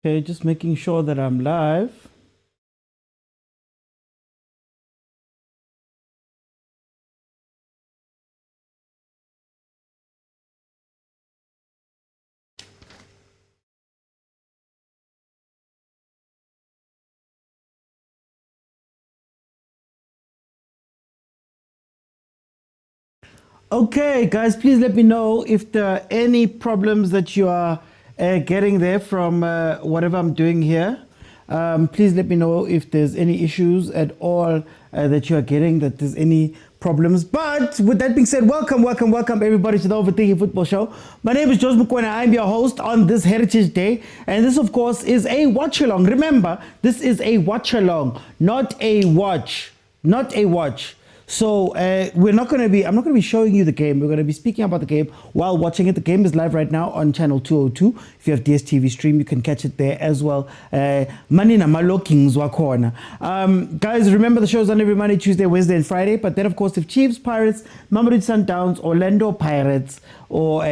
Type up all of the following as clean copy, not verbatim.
Okay, just making sure that I'm live. Okay, guys, please let me know if there are any problems that you are getting there from whatever I'm doing here. Please let me know if there's any issues at all that you are getting, that there's any problems. But with that being said, welcome everybody to the Overthinking Football Show. My name is Jose Mokwena. I'm your host on this Heritage Day. And this, of course, is a watch-along. Remember, this is a watch-along, not a watch. Not a watch. So I'm not going to be showing you the game. We're going to be speaking about the game while watching it. The game is live right now on channel 202. If you have DSTV stream, you can catch it there as well. Manina Malokings Wakona. Guys, remember the show's on every Monday, Tuesday, Wednesday, and Friday. But then, of course, if Chiefs, Pirates, Mamelodi Sundowns, Orlando Pirates, or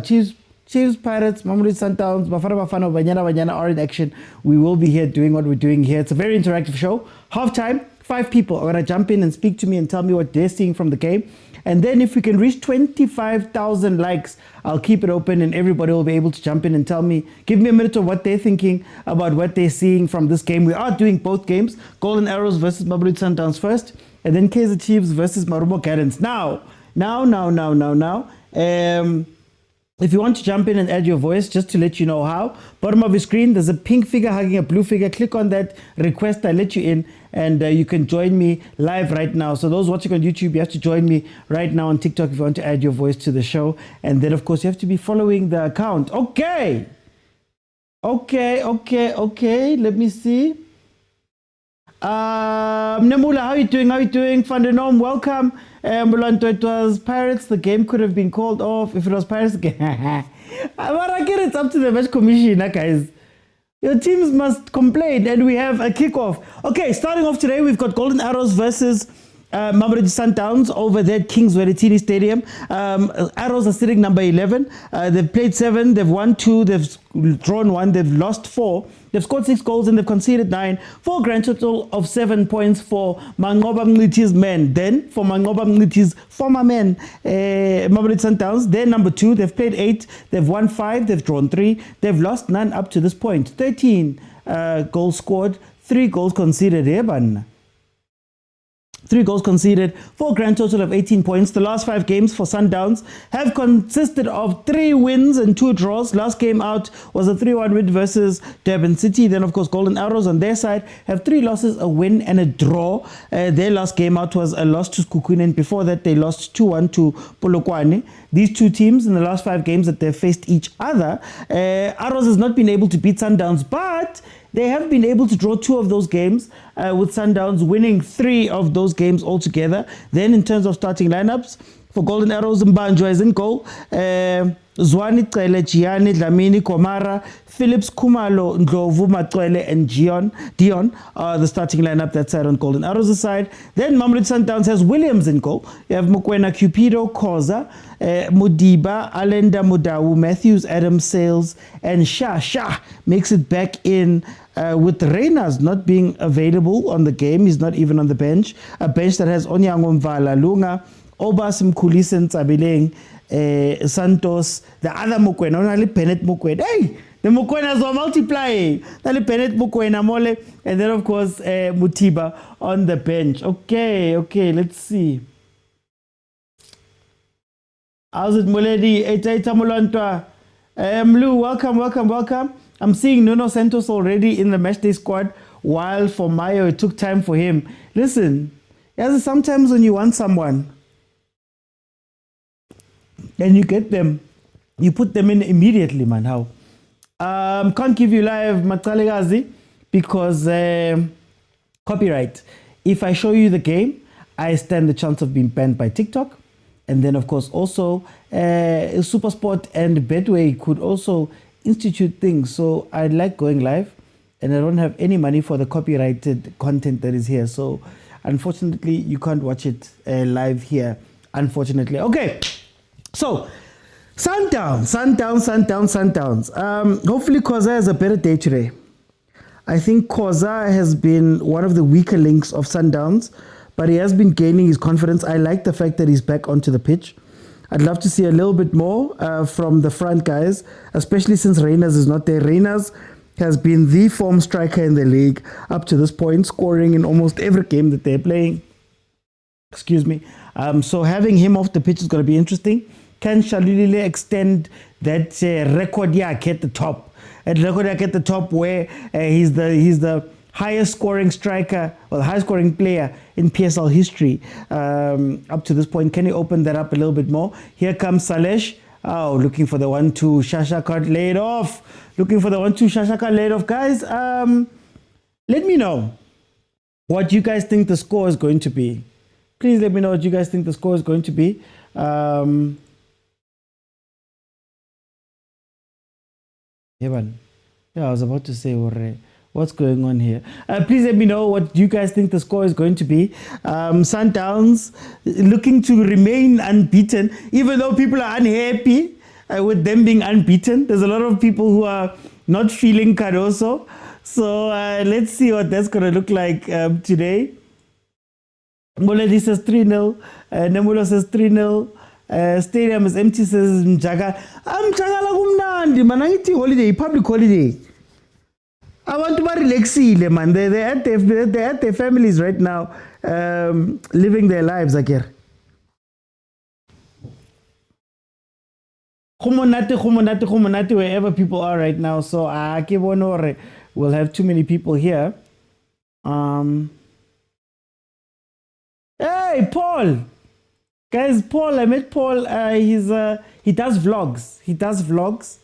Chiefs, Pirates, Mamelodi Sundowns, Bafana, Banyana are in action, we will be here doing what we're doing here. It's a very interactive show. Halftime. 5 people are going to jump in and speak to me and tell me what they're seeing from the game. And then if we can reach 25,000 likes, I'll keep it open and everybody will be able to jump in and tell me, give me a minute of what they're thinking about what they're seeing from this game. We are doing both games, Golden Arrows versus Mamelodi Sundowns first, and then Kaizer Chiefs versus Gallants. Now, if you want to jump in and add your voice, just to let you know how, bottom of your screen, there's a pink figure hugging a blue figure. Click on that request, I let you in, and you can join me live right now. So those watching on YouTube, you have to join me right now on TikTok if you want to add your voice to the show. And then, of course, you have to be following the account. Okay. Let me see. Nemula, how you doing? Fandenom, welcome. It was Pirates. The game could have been called off if it was Pirates. But I get it's up to the match commissioner, guys. Your teams must complain, and we have a kickoff. Okay, starting off today, we've got Golden Arrows versus Mamelodi Sundowns over there at Kingswell Stadium. Arrows are sitting number 11. They've played 7, they've won 2, they've drawn 1, they've lost 4. They've scored 6 goals and they've conceded 9 for a grand total of 7 points for Mangoba Mngiti's men. Then for Mangoba Mngiti's former men, Mamelodi Sundowns, they're number 2. They've played 8, they've won 5, they've drawn 3, they've lost none up to this point. 13 goals scored, 3 goals conceded. 3 goals conceded for a grand total of 18 points. The last 5 games for Sundowns have consisted of 3 wins and 2 draws. Last game out was a 3-1 win versus Durban City. Then, of course, Golden Arrows on their side have 3 losses, a win and a draw. Their last game out was a loss to Skukunen, and before that they lost 2-1 to Polokwane. These 2 teams in the last 5 games that they've faced each other, Arrows has not been able to beat Sundowns, but they have been able to draw 2 of those games, with Sundowns winning 3 of those games altogether. Then in terms of starting lineups, for Golden Arrows, Mbanjwa is in goal. Zwani Cele, Gianni, Dlamini, Komara, Phillips, Kumalo, Ndlovu, Matrele, and Dion are the starting lineup that side on Golden Arrows' side. Then Mamelodi Sundowns has Williams in goal. You have Mokwena, Cupido, Khoza, Mudiba, Alenda, Mudawu, Matthews, Adams, Sales, and Shah makes it back in with Reyners not being available on the game. He's not even on the bench. A bench that has Onyango Mvala, Lunga, Obas Mkhulisen, Tsabileng, Santos, the other Mokwena, only Bennett Mokwena. Hey, the Mokwenas are multiplying. Only Bennett Mokwena, Mole, and then of course Mutiba on the bench. Okay, let's see. How's it, Moledi? Tamulantwa. Mlu, welcome. I'm seeing Nuno Santos already in the matchday squad, while for Mayo it took time for him. Listen, sometimes when you want someone and you get them, you put them in immediately, man. How? Can't give you live Matalegazi because copyright. If I show you the game, I stand the chance of being banned by TikTok. And then, of course, also Supersport and Betway could also institute things. So I like going live, and I don't have any money for the copyrighted content that is here. So unfortunately, you can't watch it live here, unfortunately. Okay, so Sundowns. Hopefully Khoza has a better day today. I think Khoza has been one of the weaker links of Sundowns, but he has been gaining his confidence. I like the fact that he's back onto the pitch. I'd love to see a little bit more from the front guys, especially since Reyners is not there. Reyners has been the form striker in the league up to this point, scoring in almost every game that they're playing. Excuse me. So having him off the pitch is going to be interesting. Can Shalulile extend that record at the top? At record at the top where he's the highest scoring striker or the highest scoring player in PSL history up to this point. Can he open that up a little bit more? Here comes Salesh. Oh, looking for the 1-2. Shasha got laid off. Looking for the 1-2. Shasha got laid off. Guys, let me know what you guys think the score is going to be. Please let me know what you guys think the score is going to be. Yeah, I was about to say, what's going on here? Please let me know what you guys think the score is going to be. Sundowns looking to remain unbeaten, even though people are unhappy with them being unbeaten. There's a lot of people who are not feeling Cardoso. So let's see what that's going to look like today. Moledi says 3-0. Nemulo says 3-0. Stadium is empty, says Mjaga. Mjaga kumnandi man, angithi holiday, public holiday. I want to relax, man. They're at their families right now, living their lives again. Khumonati, wherever people are right now. So we'll have too many people here. Hey, Paul. Guys, Paul, I met Paul. He does vlogs.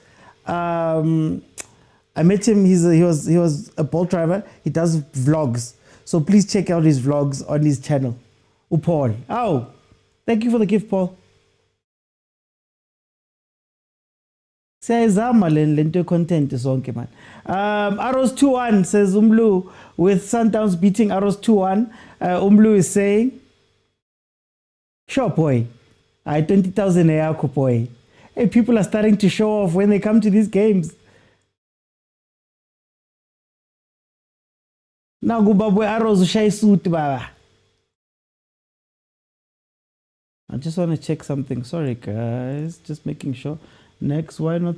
I met him. He was a Bolt driver. He does vlogs. So please check out his vlogs on his channel. Paul. Oh, thank you for the gift, Paul. Siyayizama lento content sonke man. Arrows 2-1 says Umlu with Sundowns beating Arrows 2-1. Umlu is saying, sure boy, 20,000 ayakho boy. Hey, people are starting to show off when they come to these games. Now Gubabwe Arrows shy suit baba. I just want to check something. Sorry guys, just making sure. Next, why not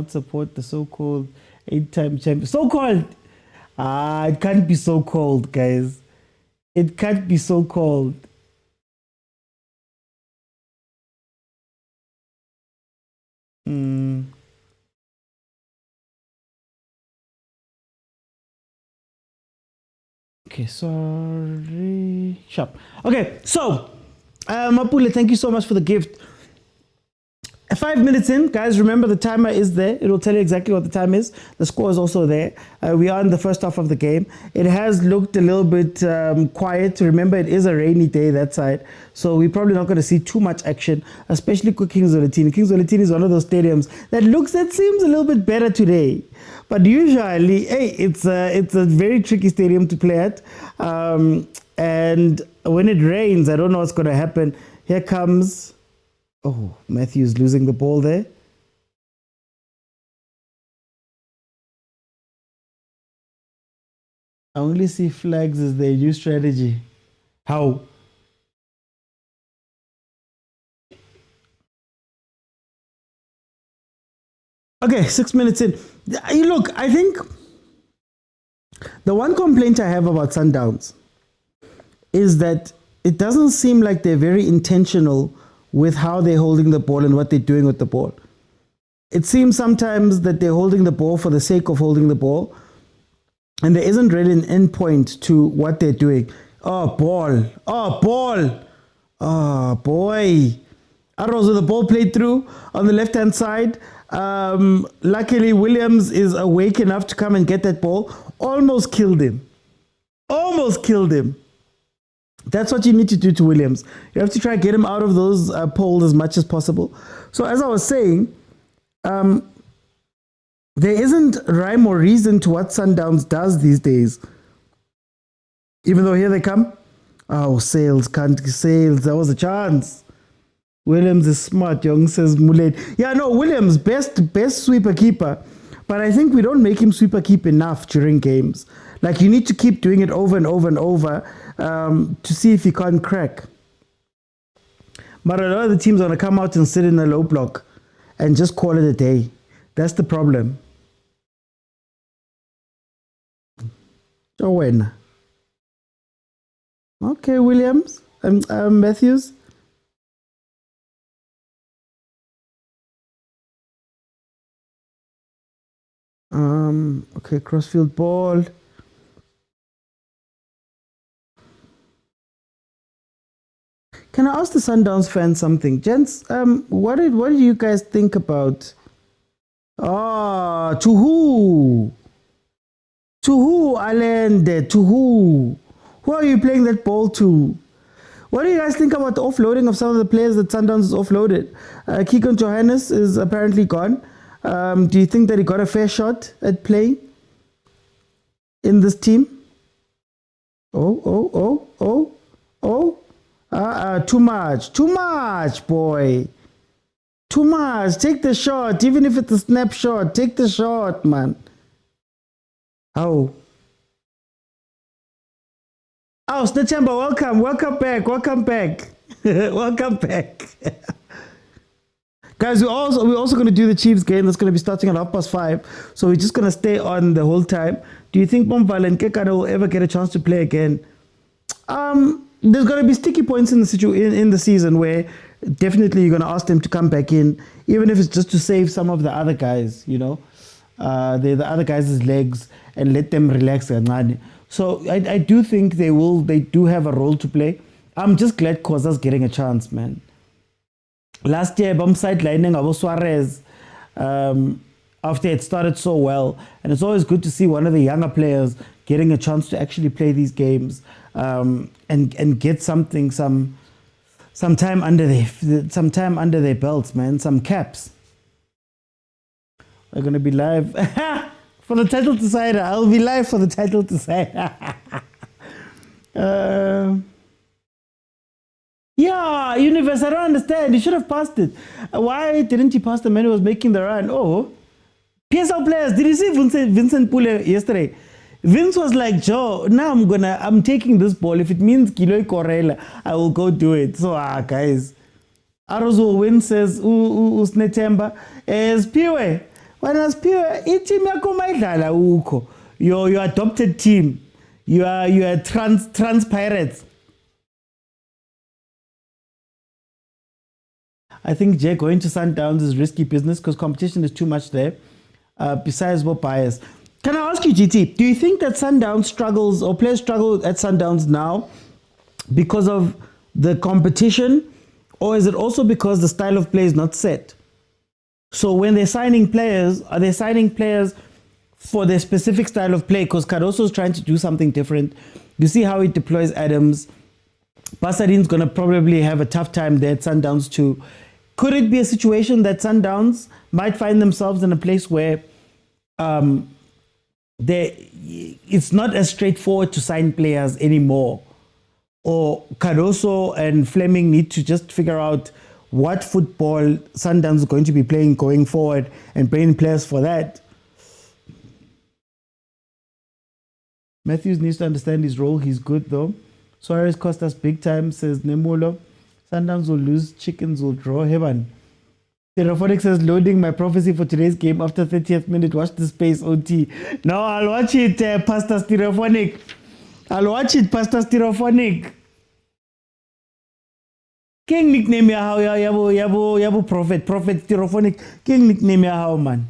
support the so-called 8-time champion? So-called! It can't be so cold, guys. It can't be so cold. Okay, sorry. Sharp. Okay, so, Mapule, thank you so much for the gift. 5 minutes in, guys, remember the timer is there. It will tell you exactly what the time is. The score is also there. We are in the first half of the game. It has looked a little bit quiet. Remember, it is a rainy day that side. So we're probably not going to see too much action, especially with Kings Zoletini. Kings Zoletini is one of those stadiums that seems a little bit better today. But usually, hey, it's a very tricky stadium to play at. And when it rains, I don't know what's going to happen. Here comes... Oh, Matthew's losing the ball there. I only see flags as their new strategy. How? Okay, 6 minutes in. Look, I think the one complaint I have about Sundowns is that it doesn't seem like they're very intentional with how they're holding the ball and what they're doing with the ball. It seems sometimes that they're holding the ball for the sake of holding the ball, and there isn't really an end point to what they're doing. Oh, ball. Oh, ball. Oh, boy. Arrows with the ball played through on the left-hand side. Luckily, Williams is awake enough to come and get that ball. Almost killed him. Almost killed him. That's what you need to do to Williams. You have to try to get him out of those poles as much as possible. So as I was saying, there isn't rhyme or reason to what Sundowns does these days. Even though here they come. Oh, Sales, can't Sales. That was a chance. Williams is smart, young, says Mulate. Yeah, no, Williams, best sweeper keeper. But I think we don't make him sweeper keep enough during games. Like, you need to keep doing it over and over and over to see if he can't crack. But a lot of the teams are going to come out and sit in a low block and just call it a day. That's the problem. Joanna. Okay, Williams. Matthews. Okay, crossfield ball. Can I ask the Sundowns fans something? Gents, what do you guys think about... to who? To who, Alende? To who? Who are you playing that ball to? What do you guys think about the offloading of some of the players that Sundowns has offloaded? Keegan Johannes is apparently gone. Do you think that he got a fair shot at playing in this team? Too much, boy. Too much. Take the shot, even if it's a snapshot. Take the shot, man. Oh, Snetchamba, welcome back. Welcome back. Guys, we're also going to do the Chiefs game. That's going to be starting at 5:30. So we're just going to stay on the whole time. Do you think Bomvala and Kekana will ever get a chance to play again? There's going to be sticky points in the season where definitely you're going to ask them to come back in, even if it's just to save some of the other guys, you know, the other guys' legs and let them relax. So I do think they do have a role to play. I'm just glad Khoza's getting a chance, man. Last year, bomb sidelining Abo Suarez after it started so well. And it's always good to see one of the younger players getting a chance to actually play these games and get some time under their belts, man. Some caps. We're going to be live for the title decider. I'll be live for the title decider. Yeah, Universe, I don't understand. You should have passed it. Why didn't you pass the man who was making the run? Oh, PSL players, did you see Vincent Pule yesterday? Vince was like, Joe, now I'm taking this ball. If it means Kiloi Corella, I will go do it. So, guys. Arozo win says, Usnetemba. Spiwe. When I Spiwe, team yako your adopted team. You are trans pirates. I think Jay going to Sundowns is risky business because competition is too much there. Besides what bias. Can I ask you, GT, do you think that Sundowns struggles or players struggle at Sundowns now because of the competition, or is it also because the style of play is not set? So when they're signing players, are they signing players for their specific style of play? Because Cardoso is trying to do something different. You see how he deploys Adams. Basadin's going to probably have a tough time there at Sundowns too. Could it be a situation that Sundowns might find themselves in a place where it's not as straightforward to sign players anymore? Or Cardoso and Fleming need to just figure out what football Sundowns is going to be playing going forward and bring players for that? Matthews needs to understand his role. He's good though. Suarez cost us big time, says Nemulo. Sundowns will lose, chickens will draw. Heaven. Stereophonic says, loading my prophecy for today's game after 30th minute. Watch the space, OT. No, I'll watch it, Pastor Stereophonic. I'll watch it, Pastor Stereophonic. King nickname ya how yabo prophet Stereophonic. King nickname ya how, man.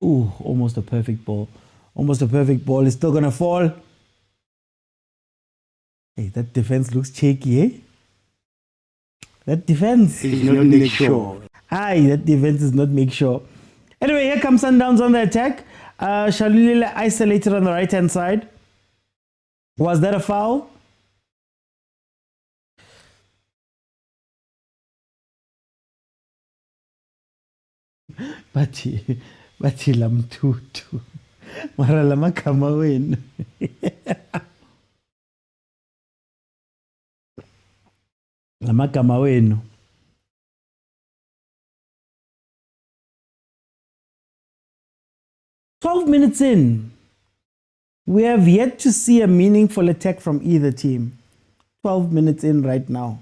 Ooh, almost a perfect ball. Almost a perfect ball. It's still going to fall. Hey, that defense looks shaky, eh? That defense is not make sure. Aye, that defense is not make sure. Anyway, here comes Sundowns on the attack. Shalulile isolated on the right-hand side. Was that a foul? Bathi lam tutu. Mara lama kama wenu. Amagama wenu. "12 minutes in, we have yet to see a meaningful attack from either team." 12 minutes in right now.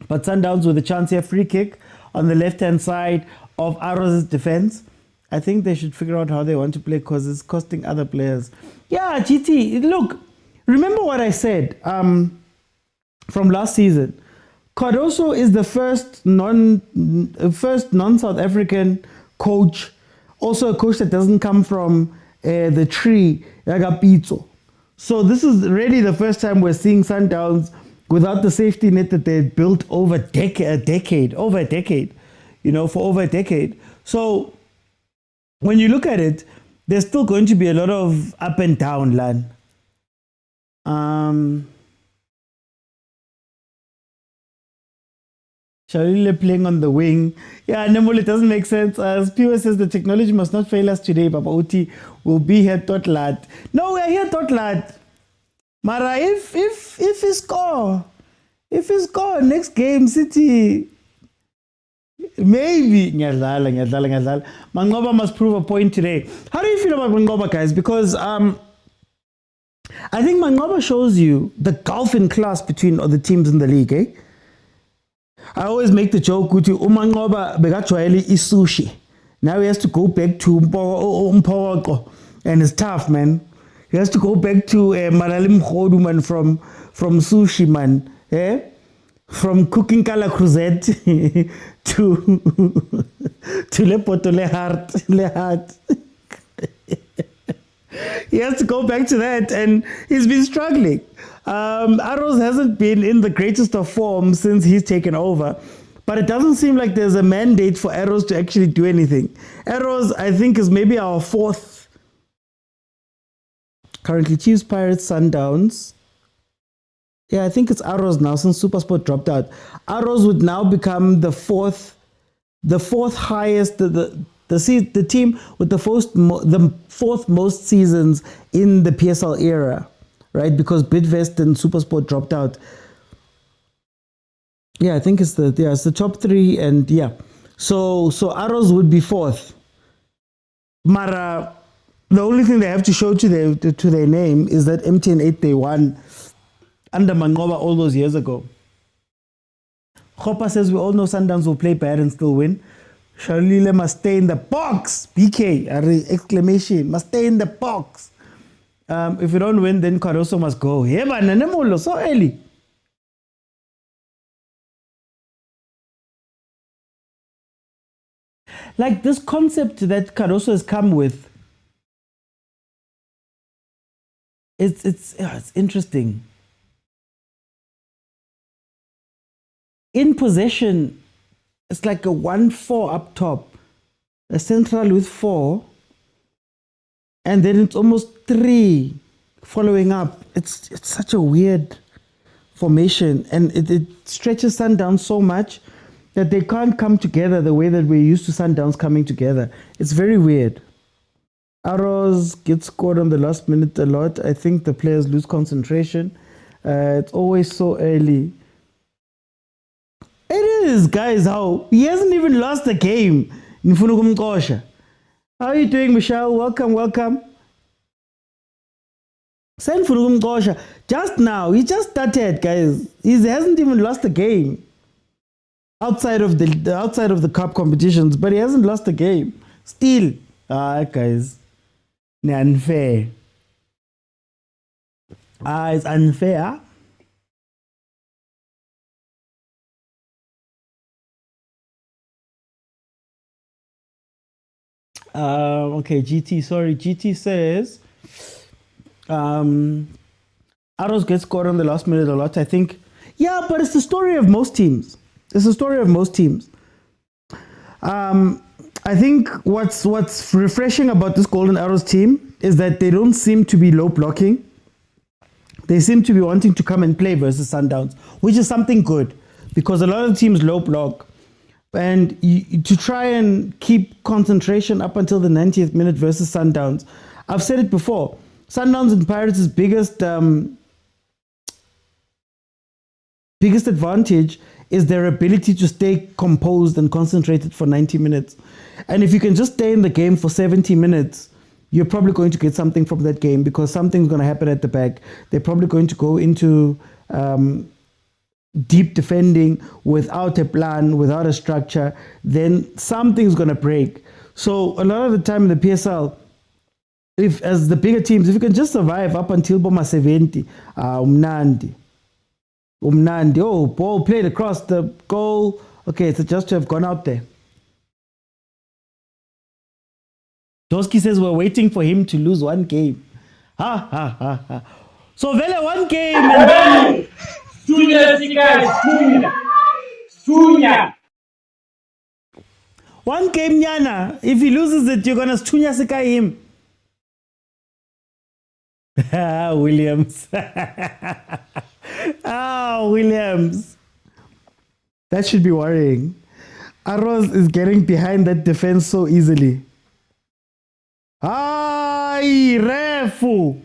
But Sundowns with a chance here, free kick on the left-hand side of Arrow's defense. I think they should figure out how they want to play because it's costing other players. Yeah, GT, look, remember what I said from last season. Cardoso is the first non-South African coach, also a coach that doesn't come from the tree, like a Pitso. So this is really the first time we're seeing Sundowns without the safety net that they built over a decade, you know, for over a decade. So when you look at it, there's still going to be a lot of up and down, Lan. Shalile playing on the wing. Yeah, Nemol, it doesn't make sense. As Pio says, the technology must not fail us today. Baba Uti will be here tot lad. No, we're here tot lad. Mara, if he score next game, City, maybe. Mangoba must prove a point today. How do you feel about Mangoba, guys? Because I think Mangoba shows you the gulf in class between the teams in the league, eh? I always make the joke with you, Umangoba begajwayele isushi. Now he has to go back to Mpoko, and it's tough, man. He has to go back to Malalim Khodu, man, from sushi, man. Eh? From cooking Kala Cruzette to Lepoto Le Heart. He has to go back to that, and he's been struggling. Arrows hasn't been in the greatest of form since he's taken over, but it doesn't seem like there's a mandate for Arrows to actually do anything. Arrows, I think, is maybe our fourth. Currently, Chiefs, Pirates, Sundowns. Yeah, I think it's Arrows now since Supersport dropped out. Arrows would now become the fourth highest, the team with the fourth most seasons in the PSL era, right? Because Bidvest and Supersport dropped out. Yeah, I think it's the top three, and yeah. So Arrows would be fourth. Mara, the only thing they have to show to their name is that MTN 8 they won under Mangoba all those years ago. Khopa says we all know Sundowns will play bad and still win. Shalile must stay in the box. BK, exclamation, must stay in the box. If we don't win, then Cardoso must go. Yeah, but Nanemolo, so early. Like this concept that Cardoso has come with, it's interesting. In possession, it's like a 1-4 up top, a central with 4, and then it's almost 3 following up. It's such a weird formation, and it stretches Sundowns so much that they can't come together the way that we're used to Sundowns coming together. It's very weird. Arrows get scored on the last minute a lot. I think the players lose concentration. It's always so early. It is, guys, how he hasn't even lost the game. How are you doing, Michelle? Welcome. Just now, he just started, guys. He hasn't even lost the game outside of the cup competitions, but he hasn't lost the game. Still, guys, unfair. It's unfair. Okay, GT, sorry. GT says Arrows get scored on the last minute a lot, I think. Yeah, but it's the story of most teams. I think what's refreshing about this Golden Arrows team is that they don't seem to be low blocking. They seem to be wanting to come and play versus Sundowns, which is something good because a lot of teams low block. And to try and keep concentration up until the 90th minute versus Sundowns. I've said it before. Sundowns and Pirates' biggest biggest advantage is their ability to stay composed and concentrated for 90 minutes. And if you can just stay in the game for 70 minutes, you're probably going to get something from that game, because something's going to happen at the back. They're probably going to go into deep defending without a plan, without a structure. Then something's going to break. So a lot of the time in the PSL, if as the bigger teams, if you can just survive up until Boma 70, Umnandi, oh, ball played across the goal. Okay, it's just to have gone out there. Doski says we're waiting for him to lose one game. Ha, ha, ha, ha. So, Vele, one game and then... Sunya. One game, Yana. If he loses it, you're going to Sunya Sikai him. Williams. Williams. That should be worrying. Arroz is getting behind that defense so easily. Refu.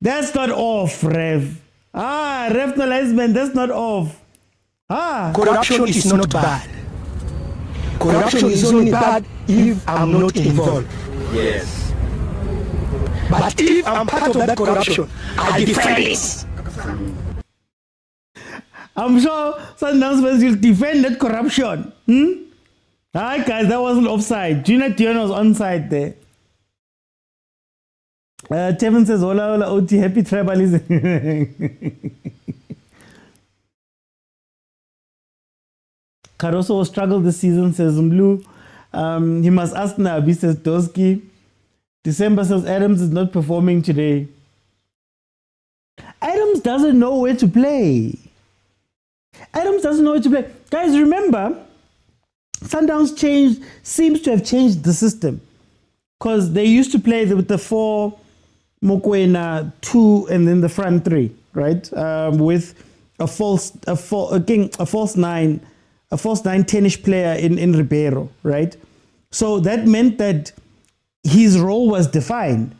That's not off, Rev. Ref no linesman, that's not off. Corruption is not bad. Corruption is only bad if I'm not involved. Yes. But if I'm part of that corruption, I defend it. I'm sure Sundowns fans will defend that corruption. Hi guys, that wasn't offside. Gina Dion was onside there. Tevin says, hola, hola, OT, happy tribalism. Caruso will struggle this season, says Mlu. He must ask Nabi, says Doski. December says Adams is not performing today. Adams doesn't know where to play. Adams doesn't know where to play. Guys, remember, Sundowns seems to have changed the system. Because they used to play with the 4 mokwena, 2, and then the front 3, right? With a false 9, a false 10-ish player in Ribeiro, right? So that meant that his role was defined.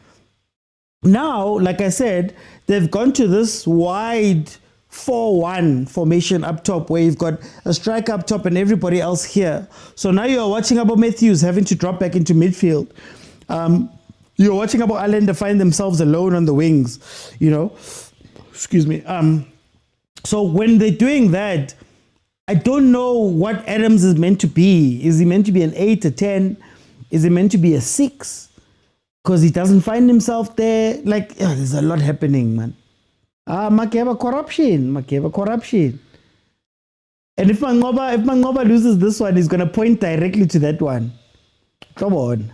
Now, like I said, they've gone to this wide 4-1 formation up top, where you've got a striker up top and everybody else here. So now you're watching Abo Matthews having to drop back into midfield. You're watching about Allende find themselves alone on the wings, you know. Excuse me. So when they're doing that, I don't know what Adams is meant to be. Is he meant to be an 8, a 10? Is he meant to be a 6? Because he doesn't find himself there. Like, there's a lot happening, man. Makeba corruption. And if Mangoba loses this one, he's going to point directly to that one. Come on.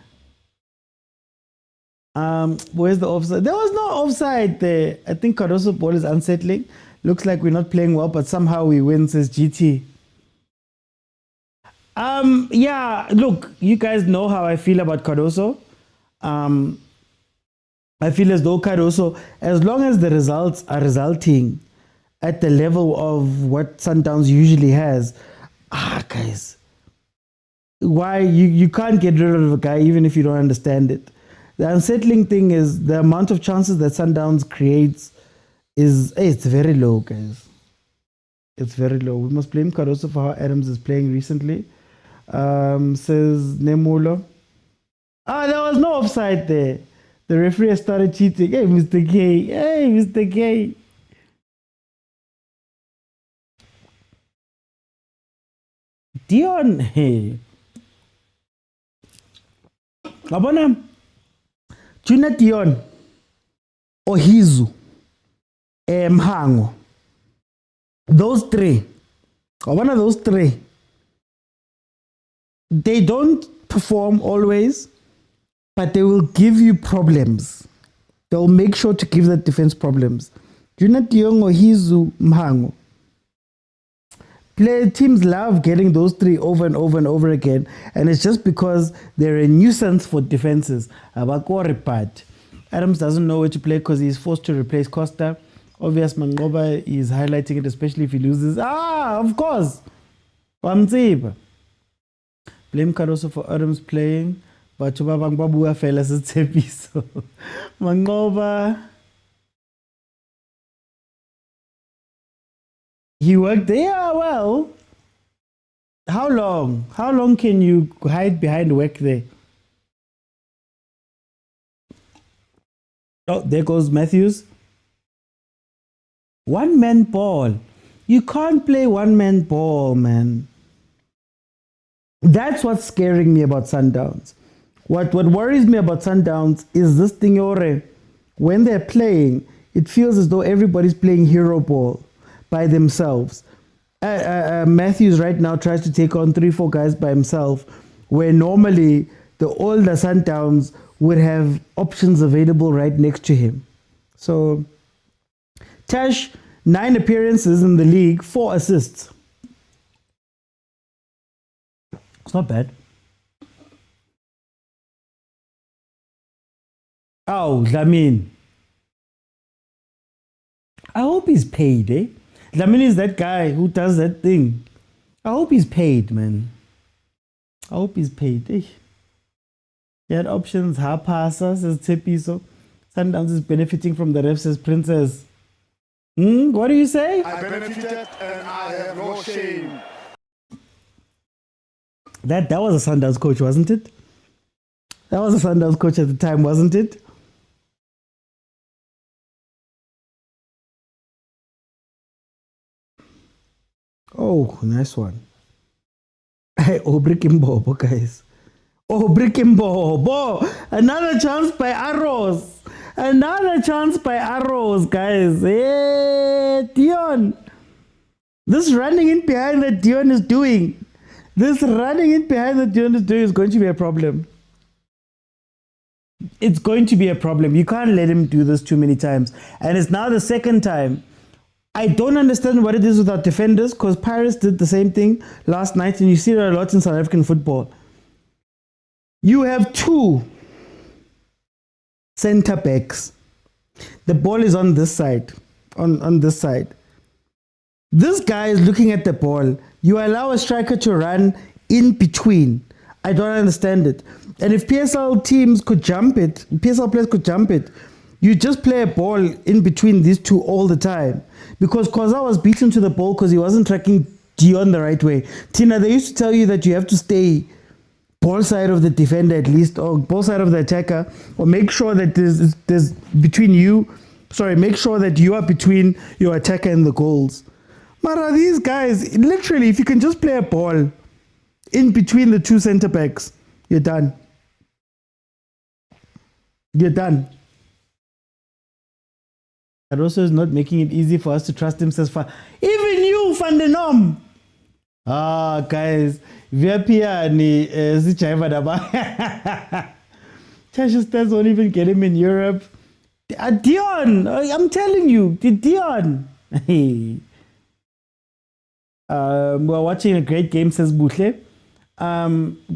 Where's the offside? There was no offside there. I think Cardoso ball is unsettling. Looks like we're not playing well, but somehow we win, says GT. Yeah, look, you guys know how I feel about Cardoso. I feel as though Cardoso, as long as the results are resulting at the level of what Sundowns usually has, guys, why you can't get rid of a guy even if you don't understand it. The unsettling thing is the amount of chances that Sundowns creates it's very low, guys. It's very low. We must blame Cardoso for how Adams is playing recently. Says Nemulo. There was no offside there. The referee has started cheating. Hey, Mr. K. Hey, Mr. K. Dion. Hey. Abona. Junior Dion. Ohizu. Mhango. Those 3. One of those 3. They don't perform always, but they will give you problems. They'll make sure to give that defense problems. Junior Dion, Ohizu, Mhango. Teams love getting those 3 over and over and over again, and it's just because they're a nuisance for defenses. Adams doesn't know where to play because he's forced to replace Costa. Obvious Mangoba is highlighting it, especially if he loses. Of course. Blame Caruso for Adams playing. But Bangbabu fellas is so Mangoba. He worked there. Well, how long? How long can you hide behind work there? Oh, there goes Matthews. One-man ball. You can't play one-man ball, man. That's what's scaring me about Sundowns. What worries me about Sundowns is this thing, when they're playing, it feels as though everybody's playing hero ball by themselves. Matthews right now tries to take on 3-4 guys by himself, where normally the older Sundowns would have options available right next to him. So, Tash, 9 appearances in the league, 4 assists. It's not bad. Oh, Lamin. I hope he's paid, eh? Lamin is that guy who does that thing. I hope he's paid, man. I hope he's paid, eh? He had options. Hapasa says Tepiso. Sundowns is benefiting from the refs, says Princess. What do you say? I benefited and I have no shame. That was a Sundowns coach, wasn't it? That was a Sundowns coach at the time, wasn't it? Oh, nice one. Hey, Obrikimbobo, guys. Obrikimbobo. Another chance by Arrows. Another chance by Arrows, guys. Hey, Dion. This running in behind that Dion is doing. This running in behind that Dion is doing is going to be a problem. It's going to be a problem. You can't let him do this too many times. And it's now the second time. I don't understand what it is with our defenders, because Pirates did the same thing last night, and you see that a lot in South African football. You have 2 center backs. The ball is on this side, on this side. This guy is looking at the ball. You allow a striker to run in between. I don't understand it. And if PSL teams could jump it, PSL players could jump it, you just play a ball in between these two all the time. Because Khoza was beaten to the ball because he wasn't tracking Dion the right way. Tina, they used to tell you that you have to stay ball side of the defender at least, or ball side of the attacker, or make sure that there's between you, make sure that you are between your attacker and the goals. Mara, these guys, literally, if you can just play a ball in between the 2 center backs, you're done. You're done. And also is not making it easy for us to trust him, says far. Even you, Van den Om. Guys, VP ni zichaiva daba. Tasha won't even get him in Europe. Dion, I'm telling you, Dion. We're watching a great game, says Buhle.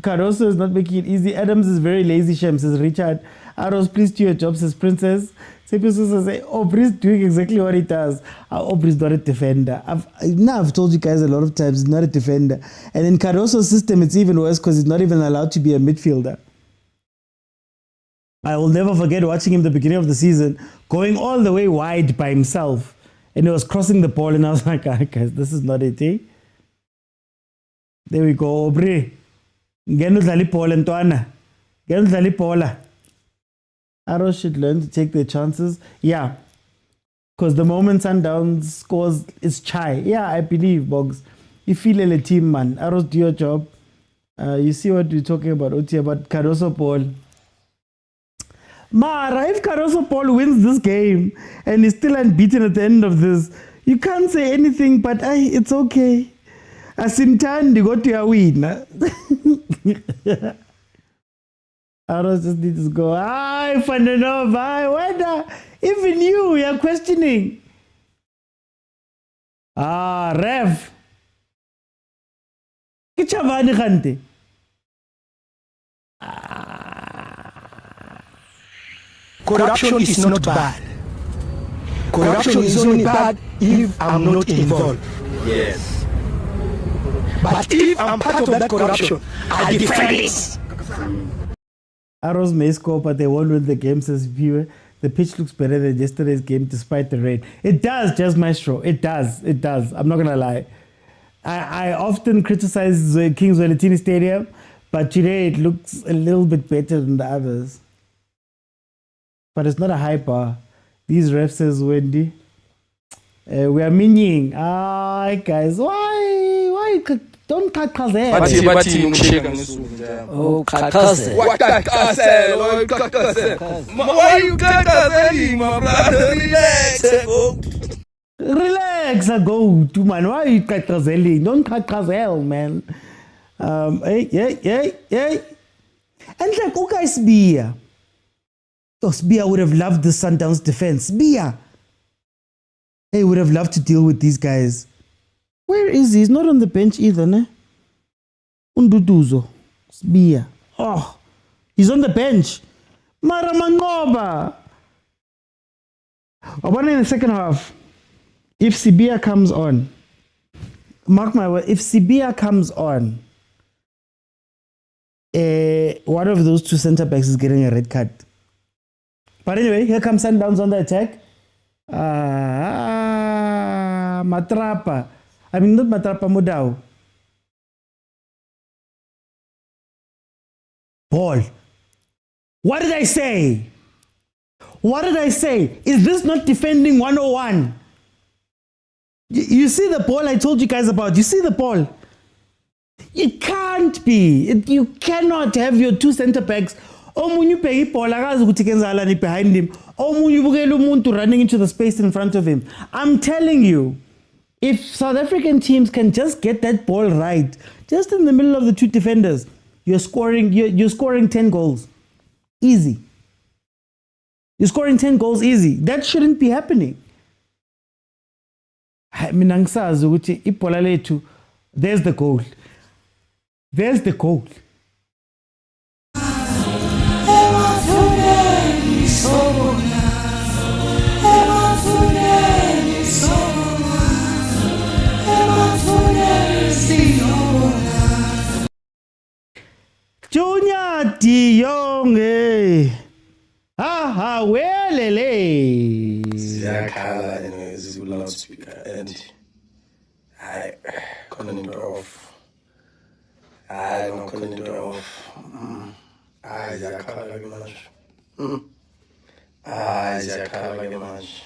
Caruso is not making it easy. Adams is very lazy, Shem, says Richard. Arrows, please do your job, says Princess. Sepiso says, Aubrey's doing exactly what he does. Aubrey's not a defender. I've told you guys a lot of times, he's not a defender. And in Caruso's system, it's even worse because he's not even allowed to be a midfielder. I will never forget watching him at the beginning of the season, going all the way wide by himself. And he was crossing the ball, and I was like, guys, this is not it, eh? There we go, Aubrey. Genu dlali pola ntwana. Genu dlali pola. Arrows should learn to take their chances. Yeah. Because the moment Sundowns scores, it's chai. Yeah, I believe, Boggs. You feel a team, man. Arrows, do your job. You see what we're talking about, Oti, about Caruso Paul. Mara, if Caruso Paul wins this game and is still unbeaten at the end of this, you can't say anything, but it's okay. Asimtandi got to a win. Arrows just need to go. Fandanova, even you're questioning. Ref. Kichavani Khante. Corruption is not bad. Corruption is only bad if I'm not involved. Yes. But if I'm part of that corruption, I defend it. Arrows may score, but they won't win the game, says viewer. The pitch looks better than yesterday's game despite the rain. It does, Jazz Maestro. It does. It does. I'm not going to lie. I often criticize the Kings Welitini Stadium, but today it looks a little bit better than the others. But it's not a high bar. These refs says Wendy. We are meaning. Guys, why don't qaqazela? Bathi ngisheka ngesuku nje. Oh, qaqazela. Why you qaqazeling, my brother? Relax, go to man. Why are you qaqazeling? Don't qaqazel, man. Hey. And like, okay, Sbia. Oh, Sbia would have loved the Sundowns defense. Sbia. Hey, would have loved to deal with these guys. Where is he? He's not on the bench either, ne? Unduduzo. Sbia. Oh, he's on the bench. Mara Mangoba. I wonder in the second half, if Sibia comes on, mark my word, if Sibia comes on, one of those two centre backs is getting a red card. But anyway, here comes Sundowns on the attack. Matrapa. I mean, not Matrapa, Modau. Ball. What did I say? What did I say? Is this not defending 101? You see the ball I told you guys about? You see the ball? It can't be. You cannot have your two centre backs. Omunye ubheka ibhola akazi ukuthi kenzalani behind him. Omunye ubukela umuntu running into the space in front of him. I'm telling you, if South African teams can just get that ball right, just in the middle of the two defenders, you're scoring 10 goals. Easy. You're scoring 10 goals easy. That shouldn't be happening. Mina ngisazi ukuthi ibhola lethu, there's the goal. There's the goal. Junior De Jong, welele. Siyakhala anyways, you loudspeaker and I couldn't do it off. I don't couldn't do it off. Siyakhala like much. Siyakhala like much.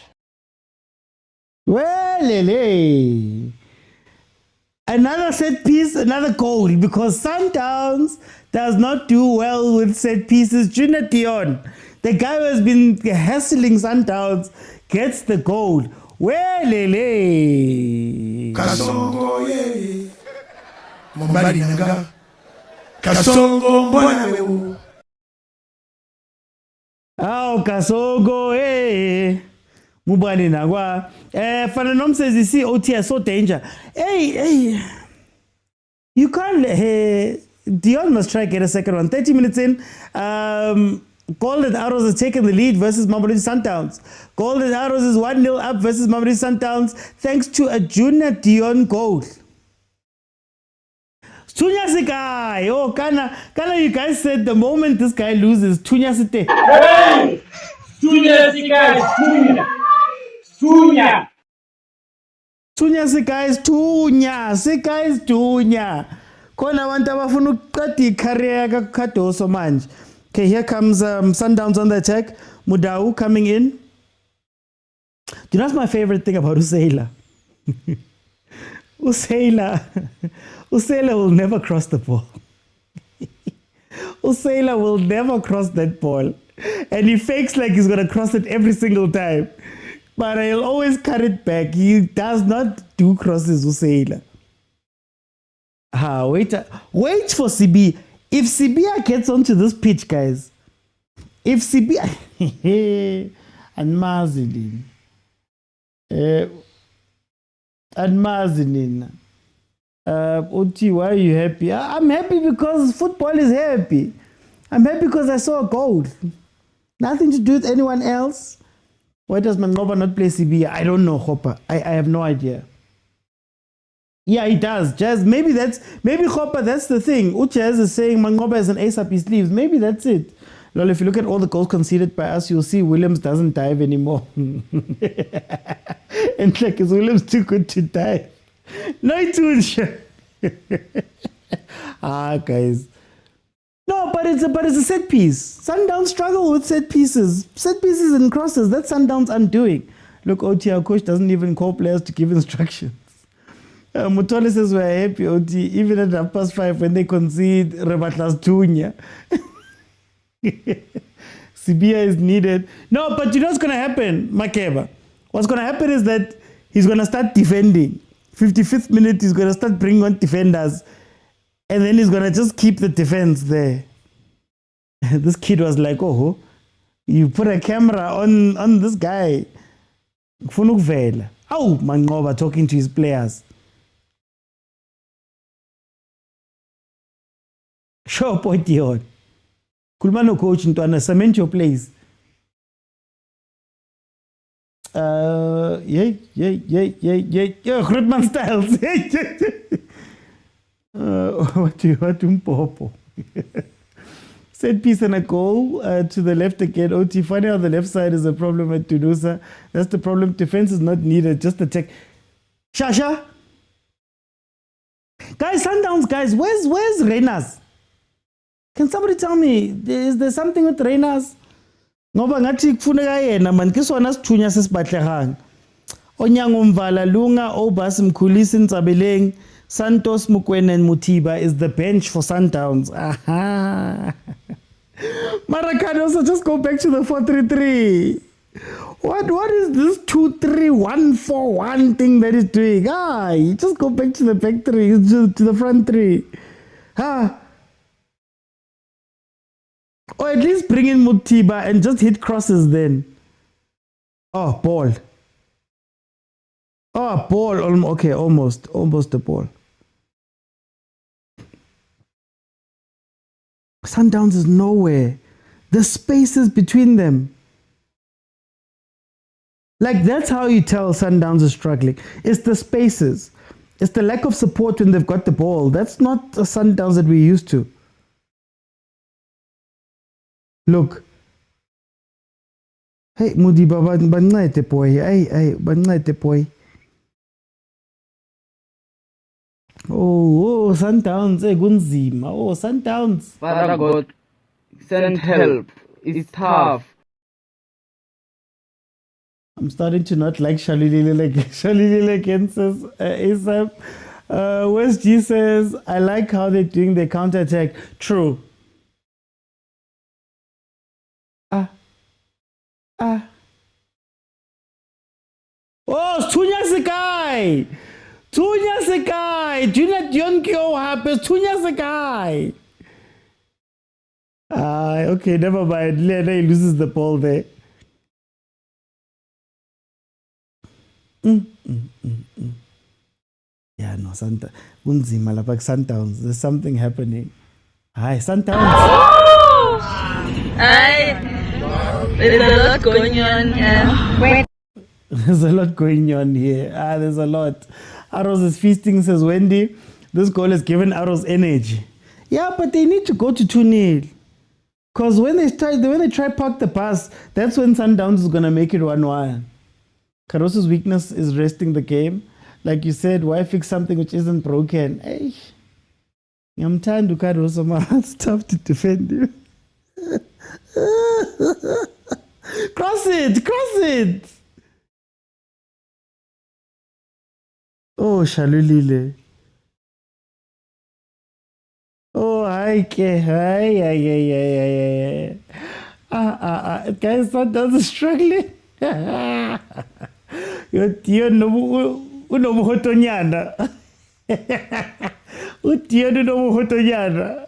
Welele. Another set piece, another goal, because Sundowns does not do well with set pieces. Junior Dion, the guy who has been hassling Sundowns, gets the goal. Welele. Kasongo ye. Mombali nanga. Kasongo mbona wewe. Kasongo Mubani nagwa. Fananom says you see OT so danger. Hey. You can't Dion must try to get a second one. 30 minutes in. Golden Arrows has taken the lead versus Mamelodi Sundowns. Golden Arrows is 1-0 up versus Mamelodi Sundowns thanks to a Junior Dion goal. Tunya Sikai. Oh, Kana, you guys said the moment this guy loses, Tunya Site. Hey! Tunya Sikai, Tunya. Tunya Sikai is Tunya. Kona wanta bafuna ukuqeda icareer kaKhadoso manje. Okay, here comes Sundowns on the attack. Mudau coming in. Do you know what's my favorite thing about Usaila? Usaila will never cross the ball. Usaila will never cross that ball. And he fakes like he's going to cross it every single time. But he'll always cut it back. He does not do crosses, Usaila. Wait for CB. If Sibia gets onto this pitch, guys, if Sibia and Mazinin, Oti, why are you happy? I'm happy because football is happy. I'm happy because I saw a goal. Nothing to do with anyone else. Why does Mangoba not play Sibia? I don't know, Hopper. I have no idea. Yeah, he does. Jazz, maybe Hopper, that's the thing. Uchaz is saying Mangoba is an ace up his sleeves. Maybe that's it. Well, if you look at all the goals conceded by us, you'll see Williams doesn't dive anymore. And like, is Williams too good to dive? No, it's too sure. Guys. No, but it's a set piece. Sundowns struggle with set pieces. Set pieces and crosses. That's Sundowns undoing. Look, OT, our coach doesn't even call players to give instructions. Mutole says we're happy, OT, even at 5:30 when they concede Rebatlas Tunya. Sibia is needed. No, but you know what's going to happen, Makeba? What's going to happen is that he's going to start defending. 55th minute, he's going to start bringing on defenders. And then he's going to just keep the defense there. This kid was like, oh, you put a camera on this guy. Oh, Mangoba talking to his players. Sure, point here. Kulmano coach into an cement your place. Yeah. Grootman Styles. What popo. Set piece and a goal to the left again. OT, funny how the left side is a problem at Tunusa. That's the problem. Defense is not needed, just attack. Shasha. Guys, Sundowns, guys, where's Renas? Can somebody tell me, is there something with Renas? Ngoba ngathi kufuneka yena man kisona sithunya sesibahlehang. Onyango Mvala Lunga Obas Mkhulisi Ntsabeleng Santos Mokwena and Mutiba is the bench for Sundowns. Aha. Mara also just go back to the 4-3-3. What is this 2-3-1-4-1 thing that he's doing? Just go back to the back three, to the front three. Or at least bring in Mutiba and just hit crosses then. Oh, ball. Oh, ball. Okay, almost the ball. Sundowns is nowhere. The spaces between them. Like, that's how you tell Sundowns is struggling. It's the spaces. It's the lack of support when they've got the ball. That's not the Sundowns that we're used to. Look. Hey, Mudiba, bancede boy. Hey, bancede boy. Oh, Sundowns, kunzima. Oh, Sundowns. Father God, send help. It's tough. I'm starting to not like Shalilile against us ASAP. West G says, I like how they're doing their counter-attack. True. Oh, Tunya Sekai! Tunya Sekai! Junior Dionkyo happens. Tunya Sekai! Okay, never mind. Lena loses the ball there. Yeah, no, Unzima Lapak Sundowns. There's something happening. Hi, Sundowns. Hi. There's a lot going on. There's a lot going on here. There's a lot. Arrows is feasting, says Wendy. This goal has given Arrows energy. Yeah, but they need to go to 2-0. Because when they try park the pass, that's when Sundowns is going to make it 1-1. Caruso's weakness is resting the game. Like you said, why fix something which isn't broken? Hey, I'm tired to Caruso, man. It's tough to defend you. Cross it! Oh, Shalulile. Oh, hi. Guys, Sundowns is struggling. You're unomuhotonyana. Unomuhotonyana.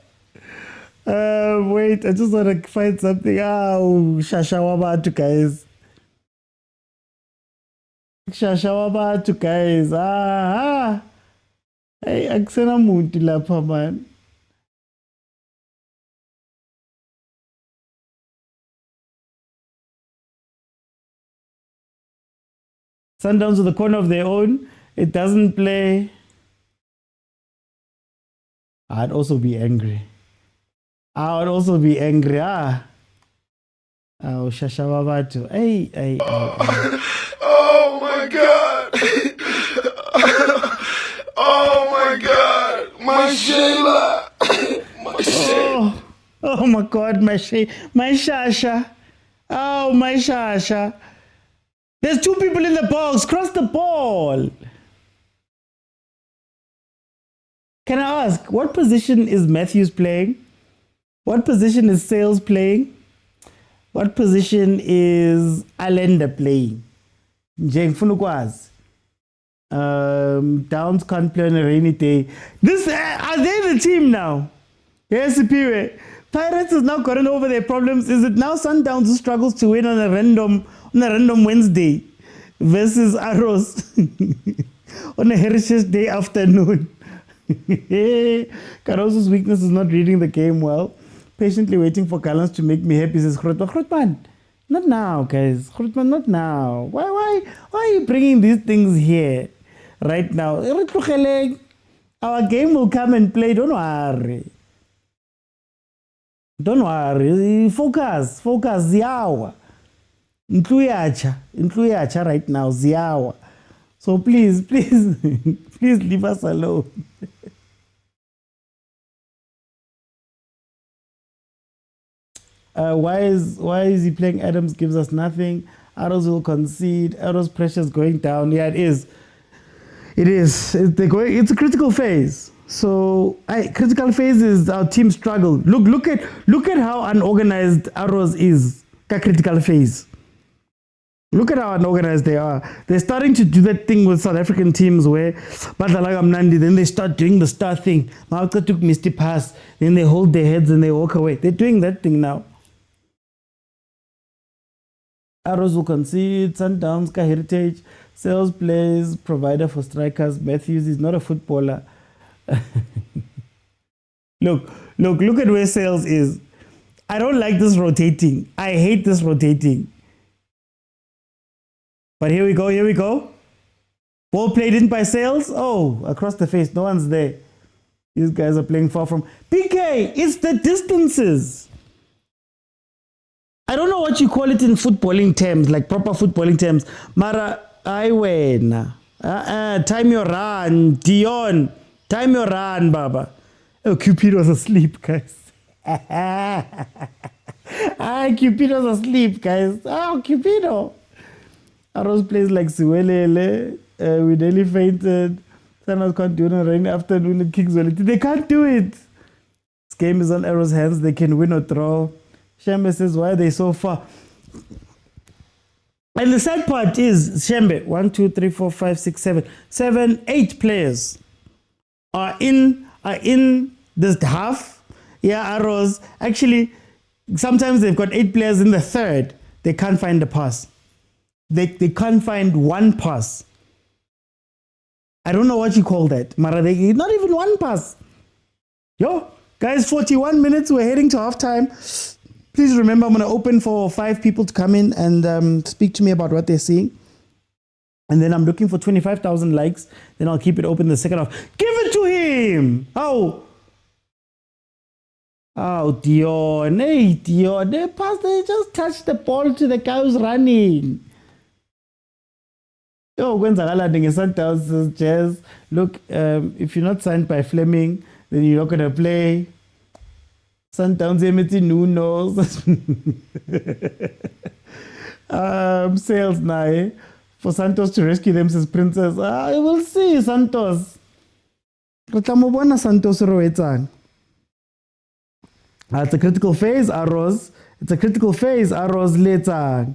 Wait, I just want to find something. Shashawabatu, guys. Shashawabatu, guys. Hey, aksena muntu lapha, man. Sundowns to the corner of their own. It doesn't play. I'd also be angry. Oh, Shashababatu. Hey. Oh my God! Oh my God! My Shayla! My Shayla! Oh my God, my Shasha. Oh, my Shasha. There's 2 people in the box. Cross the ball. Can I ask, what position is Matthews playing? What position is Sales playing? What position is Allender playing? Jengfuna ukwazi. Downs can't play on a rainy day. Are they the team now? Yes, Superior. Pirates has now gotten over their problems. Is it now Sundowns who struggles to win on a random Wednesday versus Arrows on a Heritage Day afternoon? Caruso's weakness is not reading the game well. Patiently waiting for Gallants to make me happy, says Grootman. Not now, guys. Grootman, not now. Why are you bringing these things here right now? Our game will come and play. Don't worry. Focus. Ziawa. Incluyacha right now. Ziawa. So please leave us alone. Why is he playing Adams? Gives us nothing. Arrows will concede. Arrows pressure is going down. Yeah, it is. It's a critical phase. So critical phase is our team struggle. Look at how unorganized Arrows is. Critical phase. Look at how unorganized they are. They're starting to do that thing with South African teams where then they start doing the star thing. Mauka took misty pass, then they hold their heads and they walk away. They're doing that thing now. Arrows will concede. Sundowns ka heritage. Sales plays, provider for strikers. Matthews is not a footballer. Look at where Sales is. I don't like this rotating. I hate this rotating. But here we go. Ball played in by Sales. Oh, across the face. No one's there. These guys are playing far from. PK, it's the distances. I don't know what you call it in footballing terms, like proper footballing terms. Mara, I win. Time your run. Dion, time your run, Baba. Oh, Cupid was asleep, guys. Cupid was asleep, guys. Oh, Cupido. Arrows plays like Siwelele. We nearly fainted. Sundowns can't do it on a rainy afternoon at Kings Valley. They can't do it. This game is on Arrows' hands. They can win or draw. Shembe says, why are they so far? And the sad part is, Shembe, 1, 2, 3, 4, 5, 6, 7, 8 players are in this half. Yeah, Arrows. Actually, sometimes they've got 8 players in the third. They can't find a pass. They can't find one pass. I don't know what you call that. Mara, not even one pass. Yo, guys, 41 minutes. We're heading to halftime. Please remember, I'm going to open for 5 people to come in and speak to me about what they're seeing. And then I'm looking for 25,000 likes. Then I'll keep it open the second half. Give it to him. Oh, Dion. Hey, Dion. They just touched the ball to the guy who's running. Yo, Sundowns says, Jazz, look, if you're not signed by Fleming, then you're not going to play. Sundowns, Nuno. Sales now. For Santos to rescue them, says Princess. We'll see, Santos. Santos it's a critical phase, Arrows. Later.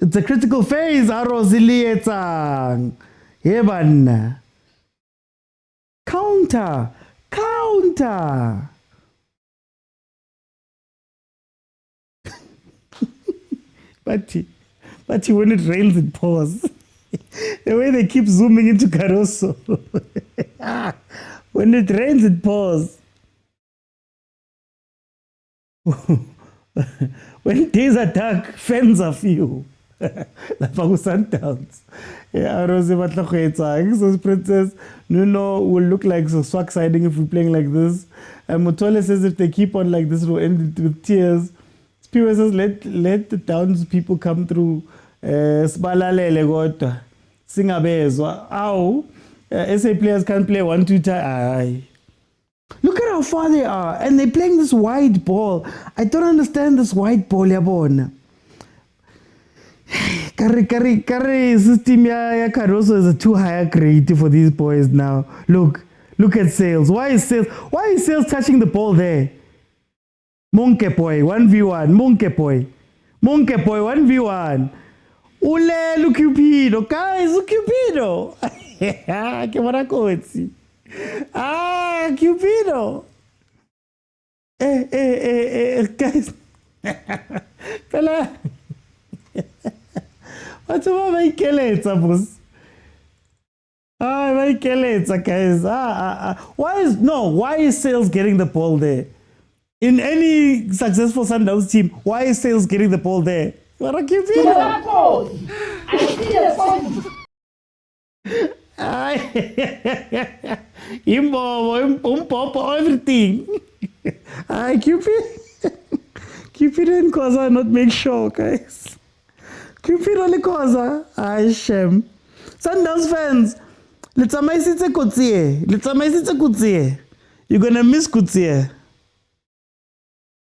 It's a critical phase, Arrows later. Heban. Counter. But when it rains, it pours. The way they keep zooming into Caruso. When it rains, it pours. When days are dark, fans are few. lapha ku-Sundowns. Yeah, Rose Batlachwetsa. So Princess Nuno will look like so swag siding if we're playing like this. And Motole says if they keep on like this, it will end with tears. Spiwe says let the Downs people come through. Sibalalele kodwa singabezwa. Ow. SA players can't play 1-2 times. Look at how far they are, and they're playing this wide ball. I don't understand this wide ball, yabona. Kari system ya Caruso is a too higher grade for these boys now. Look at Sales. Why is Sales touching the ball there? Monkey boy 1v1. Monkey boy 1v1. Ule Cupido, guys, Cupido. Que maracozi. Cupido. Guys. Fela. What's about my Keletsa, boss? My Keletsa, guys. Why is Sales getting the ball there? In any successful Sundowns team, why is Sales getting the ball there? What a Cupido. Impopo, everything. Cupid and khoza not make sure, guys. Cupid and khoza. Shem. Sundowns fans, let's amaisitse Kutsie. You're gonna miss Kutsie.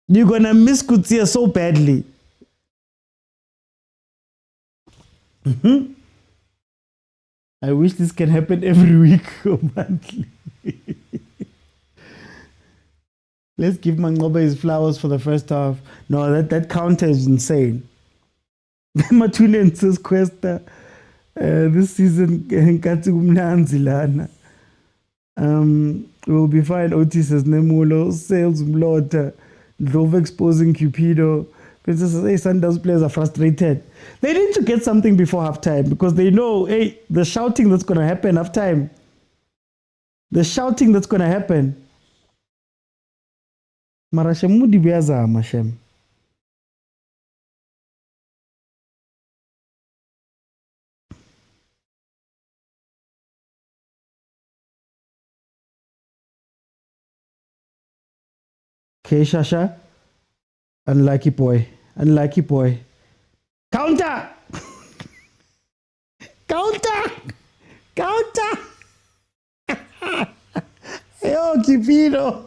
You're gonna miss Kutsie so badly. I wish this can happen every week or monthly. Let's give Mangoba his flowers for the first half. No, that counter is insane. Matune says Questa this season will be fine. Otis says Nemulo, Sales Mlota, Drove exposing Cupido. Princess says, hey, Sundowns players are frustrated. They need to get something before halftime because they know, hey, the shouting that's going to happen halftime. The shouting that's going to happen. Marashemudi biaza mashem. Okay, Shasha. Unlucky boy. Counter! Counter! Oh, Cupido.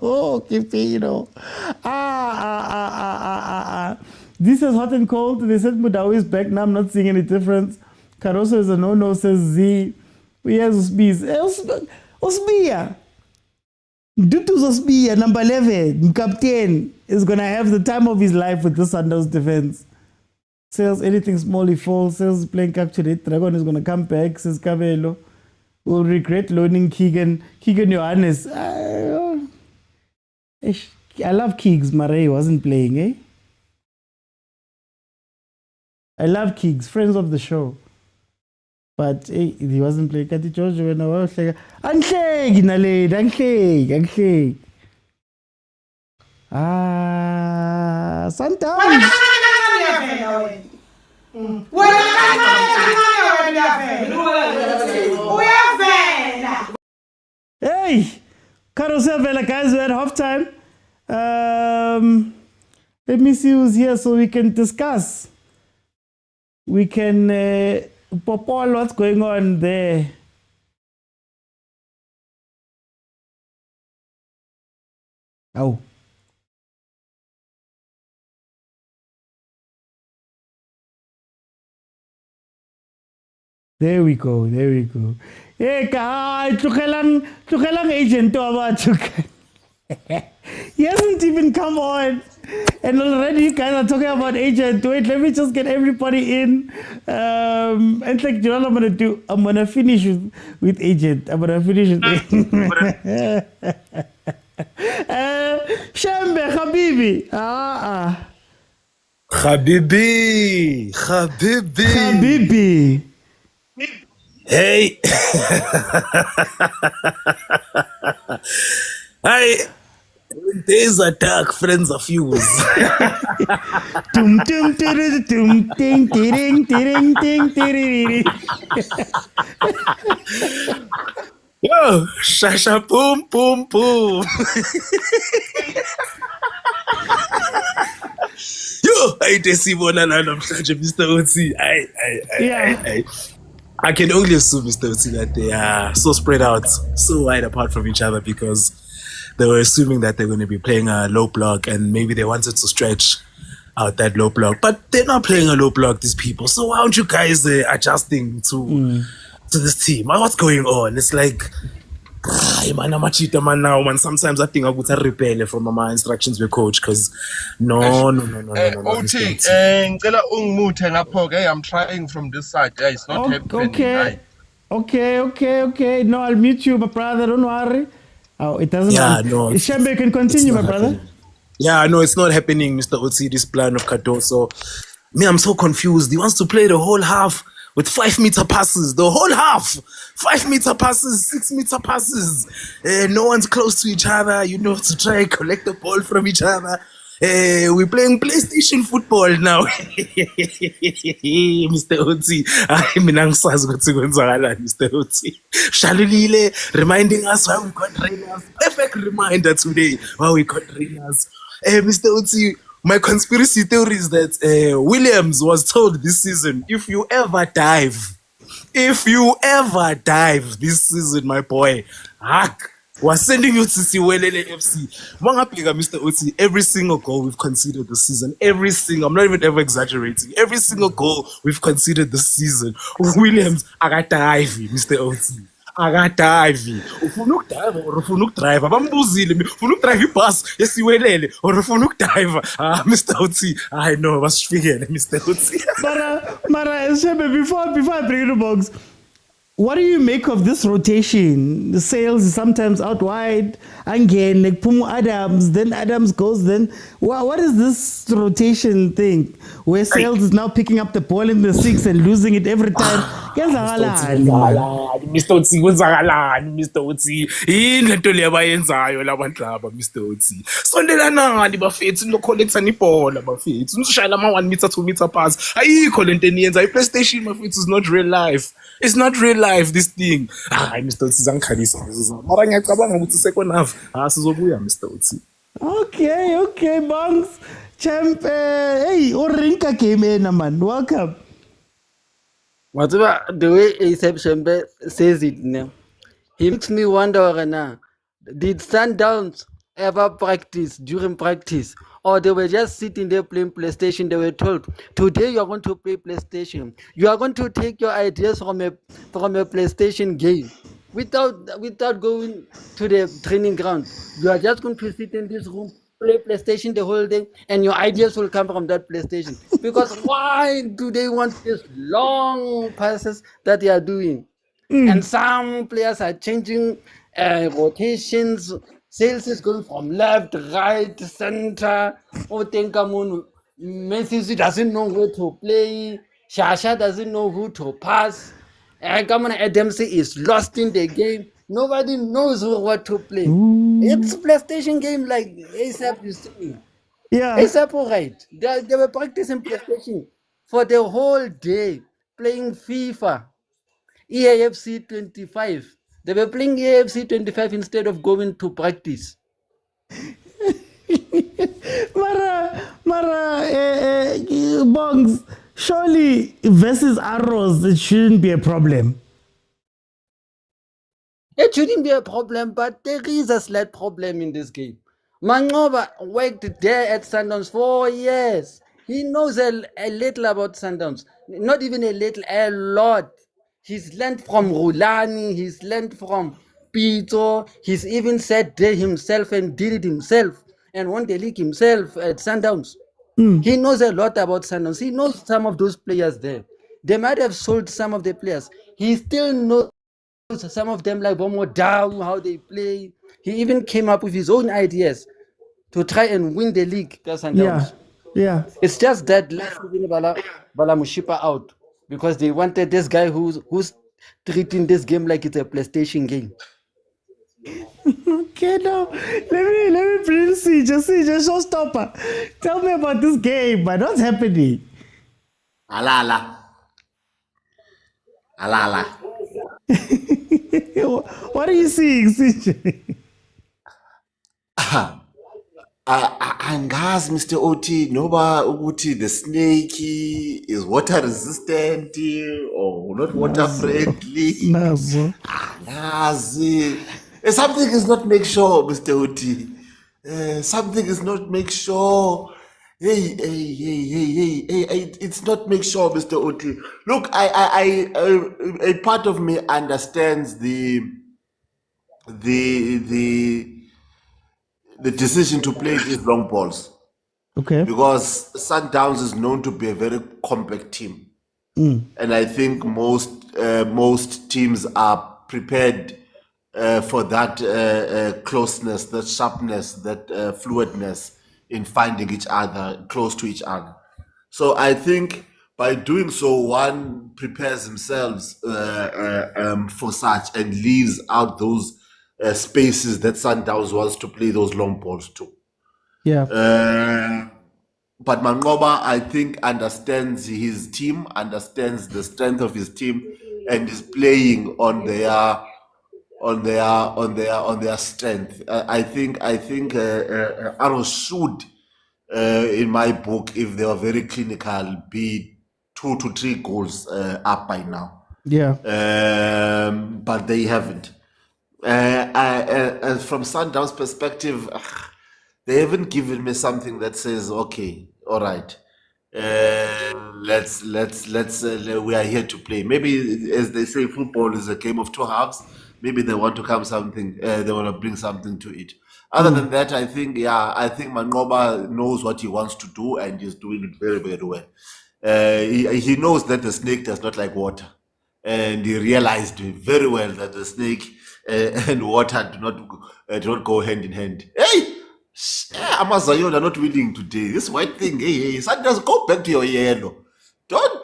This is hot and cold. They said Mudawi is back. Now I'm not seeing any difference. Caruso is a no-no, says Z. Where's Osbia? Dutu's Osbia, number 11, captain, is going to have the time of his life with the Sundowns defense. Sales anything small, he falls. Sales playing capture it. Dragon is going to come back, says Cabello. Will regret loaning Keegan Johannes. I love Keegs. Marais wasn't playing, eh? I love Keegs, friends of the show. But hey, he wasn't playing. Kati George when I was like, Anhlegi naledi, Anhlegi. Sundowns. Hey, Carousel Vela, guys, we're at halftime. Let me see who's here so we can discuss. We can popol what's going on there. Oh. There we go. Hey, tlugelang agent he hasn't even come on. And already you guys are talking about agent. Wait, let me just get everybody in. And like, you know what I'm going to do? I'm going to finish with agent. Shambe, Habibi. Habibi. Hey. Hey. When days are dark, friends are fuse. Tum tum tum tum ting ting ting ting ting. Yo, shasha boom boom boom. Yo, I desibona namhlanje Mr. Otsi. I can only assume, Mr. Otsi, that they are so spread out, so wide apart from each other because they were assuming that they're going to be playing a low block and maybe they wanted to stretch out that low block. But they're not playing a low block, these people. So why aren't you guys adjusting to this team? What's going on? It's like, man, I'm a cheater man now, man. Sometimes I think I would rebel from my instructions with coach because no. OT, ngicela ungimuthe lapho-ke. I'm trying from this side. It's not happening. Okay. No, I'll mute you, my brother. Don't worry. Oh, it doesn't. Yeah, no. Shembe, can continue, my brother. Yeah, no, it's not happening, Mr. Otsi, this plan of Cardoso. Me, I'm so confused. He wants to play the whole half with 5-meter passes. The whole half. 5-meter passes, 6-meter passes. No one's close to each other, to try and collect the ball from each other. We're playing PlayStation football now. Mr. Otsi. Mr. Otsi. Shalulile reminding us why we got trainers. Perfect reminder today why we got trainers. Mr. Otsi, my conspiracy theory is that Williams was told this season, if you ever dive this season, my boy, we're sending you to see Welele FC. Mr. Otsi, every single goal we've conceded this season, I'm not even ever exaggerating, every single goal we've conceded this season, Williams, akadive, Mr. Otsi. Akadive. Ufuna ukudive or ufuna ukudrive? Abambuzile, ufuna ukudrive ibus yesiwelele or ufuna ukudive? Mr. Otsi, I know, basifikele, Mr. Otsi. Mara, Shembe, before I bring the box, what do you make of this rotation? The Sales is sometimes out wide, again, like Pumu Adams, then Adams goes, then what is this rotation thing where Sales is now picking up the ball in the 6 and losing it every time? Mr. Otsi, Mr. Otsi, yini lento le abayenzayo labantu Mr. Otsi. Sondelanani bafethu nocollecta ibhola bafethu. Ushayela ama 1 meter 2 meter pass. Ayikho lento eniyenza. iPlayStation bafethu is not real life. It's not real life, this thing. Mr. Otsi zangikhalisa. Mara ngiyacabanga ukuthi second half sizobuya Mr. Otsi. Okay, Bongs. Champ, hey, Orinka came in, man. Welcome. Whatever the way ASAP Shembe says it now, he makes me wonder now, did Sundowns ever practice during practice? Or they were just sitting there playing PlayStation? They were told, today you are going to play PlayStation. You are going to take your ideas from a PlayStation game without going to the training ground. You are just going to sit in this room, play PlayStation the whole day, and your ideas will come from that PlayStation. Because why do they want these long passes that they are doing? And some players are changing rotations. Sales is going from left, right, center. Messi doesn't know where to play. Shasha doesn't know who to pass. Adams is lost in the game. Nobody knows what to play. It's a PlayStation game like ASAP you see. Yeah. ASAP right. They were practicing PlayStation for the whole day, playing FIFA, EAFC 25. They were playing EAFC 25 instead of going to practice. Bongs, surely versus arrows, it shouldn't be a problem. It shouldn't be a problem, but there is a slight problem in this game. Mangoba worked there at Sundowns for years. He knows a little about Sundowns. Not even a little, a lot. He's learned from Rulani, he's learned from Pitso, he's even sat there himself and did it himself and won the league himself at Sundowns. He knows a lot about Sundowns. He knows some of those players there. They might have sold some of the players. He still knows some of them, like Motaung, how they play. He even came up with his own ideas to try and win the league. Yeah. It's just that last season Bala Mushipa out because they wanted this guy who's treating this game like it's a PlayStation game. Okay, now let me bring CJ. CJ, showstopper. Tell me about this game, man. What's happening? Alala. What are you seeing, CJ? Angazi, Mr. OT, noba ukuthi the snake is water resistant or not water friendly. Nazo. Angazi. Something is not make sure, Mr. OT. Something is not make sure. Hey, it's not make sure, Mr. OT. Look, a part of me understands the decision to play these long balls. Okay. Because Sundowns is known to be a very compact team. And I think most teams are prepared for that closeness, that sharpness, that fluidness in finding each other, close to each other. So I think by doing so, one prepares themselves for such and leaves out those spaces that Sundowns wants to play those long balls to. Yeah. But Mangoba, I think, understands his team, understands the strength of his team, and is playing on their strength. I think Arrows should, in my book, if they were very clinical, be 2 to 3 goals up by now. Yeah. But they haven't. From Sundowns' perspective, they haven't given me something that says, okay, all right, let's we are here to play. Maybe, as they say, football is a game of 2 halves. Maybe they want to come something, they want to bring something to it. Other than that, I think Mangoba knows what he wants to do and he's doing it very, very well. He knows that the snake does not like water, and he realized very well that the snake and water do not go hand in hand. Hey, Amazion are not winning today. This white thing, hey, Sundowns, go back to your yellow. Don't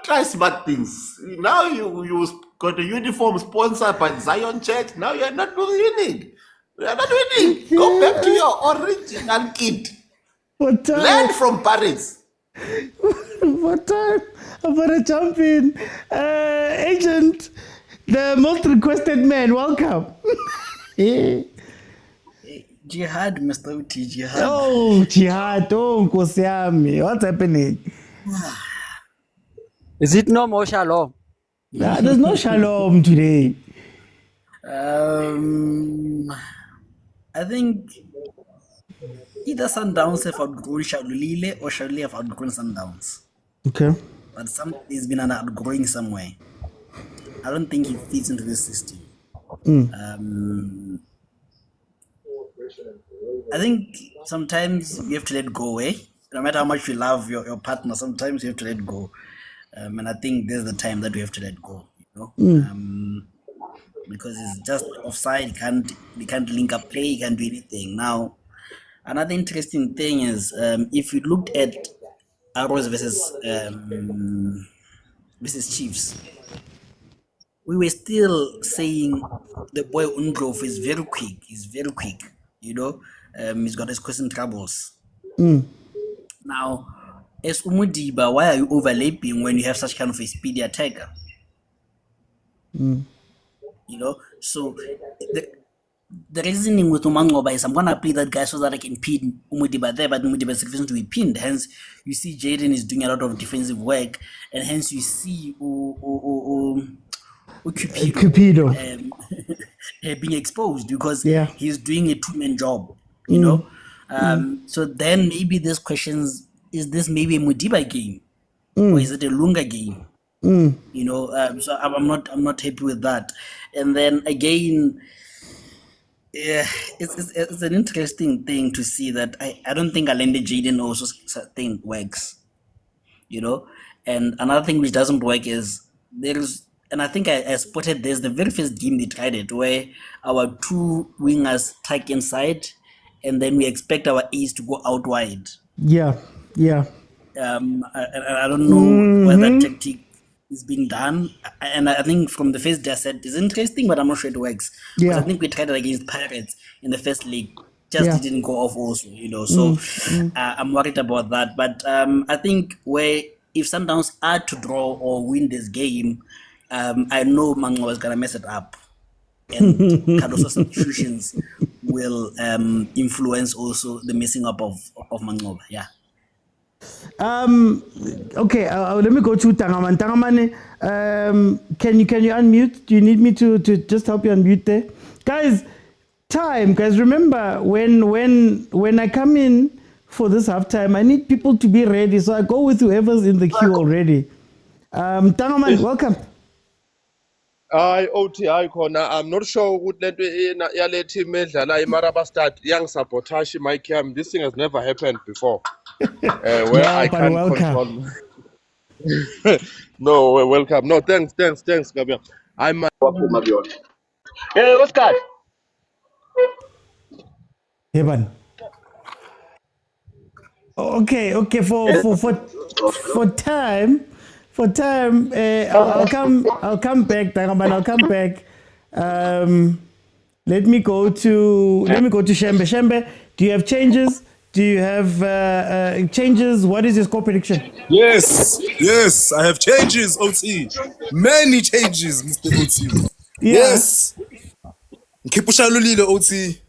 try smart things. Now you got a uniform sponsored by Zion Church. Now you're not winning. You're not winning. Go back to your original kit. Learn from Paris. What time? I'm gonna jump in. Agent, the most requested man, welcome. Jihad, Mr. Uti, Jihad. Oh, Jihad, Nkosi yami. What's happening? Is it no more shalom? Nah, there's no shalom today. I think either Sundowns have outgrown Shalulile or Shalulile have outgrown Sundowns. Okay. But he's been outgrowing somewhere. I don't think he fits into this system. I think sometimes you have to let go, no matter how much you love your partner, sometimes you have to let go. And I think there's the time that we have to let go, because it's just offside, he can't link up play, he can't do anything. Now, another interesting thing is, if you looked at Arrows versus Chiefs, we were still saying the boy Undrov is very quick. He's very quick, he's got his constant troubles. Now, as Umudiba, why are you overlapping when you have such kind of a speedy attacker? So the reasoning with Umangoba is I'm gonna play that guy so that I can pin Umudiba there, but Umudiba is refusing to be pinned. Hence, you see Jordaan is doing a lot of defensive work, and hence you see Cupido being exposed because he's doing a 2-man job, So then maybe there's questions: is this maybe a Mudiba game, or is it a Lunga game? So I'm not happy with that. And then again, it's an interesting thing to see that I don't think Alende Jordaan also thing works, And another thing which doesn't work is and I think I spotted this the very first game they tried it, where our 2 wingers tuck inside, and then we expect our A's to go out wide. Yeah. I don't know where that tactic is being done, and I think from the first day I said it's interesting, but I'm not sure it works. Because Yeah. I think we tried it against Pirates in the first league, just Yeah. didn't go off also, So I'm worried about that. But I think if Sundowns are to draw or win this game, I know Mango was gonna mess it up, and Cardoso substitutions will influence also the messing up of Mango. Yeah. Okay, let me go to Tangaman. Tangaman, can you unmute? Do you need me to just help you unmute there? Guys, guys, remember when I come in for this halftime, I need people to be ready. So I go with whoever's in the queue already. Tangaman, welcome. OTI khona I'm not sure ukuthi lento yale team edlala iMaraba start yang sabotage my cam. This thing has never happened before. Where No, I but can't welcome. control. No, welcome. No, thanks, Gavin. I'm Hey, Oscar. Heban. Okay. For time, I'll come back, Tangaman. I'll come back. Let me go to Shembe. Shembe, do you have changes? Do you have changes? What is your score prediction? Yes, I have changes, OT. Many changes, Mr. OT. Yeah. Yes. Ngikipushalulile OT.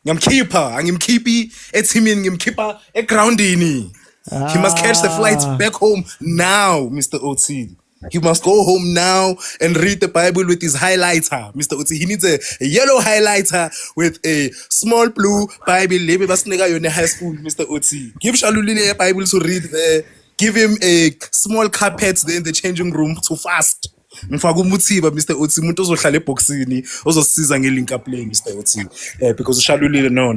Ngimkhiphi ethimini ngimkhipha egroundini. He must catch the flight back home now, Mr. OT. He must go home now and read the Bible with his highlighter, Mr. OT. He needs a yellow highlighter with a small blue Bible. Lebe basineka yona high school, Mr. OT. Give Shalulile a Bible to read there. Give him a small carpet there in the changing room to fast. Ngifaka umuthiba Mr. Otsi umuntu ozohlala eboxini ozosiza ngelink up play Mr. Otsi because ushalulile no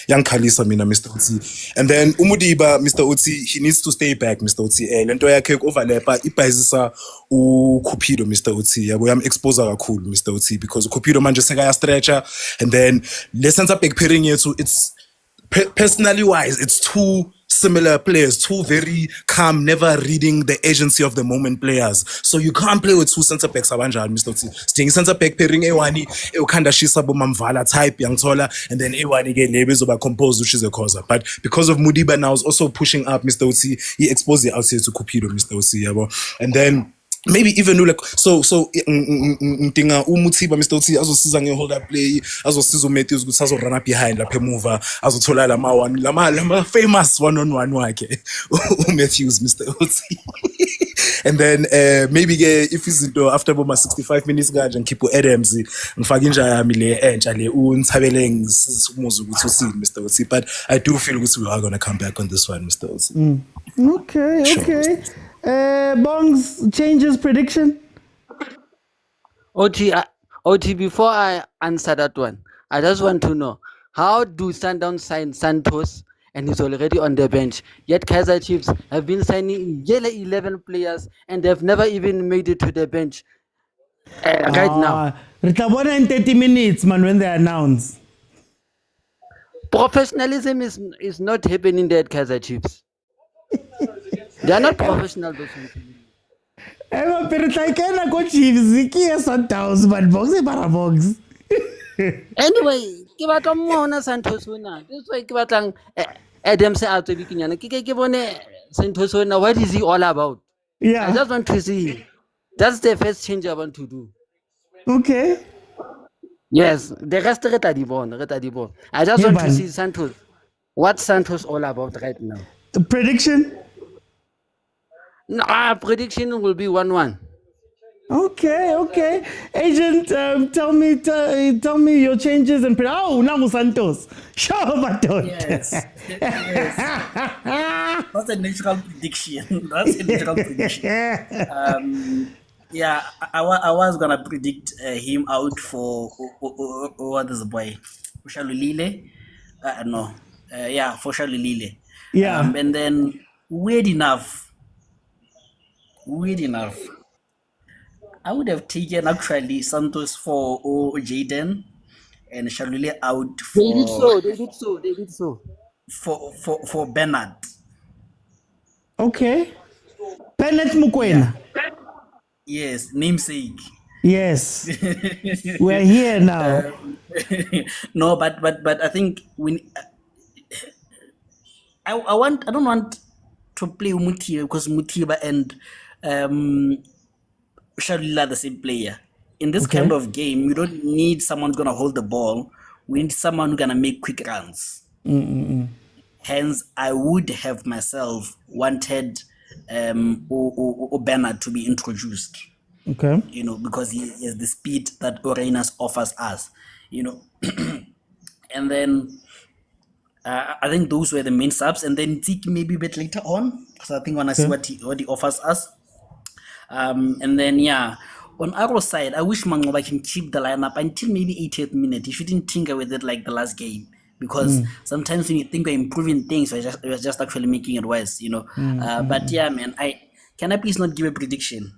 yangikhalisa mina Mr. Otsi and then umudiba Mr. Otsi he needs to stay back Mr. Otsi lento yakhe overlapper ibhayizisa uCupido Mr. Otsi yabo yam-expose kakhulu Mr. Otsi because uCupido manje sekaya stretcher and then le center back pairing yethu it's personally wise it's two similar players, two very calm, never reading the agency of the moment players. So you can't play with two centre backs abanjani Mr. Otsi. Sidinga centre back pairing ewani eukhanda shisa bomamvala type yangithola and then ewani ke lebe zoba composed which is a khoza. But because of Mudiba now is also pushing up Mr. Otsi, he exposed the outside to Cupido Mr. Otsi yabo. And then maybe even like so nginga umuthiba Mr. Otsi azosiza ngehold up play azosiza uMatthews ukuthi azorun up behind lapha emuva azothola lama famous one on one wakhe uMatthews Mr. Otsi and then maybe if izinto after boma 65 minutes kanje ngikhipha uAdams ngifaka inja yami le entsha le uNthabele ngisizumuza ukuthi usini Mr. Otsi but I do feel ukuthi we are going to come back on this one Mr. Otsi. Okay. Bongs, changes, prediction? OT, before I answer that one, I just want to know, how do Sundowns sign Santos and he's already on the bench? Yet Kaizer Chiefs have been signing 11 players and they've never even made it to the bench right now. Ritabona in 30 minutes, man, when they announce. Professionalism is not happening there at Kaizer Chiefs. They are not professional. But like I go Chiefs, Sundowns, but box box. Anyway, ke batla mmona Santos wena. That's why ke batlang Adam se out bikinyana. Ke bone Santos wena, what is he all about? Yeah. I just want to see. That's the first change I want to do. Okay. Yes, the rest re tla di bona. I just want to see Santos. What Santos all about right now? Prediction? No, prediction will be 1-1. Okay. Agent, tell me your changes and Namu Santos. Show my daughter. Yes. That's a natural prediction. Yeah, I was gonna predict him out for what is the boy? For Shalulile? No. For Shalulile. Yeah. And then weird enough, I would have taken actually Santos for Jaden and Shalule out for. They did so. For Bernard. Okay. Bennett Mokwena. Yes, namesake. Yes. We're here now. No, but I think I don't want to play Mutiba because Mutiba and Shalila the same player. In this kind of game, you don't need someone who's gonna hold the ball. We need someone who's gonna make quick runs. Hence, I would have myself wanted Bernard to be introduced. Okay. You know, because he has the speed that Orenas offers us. You know, and then I think those were the main subs, and then Tiki maybe a bit later on because I think when I see what he offers us. And then on our side, I wish Mangoba can keep the lineup until maybe 80th minute. He shouldn't tinker with it like the last game because sometimes when you think we're improving things, we're just actually making it worse, you know. But yeah, man, can I please not give a prediction?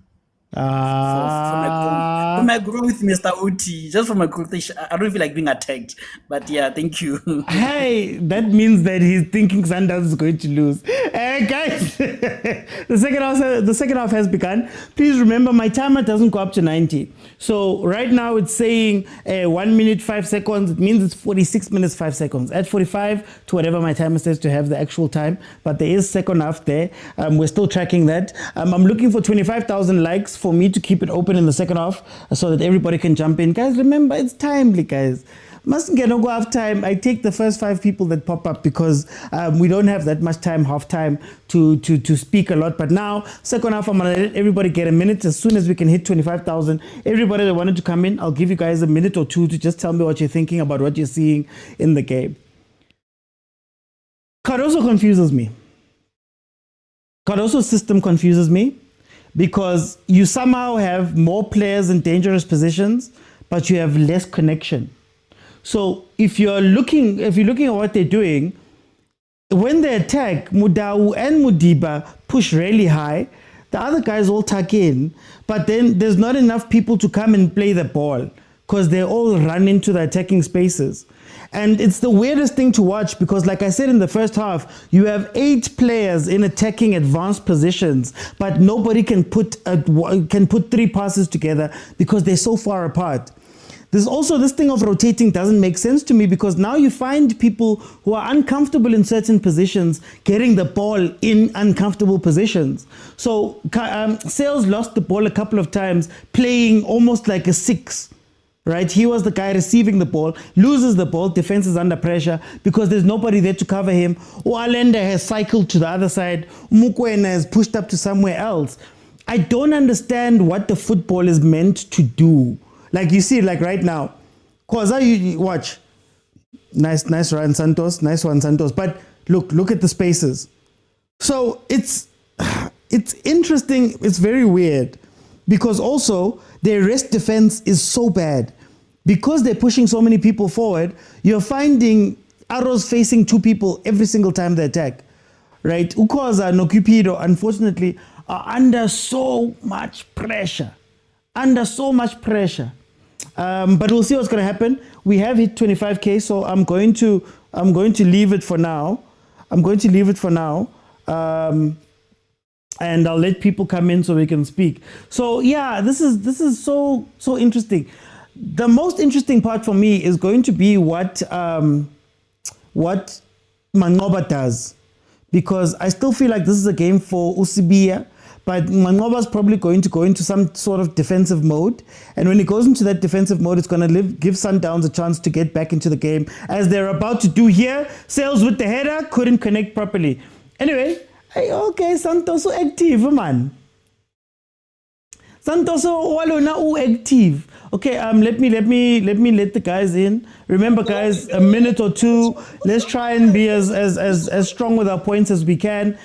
For my growth, Mr. OT, just for my growth, I don't feel like being attacked. But yeah, thank you. Hey, that means that he's thinking Sundowns is going to lose. Guys, the second half has begun. Please remember, my timer doesn't go up to 90. So right now it's saying 1 minute 5 seconds. It means it's 46 minutes 5 seconds. At 45 to whatever my timer says to have the actual time. But there is second half there. We're still tracking that. I'm looking for 25,000 likes for me to keep it open in the second half so that everybody can jump in. Guys, remember, it's timely, guys. Mustn't get no go half time. I take the first 5 people that pop up because we don't have that much time, half time, to speak a lot. But now, second half, I'm going to let everybody get a minute. As soon as we can hit 25,000, everybody that wanted to come in, I'll give you guys a minute or two to just tell me what you're thinking about what you're seeing in the game. Cardoso confuses me. Cardoso's system confuses me because you somehow have more players in dangerous positions, but you have less connection. So if you're looking at what they're doing, when they attack, Mudau and Mudiba push really high. The other guys all tuck in, but then there's not enough people to come and play the ball because they all run into the attacking spaces. And it's the weirdest thing to watch because, like I said in the first half, you have 8 players in attacking advanced positions, but nobody can put 3 passes together because they're so far apart. There's also this thing of rotating doesn't make sense to me because now you find people who are uncomfortable in certain positions getting the ball in uncomfortable positions. So Sales lost the ball a couple of times playing almost like a 6. Right, he was the guy receiving the ball, loses the ball, defense is under pressure because there's nobody there to cover him. Alenda has cycled to the other side. Mokwena has pushed up to somewhere else. I don't understand what the football is meant to do. Like you see, like right now, khoza, you watch. Nice run, Santos. Nice one, Santos. But look at the spaces. So it's interesting. It's very weird because also their rest defense is so bad. Because they're pushing so many people forward, you're finding arrows facing 2 people every single time they attack. Right? Ukhoza and Cupido, unfortunately, are under so much pressure. But we'll see what's going to happen. We have hit 25K, so I'm going to leave it for now. And I'll let people come in so we can speak. So yeah, this is so interesting. The most interesting part for me is going to be what Mangoba does, because I still feel like this is a game for Usibia, but Mangoba's probably going to go into some sort of defensive mode, and when he goes into that defensive mode, it's going to give Sundowns a chance to get back into the game, as they're about to do here. Sales with the header couldn't connect properly. Anyway. Okay, Santoso active, man. Santoso walona active. Okay, let me let the guys in. Remember, guys, a minute or 2. Let's try and be as strong with our points as we can,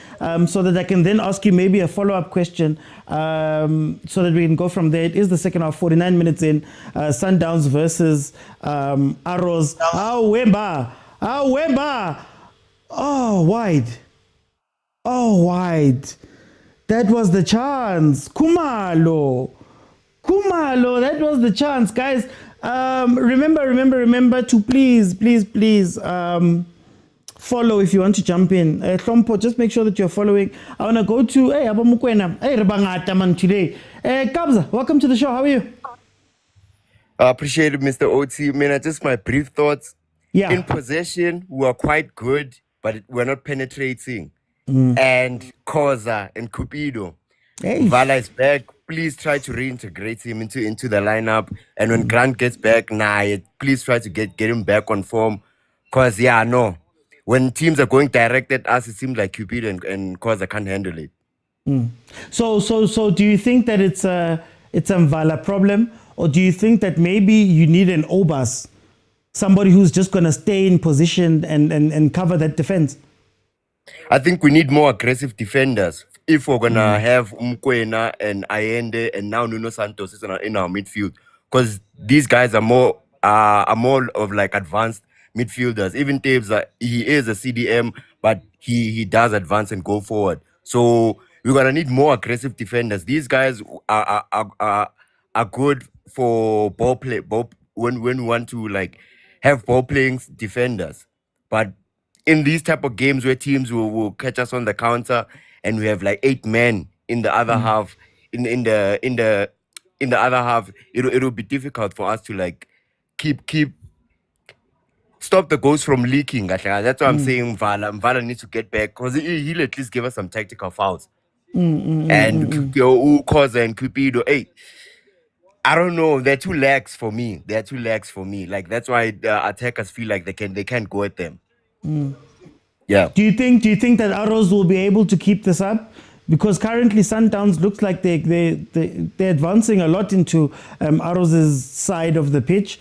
so that I can then ask you maybe a follow-up question, so that we can go from there. It is the second half, 49 minutes in. Sundowns versus Arrows. Wemba. Oh, wide. That was the chance. Kumalo, that was the chance, guys. Remember to please follow if you want to jump in. Hlompo, just make sure that you're following. I want to go to Mokwena. Hey, Rebangata man today. Kabza, welcome to the show. How are you? I appreciate it, Mr. OT. Man, just my brief thoughts. Yeah. In possession, we are quite good, but we're not penetrating. And Khoza and Cupido. Hey. Vala is back. Please try to reintegrate him into the lineup. And when Grant gets back, please try to get him back on form. Because, when teams are going direct at us, it seems like Cupido and Khoza can't handle it. So do you think that it's a Vala problem? Or do you think that maybe you need an Obas? Somebody who's just going to stay in position and cover that defense? I think we need more aggressive defenders. If we're going to have Mokwena and Allende and now Nuno Santos is in our midfield. Because these guys are more of like advanced midfielders. Even Taves, he is a CDM, but he does advance and go forward. So we're going to need more aggressive defenders. These guys are good for ball play, when we want to like have ball playing defenders. But in these type of games where teams will catch us on the counter and we have like 8 men in the other half, in the other half, it'll be difficult for us to like stop the goals from leaking. That's why I'm saying Vala needs to get back because he'll at least give us some tactical fouls. And Khoza and Cupido, I don't know. They're too lax for me. Like that's why the attackers feel like they can't go at them. Yeah. Do you think that Arrows will be able to keep this up? Because currently Sundowns looks like they're advancing a lot into Arrows' side of the pitch.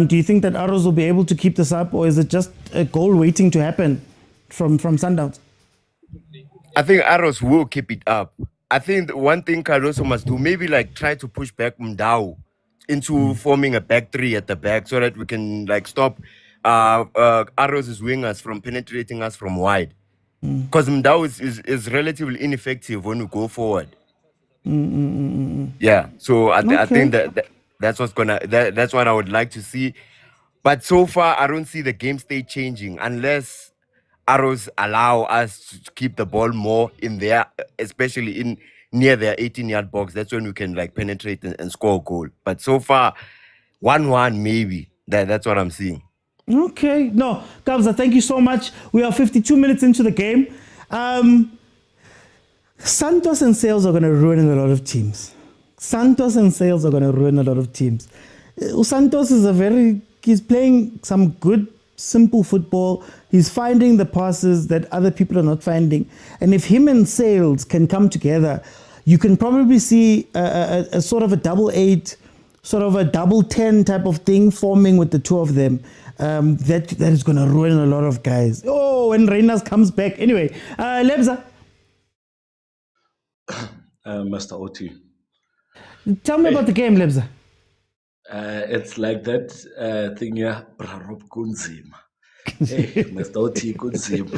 Do you think that Arrows will be able to keep this up, or is it just a goal waiting to happen from Sundowns? I think Arrows will keep it up. I think one thing Caruso must do, maybe like try to push back Mdao into forming a back three at the back so that we can like stop Arrows' wingers from penetrating us from wide. Because Mdao is relatively ineffective when we go forward. Yeah, so I think that's what I would like to see. But so far, I don't see the game state changing unless Arrows allow us to keep the ball more in there, especially near their 18-yard box. That's when we can like penetrate and score a goal. But so far, 1-1 maybe. That's what I'm seeing. Okay. No, Kabza, thank you so much. We are 52 minutes into the game. Santos and Sales are going to ruin a lot of teams. Santos he's playing some good, simple football. He's finding the passes that other people are not finding. And if him and Sales can come together, you can probably see a sort of a double 8, sort of a double 10 type of thing forming with the two of them. That is going to ruin a lot of guys. Oh, when Reyners comes back. Anyway, Lebza. Mr. Oti. Tell me about the game, Lebza. It's like that thing here, Brarob Kunzim. Hey, Mr. Oti Kunzim.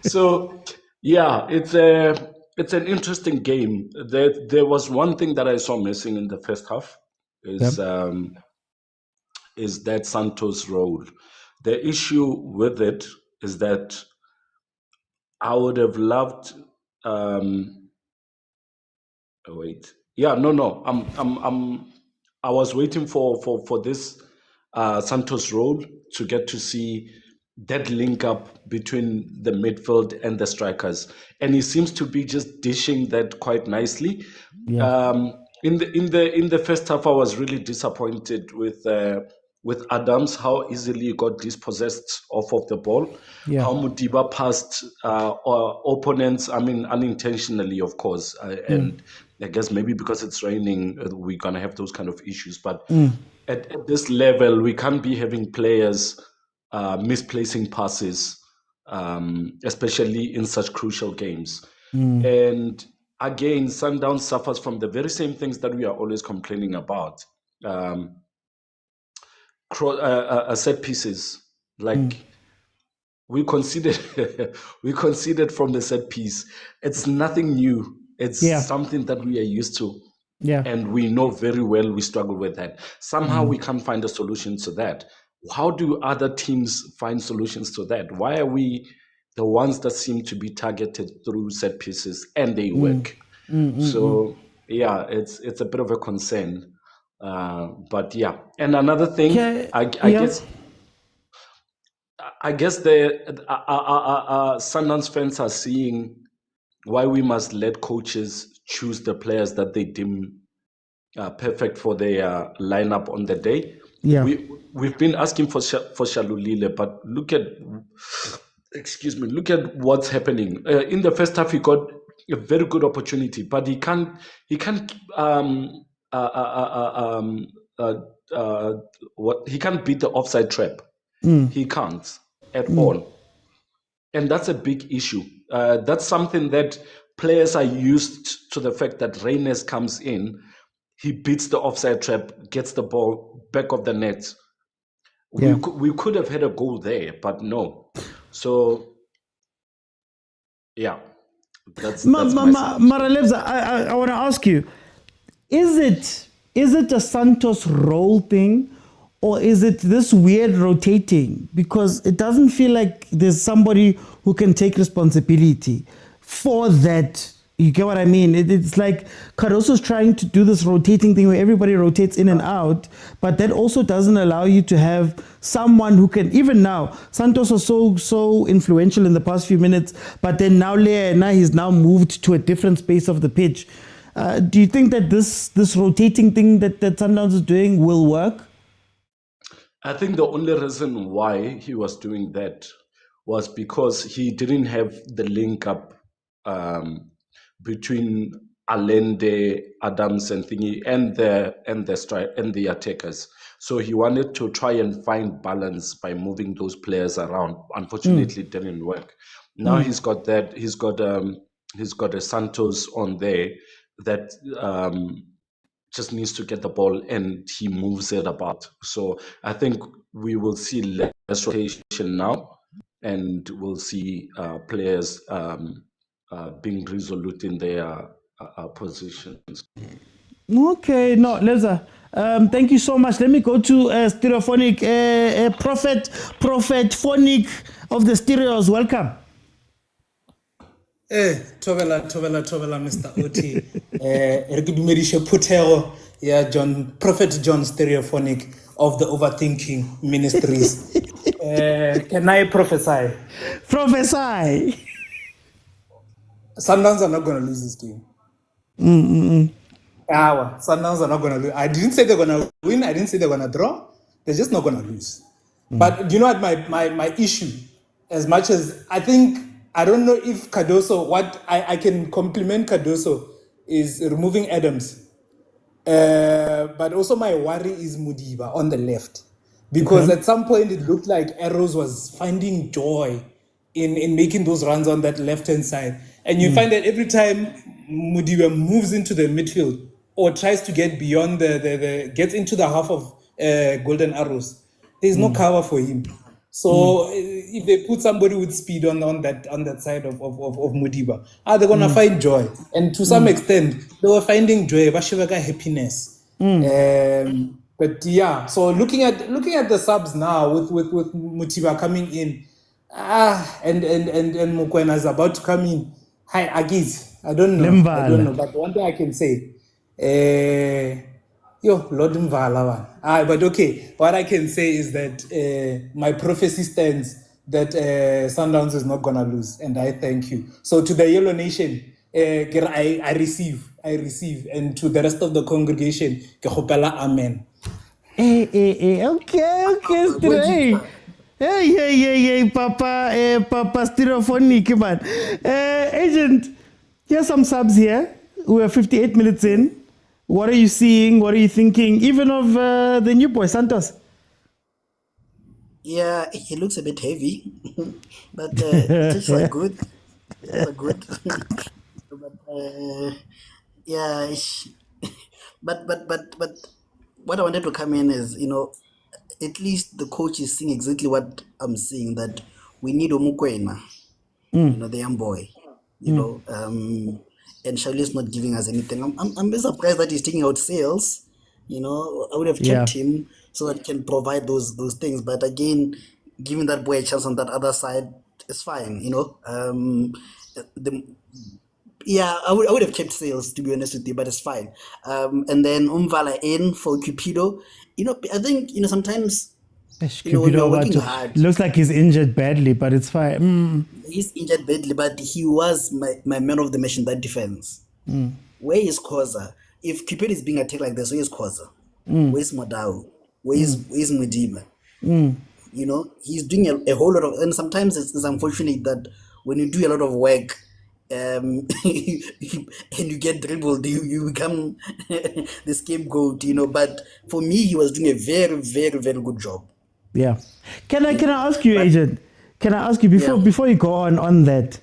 So, yeah, it's an interesting game. There was one thing that I saw missing in the first half is that Santos role. The issue with it is that I would have loved. I was waiting for this Santos role to get to see that link up between the midfield and the strikers, and he seems to be just dishing that quite nicely. Yeah. In the first half, I was really disappointed with Adams, how easily he got dispossessed off of the ball. Yeah. How Modiba passed opponents, unintentionally, of course. And I guess maybe because it's raining, we're going to have those kind of issues. But at this level, we can't be having players misplacing passes, especially in such crucial games. And again, Sundowns suffers from the very same things that we are always complaining about. Set pieces, like we conceded from the set piece. It's nothing new. It's something that we are used to, and we know very well we struggle with that. Somehow we can't find a solution to that. how do other teams find solutions to that? Why are we the ones that seem to be targeted through set pieces and they work? So yeah, it's a bit of a concern. But yeah, and another thing, I guess the Sundowns fans are seeing why we must let coaches choose the players that they deem perfect for their lineup on the day. Yeah. We've been asking for Shalulile, but look at what's happening. In the first half, he got a very good opportunity, but he can't he can't beat the offside trap. He can't at all, and that's a big issue. That's something that players are used to, the fact that Reynes comes in, he beats the offside trap, gets the ball back of the net. We could have had a goal there, but no. So yeah, that's Maralebza, I want to ask you, is it a Santos role thing, or is it this weird rotating? Because it doesn't feel like there's somebody who can take responsibility for that. You get what I mean? It's like Cardoso's trying to do this rotating thing where everybody rotates in and out, but that also doesn't allow you to have someone who can, even now, Santos was so influential in the past few minutes, but then now he's now moved to a different space of the pitch. Do you think that this rotating thing that Sundowns is doing will work? I think the only reason why he was doing that was because he didn't have the link up between Allende, Adams, and Thingy, and the attackers. So he wanted to try and find balance by moving those players around. Unfortunately, it didn't work. Now he's got that. He's got a Santos on there that just needs to get the ball and he moves it about. So I think we will see less rotation now, and we'll see players being resolute in their positions. Okay, no, Leza, thank you so much. Let me go to Stereophonic, Prophet Phonic of the Stereos. Welcome. Tovela, Mr. Oti. Ergudumedisha Putero, Prophet John Stereophonic of the Overthinking Ministries. Can I prophesy? Prophesy. Sundowns are not going to lose this game. Sundowns are not going to lose. I didn't say they're going to win. I didn't say they're going to draw. They're just not going to lose. But do you know what my issue? As much as I don't know if Cardoso, what I can compliment Cardoso is removing Adams. But also my worry is Mudiba on the left. Because at some point it looked like Arrows was finding joy in making those runs on that left-hand side. And you find that every time Mudiba moves into the midfield or tries to get beyond gets into the half of Golden Arrows, there's no cover for him. So if they put somebody with speed on that side of Mudiba, they're gonna find joy. And to some extent, they were finding joy, happiness. But yeah, so looking at the subs now with Mudiba coming in, and Mokwena is about to come in. Hi, Agiz. I don't know. But one thing I can say, Lord Mvala. But okay, what I can say is that my prophecy stands that Sundowns is not gonna lose, and I thank you. So to the Yellow Nation, I receive, and to the rest of the congregation, amen. Okay, straight. Hey, Papa Stereophonic, man. Agent, here's some subs here. We're 58 minutes in. What are you seeing? What are you thinking? Even of the new boy, Santos? Yeah, he looks a bit heavy, but it's like good. Good. But yeah, but what I wanted to come in is, at least the coach is seeing exactly what I'm seeing, that we need Mokwena, the young boy, and Charlie is not giving us anything. I'm a bit surprised that he's taking out sales, You know, I would have Yeah. kept him so that he can provide those things. But again, giving that boy a chance on that other side is fine. You know, the yeah, I would have kept Sales, to be honest with you, but it's fine. And then Umvala in for Cupido. You know, I think, you know, sometimes, you know, when you're working hard, looks like he's injured badly, but it's fine. he's injured badly, but he was my man of the match in that defense. Where is Khoza? If Cupido is being attacked like this, where is Khoza? Where's Motaung? Where's Mudima? You know, he's doing a whole lot of, and sometimes it's unfortunate that when you do a lot of work, and you get dribbled, you become the scapegoat, you know. But for me, he was doing a very, very, very good job. Yeah. Can I ask you, Agent? Can I ask you before you go on that?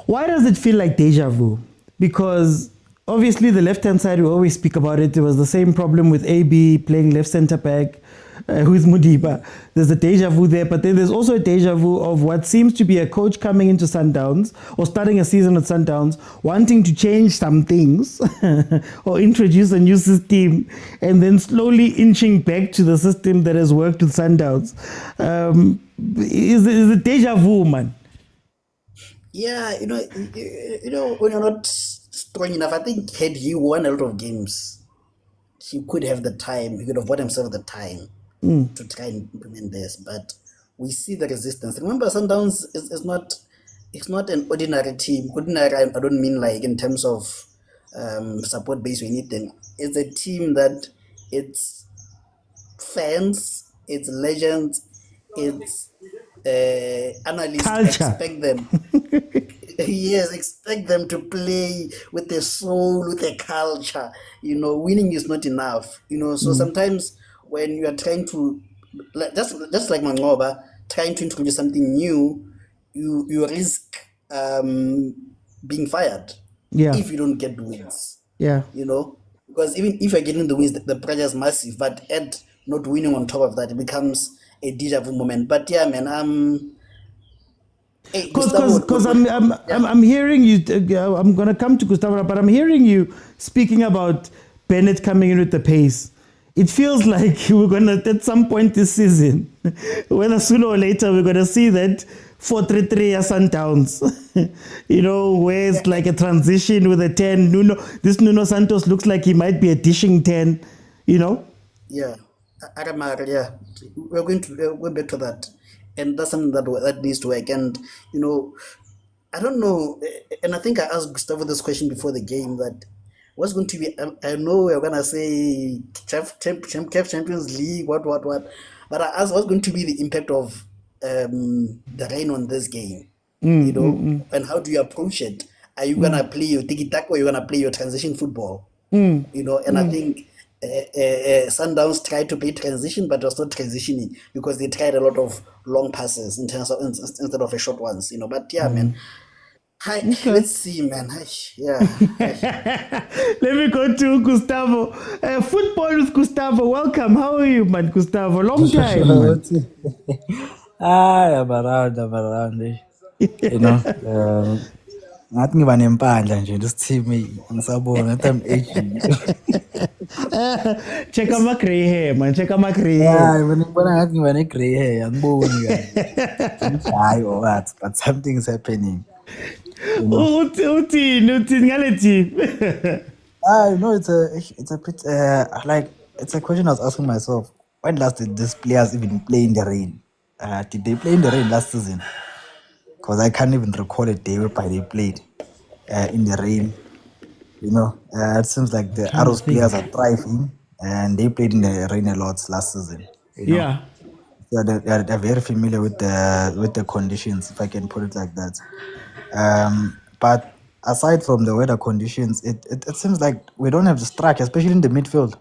Why does it feel like deja vu? Because obviously the left-hand side, we always speak about it. There was the same problem with AB playing left centre back, who's Mudiba. There's a deja vu there, but then there's also a deja vu of what seems to be a coach coming into Sundowns or starting a season at Sundowns, wanting to change some things or introduce a new system, and then slowly inching back to the system that has worked with Sundowns. Is it deja vu, man? Yeah, you know, when you're not strong enough, I think had he won a lot of games, he could have the time. He could have bought himself the time to try and implement this. But we see the resistance. Remember, Sundowns is not. It's not an ordinary team. Ordinary, I don't mean like in terms of support base or anything. It's a team that it's fans, it's legends, it's analysts Culture. expect them. Yes, expect them to play with a soul, with a culture. You know, winning is not enough. You know, so sometimes when you are trying to, just like Mangoba, trying to introduce something new, you risk being fired. Yeah. If you don't get the wins. Yeah. You know, because even if you're getting the wins, the pressure is massive. But add not winning on top of that, it becomes a deja vu moment. But yeah, man, Because I'm hearing you. I'm gonna come to Gustavo, but I'm hearing you speaking about Bennett coming in with the pace. It feels like we're gonna at some point this season, whether sooner or later, we're gonna see that 4-3-3 as Sundowns. You know, where it's like a transition with a 10. Nuno Santos looks like he might be a dishing 10. You know. Yeah, Aramar, yeah, we're going to go back to that, and that's something that needs to work. And you know, I don't know, and I think I asked Gustavo this question before the game, that what's going to be. I know we're gonna say CAF Champions League, what, but I asked what's going to be the impact of the rain on this game, you know, and how do you approach it? Are you gonna play your tiki-taka or are you gonna play your transition football? You know, and I think. Sundowns tried to play transition, but was not transitioning because they tried a lot of long passes instead of a short ones, you know. But yeah, man. Let's see, man. Yeah. Let me go to Gustavo. Football with Gustavo. Welcome. How are you, man, Gustavo? Long time, man. I'm around. You know, ngathi ngiba nempandla nje this team ngisabona ngathi I'm aging. Check out my grey hair, man. Check out my grey hair. Yeah, ngibona ngathi ngiba ne grey hair angiboni kahle. Hayi or what, but something is happening. Uthini ngale team. I know it's a bit like it's a question I was asking myself. When last did these players even play in the rain? Did they play in the rain last season? Because I can't even recall a day whereby they played in the rain. You know, it seems like the Arrows players are thriving, and they played in the rain a lot last season. You know? Yeah. So they're very familiar with the conditions, if I can put it like that. But aside from the weather conditions, it seems like we don't have the strike, especially in the midfield.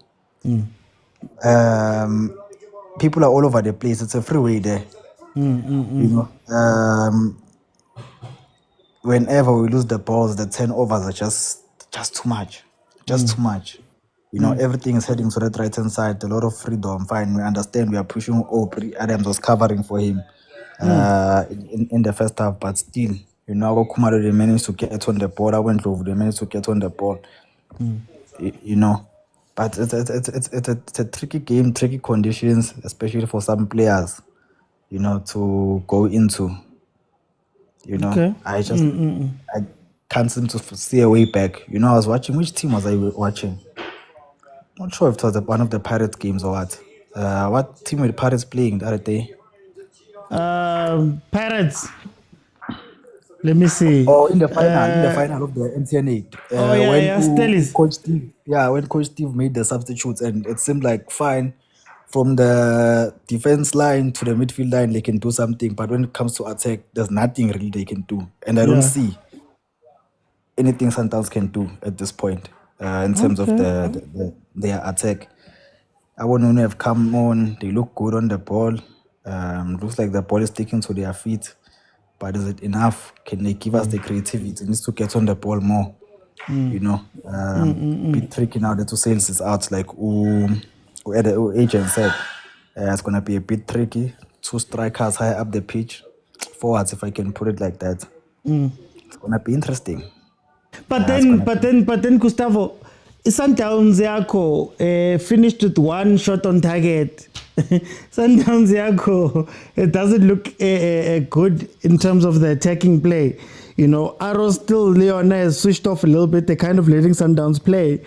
People are all over the place. It's a freeway there. You know, whenever we lose the balls, the turnovers are just too much. Too much. You know, everything is heading to the right hand side. A lot of freedom. Fine, we understand. We are pushing. Adams was covering for him in the first half, but still, you know, Kumaro, they managed to get on the ball. They managed to get on the ball. You know, But it's a tricky game, tricky conditions, especially for some players, to go into. Okay. I can't seem to see a way back. I was watching. Which team was I watching? Not sure if it was one of the Pirates games or what. What team were the Pirates playing the other day? Pirates. Let me see. Oh, in the final of the MTN 8. Stellis. Coach Steve, when Coach Steve made the substitutes, and it seemed like fine from the defense line to the midfield line, they can do something. But when it comes to attack, there's nothing really they can do, and I don't see anything Sundowns can do at this point in terms of their attack. I wouldn't have come on. They look good on the ball. Looks like the ball is sticking to their feet. But is it enough? Can they give us the creativity? It needs to get on the ball more. Bit tricky now that two sales is out. Like the agent said, it's gonna be a bit tricky. 2 strikers high up the pitch, forwards, if I can put it like that. It's gonna be interesting. But then, Gustavo, Sundowns Yako finished with 1 shot on target. Sundowns Yako, it doesn't look good in terms of the attacking play. Arrows still, Leona has switched off a little bit. They're kind of letting Sundowns play.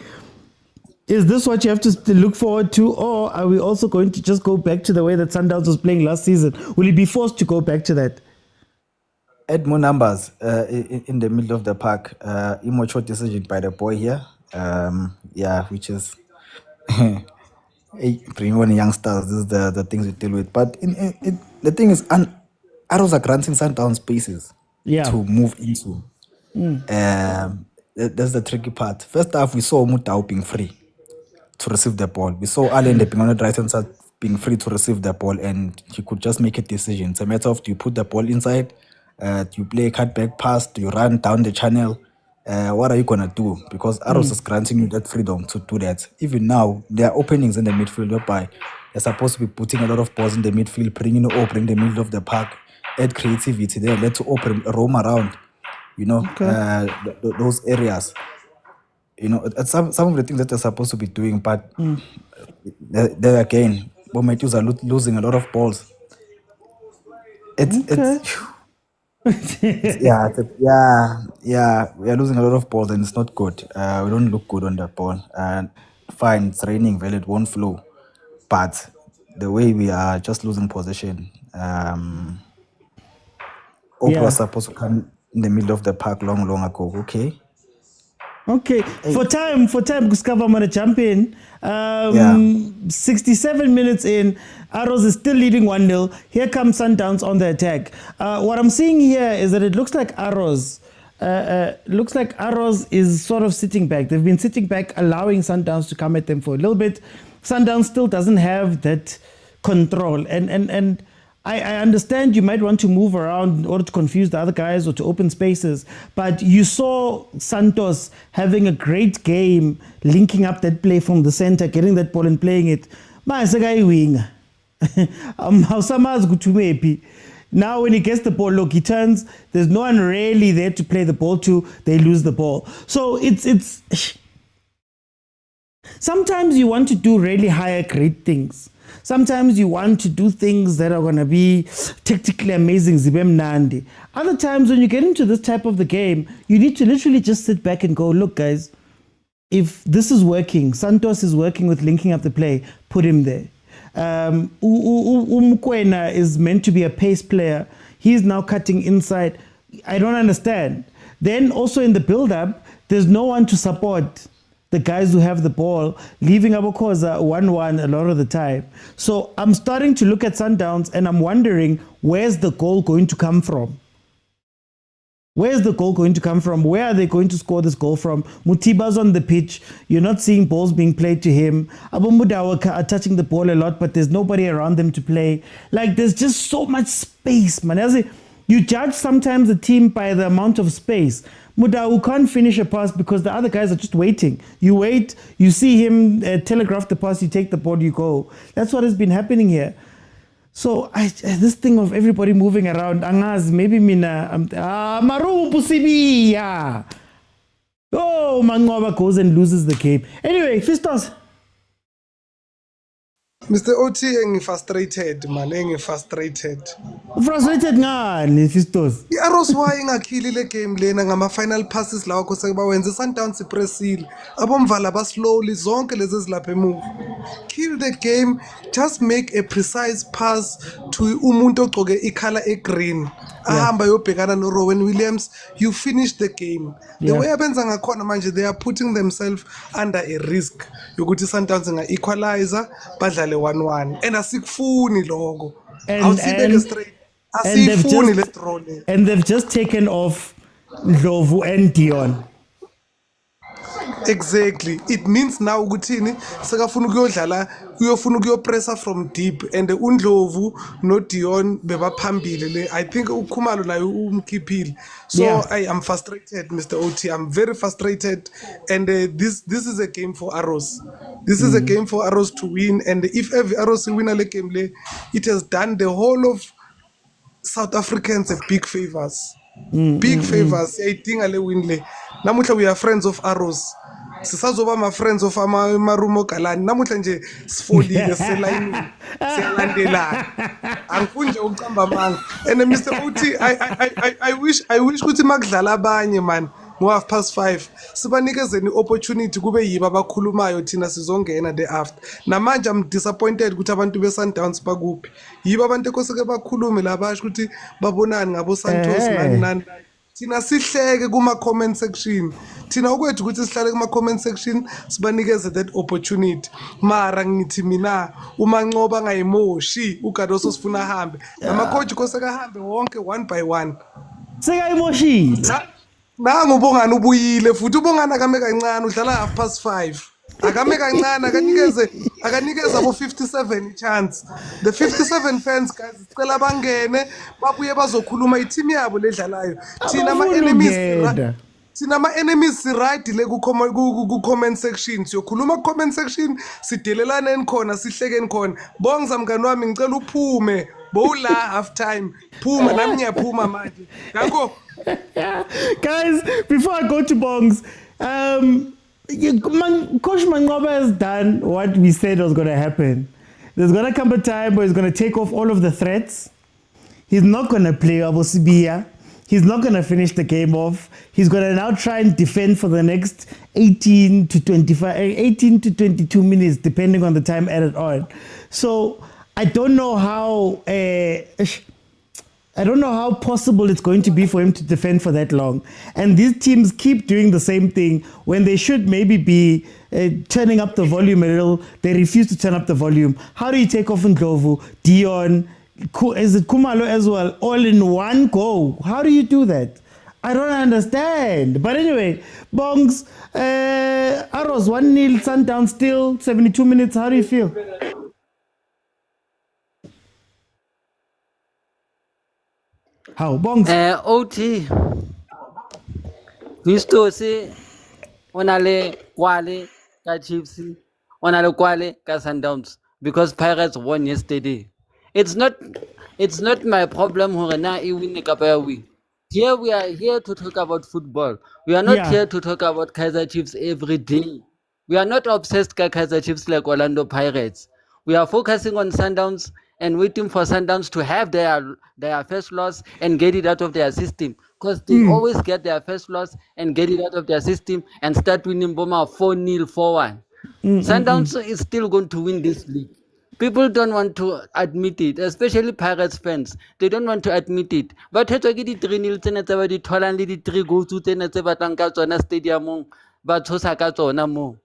Is this what you have to look forward to, or are we also going to just go back to the way that Sundowns was playing last season? Will it be forced to go back to that? Add more numbers in the middle of the park. Immature decision by the boy here. Which is bring on youngsters. This is the things we deal with. But the thing is, arrows are granting Sundowns spaces to move into. That's the tricky part. First half, we saw Motaung being free to receive the ball. We saw Ahly being on the right hand side being free to receive the ball, and he could just make a decision. It's a matter of, do you put the ball inside? Do you play a cutback pass? Do you run down the channel? What are you going to do? Because Arrows is granting you that freedom to do that. Even now, there are openings in the midfield whereby they're supposed to be putting a lot of balls in the midfield, bringing in the middle of the park, add creativity there, let to open, roam around, those areas. Some of the things that they're supposed to be doing, but there again, Bometus are losing a lot of balls. We are losing a lot of balls, and it's not good. We don't look good on the ball. And fine, it's raining, well, it won't flow. But the way we are just losing possession, was supposed to come in the middle of the park long ago. Okay. For time, Gustavo, I'm gonna jump in. 67 minutes in, Arrows is still leading 1-0. Here comes Sundowns on the attack. What I'm seeing here is that it looks like Arrows is sort of sitting back. They've been sitting back, allowing Sundowns to come at them for a little bit. Sundowns still doesn't have that control. And I understand you might want to move around in order to confuse the other guys or to open spaces, but you saw Santos having a great game, linking up that play from the center, getting that ball and playing it. Now when he gets the ball, look, he turns, there's no one really there to play the ball to, they lose the ball. So it's sometimes you want to do really higher grade things. Sometimes you want to do things that are going to be tactically amazing. Other times when you get into this type of the game, you need to literally just sit back and go, look, guys, if this is working, Santos is working with linking up the play, put him there. Mokwena is meant to be a pace player. He's now cutting inside. I don't understand. Then also in the build-up, there's no one to support the guys who have the ball, leaving khoza 1-1 a lot of the time. So I'm starting to look at Sundowns and I'm wondering, where's the goal going to come from? Where's the goal going to come from? Where are they going to score this goal from? Mutiba's on the pitch. You're not seeing balls being played to him. Abu Mudawaka are touching the ball a lot, but there's nobody around them to play. Like, there's just so much space, man. You judge sometimes a team by the amount of space. Mudawu can't finish a pass because the other guys are just waiting. You wait, you see him telegraph the pass, you take the ball, you go. That's what has been happening here. So this thing of everybody moving around, angaz, maybe mina, maru pusibi, oh, Mangoba goes and loses the game. Anyway, Fistos. Mr. OT frustrated man, frustrated. Frustrated ngani Fistos? I-Arrows why ingakhili le game lena ngama-final passes lawa kose bawenze i-Sundowns ipressile abomvala baslowly zonke lezi ezilapha emuva. Kill the game, just make a precise pass to umuntu ogcoke ikhala egreen ahamba yobhekana no-Rowan Williams, you finish the game. The way abenza ngakhona manje, they are putting themselves under a risk yokuthi i-Sundowns inga-equalizer badlale 1-1 and asikufuni lokho. Awusibeke straight. And they've just taken off Ndlovu and Dion. Exactly. It means now ukuthini sekafuna ukuyodlala uyofuna ukuyopressa from deep and uNdlovu no Dion bebaphambili le. I think uKhumalo nayo umkhiphile. So I am frustrated, Mr. OT. I'm very frustrated, and this is a game for Arrows. This is a game for Arrows to win, and if every Arrows win a game le, it has done the whole of South Africans a big favors. Big favors. I think ale win le. Namuhla we are friends of Arrows. Sisazoba my friends of Marumo Kalani. Namuhla nje sifolile selayini siyalandelana. Angifunje ukuqamba manga. And Mr. Uti, I wish ukuthi makudlala abanye man. Ngo5:30 sibanikezeni opportunity kube yiba abakhulumayo thina sizongena the after. Namanje I'm disappointed ukuthi abantu beSundowns bakuphi. Yiba abantu ekoseke bakhulume labasho ukuthi babonani ngabo Santos nani. Thina sihleke kuma comment section. Thina ukwethu ukuthi sihlale kuma comment section sibanikeze that opportunity. Mara ngithi mina umancoba ngayimoshi uGadoso sifuna ahambe. Nama coach koseka ahambe wonke one by one. Sekayimoshile. Nangu ubongani ubuyile futhi ubongani akame kancane udlala 5:30. Akame kancane akanikeza abo 57 chance. The 57 fans guys sicela bangene babuye bazokhuluma i-team yabo ledlalayo. Thina ama-enemies right le ku-comment section siyokhuluma ku-comment section sidelelane khona sihlekeni khona. Bongza mngani wami ngicela uphume bowula half time phuma nami ngiyaphuma manje. Ngakho guys, before I go to Bongs, Coach Mangoba has done what we said was going to happen. There's going to come a time where he's going to take off all of the threats. He's not going to play Abosibia. He's not going to finish the game off. He's going to now try and defend for the next 18 to 22 minutes, depending on the time added on. So I don't know how possible it's going to be for him to defend for that long. And these teams keep doing the same thing when they should maybe be turning up the volume a little. They refuse to turn up the volume. How do you take off Ndlovu, Dion, is it Khumalo as well, all in one go? How do you do that? I don't understand. But anyway, Bongs, Arrows 1-0, Sundowns still, 72 minutes. How do you feel? How? Bongs? OT. Nisto se onale kwale ka Chiefs, onale kwale ka Sundowns because Pirates won yesterday. It's not my problem hore na I win kapa ya win. Here we are here to talk about football. We are not here to talk about Kaizer Chiefs every day. We are not obsessed with Kaizer Chiefs like Orlando Pirates. We are focusing on Sundowns and waiting for Sundowns to have their first loss and get it out of their system. Because they always get their first loss and get it out of their system and start winning Boma 4-0, 4-1. Sundowns is still going to win this league. People don't want to admit it, especially Pirates fans. They don't want to admit it. But it's okay, the 3-0 tsena tse ba di tholang le di 3 goals tsena tse batlang ka tsona stadiumong ba tshosa ka tsona mo.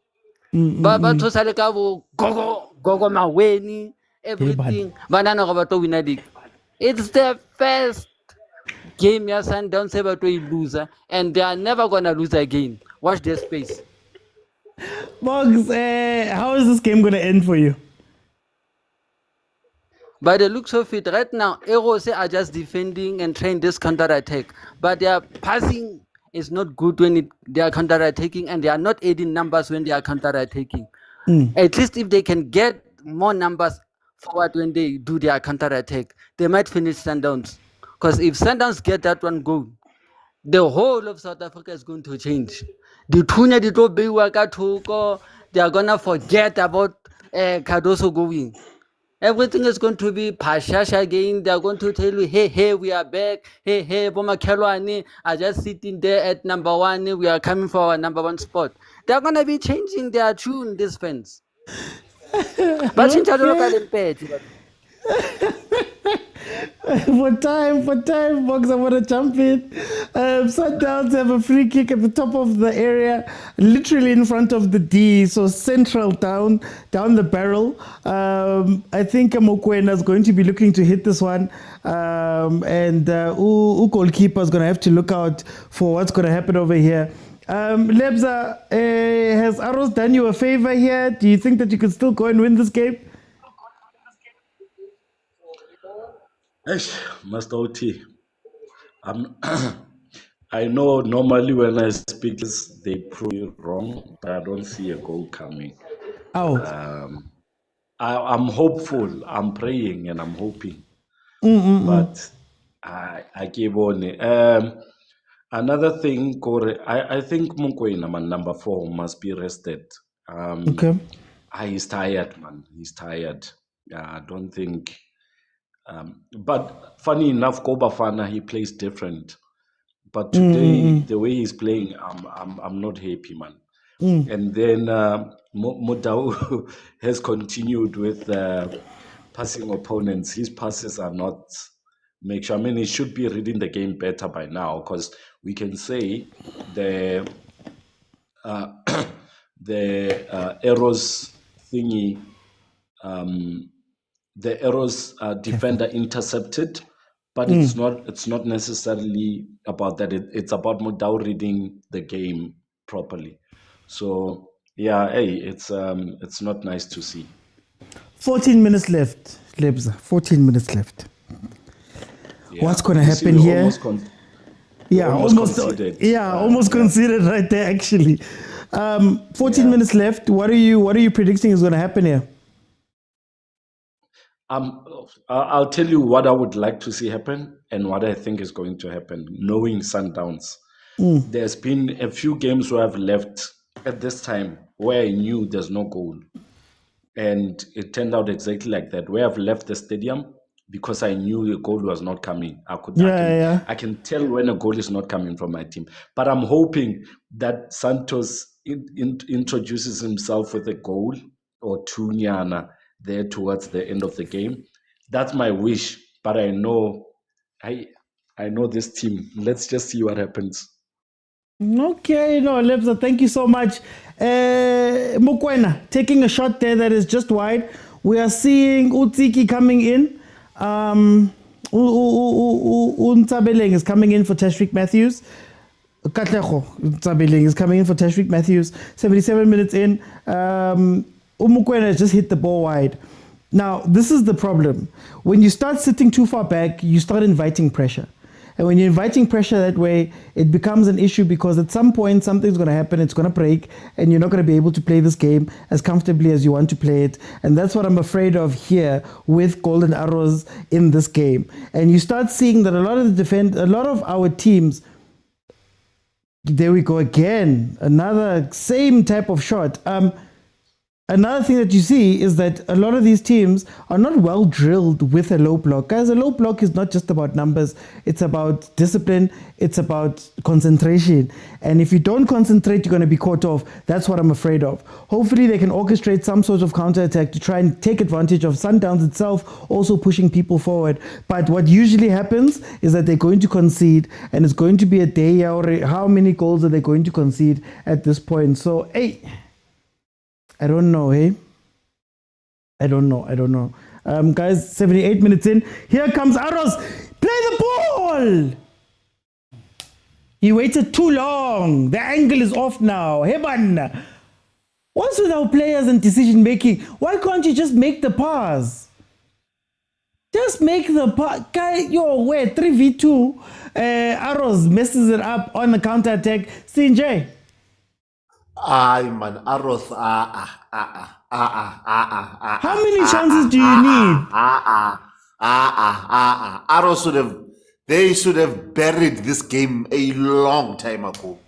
Ba tshosa le ka bo gogo maweni everything. Banana go ba to win a league. It's their first game ya Sundowns e ba to loser and they are never going to lose again. Watch their space. Bugs, how is this game going to end for you? By the looks of it, right now, Arrows are just defending and trying this counter-attack. But their passing is not good when they are counter-attacking, and they are not adding numbers when they are counter-attacking. At least if they can get more numbers forward when they do their counter-attack, they might finish Sundowns. Because if Sundowns get that one goal, the whole of South Africa is going to change. They are going to forget about Cardoso going. Everything is going to be pashash again. They are going to tell you, hey, we are back. Hey, Boma Kelwani are just sitting there at number 1. We are coming for our number 1 spot. They are going to be changing their tune, these fans. But For time, Box, I want to jump in. Sundowns have a free kick at the top of the area, literally in front of the D, so central down the barrel. I think Mokwena is going to be looking to hit this one, and goalkeeper is going to have to look out for what's going to happen over here. Lebza, has Aros done you a favor here? Do you think that you could still go and win this game? Master OT, I know normally when I speak this, they prove it wrong, but I don't see a goal coming. Oh. I'm hopeful, I'm praying, and I'm hoping. But I keep on. Another thing, Corey, I think Mokwena, man, number 4, must be rested. Okay. He's tired, man. He's tired. I don't think. But funny enough, Bafana, he plays different. But today, the way he's playing, I'm not happy, man. And then Motaung has continued with passing opponents. His passes are not make sure. I mean, he should be reading the game better by now, because we can say the arrows thingy, the arrows defender intercepted, but it's not necessarily about that. It's about Motaung reading the game properly. So yeah, hey, it's not nice to see. 14 minutes left, Lebza. 14 minutes left. Yeah. What's going to happen here? Almost conceded right there, actually. 14 minutes left. What are you predicting is going to happen here? I'll tell you what I would like to see happen and what I think is going to happen, knowing Sundowns. There's been a few games where I've left at this time where I knew there's no goal. And it turned out exactly like that, where I've left the stadium because I knew the goal was not coming. I can tell when a goal is not coming from my team. But I'm hoping that Santos introduces himself with a goal or two nyana there towards the end of the game. That's my wish. But I know this team. Let's just see what happens. Okay, Lebza, thank you so much. Mokwena taking a shot there that is just wide. We are seeing Utsiki coming in. Untabeleng is coming in for Tashreeq Matthews. Katlejo Untabeleng is coming in for Tashreeq Matthews. 77 minutes in. Mokwena has just hit the ball wide. Now, this is the problem. When you start sitting too far back, you start inviting pressure. And when you're inviting pressure that way, it becomes an issue because at some point something's going to happen, it's going to break, and you're not going to be able to play this game as comfortably as you want to play it. And that's what I'm afraid of here with Golden Arrows in this game. And you start seeing that a lot of our teams, there we go again, another same type of shot. Another thing that you see is that a lot of these teams are not well drilled with a low block. Guys, a low block is not just about numbers. It's about discipline. It's about concentration. And if you don't concentrate, you're going to be caught off. That's what I'm afraid of. Hopefully, they can orchestrate some sort of counterattack to try and take advantage of Sundowns itself, also pushing people forward. But what usually happens is that they're going to concede, and it's going to be a day or how many goals are they going to concede at this point. So, hey, I don't know, hey? I don't know. Guys, 78 minutes in. Here comes Aros. Play the ball! He waited too long. The angle is off now. Hey, man. What's with our players and decision making? Why can't you just make the pass? Just make the pass. Guy, 3v2. Aros messes it up on the counter attack. CJ. Aye, man, Aros, How many chances do you need? Aros they should have buried this game a long time ago.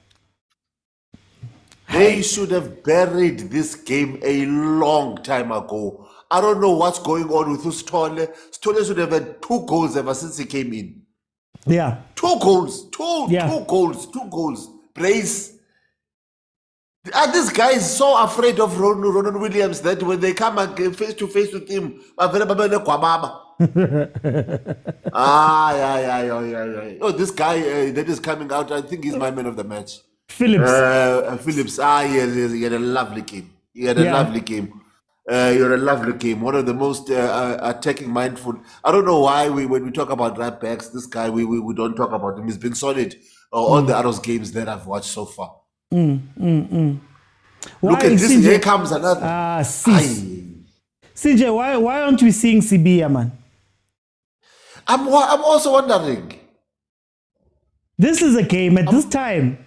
They should have buried this game a long time ago. I don't know what's going on with Stole. Stole should have had 2 goals ever since he came in. Yeah. 2 goals. Two goals. Brace. Are these guys so afraid of Ronan Williams that when they come face to face with him, yeah. Oh, this guy that is coming out, I think he's my man of the match. Phillips. Phillips. He had a lovely game. You're a lovely game. One of the most attacking, mindful. I don't know why when we talk about right backs, this guy, we don't talk about him. He's been solid on the other games that I've watched so far. Look at this. CJ? Here comes another. CJ, why aren't we seeing CB, man? I'm also wondering. This is a game at this time.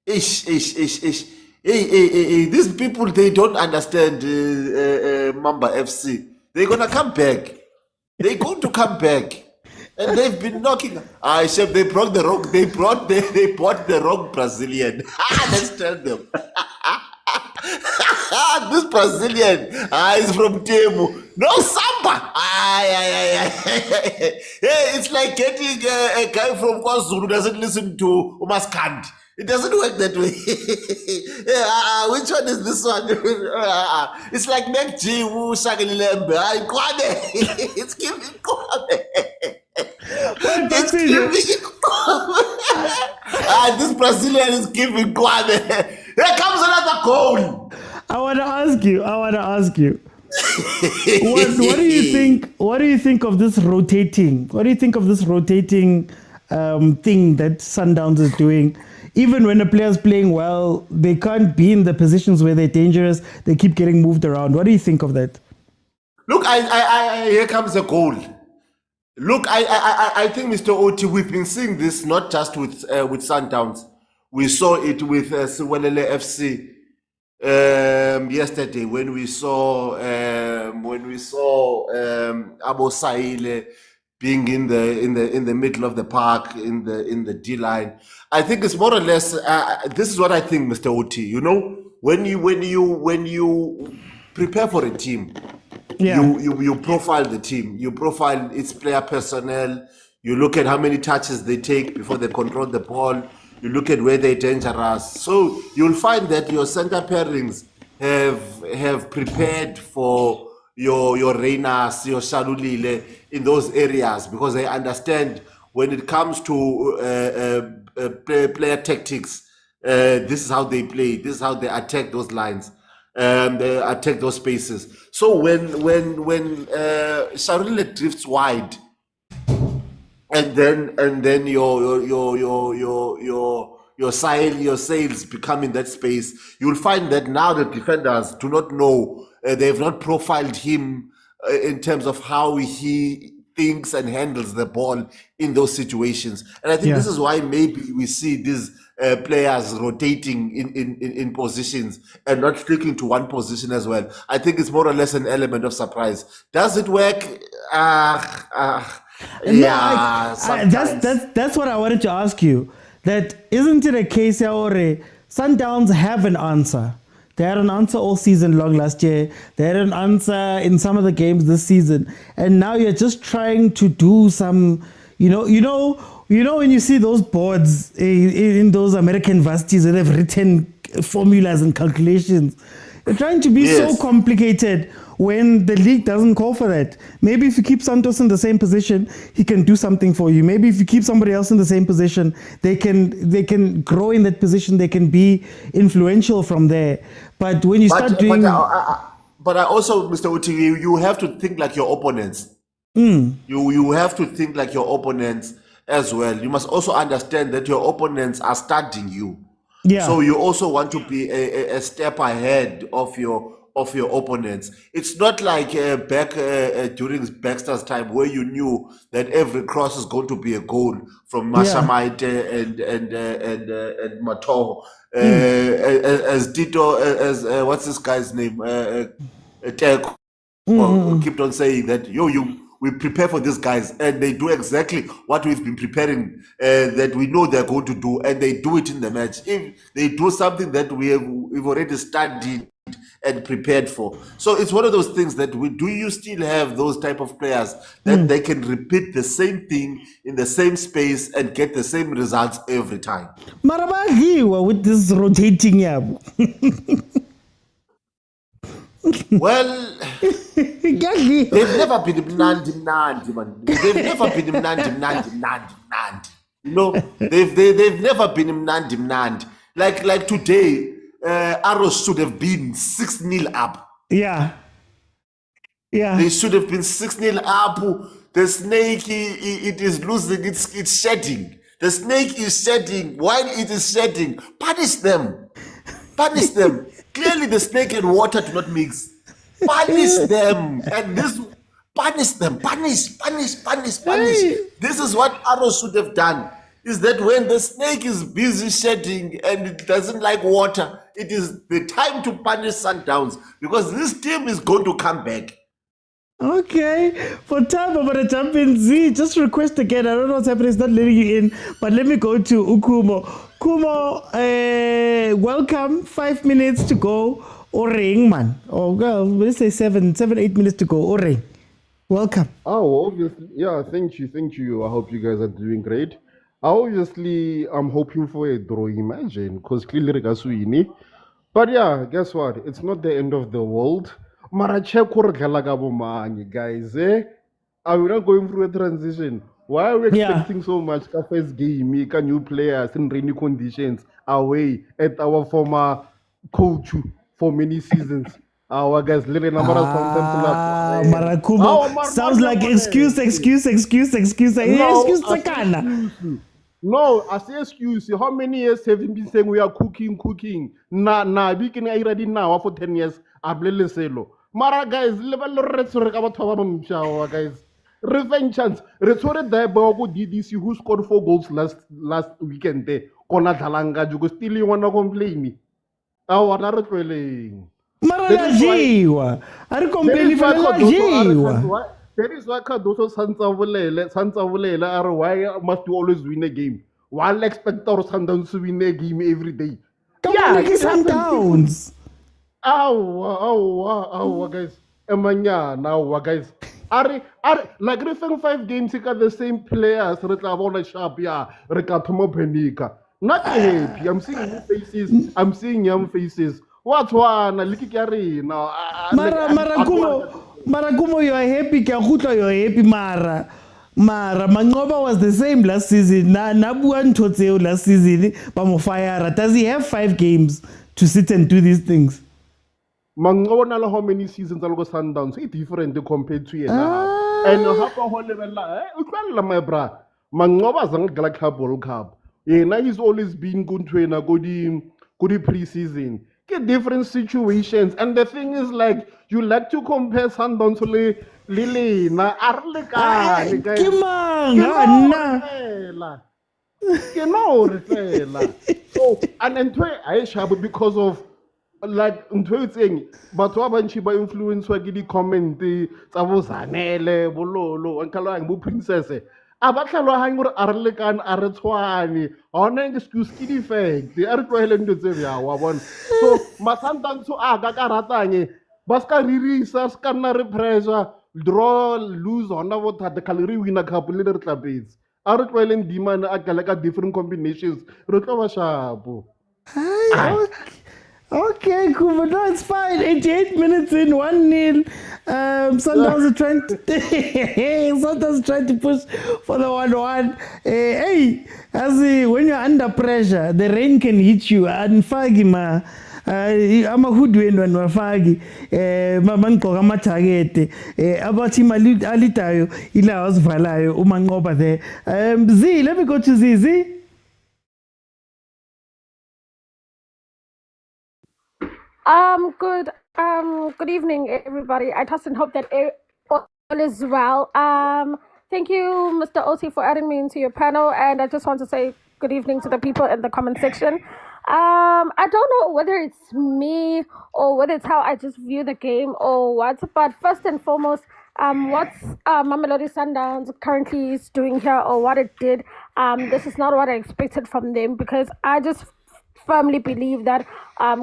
Ish. Hey, these people, they don't understand Mamba FC. They're gonna come back. They're going to come back. And they've been knocking. Chef, they brought the wrong. They bought the wrong Brazilian. Let's tell them. This Brazilian is from Temu. No samba. Hey, it's like getting a guy from KwaZulu who doesn't listen to Umaskand. It doesn't work that way. Which one is this one? It's like Mac G who Shagalilembe. It's giving Kwame. It's giving Kwame. This Brazilian is giving Kwame. Here comes another goal. I want to ask you. What do you think? What do you think of this rotating? What do you think of this rotating thing that Sundowns is doing? Even when a player's playing well, they can't be in the positions where they're dangerous. They keep getting moved around. What do you think of that? Look, here comes a goal. Look, I think, Mr. Oti, we've been seeing this not just with Sundowns. We saw it with Siwelele FC yesterday when we saw Abo Saile being in the middle of the park in the D line. I think it's more or less. This is what I think, Mr. Oti. You know, when you prepare for a team, you profile the team. You profile its player personnel. You look at how many touches they take before they control the ball. You look at where they're dangerous. So you'll find that your center pairings have prepared for your Reinas, your Shalulile in those areas because they understand when it comes to player tactics, this is how they play, this is how they attack those lines, they attack those spaces. So when Shalulile drifts wide, and then your sails become in that space, you'll find that now the defenders do not know. They've not profiled him in terms of how he thinks and handles the ball in those situations. And I think this is why maybe we see these players rotating in positions and not sticking to one position as well. I think it's more or less an element of surprise. Does it work? That's what I wanted to ask you. That isn't it a case where Sundowns have an answer? They had an answer all season long last year. They had an answer in some of the games this season, and now you're just trying to do some, you know when you see those boards in those American varsities where they've written formulas and calculations. You're trying to be so complicated when the league doesn't call for that. Maybe if you keep Santos in the same position, he can do something for you. Maybe if you keep somebody else in the same position, they can grow in that position. They can be influential from there. But when you start doing... But I also, Mr. Uti, you have to think like your opponents. You have to think like your opponents as well. You must also understand that your opponents are studying you. Yeah. So you also want to be a step ahead of your opponents. It's not like back during Baxter's time where you knew that every cross is going to be a goal from Mashamaite and Motaung. As Tito, as what's this guy's name? Teko kept on saying that we we prepare for these guys, and they do exactly what we've been preparing, that we know they're going to do, and they do it in the match. If they do something that we've already studied and prepared for. So it's one of those things that do you still have those type of players that they can repeat the same thing in the same space and get the same results every time? Marawa with this rotating yabo. Well, they've never been mnandi, man. They've never been mnandi. You know, they've never been mnandi. Like today, Arrows should have been 6-0 up. Yeah. They should have been 6-0 up. The snake, it is losing, it's shedding. The snake is shedding. While it is shedding, punish them. Clearly the snake and water do not mix. Punish them. And this, punish them. Punish. This is what Arrows should have done. Is that when the snake is busy shedding and it doesn't like water, it is the time to punish Sundowns, because this team is going to come back. Okay, for time about the Champions League, just request again. I don't know what's happening, it's not letting you in, but let me go to Ukumo. Kumo, welcome. 5 minutes to go. Oreng, man. Oh, well, let's say 8 minutes to go. Oreng, welcome. Oh, obviously, yeah, thank you. I hope you guys are doing great. Obviously, I'm hoping for a draw, imagine, because clearly Gaswini. But yeah, guess what? It's not the end of the world. Guys, are we not going through a transition? Why are we expecting so much? First game, new players in rainy conditions, away at our former coach for many seasons. Our guys, little number of Marakumo sounds like excuse. No, I say excuse. How many years have you been saying we are cooking? Nah, we can already now for 10 years. Ablele selo. Mara guys, level guys. Revenge chance. Retore there Bogo DDC who scored 4 goals last weekend there. Kona Talanga, you still you wanna complain me. What are you Maralajiwa. Are complaining for Lajiwa. That is why Cardoso Santa are why must you always win a game? Why expect our Sundowns to win a game every day? Come on, like Sundowns. Guys. Emanya now, guys. Are like referring 5 games, you got the same players. Retavona Sharp, yeah, Recatomo Penica. Not happy. I'm seeing young faces. What's one? Likikari now. Marakumo, you are happy. Kahuta, you are happy. Mara, Mangoba was the same last season. Nabuan Toteo last season. Bamofayara. Does he have 5 games to sit and do these things? Mangoba, how many seasons are going Sundowns? It's different compared to you. And you have a whole level. My bra. Mangoba is like a World Cup. Yeah, he's always been good trainer, good pre-season. Get different situations, and the thing is, like, you like to compare Sundowns to Lily, na Arleka, so, and then Aisha, because of like saying, but what about Chiba influence? What did he comment? Savozanele, Bololo, and Kalang, princess. Abatlalo hangur Arlekan Aretwani, on an excuse kiddy fake, the Artwell to Zevia, one. So, Masantan to Agakaratani, Baska Riri, Scanner pressure, draw, lose, on the calorie win a couple little clubs. Artwell and demand Agalaka different combinations, Rotava Shabu. Okay, cool, no, it's fine. 88 minutes in, 1-0. Sundowns are trying to push for the 1-1. Hey, when you're under pressure, the rain can hit you. And Fagima, I'm a hoodwin when we're Fagi, Mamanko, Ramatagete, about him Alitayo, Ilaos Valayo, Umangoba there. Z, let me go to Z. Good evening, everybody. I trust and hope that all is well. Thank you, Mr. Oti, for adding me into your panel, and I just want to say good evening to the people in the comment section. I don't know whether it's me or whether it's how I just view the game or what, but first and foremost, what Mamelodi Sundowns currently is doing here, or what it did, this is not what I expected from them, because I just firmly believe that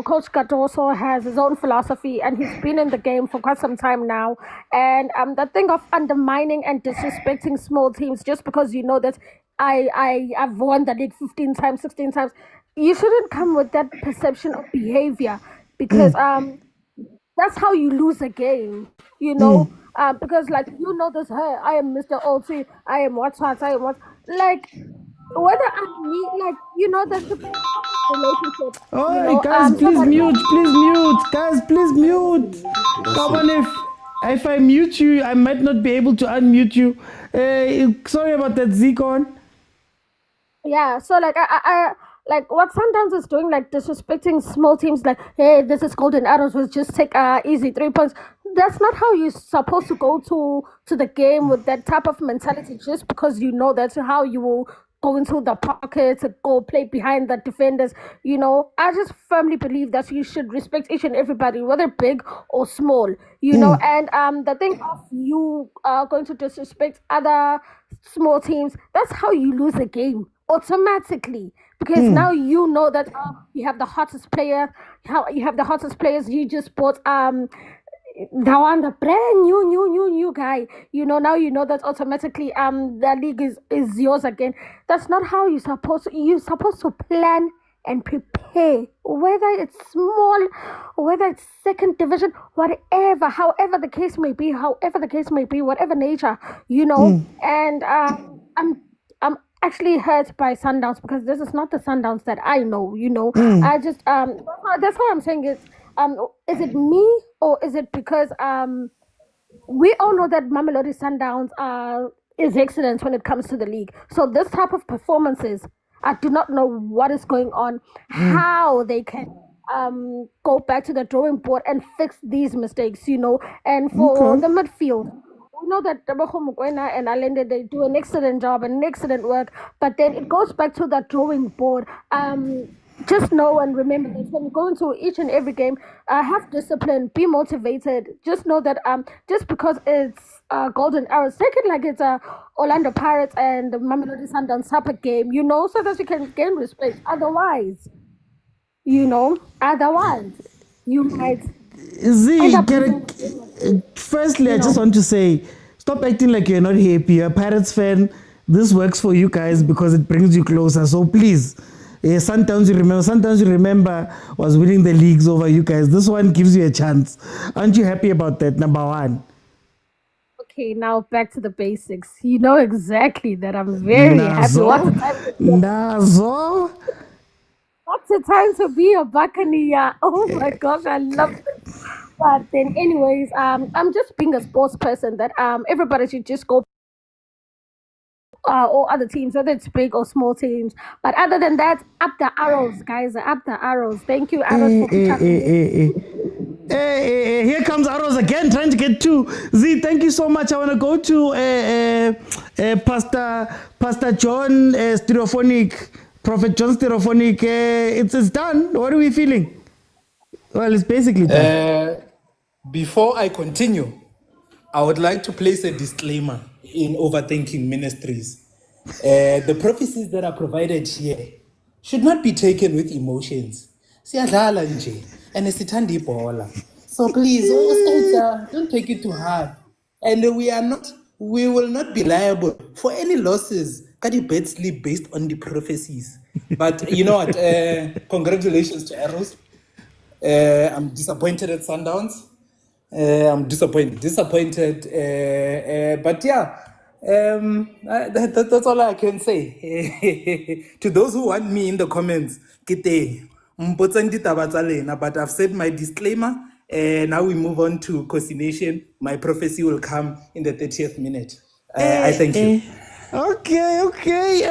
Coach Cardoso has his own philosophy, and he's been in the game for quite some time now. And the thing of undermining and disrespecting small teams just because you know that I've won the league 15 times, 16 times, you shouldn't come with that perception of behavior, because that's how you lose a game, you know. Because like you know this, hey, I am Mr. OT, I am what, I am what, like whether I meet, like, you know, there's a relationship. Oh, You know, guys, please somebody- mute. Guys, please mute. Come on, if I mute you, I might not be able to unmute you. Sorry about that, Zikon. Yeah, so like I like what Sundowns is doing, like disrespecting small teams, like, hey, this is Golden Arrows, we'll just take easy 3 points. That's not how you're supposed to go to the game with that type of mentality, just because you know that's how you will go into the pocket to go play behind the defenders. You know, I just firmly believe that you should respect each and everybody, whether big or small, you know. And the thing of you going to disrespect other small teams, that's how you lose a game automatically, because now you know that you have the hottest player, you have the hottest players. You just bought the one, the brand new guy, you know. Now you know that automatically the league is yours again. That's not how you're supposed to plan and prepare, whether it's small, whether it's second division, whatever, however the case may be, whatever nature, you know. And I'm actually hurt by Sundowns, because this is not the Sundowns that I know, you know. I just that's what I'm saying is it me, or is it because we all know that Mamelodi Sundowns is excellent when it comes to the league. So this type of performances, I do not know what is going on, how they can go back to the drawing board and fix these mistakes, you know. And for the midfield, we know that Mokwena and Allende, they do an excellent job and excellent work, but then it goes back to the drawing board. Just know and remember that when you go into each and every game, have discipline, be motivated. Just know that just because it's Golden Arrows, take it like it's Orlando Pirates and the Mamelodi Sundowns type of game, you know, so that you can gain respect. Otherwise, you might. Firstly, I just want to say, stop acting like you're not happy. You're a Pirates fan. This works for you guys because it brings you closer. So please, Sundowns, you remember was winning the leagues over you guys. This one gives you a chance. Aren't you happy about that? Number one. Okay, now back to the basics. You know exactly that I'm very happy. What's the time to be a Buccaneer? Oh my gosh, I love it. But then, anyways, I'm just being a sports person that everybody should just go. Or other teams, whether it's big or small teams. But other than that, up the arrows, guys, up the arrows. Thank you, Arrows, for here comes Arrows again, trying to get two. Z, thank you so much. I want to go to Pastor John Stereophonic, Prophet John Stereophonic. It's done. What are we feeling? Well, it's basically done. Before I continue, I would like to place a disclaimer in Overthinking Ministries. The prophecies that are provided here should not be taken with emotions. Siyadlala nje, and sithanda ibhola. So please, don't take it too hard. And we will not be liable for any losses that you bet sleep based on the prophecies. But you know what? Congratulations to Arrows. I'm disappointed at Sundowns. I'm disappointed. But yeah, that's all I can say. To those who want me in the comments, but I've said my disclaimer. Now we move on to Cocination. My prophecy will come in the 30th minute. I thank you. Okay.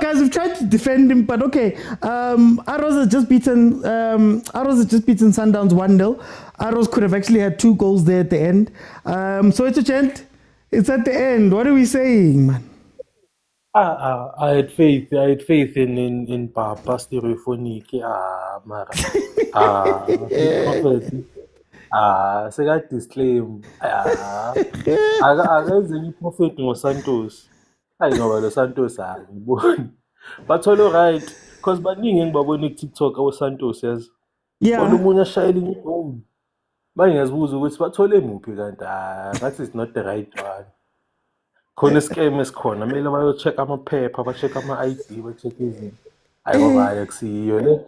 Guys, we've tried to defend him, but okay. Arrows has just beaten Sundowns 1-0. Arrows could have actually had 2 goals there at the end. So it's a chant. It's at the end. What are we saying, man? I had faith in Papa Stereophonic. Seka-disclaim. Akaze i-profit ngo-Santos. Hayi ngoba lo Santos ngiboni. Bathole right because baningi engibabona ku-TikTok abo-Santos yazi. Yeah. Bona omunye ashayela igoli. Manje ngiyazibuza ukuthi bathole muphi kanti ngathi it's not the right one. Khona isikeme esikhona kumele bayo-check amaphepha ba-check ama-ID ba-check izinto. Hayi ngoba hayi akusiyo le.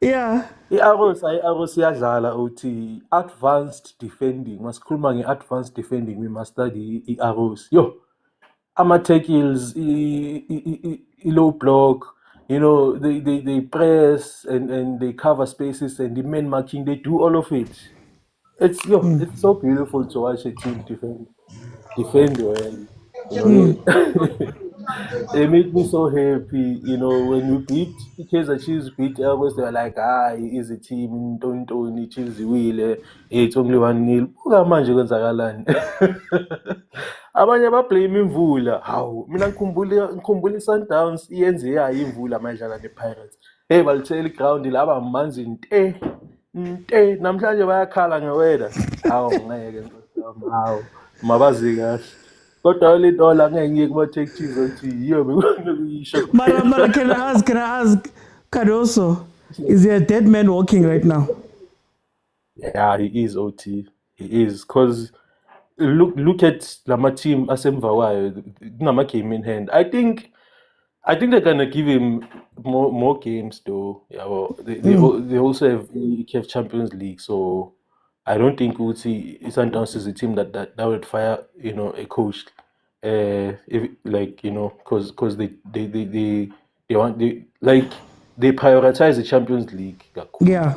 Yeah. I-Arrows iyadlala uthi advanced defending. Masikhuluma nge-advanced defending we must study i-Arrows. Yo, ama-tackles, i-low block, you know, they press and they cover spaces and the man marking, they do all of it. It's so beautiful to watch a team defend well. You know, it made me so happy, you know, when we beat Kaizer Chiefs, beat Elbows, they were like, is a team, don't Chiefs wile, it's only 1-0. Buka manje kwenzakalani. Abanye bablame imvula. Hawu, mina ngikhumbula Sundowns iyenze yayo imvula mayidlala nePirates. Hey, balithela iground laba amanzi nte namhlanje bayakhala ngeweather. Hawu ngeke hawu mabazi kahle. Kodwa le dollar ngeke ngiye kuma-tech cheese othi yiyo bekuyisho. Mara, can I ask Cardoso, is he a dead man walking right now? Yeah, he is OT. He is because look at Lama team asemva kwayo kunama game in hand. I think they're gonna give him more games though. Yeah, well, they also have the CAF Champions League, so I don't think we would see Sundowns is a team that would fire, you know, a coach, if like, you know, because they prioritize the Champions League. Yeah.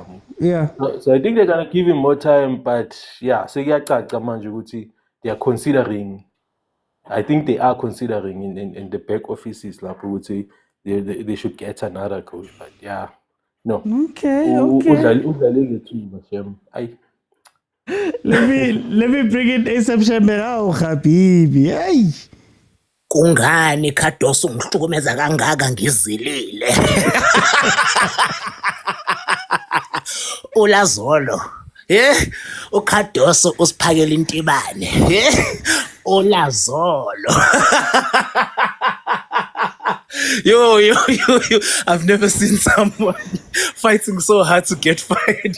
So I think they're gonna give him more time, but yeah, so they are considering. I think they are considering in the back offices, like we would say, they should get another coach, but yeah, no. Okay. Let me bring in ASAP Shambera, Habibi. Hey. Kungani Cardoso ngihlukumeza kangaka ngizilile. Ulazolo. uCardoso usiphakela intibane. Ulazolo. Yo, I've never seen someone fighting so hard to get fired.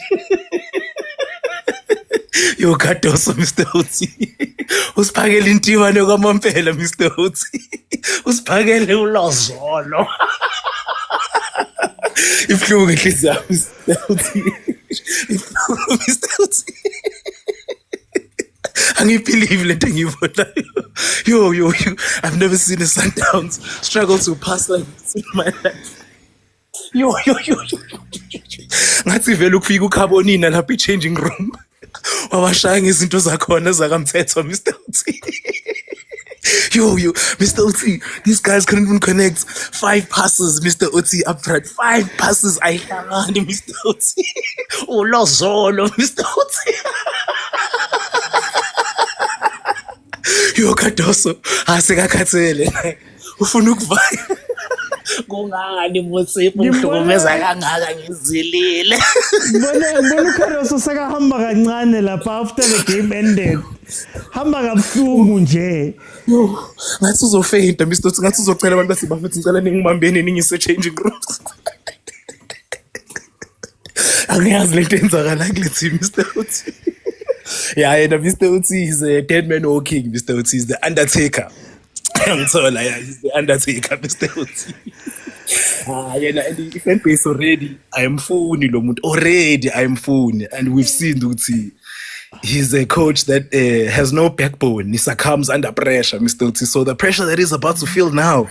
Yo, Cardoso, Mr. Oti. Usiphakela intibane kwamampela, Mr. Oti. Usiphakele ulazolo. Ifluke inhliziyo yami, Mr. Oti. Ifluke, Mr. Oti. Angibelieve lento engiyibonayo. Yo, I've never seen a Sundowns struggle to pass like this in my life. Yo. Ngathi vele ukufika uCarbonina lapha i-changing room. Wawashaya ngezinto zakhona zakamthetho, Mr. Oti. Yo, Mr. Oti, these guys couldn't even connect 5 passes, Mr. Oti, up front. 5 passes, ayihlangani, Mr. Oti. Ulozolo, Mr. Oti. Yo, Cardoso, asekakhathele. Ufuna ukuvaya. Kungani Motsepe ngihlukumeza kangaka ngizilile. Bona Cardoso sekahamba kancane lapha after the game ended. Hamba kabuhlungu nje. Yo, ngathi uzofeyinta, Mr. Oti, ngathi uzocela abantu basibafethi ngicela ningibambeni ningise changing rooms. Angiyazi lento enzakala kule team, Mr. Oti. Yeah, Mr. Oti is a dead man walking. Mr. Oti is the Undertaker. I'm sorry, he's the Undertaker, Mr. Oti. And the fan base already, I am phone, and we've seen Oti. He's a coach that has no backbone. He succumbs under pressure, Mr. Oti. So the pressure that he's about to feel now,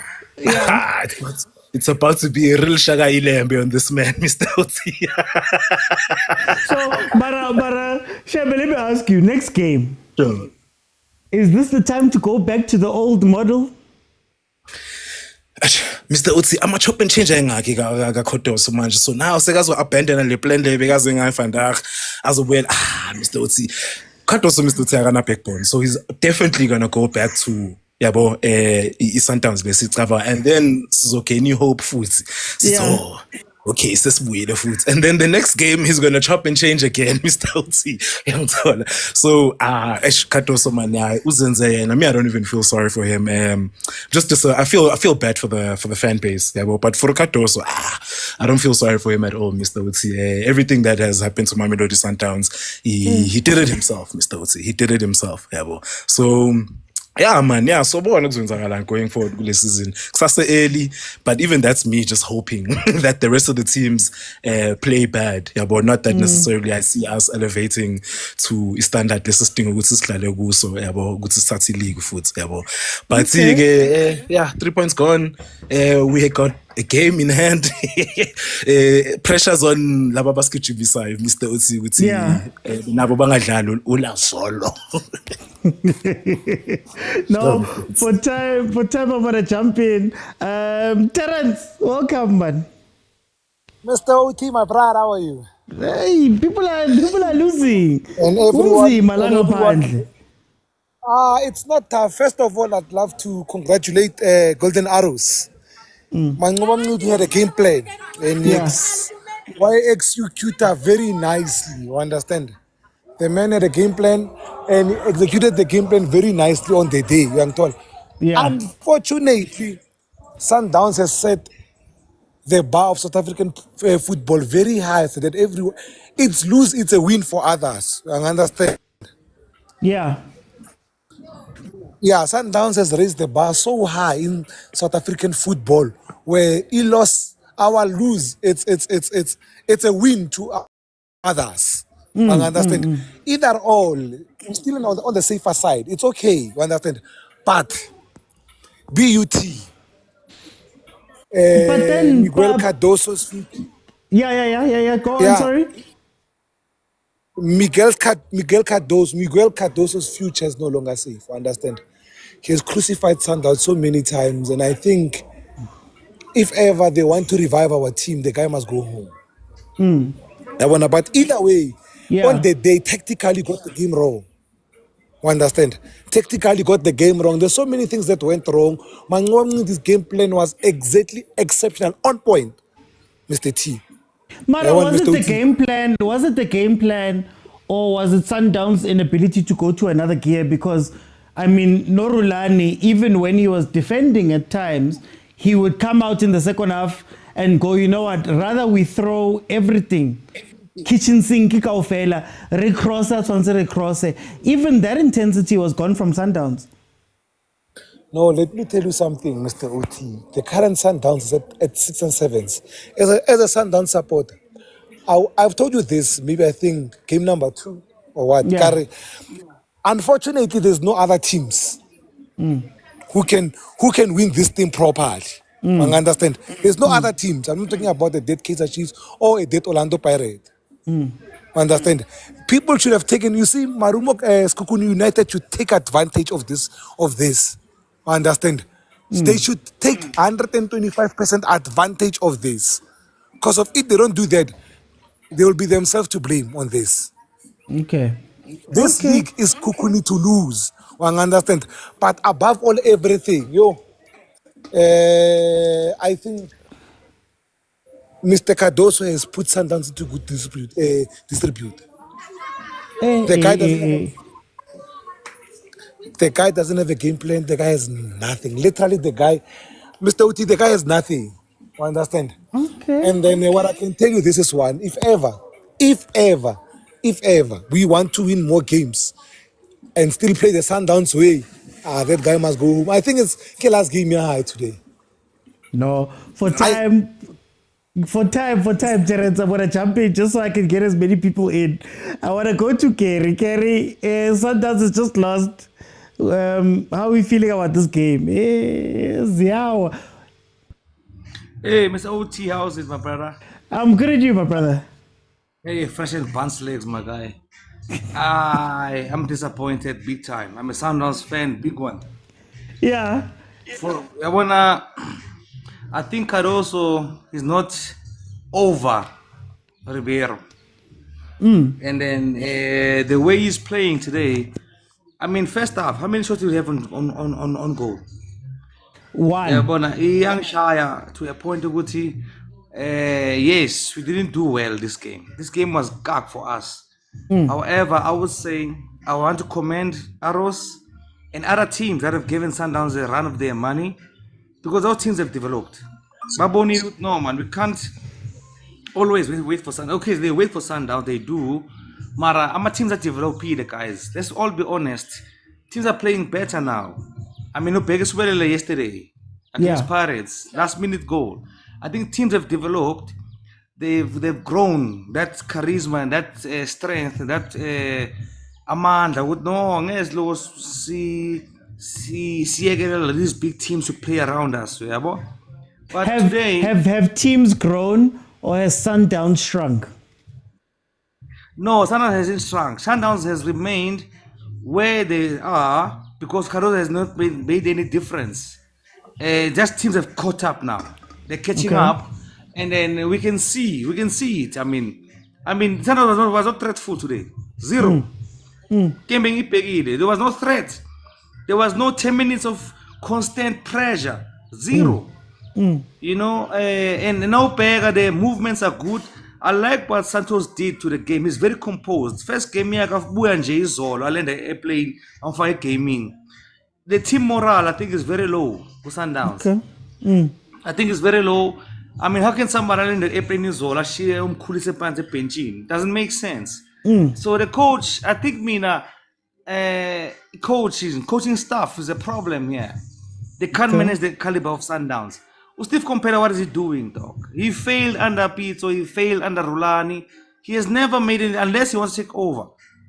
it's about to be a real Shaga Ilembe on this man, Mr. Oti. So, Bara, Shebe, let me ask you, next game. Sure. Is this the time to go back to the old model? Mr. Oti, I'm a chop and change Cardoso manje. So now sekazo abandon le plan le bekaze ngayifanda as well. Mr. Oti. Cardoso, Mr. Oti akana backbone. So he's definitely gonna go back to Sundowns besitrava, and then sizogain hope futhi. okay, sesibuyile futhi. And then the next game he's gonna chop and change again, Mr. Oti. So Katoso man, uzenze yena. Me, I don't even feel sorry for him. I feel bad for the fan base. Yeah, but for Katoso, I don't feel sorry for him at all, Mr. Oti. Everything that has happened to Mamelodi Sundowns, he did it himself, Mr. Oti. He did it himself. Yeah, so. Yeah, man. Yeah, so going forward with the season. Kusase early, but even that's me just hoping that the rest of the teams play bad. Yeah, but not that necessarily I see us elevating to standard. This is thing so yeah, but good to start the league foot. Yeah, but 3 points gone. We got a game in hand. Pressures on Laba Basket side, Mr. Otsi with nabo bangadlala ula solo. No, for time I'm gonna jump in. Terence, welcome, man. Mr. OT, my brother, how are you? Hey, people are losing. And everyone. It's not tough. First of all, I'd love to congratulate Golden Arrows. Mangoba had a game plan and why execute very nicely. You understand? The man had a game plan and executed the game plan very nicely on the day. Unfortunately, Sundowns has set the bar of South African football very high, so that it's lose, it's a win for others. You understand? Yeah. Yeah, Sundowns has raised the bar so high in South African football, where he lost, our lose, it's a win to others. You understand? Either all, still on the safer side. It's okay, you understand? But BUT, but then Miguel Cardoso's future. Yeah. Go on, sorry. Miguel Cardoso's future is no longer safe. Understand? He has crucified Sundowns so many times, and I think if ever they want to revive our team, the guy must go home. But either way, on the day, tactically got the game wrong. You understand? Tactically got the game wrong. There's so many things that went wrong. This game plan was exactly exceptional, on point, Mr. T. Mara, was it the game plan? Was it the game plan, or was it Sundowns' inability to go to another gear? Because, I mean, Rulani, even when he was defending at times, he would come out in the second half and go, you know what, rather we throw everything. Kitchen sink, kikaofela, recross. Even that intensity was gone from Sundowns. No, let me tell you something, Mr. OT. The current Sundowns is at 6 and 7s. As a Sundowns supporter, I've told you this, maybe I think game number 2 or what. Yeah. Unfortunately, there's no other teams who can win this thing properly. I understand. There's no other teams. I'm not talking about the dead Kaizer Chiefs or a dead Orlando Pirates. Understand? People should have taken. You see, Marumo Skukuni United should take advantage of this. Understand? They should take 125% advantage of this. Because if they don't do that, they will be themselves to blame on this. Okay. This league is Kukuni to lose. One understand. But above all, everything, I think Mr. Cardoso has put Sundowns into good distribute. The guy doesn't have a game plan. The guy has nothing. Literally, Mr. Uti, the guy has nothing. You understand? Okay. And then what I can tell you, this is one. If ever we want to win more games and still play the Sundowns way, that guy must go home. I think it's Kelas game high today. No, for time, Terence, I want to jump in just so I can get as many people in. I want to go to Kerry. Kerry, Sundowns has just lost. How are we feeling about this game? Hey, Mr. OT, how's it, my brother? I'm good at you, my brother. Hey, fresh and buns legs, my guy. I'm disappointed big time. I'm a Sundowns fan, big one. Yeah. I think Cardoso is not over Ribeiro. And then the way he's playing today, I mean, first half, how many shots do you have on goal? One. Yeah, but young Shire to a point of Yes, we didn't do well this game. This game was gag for us. However, I would say I want to commend Arrows and other teams that have given Sundowns a run of their money because those teams have developed. Baboni, no man, we can't always wait for Sundowns. Okay, they wait for Sundowns, they do. Mara, I'm a teams that develop the guys. Let's all be honest. Teams are playing better now. I mean, no biggest yesterday against Pirates, last minute goal. I think teams have developed. They've grown that charisma and that strength, that amandla. Would know as low see these big teams to play around us. Yeah, but today have teams grown or has Sundowns shrunk? No, Sundowns hasn't shrunk. Sundowns has remained where they are because Kaizer has not made any difference. Just teams have caught up now. They're catching up, and then we can see it. I mean, Sundowns was not threatful today. Zero. There was no threat. There was no 10 minutes of constant pressure. Zero. You know, and now the movements are good. I like what Santos did to the game. He's very composed. First game, I land the airplane on fire gaming. The team morale, I think, is very low for Sundowns. I think it's very low. I mean, how can somebody land the airplane in Zola? Doesn't make sense. So the coach, I think, coaching staff is a problem here. They can't manage the caliber of Sundowns. Steve Compella, what is he doing, dog? He failed under Pitso, he failed under Rulani. He has never made it unless he wants to take over.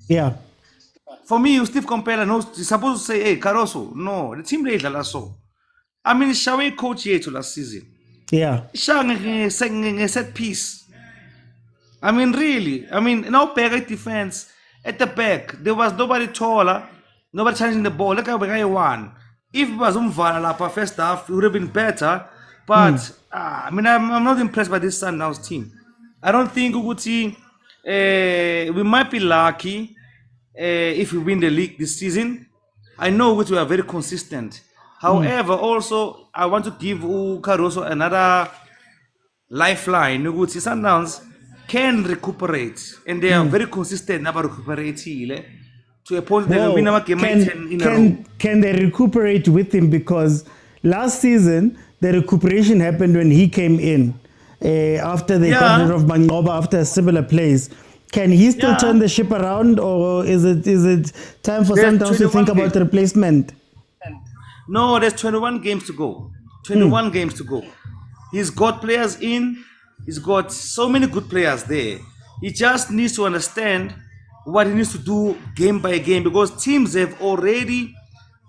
Yeah. For me, Steve Compella knows he's supposed to say, hey, Caroso, no, the team played last so. I mean, Shawe coach here to last season. Yeah. A set piece. I mean, really. I mean, now Pega defense at the back. There was nobody taller, nobody challenging the ball. Look how the guy won. If it was Umvala first half, it would have been better. But I mean, I'm not impressed by this Sundowns team. I don't think Uguti, we might be lucky if we win the league this season. I know we are very consistent. However, also I want to give Caruso another lifeline. Uguti Sundowns can recuperate, and they are very consistent about recuperating to a point that we win our game in a row. Can they recuperate with him? Because last season the recuperation happened when he came in after they got rid of Mangoba after a similar place. Can he still turn the ship around, or is it time for Sundowns to think about replacement? No, there's 21 games to go. 21 games to go. He's got players in. He's got so many good players there. He just needs to understand what he needs to do game by game, because teams have already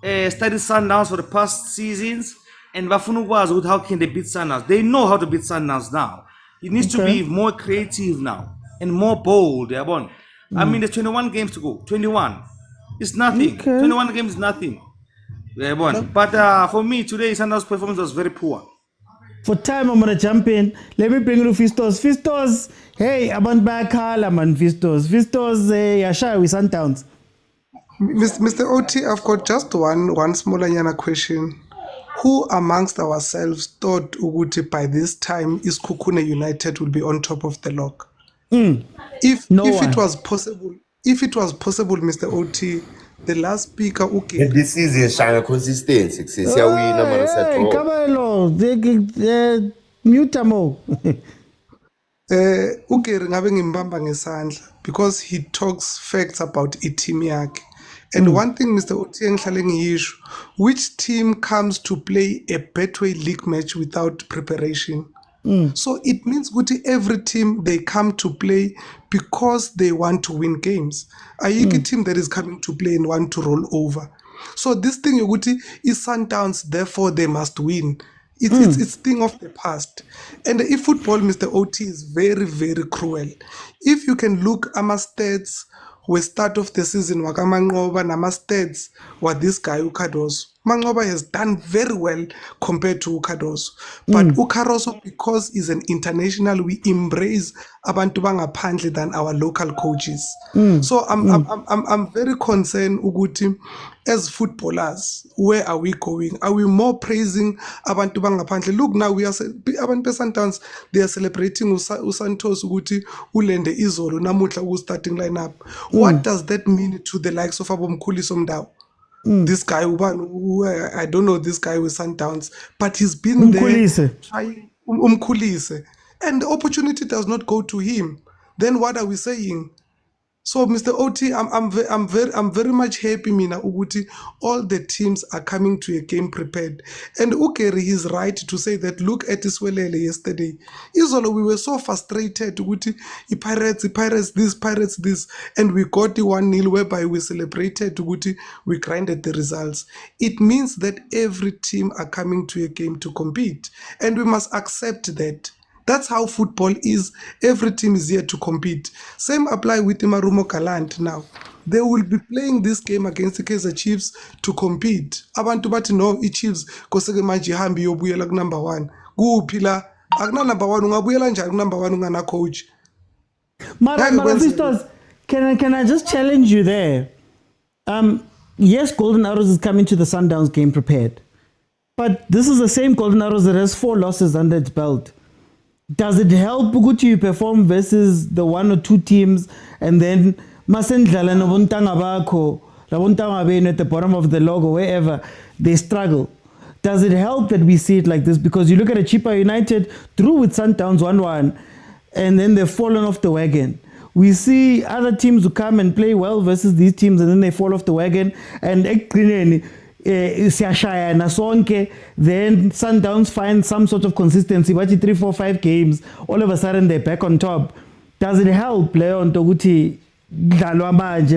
studied Sundowns for the past seasons, and Bafunu was with how can they beat Sundowns. They know how to beat Sundowns now. He needs to be more creative now and more bold. I mean, there's 21 games to go. 21. It's nothing. 21 games is nothing. But for me, today, Sundowns' performance was very poor. For time, I'm going to jump in. Let me bring you Fistos. Fistos, hey, I'm back. Man, Fistos. Fistos, Yasha, with Sundowns. Mr. OT, I've got just one small question. Who amongst ourselves thought Uguti by this time is Kukune United will be on top of the log? If it was possible, Mr. OT, the last speaker, okay. This is a shine of consistency. Because he talks facts about team yakhe. And one thing, Mr. Otieng, which team comes to play a Betway League match without preparation? So it means every team, they come to play because they want to win games. A team that is coming to play and want to roll over. So this thing, is Sundowns, therefore they must win. It's thing of the past. And if football, Mr. OT, is very, very cruel. If you can look at my stats, we start of the season, Wakamangoba, Nama stats, what this guy Ukados. Mangoba has done very well compared to Ukadoso. But Ukadoso, because he's an international, we embrace abantu bangaphandle than our local coaches. So I'm very concerned, Uguti, as footballers, where are we going? Are we more praising abantu bangaphandle? Look, now we are abantu Sundowns, they are celebrating Usantos Uguti ulende izolo namuhla starting lineup. What does that mean to the likes of Abomkhuli Somdao? This guy, I don't know this guy with Sundowns, but he's been there trying Umkhulise, and the opportunity does not go to him. Then what are we saying? So, Mr. OT, I'm very much happy, Mina Uguti. All the teams are coming to a game prepared, and Ukeri is right to say that. Look at Iswelele yesterday. Isolo, we were so frustrated. Uguti, Pirates, this, and we got the 1-0 whereby we celebrated. Uguti, we grinded the results. It means that every team are coming to a game to compete, and we must accept that. That's how football is. Every team is here to compete. Same apply with Imarumo Gallant now. They will be playing this game against the Kaizer Chiefs to compete. Abantu bathi no, i-Chiefs koseke manje ihambe iyobuyela ku-number 1. Kuphi la? Akuna-number 1, ungabuyela njani ku-number 1 ungana coach? Mara, can I just challenge you there? Yes, Golden Arrows is coming to the Sundowns game prepared. But this is the same Golden Arrows that has 4 losses under its belt. Does it help Uguti you perform versus the 1 or 2 teams and then Masendlala Nabuntanga Bako, Labuntanga Bane at the bottom of the logo, wherever they struggle? Does it help that we see it like this? Because you look at a Chipa United drew with Sundowns 1-1 and then they've fallen off the wagon. We see other teams who come and play well versus these teams and then they fall off the wagon and then Sundowns find some sort of consistency, but 3, 4, 5 games, all of a sudden they're back on top. Does it help, Leon Toguti,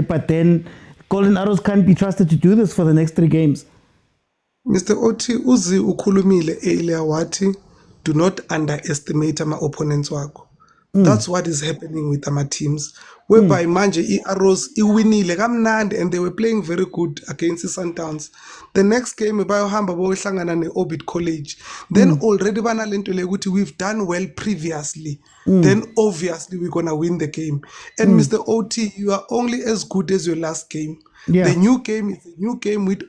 but then Golden Arrows can't be trusted to do this for the next 3 games? Mr. Oti, uzi ukhulumile earlier wati, do not underestimate my opponents wako. That's what is happening with our teams. Whereby manje i-Arrows iwinile kamnandi and they were playing very good against the Sundowns. The next game bayohamba bohlangana ne-Orbit College. Then already banalento lekuthi we've done well previously. Then obviously we're gonna win the game. And Mr. OT, you are only as good as your last game. The new game is a new game with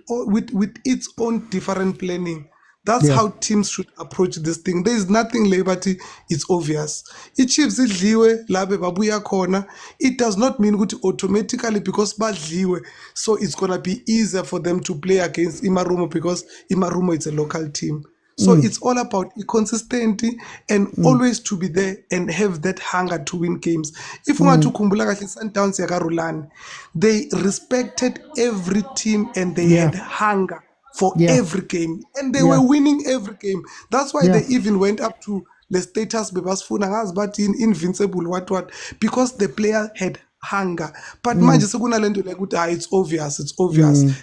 its own different planning. That's how teams should approach this thing. There is nothing liberty, it's obvious. I-Chiefs idliwe labe babuya khona. It does not mean ukuthi automatically because badliwe, so it's gonna be easier for them to play against Imarumo because Imarumo is a local team. So it's all about consistency and always to be there and have that hunger to win games. If ungathi ukhumbula kahle Sundowns yaka Rulani, they respected every team and they had hunger for every game, and they were winning every game. That's why they even went up to the status bebasifuna but invincible what because the player had hunger. But manje sekunalento like it's obvious,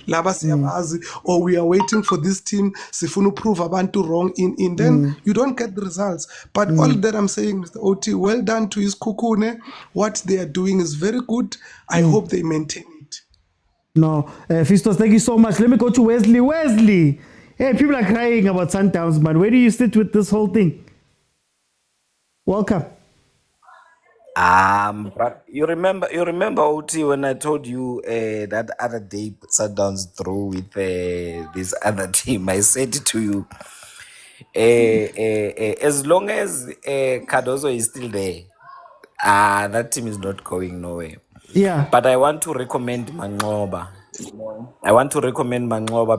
laba siyabazi, or we are waiting for this team sifuna prove abantu wrong in then you don't get the results. But all that I'm saying, Mr. OT, well done to his kukune. What they are doing is very good. I hope they maintain it. No, Fistos, thank you so much. Let me go to Wesley. Wesley, hey, people are crying about Sundowns, man. Where do you sit with this whole thing? Welcome. You remember OT when I told you that other day Sundowns drew with this other team. I said to you, as long as Cardozo is still there, that team is not going nowhere. Yeah. But I want to recommend Mangoba.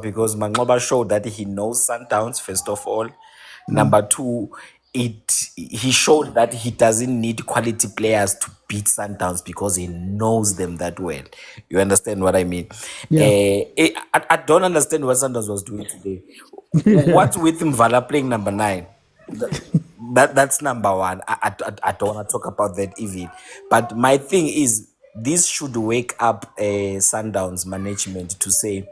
Because Mangoba showed that he knows Sundowns, first of all. Number 2, he showed that he doesn't need quality players to beat Sundowns because he knows them that well. You understand what I mean? Yeah. I don't understand what Sundowns was doing today. What's with Mvala playing number 9? That's number 1. I don't want to talk about that even. But my thing is, this should wake up Sundowns management to say,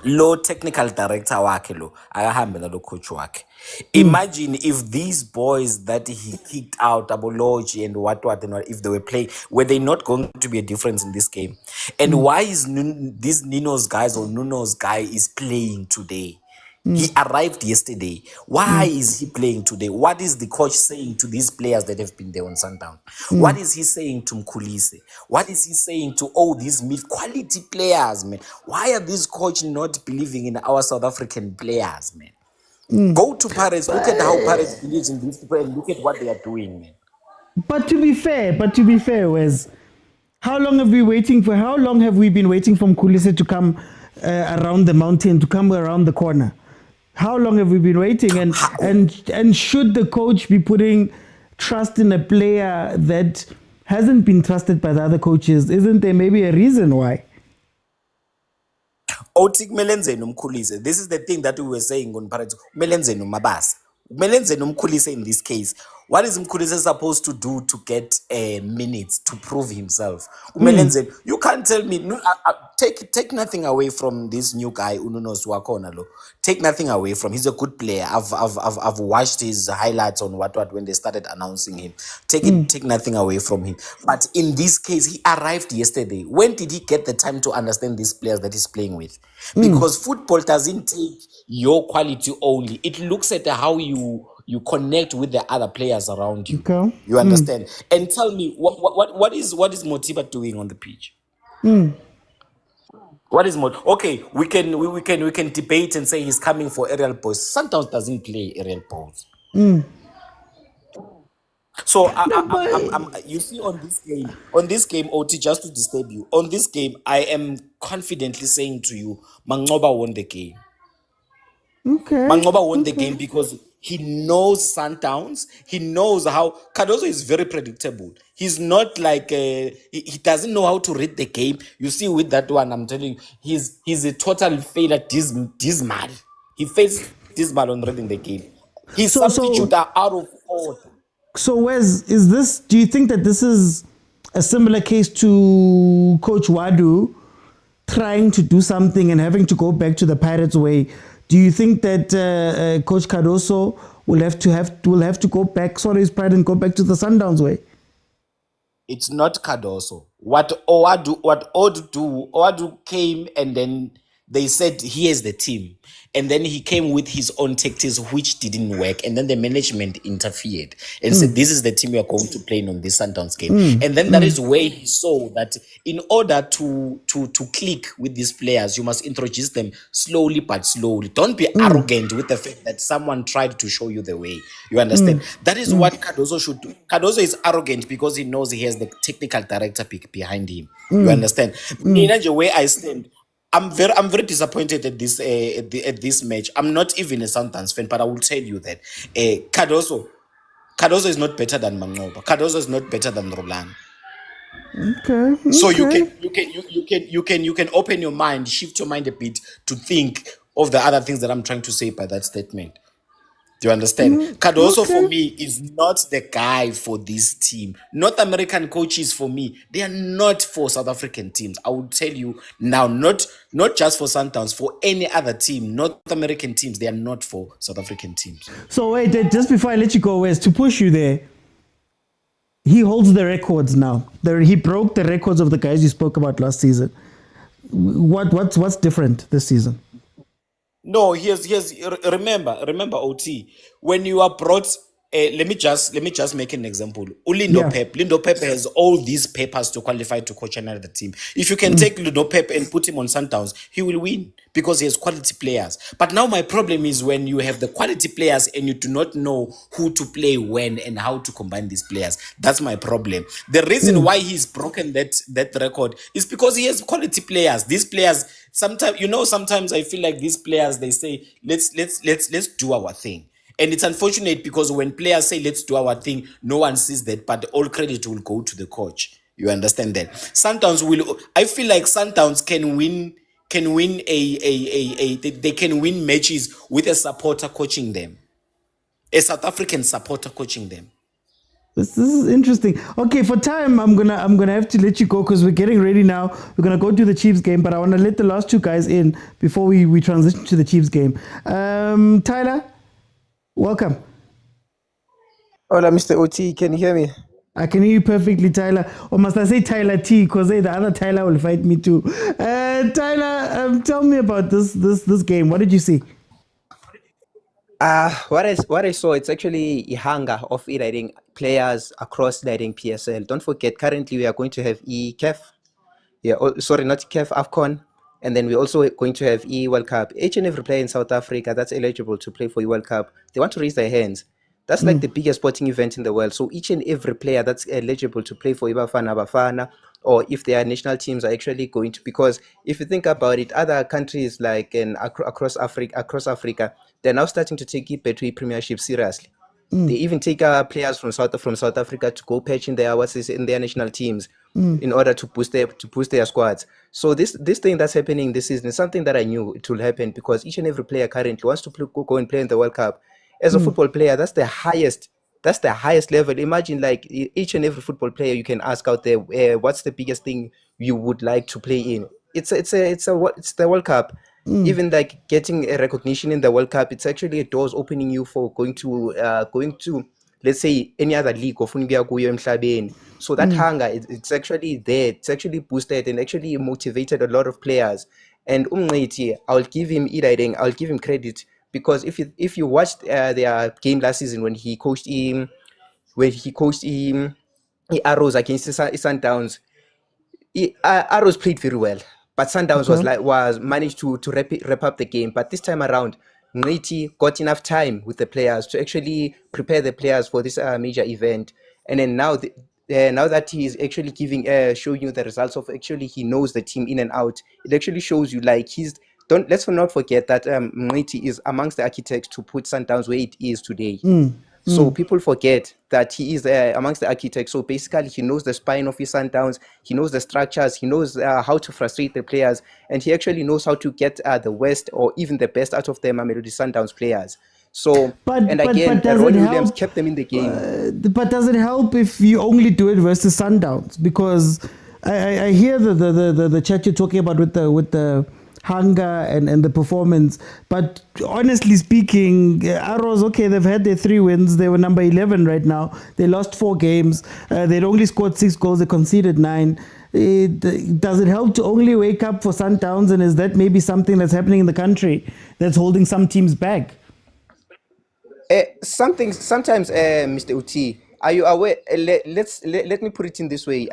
low technical director wakhe lo akahambe nalo coach wakhe. Imagine if these boys that he kicked out, Abology and what and what, if they were playing, were they not going to be a difference in this game? And why is this Nino's guys or Nuno's guy is playing today? He arrived yesterday. Why is he playing today? What is the coach saying to these players that have been there on Sundown? What is he saying to Mkhulise? What is he saying to all these mid-quality players, man? Why are these coach not believing in our South African players, man? Go to Paris. Look at how Paris believes in these people and look at what they are doing, man. But to be fair, Wes, how long have we been waiting for Mkhulise to come around the mountain, to come around the corner? How long have we been waiting? And should the coach be putting trust in a player that hasn't been trusted by the other coaches? Isn't there maybe a reason why? Otik Melenzenu Mkhulise. This is the thing that we were saying on Paris. Melenzenu Mabas. Melenzenu Mkhulise in this case. What is Mkhulise supposed to do to get minutes to prove himself? Melenzenu, you can't tell me. No, take nothing away from this new guy Ununo Swakonalo. Take nothing away from. He's a good player. I've watched his highlights on what when they started announcing him. Take nothing away from him. But in this case, he arrived yesterday. When did he get the time to understand these players that he's playing with? Because football doesn't take your quality only. It looks at how you connect with the other players around you. Okay. You understand? And tell me what is Motiba doing on the pitch? What is okay? We can debate and say he's coming for aerial balls. Sundowns doesn't play aerial balls. So you see on this game, OT, just to disturb you, on this game, I am confidently saying to you, Mangoba won the game. Okay. Mangoba won the game because he knows Sundowns. He knows how Cardoso is very predictable. He's not like he doesn't know how to read the game. You see with that one, I'm telling you, he's a total failure. Dismal. He fails dismal on reading the game. His substitutes are out of order. So Wes, do you think that this is a similar case to Coach Wadu trying to do something and having to go back to the Pirates way? Do you think that Coach Cardoso will have to go back, swallow his pride and go back to the Sundowns way? It's not Cardoso. What Oadu came and then they said, here's the team. And then he came with his own tactics, which didn't work. And then the management interfered and said, this is the team you are going to play on this Sundowns game. And then that is where he saw that in order to click with these players, you must introduce them slowly but slowly. Don't be arrogant with the fact that someone tried to show you the way. You understand? That is what Cardoso should do. Cardoso is arrogant because he knows he has the technical director behind him. You understand? In the way I stand, I'm very disappointed at this match. I'm not even a Sundowns fan, but I will tell you that Cardoso is not better than Mangoba. Cardoso is not better than Rulani. Okay. So you can open your mind, shift your mind a bit to think of the other things that I'm trying to say by that statement. Do you understand? Cardoso for me is not the guy for this team. North American coaches for me, they are not for South African teams. I will tell you now, not just for Sundowns, for any other team, North American teams, they are not for South African teams. So wait, just before I let you go, Wes, to push you there, he holds the records now. He broke the records of the guys you spoke about last season. What's different this season? No, remember, OT, when you are brought, let me just make an example. Lindo Pep has all these papers to qualify to coach another team. If you can take Lindo Pep and put him on Sundowns, he will win because he has quality players. But now my problem is when you have the quality players and you do not know who to play when and how to combine these players. That's my problem. The reason why he's broken that record is because he has quality players. These players, sometimes I feel like these players, they say, let's do our thing. And it's unfortunate because when players say, let's do our thing, no one sees that, but all credit will go to the coach. You understand that? I feel like Sundowns can win they can win matches with a supporter coaching them. A South African supporter coaching them. This is interesting. Okay, for time, I'm gonna have to let you go because we're getting ready now. We're gonna go to the Chiefs game, but I want to let the last two guys in before we transition to the Chiefs game. Tyler, welcome. Hola, Mr. OT. Can you hear me? I can hear you perfectly, Tyler. Or must I say Tyler T? Because the other Tyler will fight me too. Tyler, tell me about this game. What did you see? What I saw, it's actually a hunger of leading players across leading PSL. Don't forget, currently we are going to have CAF. Yeah, sorry, not CAF, AFCON. And then we're also going to have World Cup. Each and every player in South Africa that's eligible to play for World Cup, they want to raise their hands. That's like the biggest sporting event in the world. So each and every player that's eligible to play for bafana, or if their national teams are actually going to, because if you think about it, other countries like across Africa, they're now starting to take Betway premiership seriously. They even take players from South Africa to go patch in their national teams in order to boost their squads. So this thing that's happening this season is something that I knew it will happen, because each and every player currently wants to go and play in the World Cup. As a football player, that's the highest level. Imagine like each and every football player you can ask out there, what's the biggest thing you would like to play in? It's the World Cup. Even like getting a recognition in the World Cup, it's actually doors opening you for going to let's say any other league of Emhlabeni. So that hunger, it's actually there. It's actually boosted and actually motivated a lot of players. And I'll give him credit, because if you watched their game last season when he coached the Arrows against the Sundowns, Arrows played very well, but Sundowns was managed to wrap up the game. But this time around, Ngqiti got enough time with the players to actually prepare the players for this major event. And then now that he is actually showing you the results of, actually he knows the team in and out. It actually shows you like let's not forget that Ngqiti is amongst the architects to put Sundowns where it is today. So people forget that he is amongst the architects. So basically, he knows the spine of his Sundowns. He knows the structures. He knows how to frustrate the players. And he actually knows how to get the worst or even the best out of the Mamelodi Sundowns players. So, Ronnie Williams kept them in the game. But does it help if you only do it versus Sundowns? Because I hear the chat you're talking about with the hunger and the performance, but honestly speaking, Arrows, okay, they've had their 3 wins. They were number 11 right now. They lost 4 games. They'd only scored 6 goals. They conceded 9. Does it help to only wake up for Sundowns, and is that maybe something that's happening in the country that's holding some teams back? Sometimes, Mr. Uti, are you aware? Let me put it in this way.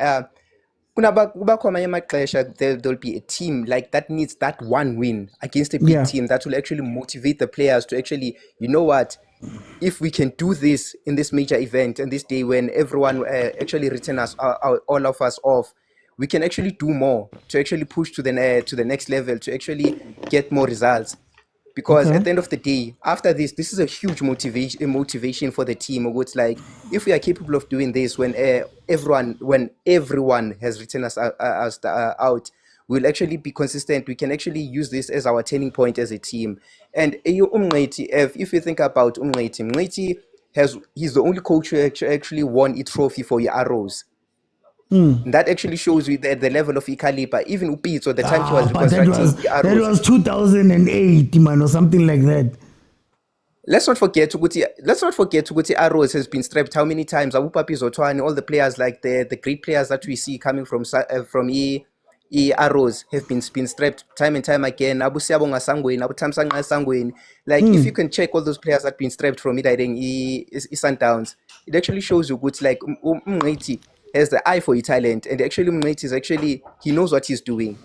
There'll be a team like that needs that one win against a big team that will actually motivate the players to actually, you know what, if we can do this in this major event and this day when everyone actually written us all of us off, we can actually do more to actually push to the next level, to actually get more results. Because at the end of the day, after this is a huge motivation for the team. It's like, if we are capable of doing this when everyone has written us out, we'll actually be consistent. We can actually use this as our turning point as a team. And if you think about Ngqiti, he's the only coach who actually won a trophy for your Arrows. That actually shows you the level of caliber. Even Pitso, the time he was reconstructing the Arrows. That was 2008, man, or something like that. Let's not forget Tuguti Arrows has been strapped how many times? Abu Papi Zotwani, all the players, like the great players that we see coming from Arrows have been strapped time and time again. Abu Siabonga Sangweni, Abu Tamsanga Sangweni. Like, if you can check all those players that have been strapped from Sundowns, it actually shows you good, like Ngqiti has the eye for talent, and actually Ngqiti he knows what he's doing.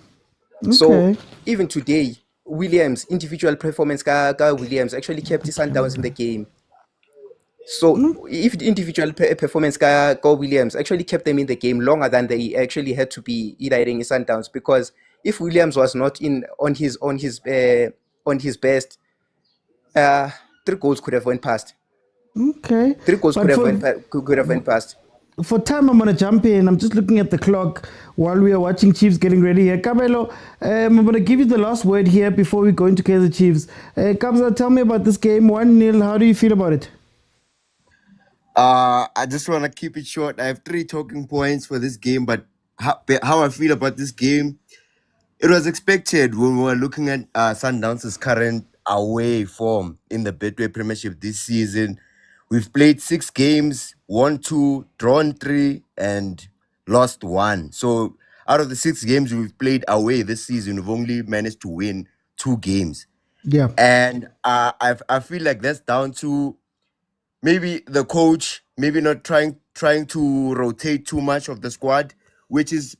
So even today, Williams, individual performance, Williams actually kept his Sundowns in the game. So if the individual performance, Williams actually kept them in the game longer than they actually had to be leading his Sundowns, because if Williams was not on his best, 3 goals could have went past. 3 goals could have went past. For time, I'm going to jump in. I'm just looking at the clock while we are watching Chiefs getting ready here. Kabelo, I'm going to give you the last word here before we go into Kaizer Chiefs. Kabza, tell me about this game. 1-0. How do you feel about it? I just want to keep it short. I have 3 talking points for this game, but how I feel about this game, it was expected when we were looking at Sundowns' current away form in the Betway Premiership this season. We've played 6 games, won 2, drawn 3, and lost 1. So out of the 6 games we've played away this season, we've only managed to win 2 games. Yeah. And I feel like that's down to maybe the coach, maybe not trying to rotate too much of the squad, which is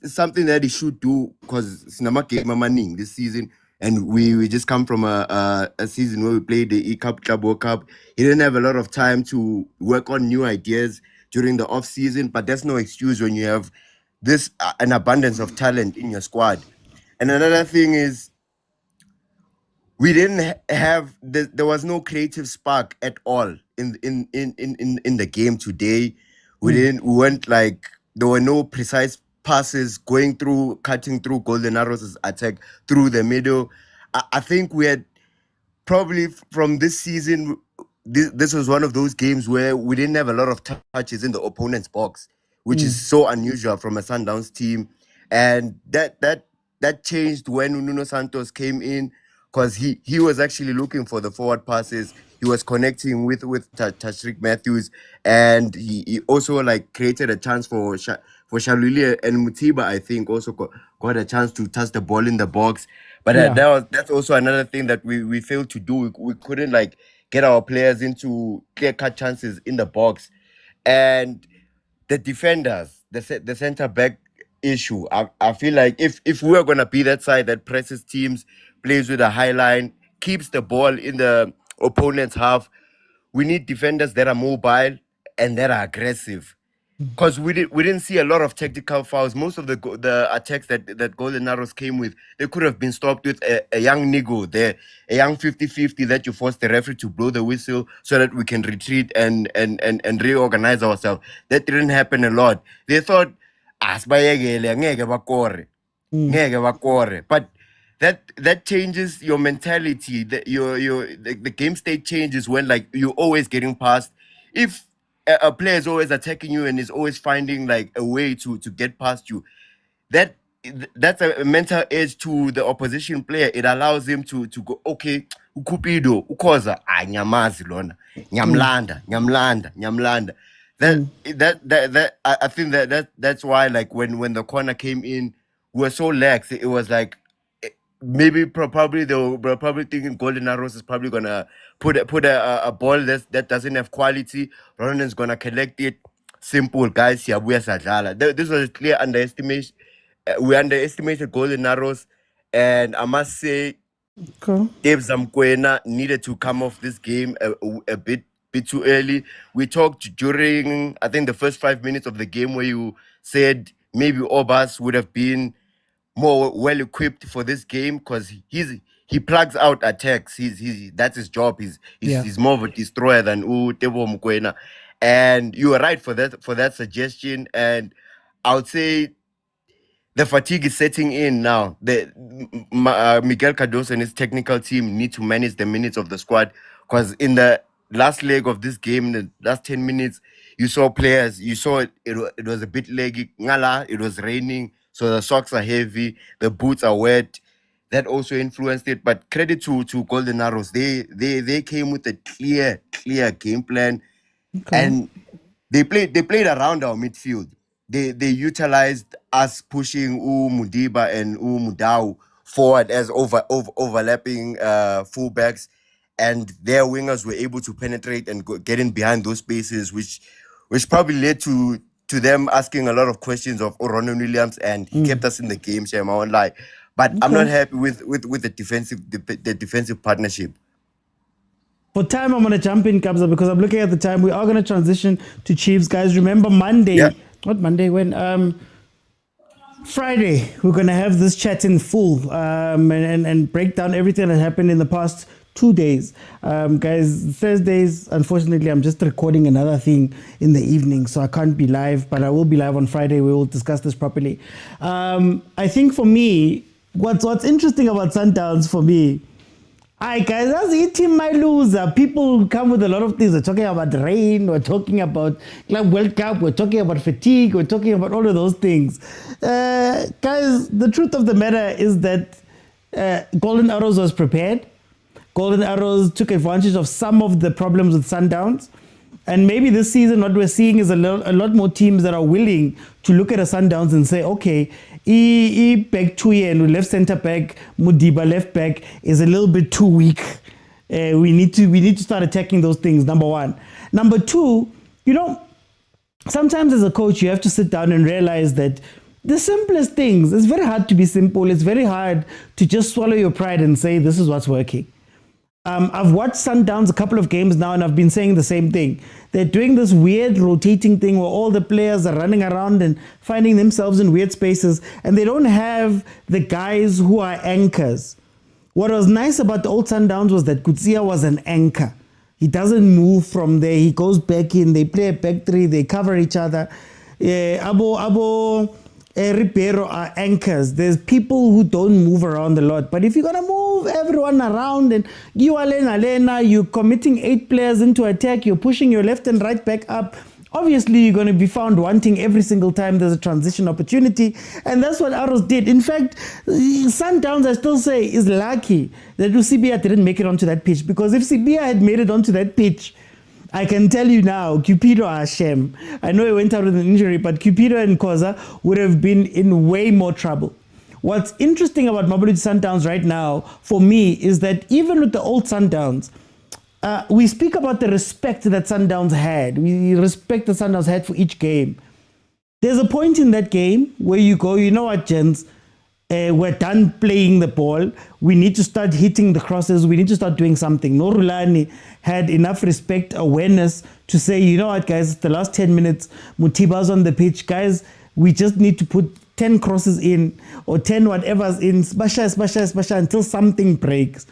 something that he should do, because Sinama game maning this season, and we just come from a season where we played the E-Cup Club World Cup. He didn't have a lot of time to work on new ideas during the off season, but that's no excuse when you have this an abundance of talent in your squad. And another thing is, we didn't have there was no creative spark at all in the game today. We weren't like, there were no precise passes going through, cutting through Golden Arrows' attack through the middle. I think we had probably from this season, this was one of those games where we didn't have a lot of touches in the opponent's box, which is so unusual from a Sundowns team. And that changed when Nuno Santos came in, because he was actually looking for the forward passes. He was connecting with Tashrik Matthews, and he also like created a chance for Shaluli and Mutiba. I think also got a chance to touch the ball in the box. But that's also another thing that we failed to do. We couldn't like get our players into clear-cut chances in the box. And the defenders, the center back issue, I feel like if we are gonna be that side that presses teams, plays with a high line, keeps the ball in the opponent's half, we need defenders that are mobile and that are aggressive. Because we didn't see a lot of tactical fouls. Most of the attacks that Golden Arrows came with, they could have been stopped with a young Nigo there, a young 50-50 that you force the referee to blow the whistle so that we can retreat and reorganize ourselves. That didn't happen a lot. They thought, ngeke bakore. But that changes your mentality. The game state changes when like you're always getting past. If a player is always attacking you and is always finding like a way to get past you, that's a mental edge to the opposition player. It allows him to go, okay, ukupido ukhoza nyamazi lona nyamlanda. I think that's why like when the corner came in, we were so lax. It was like, probably they were probably thinking Golden Arrows is probably gonna put a ball that doesn't have quality. Ronan's gonna collect it. Simple, guys. This was a clear underestimation. We underestimated Golden Arrows, and I must say, Dave Mokwena needed to come off this game a bit too early. We talked during, I think, the first 5 minutes of the game where you said maybe Obas would have been more well equipped for this game, because he plugs out attacks. That's his job. He's more of a destroyer than Tebo Mokwena. And you were right for that suggestion. And I would say the fatigue is setting in now. Miguel Cardoso and his technical team need to manage the minutes of the squad, because in the last leg of this game, the last 10 minutes, you saw players. You saw it was a bit leggy. It was raining, so the socks are heavy, the boots are wet. That also influenced it. But credit to Golden Arrows. They came with a clear game plan, and they played around our midfield. They utilized us pushing Mudiba and Mudau forward as overlapping fullbacks, and their wingers were able to penetrate and get in behind those spaces, which probably led to them asking a lot of questions of Ronan Williams, and he kept us in the game, Shema, I won't lie. But I'm not happy with the defensive partnership. For time, I'm going to jump in, Kabza, because I'm looking at the time. We are going to transition to Chiefs, guys. Remember Monday, not Monday, when Friday, we're going to have this chat in full and break down everything that happened in the past 2 days. Guys, Thursdays, unfortunately, I'm just recording another thing in the evening, so I can't be live, but I will be live on Friday. We will discuss this properly. I think for me, what's interesting about Sundowns for me, Hi guys, that's the team my loser. People come with a lot of things. We're talking about rain, we're talking about Club World Cup, we're talking about fatigue, we're talking about all of those things. Guys, the truth of the matter is that Golden Arrows was prepared. Golden Arrows took advantage of some of the problems with Sundowns. And maybe this season what we're seeing is a lot more teams that are willing to look at a Sundowns and say, okay, back 2 year and left centre back, Mudiba left back is a little bit too weak. We need to start attacking those things, number one. Number two, you know, sometimes as a coach you have to sit down and realize that the simplest things, it's very hard to be simple. It's very hard to just swallow your pride and say this is what's working. I've watched Sundowns a couple of games now and I've been saying the same thing. They're doing this weird rotating thing where all the players are running around and finding themselves in weird spaces and they don't have the guys who are anchors. What was nice about the old Sundowns was that Kutsia was an anchor. He doesn't move from there. He goes back in. They play a back three. They cover each other. Ribeiro are anchors. There's people who don't move around a lot. But if you're going to move everyone around and you're committing 8 players into attack, you're pushing your left and right back up, obviously you're going to be found wanting every single time there's a transition opportunity. And that's what Arrows did. In fact, Sundowns, I still say, is lucky that Usibia didn't make it onto that pitch. Because if Sibia had made it onto that pitch, I can tell you now, Cupido are shame. I know he went out with an injury, but Cupido and Khoza would have been in way more trouble. What's interesting about Mamelodi Sundowns right now, for me, is that even with the old Sundowns, we speak about the respect that Sundowns had. We respect the Sundowns had for each game. There's a point in that game where you go, you know what, gents, we're done playing the ball. We need to start hitting the crosses. We need to start doing something. No Rulani had enough respect, awareness to say, you know what, guys, the last 10 minutes, Mutiba's on the pitch. Guys, we just need to put 10 crosses in or 10 whatever's in, smasha until something breaks.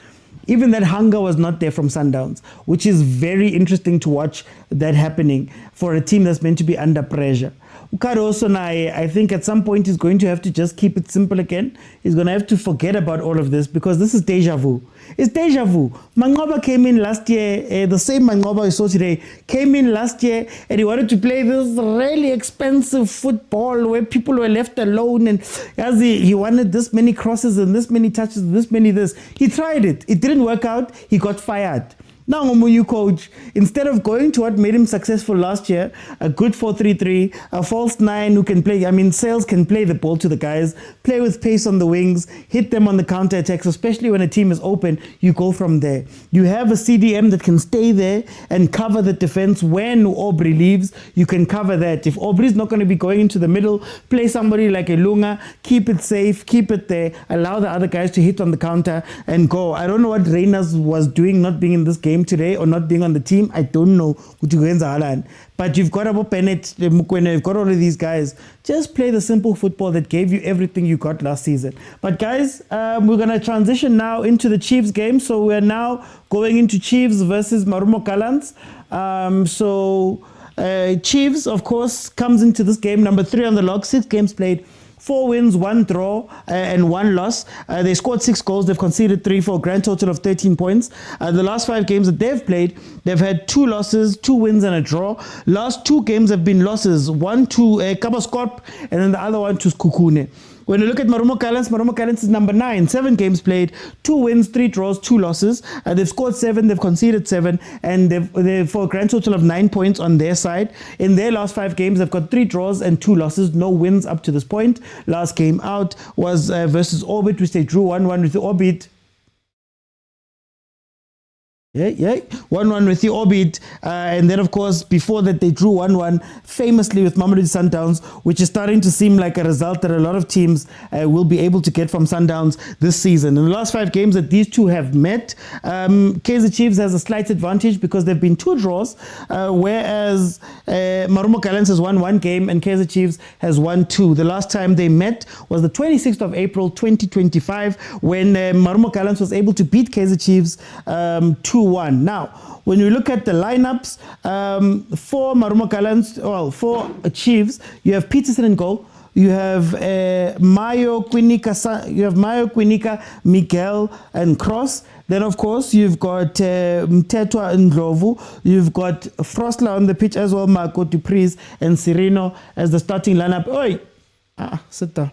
Even that hunger was not there from Sundowns, which is very interesting to watch that happening for a team that's meant to be under pressure. Ukaroso, I think at some point he's going to have to just keep it simple again. He's going to have to forget about all of this because this is deja vu. It's deja vu. Mangoba came in last year, the same Mangoba we saw today, came in last year and he wanted to play this really expensive football where people were left alone and as he wanted this many crosses and this many touches and this many this. He tried it. It didn't work out. He got fired. Now, Ngomunyu coach, instead of going to what made him successful last year, a good 4-3-3, a false 9 who can play, Sales can play the ball to the guys, play with pace on the wings, hit them on the counter-attacks, especially when a team is open, you go from there. You have a CDM that can stay there and cover the defense. When Aubrey leaves, you can cover that. If Aubrey's not going to be going into the middle, play somebody like a Lunga, keep it safe, keep it there, allow the other guys to hit on the counter and go. I don't know what Reyners was doing not being in this game today or not being on the team. I don't know. But you've got Abu Bennett, Mokwena, you've got all of these guys. Just play the simple football that gave you everything you got last season. But guys, we're going to transition now into the Chiefs game. So we're now going into Chiefs versus Marumo Gallants. Chiefs, of course, comes into this game number 3 on the log, 6 games played. 4 wins, 1 draw, and 1 loss. They scored 6 goals. They've conceded 3 for a grand total of 13 points. The last 5 games that they've played, they've had 2 losses, 2 wins, and a draw. Last 2 games have been losses. One to Kabaskorp, and then the other one to Skukune. When you look at Marumo Gallants is number 9, 7 games played, 2 wins, 3 draws, 2 losses. They've scored 7, they've conceded 7, and they've for a grand total of 9 points on their side. In their last 5 games, they've got 3 draws and 2 losses, no wins up to this point. Last game out was versus Orbit, which they drew 1-1 with the Orbit. 1-1 with the Orbit, and then of course before that they drew 1-1 famously with Mamelodi Sundowns, which is starting to seem like a result that a lot of teams will be able to get from Sundowns this season. In the last 5 games that these two have met, Kaizer Chiefs has a slight advantage because there have been 2 draws, whereas Marumo Gallants has won 1 game and Kaizer Chiefs has won 2. The last time they met was the 26th of April 2025 when Marumo Gallants was able to beat Kaizer Chiefs 2-1. Now, when you look at the lineups, for Marumo Gallants, for Chiefs, you have Peterson in goal, You have Mayo, Quinica, Miguel, and Cross. Then, of course, you've got Mtetwa and Ndlovu. You've got Frostler on the pitch as well, Marco Dupreez and Cirino as the starting lineup. Oi! Sit down.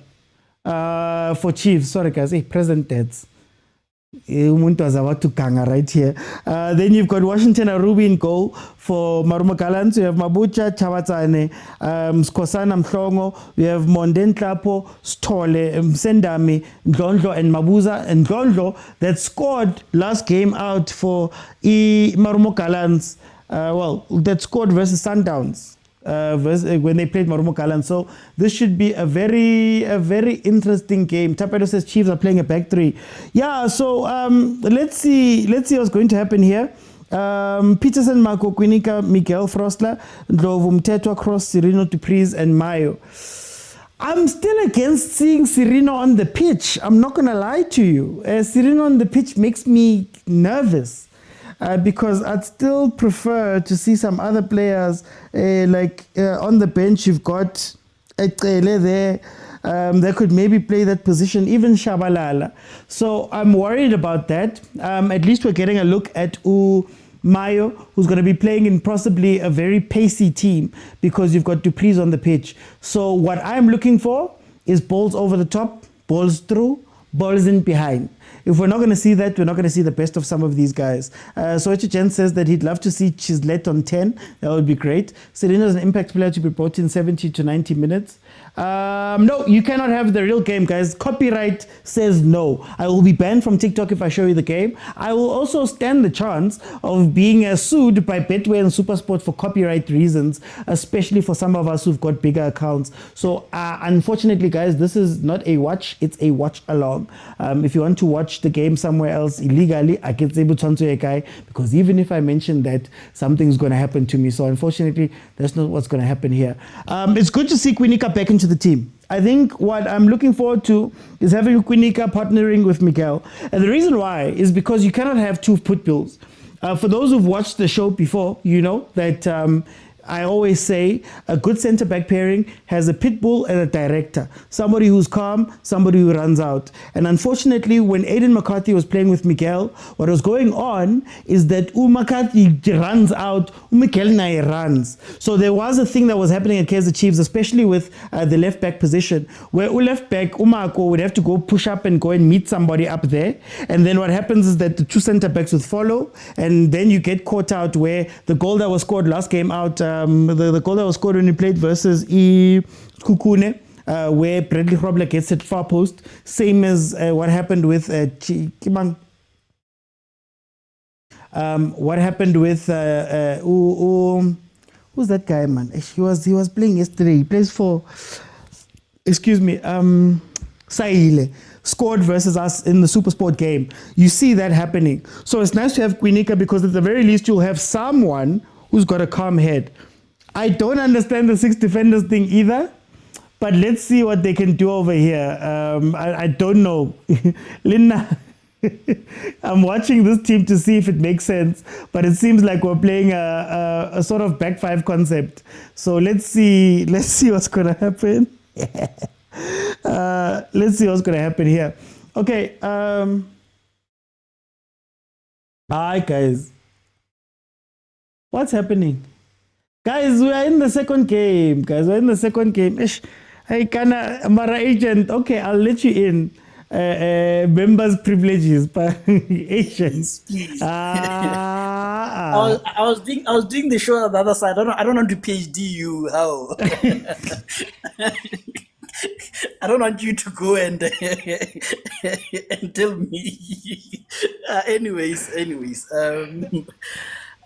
For Chiefs, sorry guys, present dads. Umuntu was about to kanga right here. Then you've got Washington Arubi in goal for Marumo Gallants. You have Mabucha, Chawatsane, Skosana Mhlongo. You have Monden Tlapo, Stole, Msendami, Ndlondlo, and Mabuza. And Ndlondlo that scored last game out for Marumo Gallants. That scored versus Sundowns. When they played Marumo Gallants. So this should be a very interesting game. Tapedo says Chiefs are playing a back three. Yeah, so let's see what's going to happen here. Peterson, Marco Quinica, Miguel Frostler, Ndlovu, Mtetwa, Cross, Cirino, Dupreez, and Mayo. I'm still against seeing Cirino on the pitch. I'm not going to lie to you. Cirino on the pitch makes me nervous. Because I'd still prefer to see some other players on the bench. You've got Ekele there that could maybe play that position, even Shabalala. So I'm worried about that. At least we're getting a look at Mayo, who's going to be playing in possibly a very pacey team because you've got Dupreez on the pitch. So what I'm looking for is balls over the top, balls through, balls in behind. If we're not going to see that, we're not going to see the best of some of these guys. So Chen says that he'd love to see Chislet on 10. That would be great. Serena is an impact player to be brought in 70 to 90 minutes. No, you cannot have the real game, guys. Copyright says no. I will be banned from TikTok if I show you the game. I will also stand the chance of being sued by Betway and Supersport for copyright reasons, especially for some of us who've got bigger accounts. So unfortunately, guys, this is not a watch. It's a watch along. If you want to watch the game somewhere else illegally, I can say because even if I mention that, something's going to happen to me. So unfortunately, that's not what's going to happen here. It's good to see Quinica back into the team. I think what I'm looking forward to is having Quinica partnering with Miguel. And the reason why is because you cannot have two pit bulls. For those who've watched the show before, you know that I always say a good centre-back pairing has a pit bull and a director. Somebody who's calm, somebody who runs out. And unfortunately, when Aiden McCarthy was playing with Miguel, what was going on is that McCarthy runs out, Miguel runs. So there was a thing that was happening at Kaizer Chiefs, especially with the left-back position, where left-back, Umako would have to go push up and go and meet somebody up there. And then what happens is that the two centre-backs would follow, and then you get caught out where the goal that was scored last game out, the goal that was scored when he played versus Kukune, where Bradley Grobler gets it far post, same as what happened with Kimang. What happened with who's that guy, man? He was playing yesterday. He plays for, Saile. Scored versus us in the Supersport game. You see that happening. So it's nice to have Quinica because at the very least you'll have someone who's got a calm head. I don't understand the 6 defenders thing either, but let's see what they can do over here. I don't know. Linda, I'm watching this team to see if it makes sense, but it seems like we're playing a sort of back five concept. So let's see what's going to happen. Let's see what's going to happen here. Okay. Hi, guys. What's happening? Guys, we are in the second game. Hey, Mara agent. Okay, I'll let you in. Members' privileges, but agents. Please. I was doing the show on the other side. I don't want to PhD you. How? I don't want you to go and tell me. Anyways.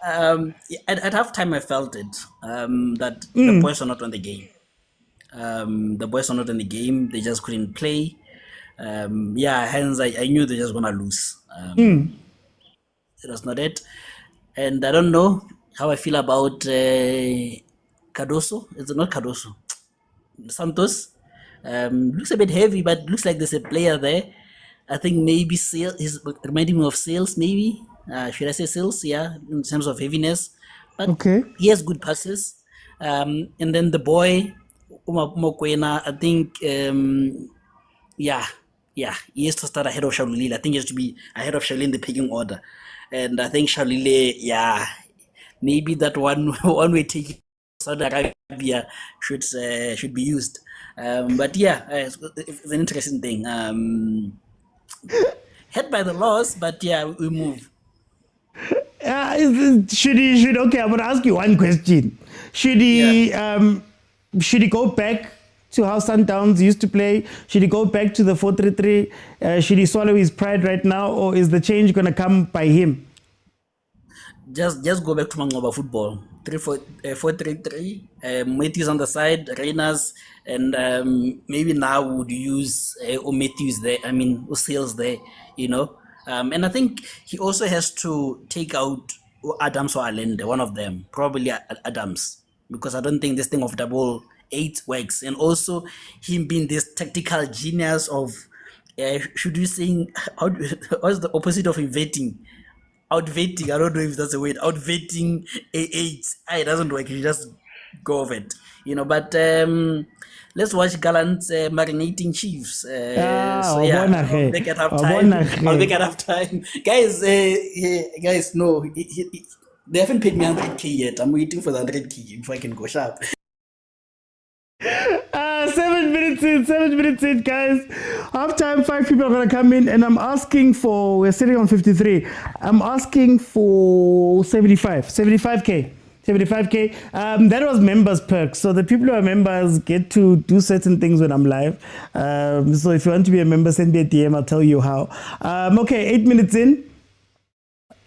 At half time I felt it that the boys are not on the game. They just couldn't play. Hence I knew they're just gonna lose. It was not it. And I don't know how I feel about Cardoso. It's not Cardoso. Santos. Looks a bit heavy, but looks like there's a player there. I think maybe he's reminding me of Sales, maybe. Should I say Sales? Yeah, in terms of heaviness. But he has good passes. And then the boy, Mokwena, I think, yeah, he has to start ahead of Shalulile. I think he has to be ahead of Shalulile in the picking order. And I think Shalulile, maybe that one-way ticket Saudi Arabia should be used. But it's an interesting thing. Hit by the loss, but we move. Okay, I'm going to ask you one question. Should he go back to how Sundowns used to play? Should he go back to the 4-3-3? Should he swallow his pride right now, or is the change going to come by him? Just go back to Mangoba football. 4-3-3. Matthews on the side, Reyners, and maybe now would use Matthews there. I mean, Sales there, And I think he also has to take out Adams or Allende, one of them, probably Adams, because I don't think this thing of double 8 works. And also him being this tactical genius of, should you saying, what's the opposite of inverting? Outvetting, I don't know if that's a word. Outvetting A8. It doesn't work. You just go of it. But let's watch Gallants marinating Chiefs. I'll be at halftime. Guys, no. They haven't paid me 100K yet. I'm waiting for the 100K before I can go sharp. 7 minutes in, guys. Halftime, 5 people are going to come in, and we're sitting on 53. I'm asking for 75K. That was members perks. So the people who are members get to do certain things when I'm live. So if you want to be a member, send me a DM. I'll tell you how. Okay, 8 minutes in.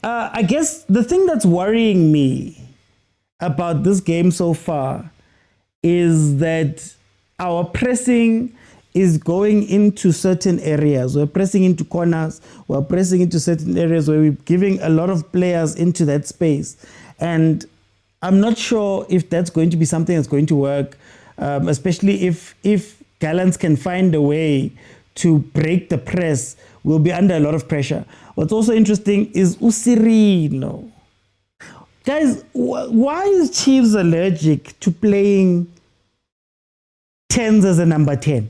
I guess the thing that's worrying me about this game so far is that our pressing is going into certain areas. We're pressing into corners. We're pressing into certain areas where we're giving a lot of players into that space. And I'm not sure if that's going to be something that's going to work, especially if Gallants can find a way to break the press. We'll be under a lot of pressure. What's also interesting is Usirino. Guys, why is Chiefs allergic to playing 10s as a number 10?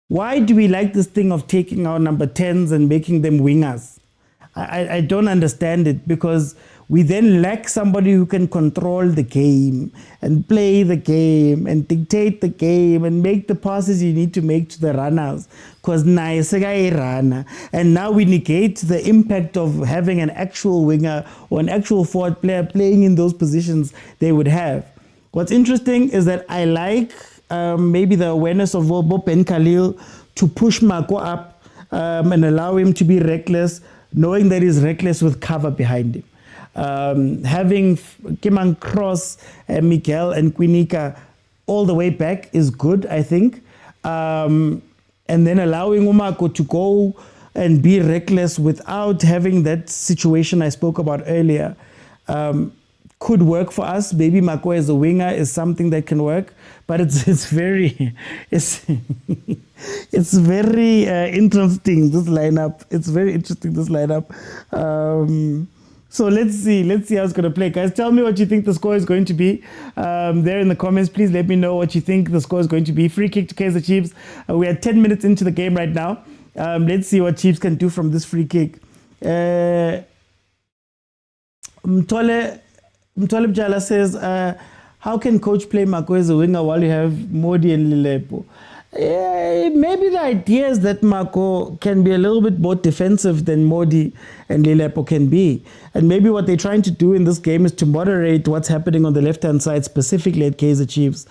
Why do we like this thing of taking our number 10s and making them wingers? I don't understand it, because we then lack somebody who can control the game and play the game and dictate the game and make the passes you need to make to the runners, because runner. And now we negate the impact of having an actual winger or an actual forward player playing in those positions they would have. What's interesting is that I like maybe the awareness of Bob and Khalil to push Marco up and allow him to be reckless, knowing that he's reckless with cover behind him. Having Kimang Cross, Miguel and Quinica all the way back is good, I think. And then allowing Umako to go and be reckless without having that situation I spoke about earlier could work for us. Maybe Mako as a winger is something that can work, but it's very interesting, this lineup. It's very interesting, this lineup. So let's see how it's going to play. Guys, tell me what you think the score is going to be. There in the comments, please let me know what you think the score is going to be. Free kick to Kaizer Chiefs. We are 10 minutes into the game right now. Let's see what Chiefs can do from this free kick. Mtole Bjala says, how can coach play Mako as a winger while you have Modi and Lilepo? Maybe the idea is that Mako can be a little bit more defensive than Modi and Lilepo can be. And maybe what they're trying to do in this game is to moderate what's happening on the left-hand side, specifically at Kaizer Chiefs,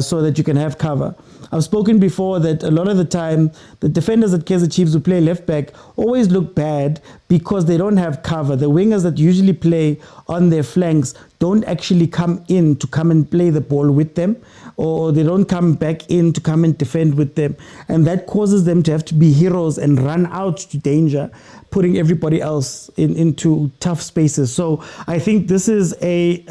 so that you can have cover. I've spoken before that a lot of the time, the defenders at Kaizer Chiefs who play left-back always look bad because they don't have cover. The wingers that usually play on their flanks don't actually come in to come and play the ball with them, or they don't come back in to come and defend with them. And that causes them to have to be heroes and run out to danger, putting everybody else into tough spaces. So I think this is a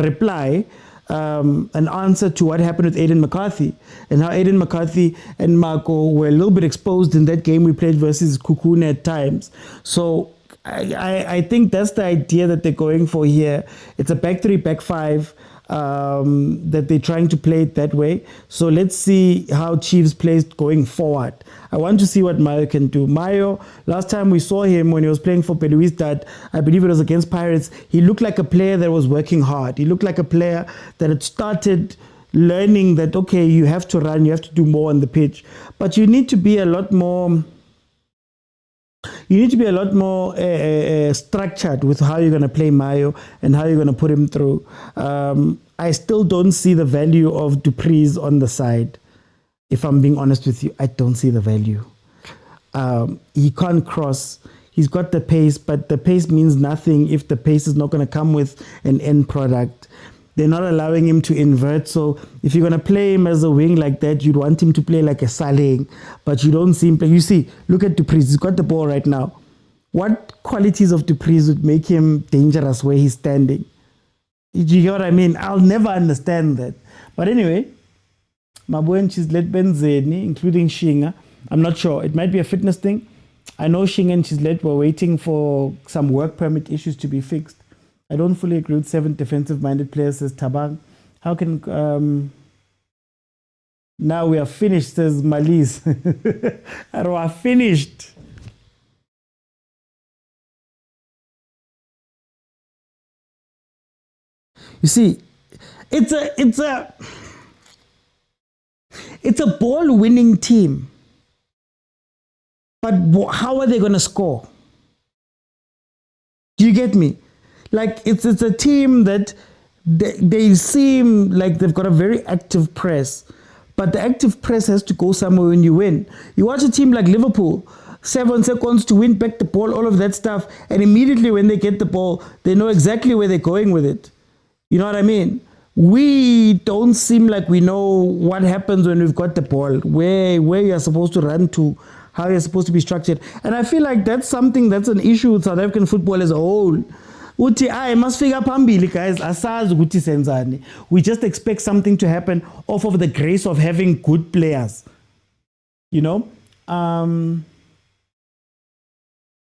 reply, an answer to what happened with Aiden McCarthy, and how Aiden McCarthy and Marco were a little bit exposed in that game we played versus Kukune at times. So I think that's the idea that they're going for here. It's a back 3, back 5. that they're trying to play it that way. So let's see how Chiefs plays going forward. I want to see what Mayo can do. Mayo, last time we saw him when he was playing for Peluistad, I believe it was against Pirates, he looked like a player that was working hard. He looked like a player that had started learning that, okay, you have to run, you have to do more on the pitch. But you need to be a lot more... You need to be a lot more structured with how you're going to play Mayo and how you're going to put him through. I still don't see the value of Dupreez on the side. If I'm being honest with you, I don't see the value. He can't cross. He's got the pace, but the pace means nothing if the pace is not going to come with an end product. They're not allowing him to invert. So if you're going to play him as a wing like that, you'd want him to play like a Saleh. But you don't see him play. You see, look at Dupreez. He's got the ball right now. What qualities of Dupreez would make him dangerous where he's standing? Do you get what I mean? I'll never understand that. But anyway, Mabuen, she's led Benzeni, including Shinga. I'm not sure. It might be a fitness thing. I know Shinga and she's led were waiting for some work permit issues to be fixed. I don't fully agree with 7 defensive-minded players, says Tabang. How can... now we are finished, says Malise. We are finished. You see, it's a ball-winning team. But how are they going to score? Do you get me? Like, it's a team that they seem like they've got a very active press, but the active press has to go somewhere when you win. You watch a team like Liverpool, 7 seconds to win back the ball, all of that stuff, and immediately when they get the ball, they know exactly where they're going with it. You know what I mean? We don't seem like we know what happens when we've got the ball, where you're supposed to run to, how you're supposed to be structured. And I feel like that's something that's an issue with South African football as a whole. Uthi must figure phambili, guys, asazi ukuthi senzani. We just expect something to happen off of the grace of having good players. You know?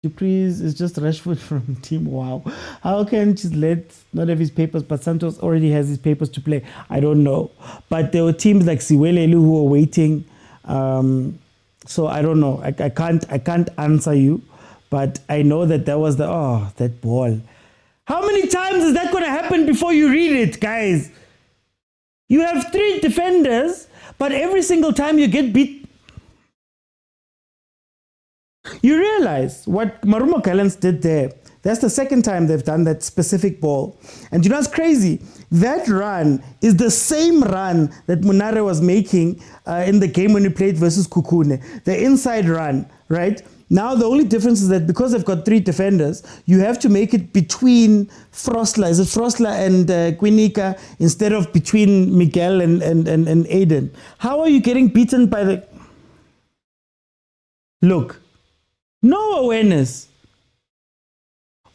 Dupreez is just Rashford from team. Wow. How can Chislett not have his papers, but Santos already has his papers to play? I don't know. But there were teams like Siwelelu who were waiting. So I don't know. I can't answer you. But I know that was that ball. How many times is that going to happen before you read it, guys? You have 3 defenders, but every single time you get beat, you realize what Marumo Gallants did there. That's the second time they've done that specific ball. And you know what's crazy? That run is the same run that Munare was making in the game when we played versus Kukune. The inside run, right? Now, the only difference is that because they've got 3 defenders, you have to make it between Frosler. Is it Frosler and Quinica instead of between Miguel and Aiden? How are you getting beaten by the... Look, no awareness.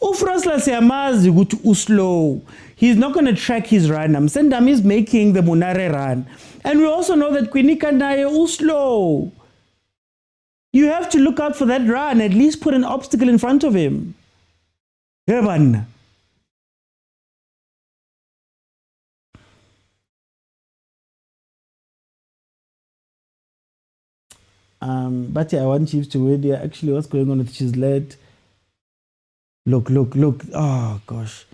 Frosler siyamazi ukuthi uslow. He's not going to track his run. Sendam is making the Munare run. And we also know that Quinica naye uslow. You have to look out for that run, at least put an obstacle in front of him. Irvin. But yeah, I want Chiefs to win. Yeah, actually, what's going on with Chislett? Look. Oh, gosh.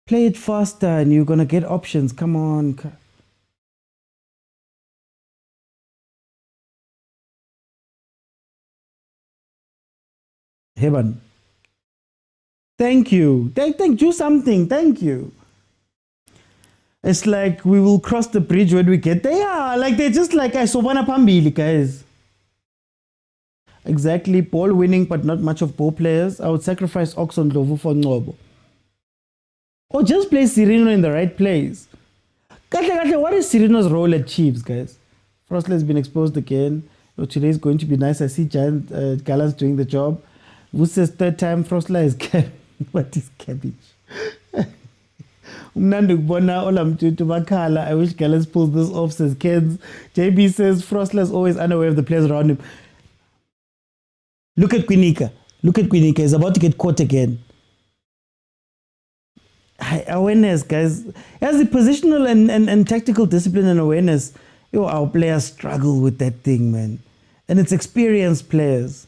Play it faster and you're going to get options. Come on. Heaven. Thank you. Thank you something. Thank you. It's like we will cross the bridge when we get there. Yeah, like they're just like I sobana pambili, guys. Exactly. Ball winning, but not much of ball players. I would sacrifice Oxon Lovu for Ngobo. Or just play Cirino in the right place. What is Cirino's role at Chiefs, guys? Frosler has been exposed again. Today is going to be nice. I see Gallants doing the job. Who says 3rd time Frosler is cabbage? What is cabbage? I wish Gallants pulls this off, says Kens. JB says Frosler is always unaware of the players around him. Look at Quinica. He's about to get caught again. Awareness, guys. As the positional and tactical discipline and awareness, our players struggle with that thing, man. And it's experienced players.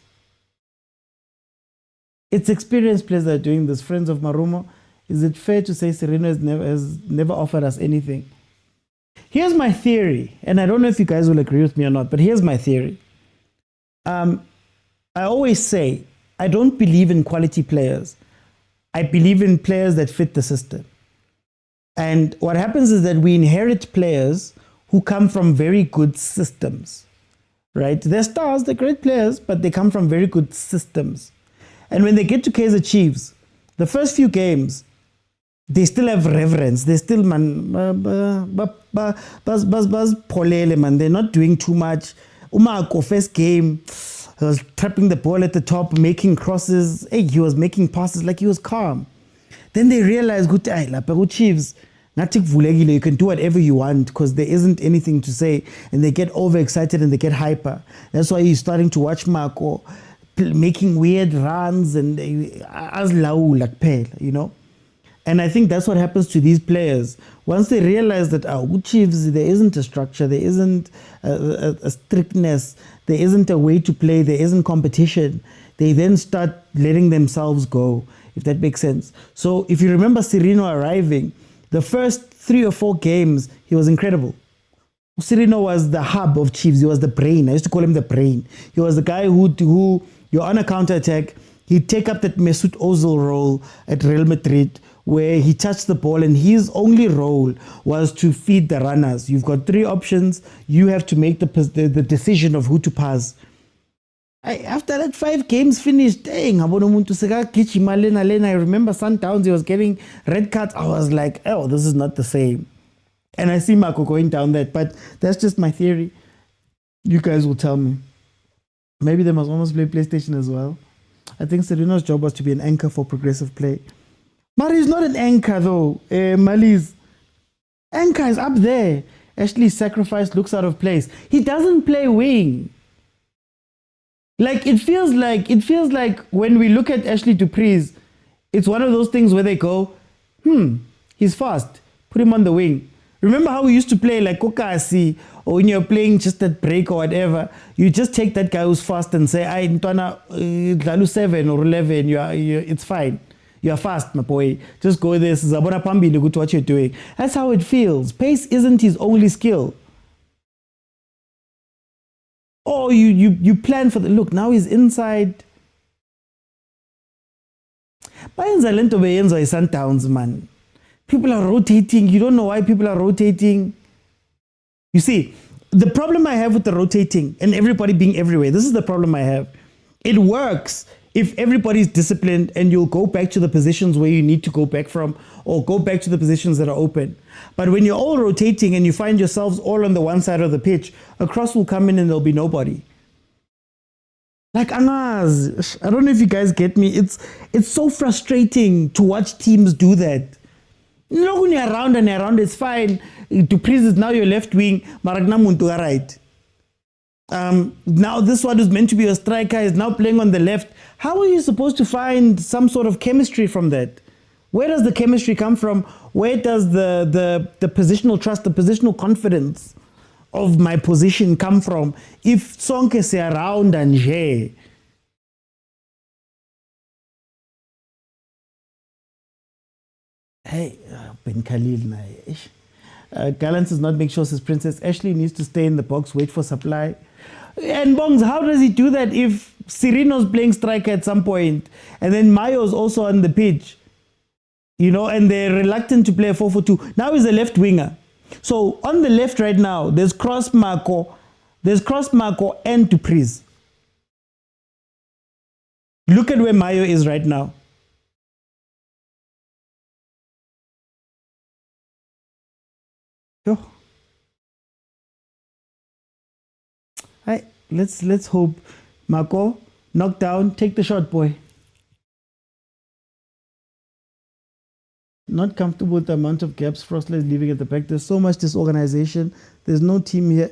It's experienced players that are doing this. Friends of Marumo, is it fair to say Sereno has never offered us anything? Here's my theory, and I don't know if you guys will agree with me or not, but here's my theory. I always say, I don't believe in quality players. I believe in players that fit the system. And what happens is that we inherit players who come from very good systems, right? They're stars, they're great players, but they come from very good systems. And when they get to Kaizer Chiefs, the first few games, they still have reverence. They still, man, they're not doing too much. Umako, first game, he was trapping the ball at the top, making crosses. Hey, he was making passes like he was calm. Then they realized, good, Chiefs, you can do whatever you want because there isn't anything to say. And they get overexcited and they get hyper. That's why you're starting to watch Marco making weird runs and as like pale, you know. And I think that's what happens to these players. Once they realize that Chiefs, there isn't a structure, there isn't a strictness, there isn't a way to play, there isn't competition, they then start letting themselves go, if that makes sense. So if you remember Sereno arriving, the first 3 or 4 games, he was incredible. Sereno was the hub of Chiefs. He was the brain. I used to call him the brain. He was the guy who you're on a counter-attack, he'd take up that Mesut Ozil role at Real Madrid, where he touched the ball and his only role was to feed the runners. You've got 3 options. You have to make the decision of who to pass. After that 5 games finished, dang, I remember Sundowns, he was getting red cards. I was like, oh, this is not the same. And I see Marco going down that, but that's just my theory. You guys will tell me. Maybe they must almost play PlayStation as well. I think Sereno's job was to be an anchor for progressive play. Mari's not an anchor though. Mali's anchor is up there. Ashley's sacrifice looks out of place. He doesn't play wing. Like it feels like when we look at Ashley Dupree's, it's one of those things where they go, he's fast. Put him on the wing. Remember how we used to play like Kokasi, or when you're playing just at break or whatever, you just take that guy who's fast and say, Ntwana, Dlalu 7 or 11, it's fine. You're fast, my boy. Just go there. Zabona Pambi, look at what you're doing. That's how it feels. Pace isn't his only skill. Oh, you plan for the look. Now he's inside. Bayenza lento beyenza Sundowns, man. People are rotating. You don't know why people are rotating. You see, the problem I have with the rotating and everybody being everywhere, this is the problem I have. It works if everybody's disciplined and you'll go back to the positions where you need to go back from, or go back to the positions that are open. But when you're all rotating and you find yourselves all on the one side of the pitch, a cross will come in and there'll be nobody. Like Anaz, I don't know if you guys get me. It's so frustrating to watch teams do that. You know, when you're around and around, it's fine. Dupree's is now your left wing, Maragna Muntu right. Now this one is meant to be a striker is now playing on the left. How are you supposed to find some sort of chemistry from that? Where does the chemistry come from? Where does the positional trust, the positional confidence of my position come from? If Sonke se around and je. Hey, Ben Khalil, Gallants does not make sure his Princess Ashley needs to stay in the box, wait for supply. And Bongs, how does he do that if Sereno's playing striker at some point and then Mayo's also on the pitch, you know, and they're reluctant to play a 4-4-2. Now he's a left winger. So on the left right now, there's Cross Marco and Dupree's. Look at where Mayo is right now. Yo. Right, let's hope Marco knock down, take the shot, boy. Not comfortable with the amount of gaps Frostler is leaving at the back. There's so much disorganization. There's no team here.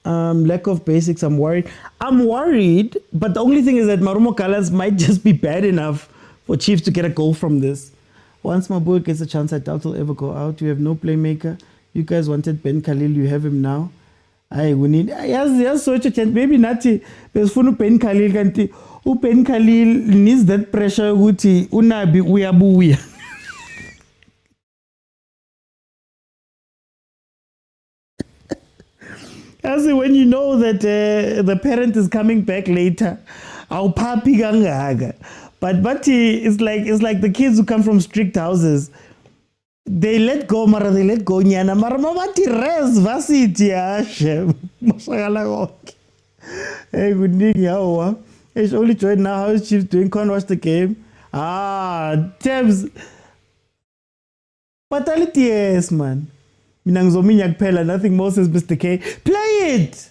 Lack of basics. I'm worried. But the only thing is that Marumo Gallants might just be bad enough for Chiefs to get a goal from this. Once Mabuya gets a chance, I doubt he'll ever go out. You have no playmaker. You guys wanted Ben Khalil. You have him now. We need. Yes, so maybe Nati. There's Ben Khalil. Ben Khalil needs that pressure. Unabi uyabuya. As when you know that the parent is coming back later, our papi gangaga. But it's like the kids who come from strict houses. They let go, mara they let go nyana mara mabati res vasiti ashe. Masagala okay. Hey, good evening, yawa. It's only joined now. How is Chiefs doing? Can't watch the game. Tabs. Fatality, yes, man. Minangzominya Pella, nothing more says Mr. K. Play it!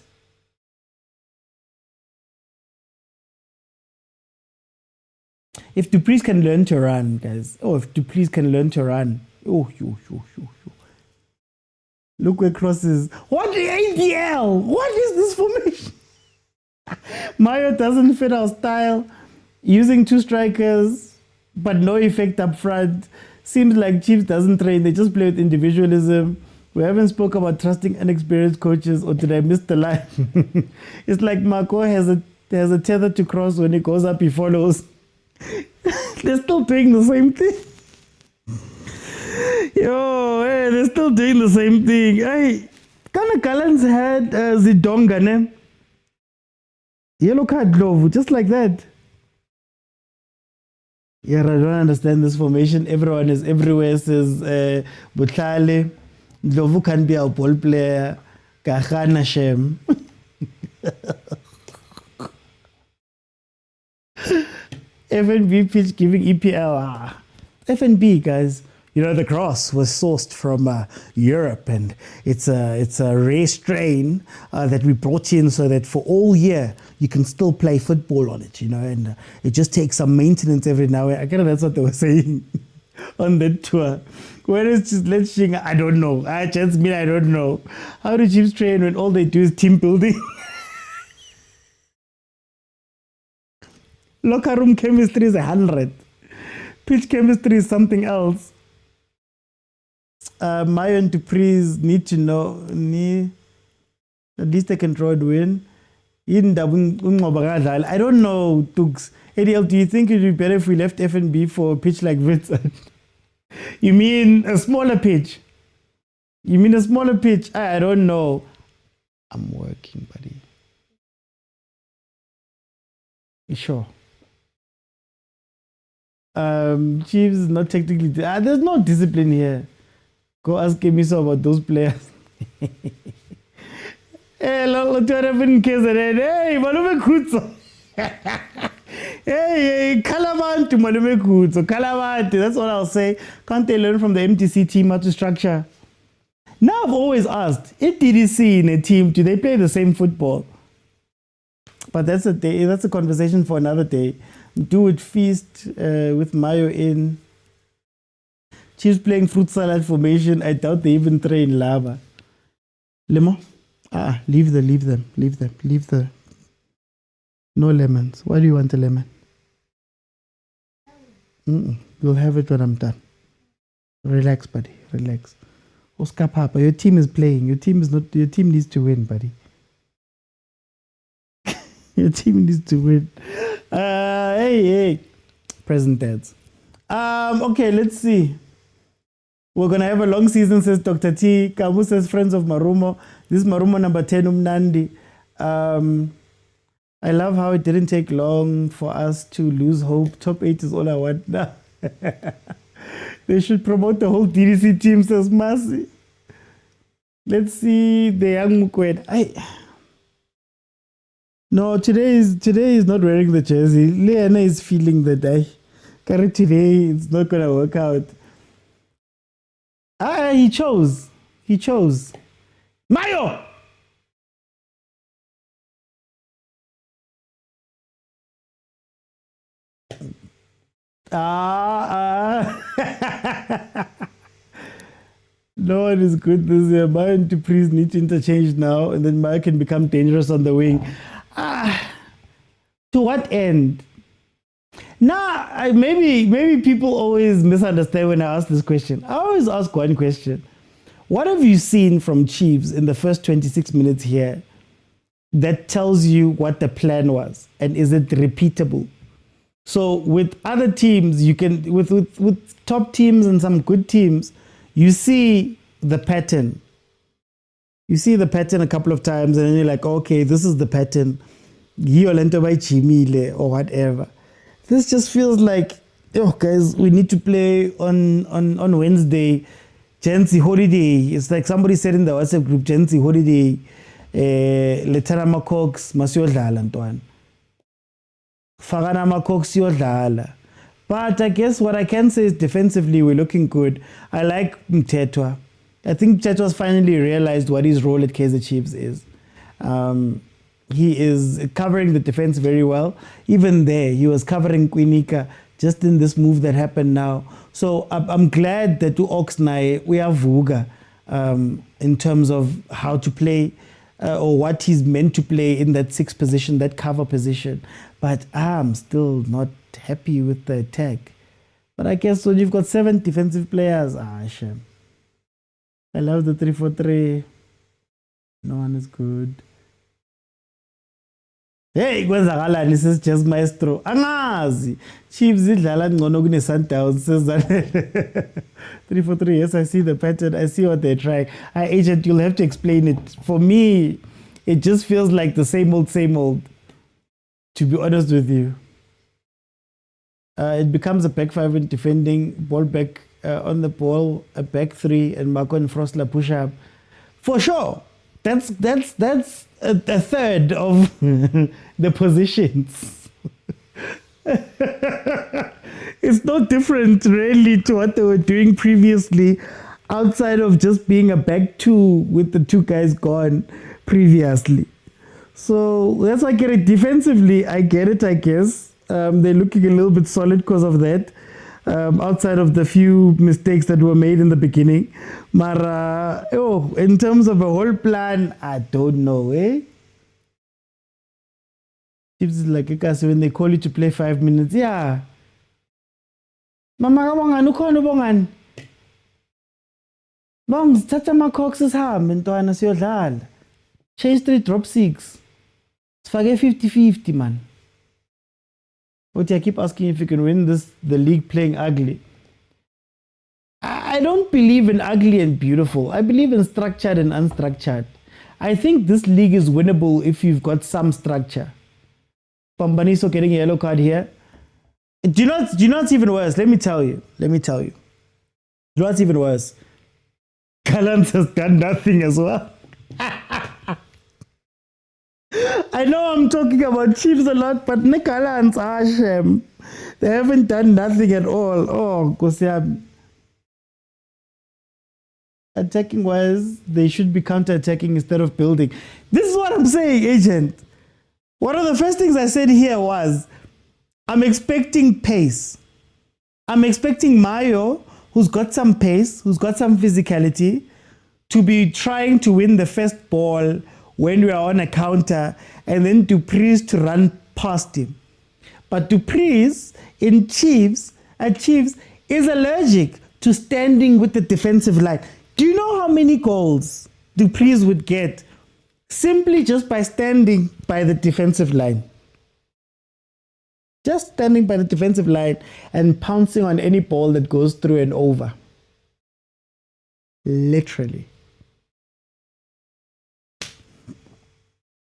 If Dupreez can learn to run, guys. If Dupreez can learn to run. Look where crosses. What the APL? What is this formation? Mayo doesn't fit our style. Using 2 strikers, but no effect up front. Seems like Chiefs doesn't train. They just play with individualism. We haven't spoke about trusting inexperienced coaches, or did I miss the line? It's like Marco has a tether to cross. When he goes up, he follows. They're still doing the same thing. They're still doing the same thing. Hey, Kana Gallants had Zidonga, ne? Yellow card, Glovu, just like that. Yeah, I don't understand this formation. Everyone is everywhere, says Butlale. Glovu can be our ball player. Kahana Shem. FNB pitch giving EPL. FNB, guys. You know, the grass was sourced from Europe, and it's a rare strain that we brought in so that for all year you can still play football on it, you know, and it just takes some maintenance every now and again. That's what they were saying on that tour. Where is just let's sing? I don't know. I don't know. How do Chiefs train when all they do is team building? Locker room chemistry is 100. Pitch chemistry is something else. Mayo and Dupreez need to know. At least they can draw and win. I don't know, Tux. ADL, do you think it would be better if we left FNB for a pitch like Vincent? You mean a smaller pitch? I don't know. I'm working, buddy. You sure? Chiefs is not technically. There's no discipline here. Go ask Kemiso about those players. Hey, Malume Kutso. Hey, Kalavanti, Malume Kutso. Kalavanti, that's all I'll say. Can't they learn from the MTC team how to structure? Now I've always asked, if DDC in a team, do they play the same football? But that's a conversation for another day. Do it feast with Mayo in. Chiefs playing fruit salad formation. I doubt they even train lava. Lemo? Leave the. No lemons. Why do you want a lemon? You'll have it when I'm done. Relax, buddy. Relax. Oscar Papa, your team is playing. Your team needs to win, buddy. Your team needs to win. Hey. Present dads. Okay, let's see. We're going to have a long season, says Dr. T. Kamu says, friends of Marumo. This is Marumo number 10, Umnandi. I love how it didn't take long for us to lose hope. Top 8 is all I want now. They should promote the whole DDC team, says Masi. Let's see the young Mokwena. No, today is not wearing the jersey. Leana is feeling the day. Today it's not going to work out. He chose. Mayo! No one is good this year. Maya and Dupreez need to interchange now, and then Maya can become dangerous on the wing. To what end? Maybe people always misunderstand when I ask this question. I always ask one question. What have you seen from Chiefs in the first 26 minutes here that tells you what the plan was? And is it repeatable? So with other teams, you can, with top teams and some good teams, you see the pattern. You see the pattern a couple of times and then you're like, okay, this is the pattern. Or whatever. This just feels like, oh guys, we need to play on Wednesday. Jensi holiday. It's like somebody said in the WhatsApp group, Jensi holiday. Letara Macox, Masiyodlala Antoine. Fagana Macox Yodlala. But I guess what I can say is defensively we're looking good. I like Mtetwa. I think Mtetwa's finally realized what his role at Kaizer Chiefs is. He is covering the defense very well. Even there, he was covering Kwinika just in this move that happened now. So I'm glad that to Oxnay we have Vuga in terms of how to play or what he's meant to play in that sixth position, that cover position. But I'm still not happy with the attack. But I guess when you've got 7 defensive players, shame. I love the 3-4-3. No one is good. Hey, kwenzakalani this is just maestro. Angazi. Chiefs idlala ngcono kune Sundowns says that 3-4-3. Yes, I see the pattern. I see what they're trying. Agent, you'll have to explain it. For me, it just feels like the same old, to be honest with you. It becomes a back 5 in defending, ball back on the ball, a back 3, and Marco and Frostler push up. For sure. That's a third of the positions. It's no different really to what they were doing previously, outside of just being a back 2 with the 2 guys gone previously. So that's why I get it. Defensively, I get it, I guess. They're looking a little bit solid because of that. Outside of the few mistakes that were made in the beginning. Mara, in terms of a whole plan, I don't know, Chiefs is like when they call you to play 5 minutes, yeah. Mama kabongani ukhona ubongani. Bong, sithatha ama-Cox sihambe ntwana siyodlala. Chase 3 drop 6. Sifake 50-50 man. But I keep asking if you can win the league playing ugly. I don't believe in ugly and beautiful. I believe in structured and unstructured. I think this league is winnable if you've got some structure. Pambaniso getting a yellow card here. Do you know what's even worse? Let me tell you. Do you know what's even worse? Gallants has done nothing as well. I know I'm talking about Chiefs a lot, but Gallants are shame. They haven't done nothing at all. Oh, Kosiam. Attacking wise, they should be counter-attacking instead of building. This is what I'm saying, Agent. One of the first things I said here was, I'm expecting pace. I'm expecting Mayo, who's got some pace, who's got some physicality, to be trying to win the first ball when we are on a counter, and then Dupreez to run past him. But Dupreez in Chiefs, at Chiefs, is allergic to standing with the defensive line. Do you know how many goals Dupreez would get simply just by standing by the defensive line? Just standing by the defensive line and pouncing on any ball that goes through and over. Literally.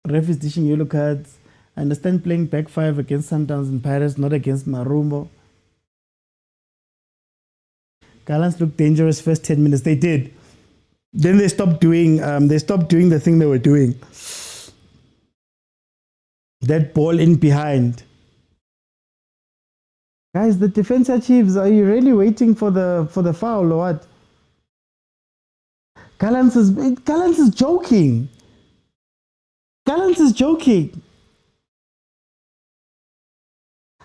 Ref is dishing yellow cards. I understand playing back 5 against Sundowns in Paris, not against Marumbo. Gallants looked dangerous first 10 minutes. They did. Then they stopped doing the thing they were doing. That ball in behind. Guys, the defense achieves. Are you really waiting for the foul or what? Gallants is joking. Gallants is joking.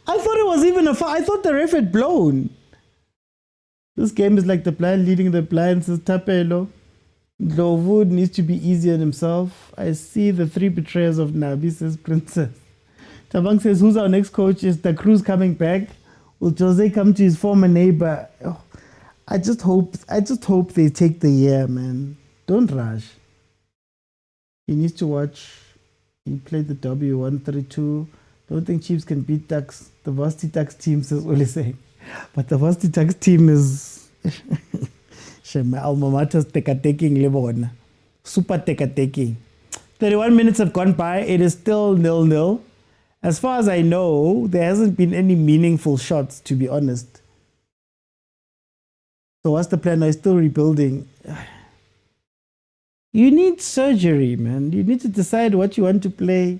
I thought it was even a foul. I thought the ref had blown. This game is like the blind leading the blind, says Tapelo. Ndlovu needs to be easy on himself. I see the 3 betrayers of Nabi, says Princess. Tabang says, who's our next coach? Is the Cruz coming back? Will Jose come to his former neighbor? Oh, I just hope they take the year, man. Don't rush. He needs to watch. He played the W132. Don't think Chiefs can beat Ducks. The Varsity Ducks team, says Oli saying. But the Varsity Ducks team is my alma mater's teka-taking lebona. Super teka-taking. 31 minutes have gone by. It is still 0-0. As far as I know, there hasn't been any meaningful shots, to be honest. So what's the plan? I'm still rebuilding. You need surgery, man. You need to decide what you want to play.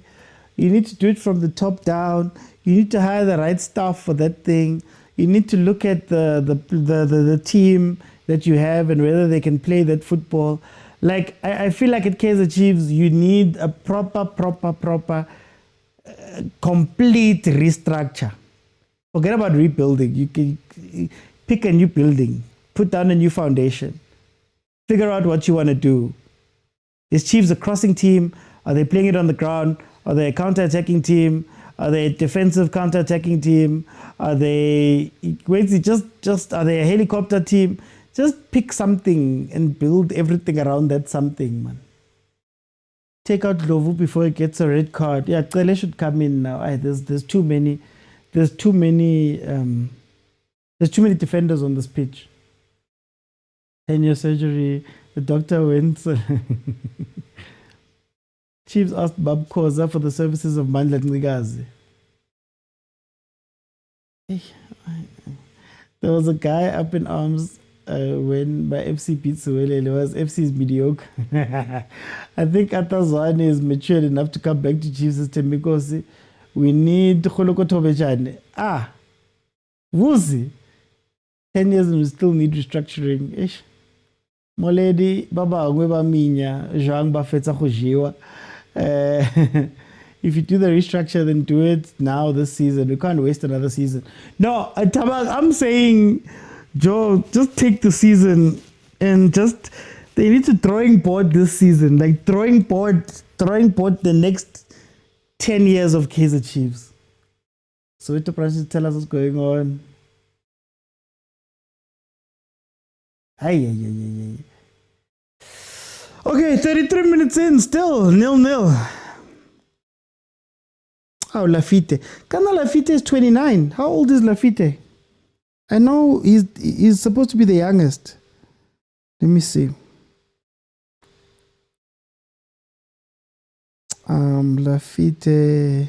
You need to do it from the top down. You need to hire the right staff for that thing. You need to look at the team that you have and whether they can play that football. Like, I feel like at Kaizer Chiefs, you need a proper, complete restructure. Forget about rebuilding. You can pick a new building, put down a new foundation, figure out what you want to do. Is Chiefs a crossing team? Are they playing it on the ground? Are they a counter-attacking team? Are they a defensive counter-attacking team? Are they are they a helicopter team? Just pick something and build everything around that something, man. Take out Lovu before he gets a red card. Yeah, Kele should come in now. There's too many defenders on this pitch. 10-year surgery. The doctor went. Chiefs asked Bab Khoza for the services of Mandla Ngigazi. There was a guy up in arms when my FC beat Suwelele. Was FC's mediocre. I think Atazwane is matured enough to come back to Chiefs system because we need Kholoko Tobejane. Vuzi. 10 years and we still need restructuring. Ish. Moledi, Baba Ngweba Minya, Joang Bafetsa Khojiwa. If you do the restructure, then do it now this season. We can't waste another season. No, I'm saying, Joe, just take the season and they need to drawing board this season. Like drawing board the next 10 years of Kaizer Chiefs. So Ito Precious, tell us what's going on. Ay. Okay, 33 minutes in, still 0-0. Oh, Lafite. Kana Lafite is 29. How old is Lafite? I know he's supposed to be the youngest. Let me see. Lafite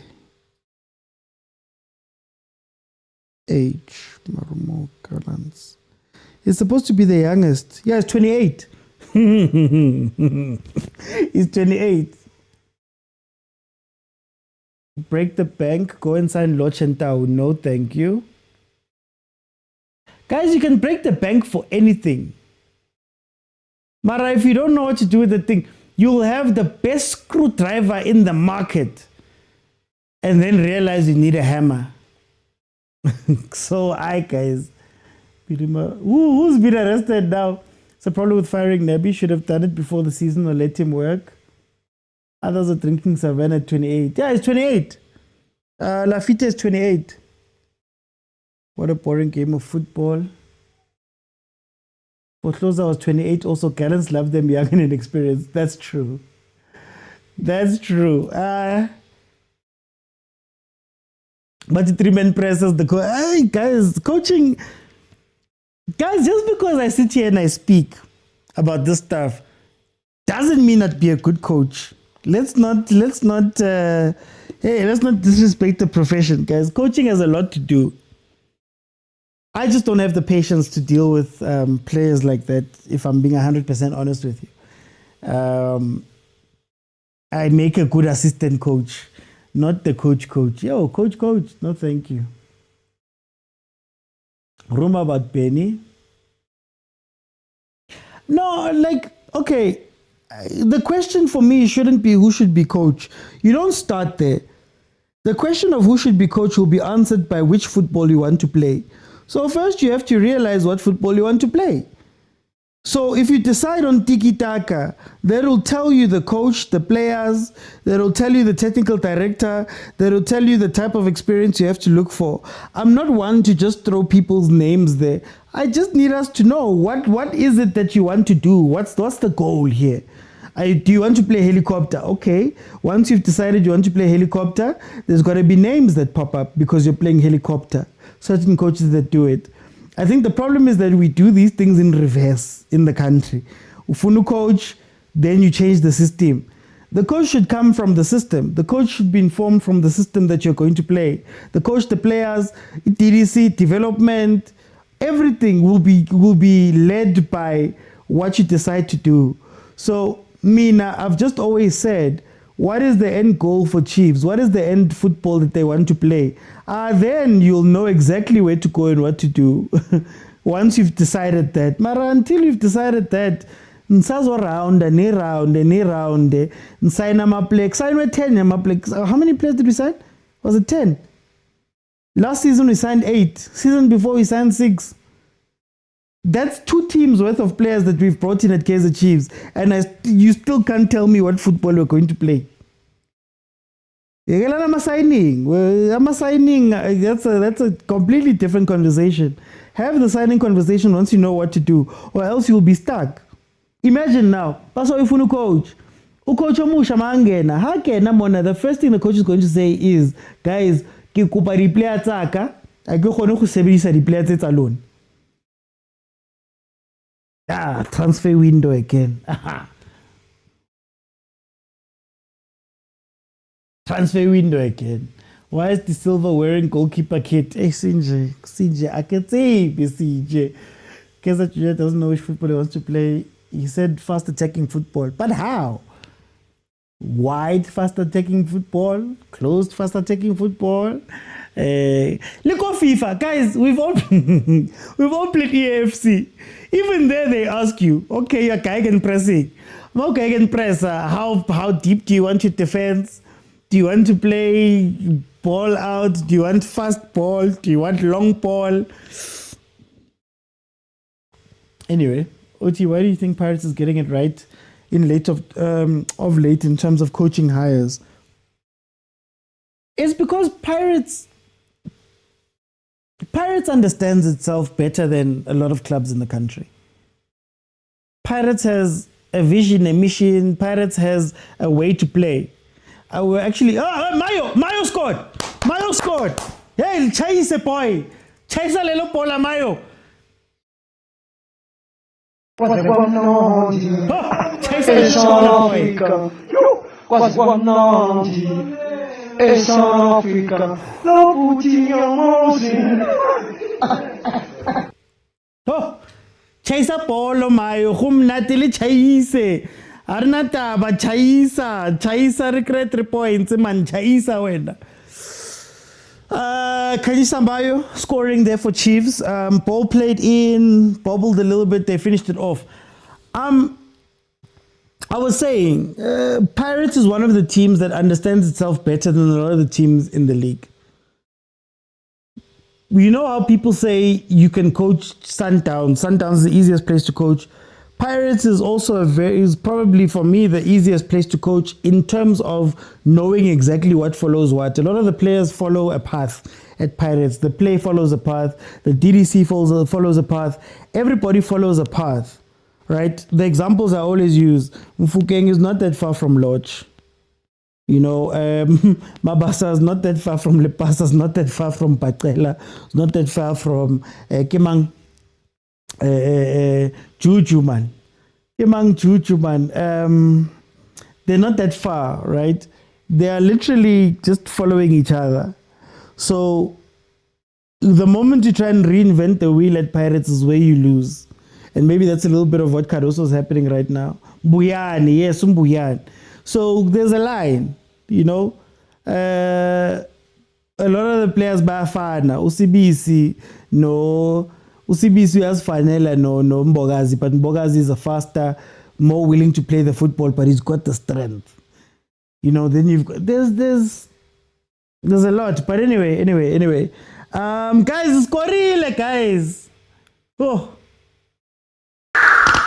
age. Marumo Gallants. He's supposed to be the youngest. Yeah, he's 28. He's 28. Break the bank, go and sign Loch and Tau. No, thank you. Guys, you can break the bank for anything. Mara, if you don't know what to do with the thing, you'll have the best screwdriver in the market and then realize you need a hammer. So, guys. Who's been arrested now? It's a problem with firing Nebi. Should have done it before the season or let him work. Others are drinking Savannah at 28. Yeah, it's 28. Lafite is 28. What a boring game of football. For Khoza was 28. Also, Gallants love them young and inexperienced. That's true. That's true. But the 3-man presses the guys, coaching. Guys, just because I sit here and I speak about this stuff doesn't mean I'd be a good coach. Let's not disrespect the profession, guys. Coaching has a lot to do. I just don't have the patience to deal with players like that, if I'm being 100% honest with you. I make a good assistant coach, not the coach. Yo, coach, no thank you. Rumor about Benny. No, okay. The question for me shouldn't be who should be coach. You don't start there. The question of who should be coach will be answered by which football you want to play. So first you have to realize what football you want to play. So if you decide on tiki-taka, that will tell you the coach, the players, that will tell you the technical director, that will tell you the type of experience you have to look for. I'm not one to just throw people's names there. I just need us to know what is it that you want to do? What's the goal here? Do you want to play helicopter? Okay. Once you've decided you want to play helicopter, there's got to be names that pop up because you're playing helicopter. Certain coaches that do it. I think the problem is that we do these things in reverse in the country. Ufunu coach, then you change the system. The coach should come from the system. The coach should be informed from the system that you're going to play. The coach, the players, DDC, development, everything will be led by what you decide to do. So, Mina, I've just always said, what is the end goal for Chiefs? What is the end football that they want to play? Then you'll know exactly where to go and what to do. Once you've decided that. Mara, until you've decided that, nsazo round and a round and a round, sign with 10. How many players did we sign? Was it 10? Last season we signed 8. Season before we signed 6. That's 2 teams worth of players that we've brought in at Kaizer Chiefs, and you still can't tell me what football we're going to play. I'm a signing. That's a completely different conversation. Have the signing conversation once you know what to do, or else you'll be stuck. Imagine now, that's how you find a coach. Coach the first thing the coach is going to say is, guys, ke kopa di-player tsaka, a ke kgone go sebedisa di-player tse tsa lona. Transfer window again. Transfer window again. Why is the Silver wearing goalkeeper kit? Hey, CJ, I can say CJ. Kaizer Chiefs doesn't know which football he wants to play. He said fast attacking football. But how? Wide fast attacking football? Closed fast attacking football? Look at FIFA. Guys, we've all played EAFC. Even there they ask you, okay, you're gegenpressing. Okay, gegenpress. How deep do you want your defense? Do you want to play ball out? Do you want fast ball? Do you want long ball? Anyway, Oti, why do you think Pirates is getting it right of late in terms of coaching hires? It's because Pirates understands itself better than a lot of clubs in the country. Pirates has a vision, a mission. Pirates has a way to play. We're actually... Mayo scored! Mayo scored! Hey, chase a boy! Chase a little bola, Mayo! Chase a little boy! South Africa, chase a polo, Mayo, whom Natalie chase. Arnata, but Chaisa regret 3 points, man, Chaisa win. Kaizer Sambayo scoring there for Chiefs. Ball played in, bobbled a little bit, they finished it off. I was saying, Pirates is one of the teams that understands itself better than a lot of the teams in the league. You know how people say you can coach Sundowns. Sundowns is the easiest place to coach. Pirates is also is probably for me the easiest place to coach in terms of knowing exactly what follows what. A lot of the players follow a path at Pirates. The play follows a path. The DDC follows a path. Everybody follows a path, right? The examples I always use, Mfukeng is not that far from Lodge. You know, Mabasa is not that far from Lepasa, is not that far from Patela, it's not that far from Kemang. Juju man. They're not that far, right? They are literally just following each other. So the moment you try and reinvent the wheel at Pirates is where you lose. And maybe that's a little bit of what Caruso is happening right now. Buyani, yes, Buyani. So there's a line, you know. A lot of the players bafana, UCBC, no. UCBC has Fanela, no Mbogazi, but Mbogazi is a faster, more willing to play the football, but he's got the strength. You know, then you've got there's a lot. But anyway. Guys, skorile, guys. Oh.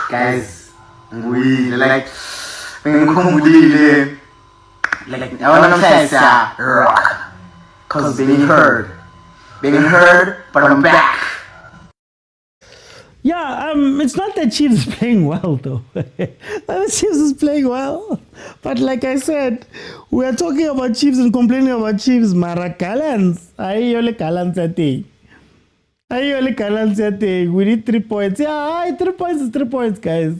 Guys, we like ngikhumbulile like yabona namhlanje rock cause being heard, but I'm back. Yeah, it's not that Chiefs is playing well though. The Chiefs is playing well, but like I said, we are talking about Chiefs and complaining about Chiefs. Mara Gallants, Gallants at day. We need 3 points. Yeah, 3 points is 3 points, guys.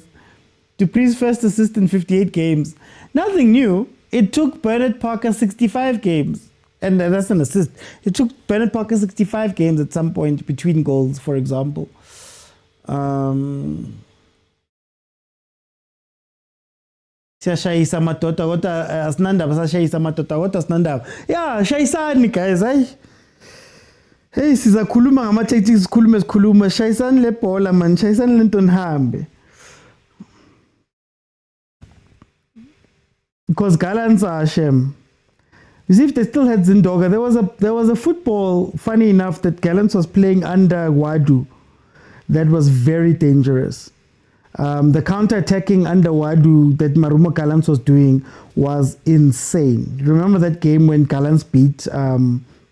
Dupree's first assist in 58 games. Nothing new. It took Bernard Parker 65 games. And that's an assist. It took Bernard Parker 65 games at some point between goals, for example. Siyashayisa madoda kodwa asinandaba sashayisa madoda kodwa asinandaba. Yeah, shayisani guys, hayi. Hey, sizakhuluma ngama-tactics sikhuluma shayisani le bhola man, shayisani le nto nihambe. Because Gallants are shame. You see, if they still had Zindoga, there was a football, funny enough, that Gallants was playing under Wadu that was very dangerous. The counter-attacking under Wadu that Marumo Gallants was doing was insane. Remember that game when Gallants beat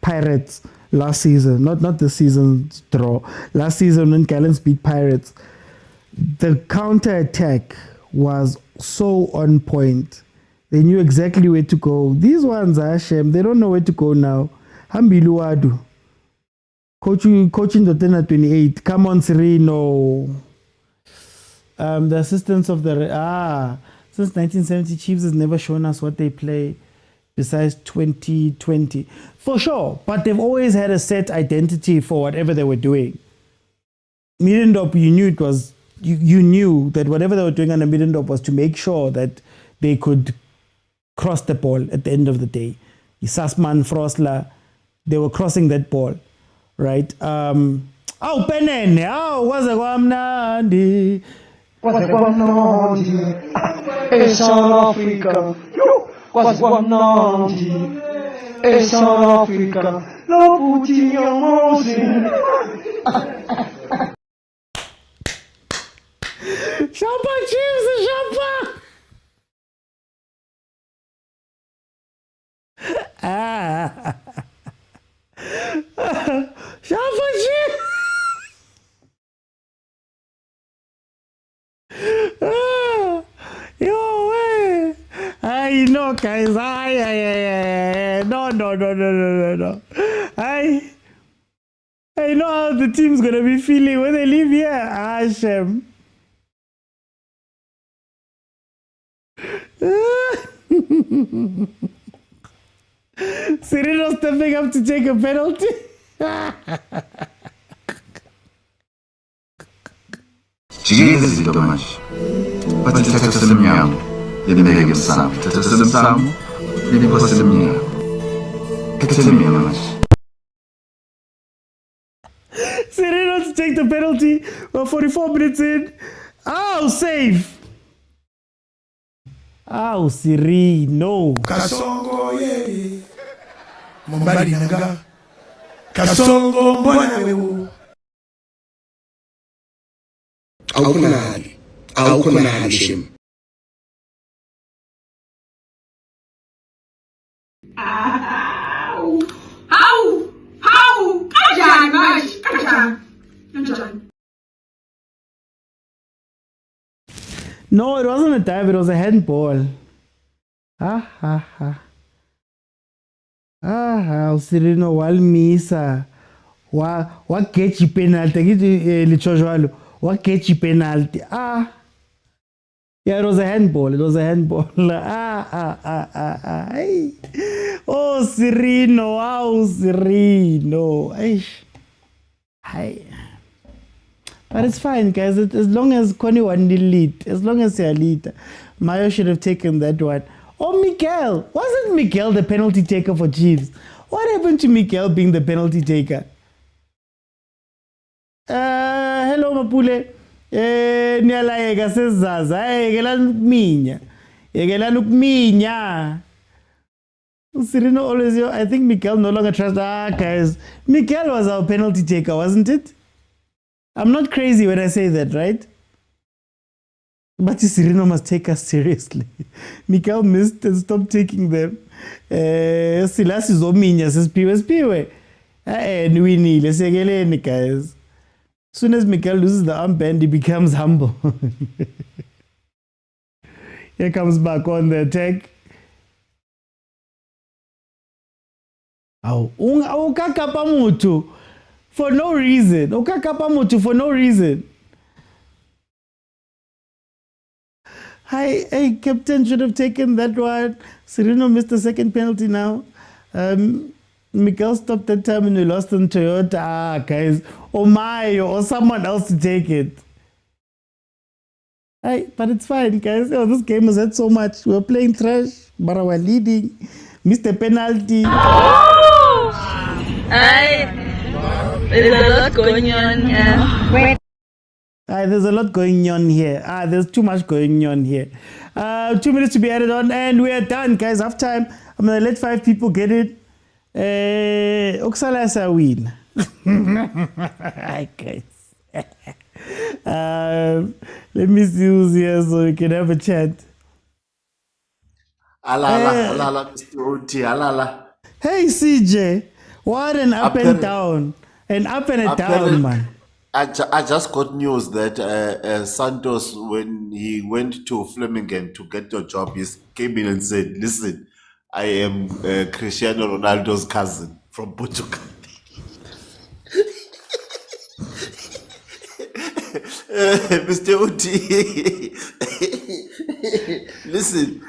Pirates last season? Not this season's draw. Last season when Gallants beat Pirates. The counter-attack was so on point. They knew exactly where to go. These ones are shame. They don't know where to go now. Hambilu Wadu. Coaching Dotena 28. Come on, Sereno. The assistance of the... since 1970, Chiefs has never shown us what they play besides 2020. For sure, but they've always had a set identity for whatever they were doing. Middendorp, you knew it was... You knew that whatever they were doing under Middendorp was to make sure that they could cross the ball at the end of the day. Sassman, Frosler, they were crossing that ball, right? Penene, waze kwamnandi. Waze kwamnandi. South Africa. Waze kwamnandi. South Africa. Lobuthi yamozi. Shapa Chiefs, Shapa! Shapa Chiefs! Yo, way! I know, guys. No. I know how the team's gonna be feeling when they leave here. Shem. Sereno stepping up to take a penalty. Dzień z domasz. Patrzycie co sam miał. Jednego sam. To sam. Nie po sam miał. Co miałeś? Sereno to take the penalty. 44 minutes in. Oh, save. Oh, Sereno. Kasongo ye. Mombali nanga. Kasongo mbona wewe. Aukunali shim. How? Kanjani. No, it wasn't a dive, it was a handball. Sereno walmisa. Wa get penalty. Lichojwalo. What get you penalty? Yeah, it was a handball. Oh, Sereno. Wow, Sereno. But it's fine, guys. As long as Connie won the lead, as long as they're lead, Mayo should have taken that one. Oh, Miguel. Wasn't Miguel the penalty taker for Chiefs? What happened to Miguel being the penalty taker? Hello Mapule. Niyalayeka sezaza. Yekelani ukuminya. Sereno always, I think Mikel no longer trusts. Guys, Mikel was our penalty taker, wasn't it? I'm not crazy when I say that, right? But Sereno must take us seriously. Mikel missed and stopped taking them. Silas is ominya, says Piwe. And we need, let's say, guys. As soon as Mikel loses the armband, he becomes humble. Here comes back on the attack. Ukakapa mutu for no reason. Ukakapa mutu for no reason. Hey, captain should have taken that one. Sereno missed the second penalty now. Mikel stopped that time and we lost on Toyota. Guys, or Mayo or someone else to take it. Hey, but it's fine, guys. Oh, this game has had so much. We're playing trash, but we're leading. Missed a penalty. There's a lot going on here. There's a lot going on here. There's too much going on here. 2 minutes to be added on, and we are done, guys. Half time. I'm gonna let 5 people get it. Oxalasa win. Hi, guys. Let me see who's here so we can have a chat. Alala, Mr. Oti, alala. Hey, CJ. What an up and down. An up and a down, man. I just got news that Santos, when he went to Flemingen to get your job, he came in and said, listen, I am Cristiano Ronaldo's cousin from Portugal. Mr. Uti, listen,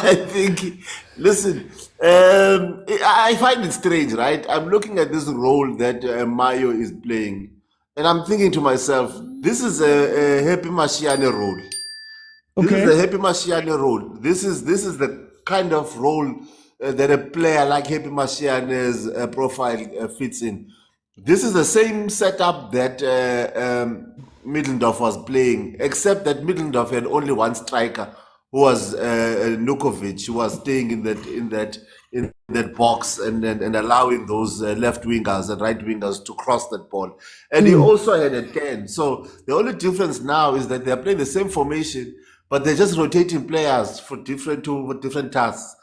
I think, listen, I find it strange, right? I'm looking at this role that Mayo is playing, and I'm thinking to myself, this is a Happy Mashiane role. This is a Happy Mashiane role. This is the kind of role that a player like Happy Mashiane's profile fits in. This is the same setup that Middendorf was playing, except that Middendorf had only one striker, who was Nukovic, who was staying in that box and allowing those left wingers and right wingers to cross that ball. And he also had a 10. So the only difference now is that they're playing the same formation, but they're just rotating players for different tasks.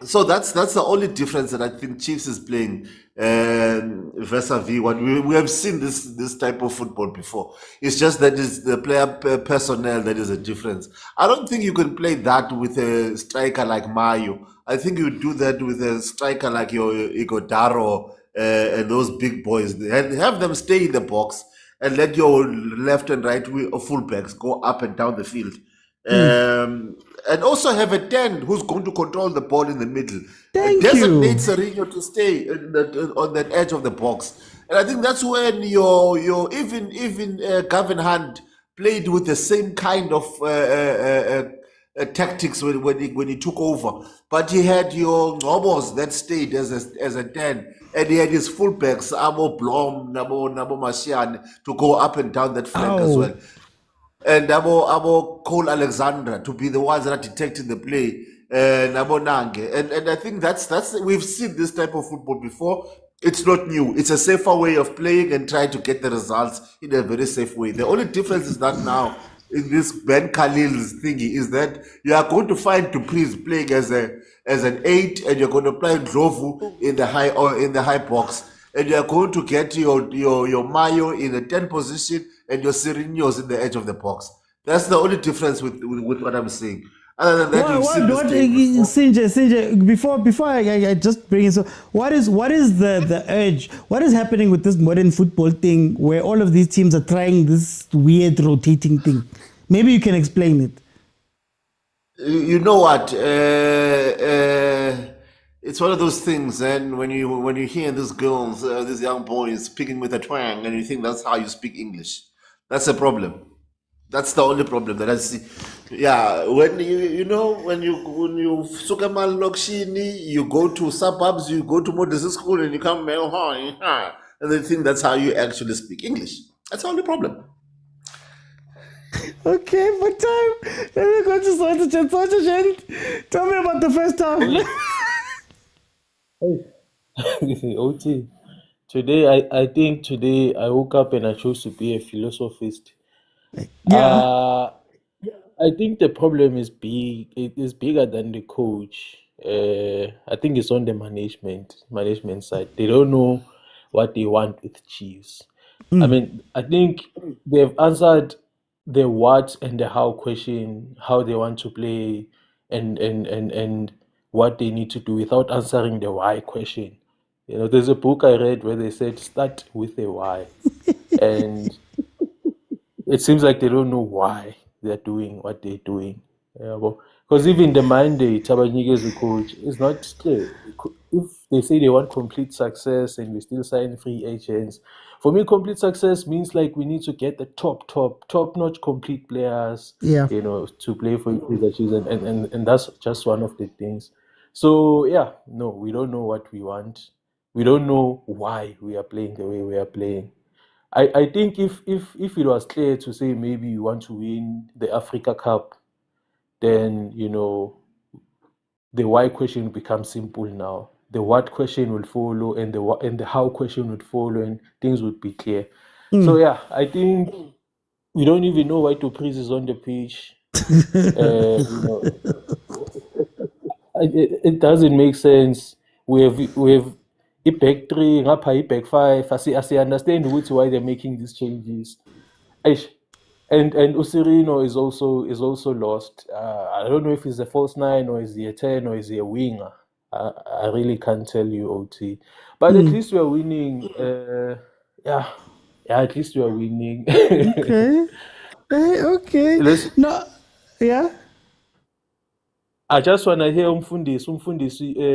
So that's the only difference that I think Chiefs is playing vis-a-vis what we have seen this type of football before. It's just that it's the player personnel that is a difference. I don't think you can play that with a striker like Mayo. I think you do that with a striker like your Igodaro and those big boys. Have them stay in the box and let your left and right fullbacks go up and down the field. And also have a 10 who's going to control the ball in the middle. Designate Sereno to stay on that edge of the box. And I think that's when your even Gavin Hunt played with the same kind of tactics when he took over. But he had your Nobos that stayed as a 10. And he had his fullbacks, Amo Blom, Nabo Mashian, to go up and down that flank as well. And Abo Cole Alexandra to be the ones that are detecting the play, Nabo Nange. And I think that's we've seen this type of football before. It's not new. It's a safer way of playing and trying to get the results in a very safe way. The only difference is that now in this Ben Khalil's thingy is that you are going to find Dupree's playing as an 8, and you're going to play Ndlovu in the high box, and you are going to get your Mayo in a 10 position and your Serenos in the edge of the box. That's the only difference with what I'm saying. Other than that, Sinjay, before I just bring it, so what is the urge? What is happening with this modern football thing where all of these teams are trying this weird rotating thing? Maybe you can explain it. You know what? It's one of those things, and when you hear these girls, these young boys speaking with a twang, and you think that's how you speak English, that's a problem. That's the only problem that I see. Yeah, when you sukamal lokshini, you go to suburbs, you go to modern school, and you come and they think that's how you actually speak English. That's the only problem. Okay, for time. Let me go to Socha. Tell me about the first half. OT. Today, I think today I woke up and I chose to be a philosophist. Yeah. I think the problem is big. It is bigger than the coach. I think it's on the management side. They don't know what they want with Chiefs. I mean, I think they've answered the what and the how question, how they want to play, and what they need to do without answering the why question. You know, there's a book I read where they said start with a why, and it seems like they don't know why they're doing what they're doing. Because even the mandate Tabanyike as a coach is not clear. If they say they want complete success and we still sign free agents, for me, complete success means like we need to get the top-notch complete players, Yeah. you know, to play for Kaizer Chiefs, and that's just one of the things. So yeah, no, we don't know what we want. We don't know why we are playing the way we are playing. I think if it was clear to say maybe you want to win the Africa Cup, then you know the why question will become simple now. The what question will follow, and the how question would follow, and things would be clear. So yeah, I think we don't even know why Patrice is on the pitch. You know, it doesn't make sense. We have a back three, a back five. I understand why they're making these changes. And Usirino is also lost. I don't know if he's a false nine or is he a 10 or is he a winger. I really can't tell you, OT. But at least we are winning. Yeah, at least we are winning. Okay. Okay. No. Yeah. I just want to hear umfundisi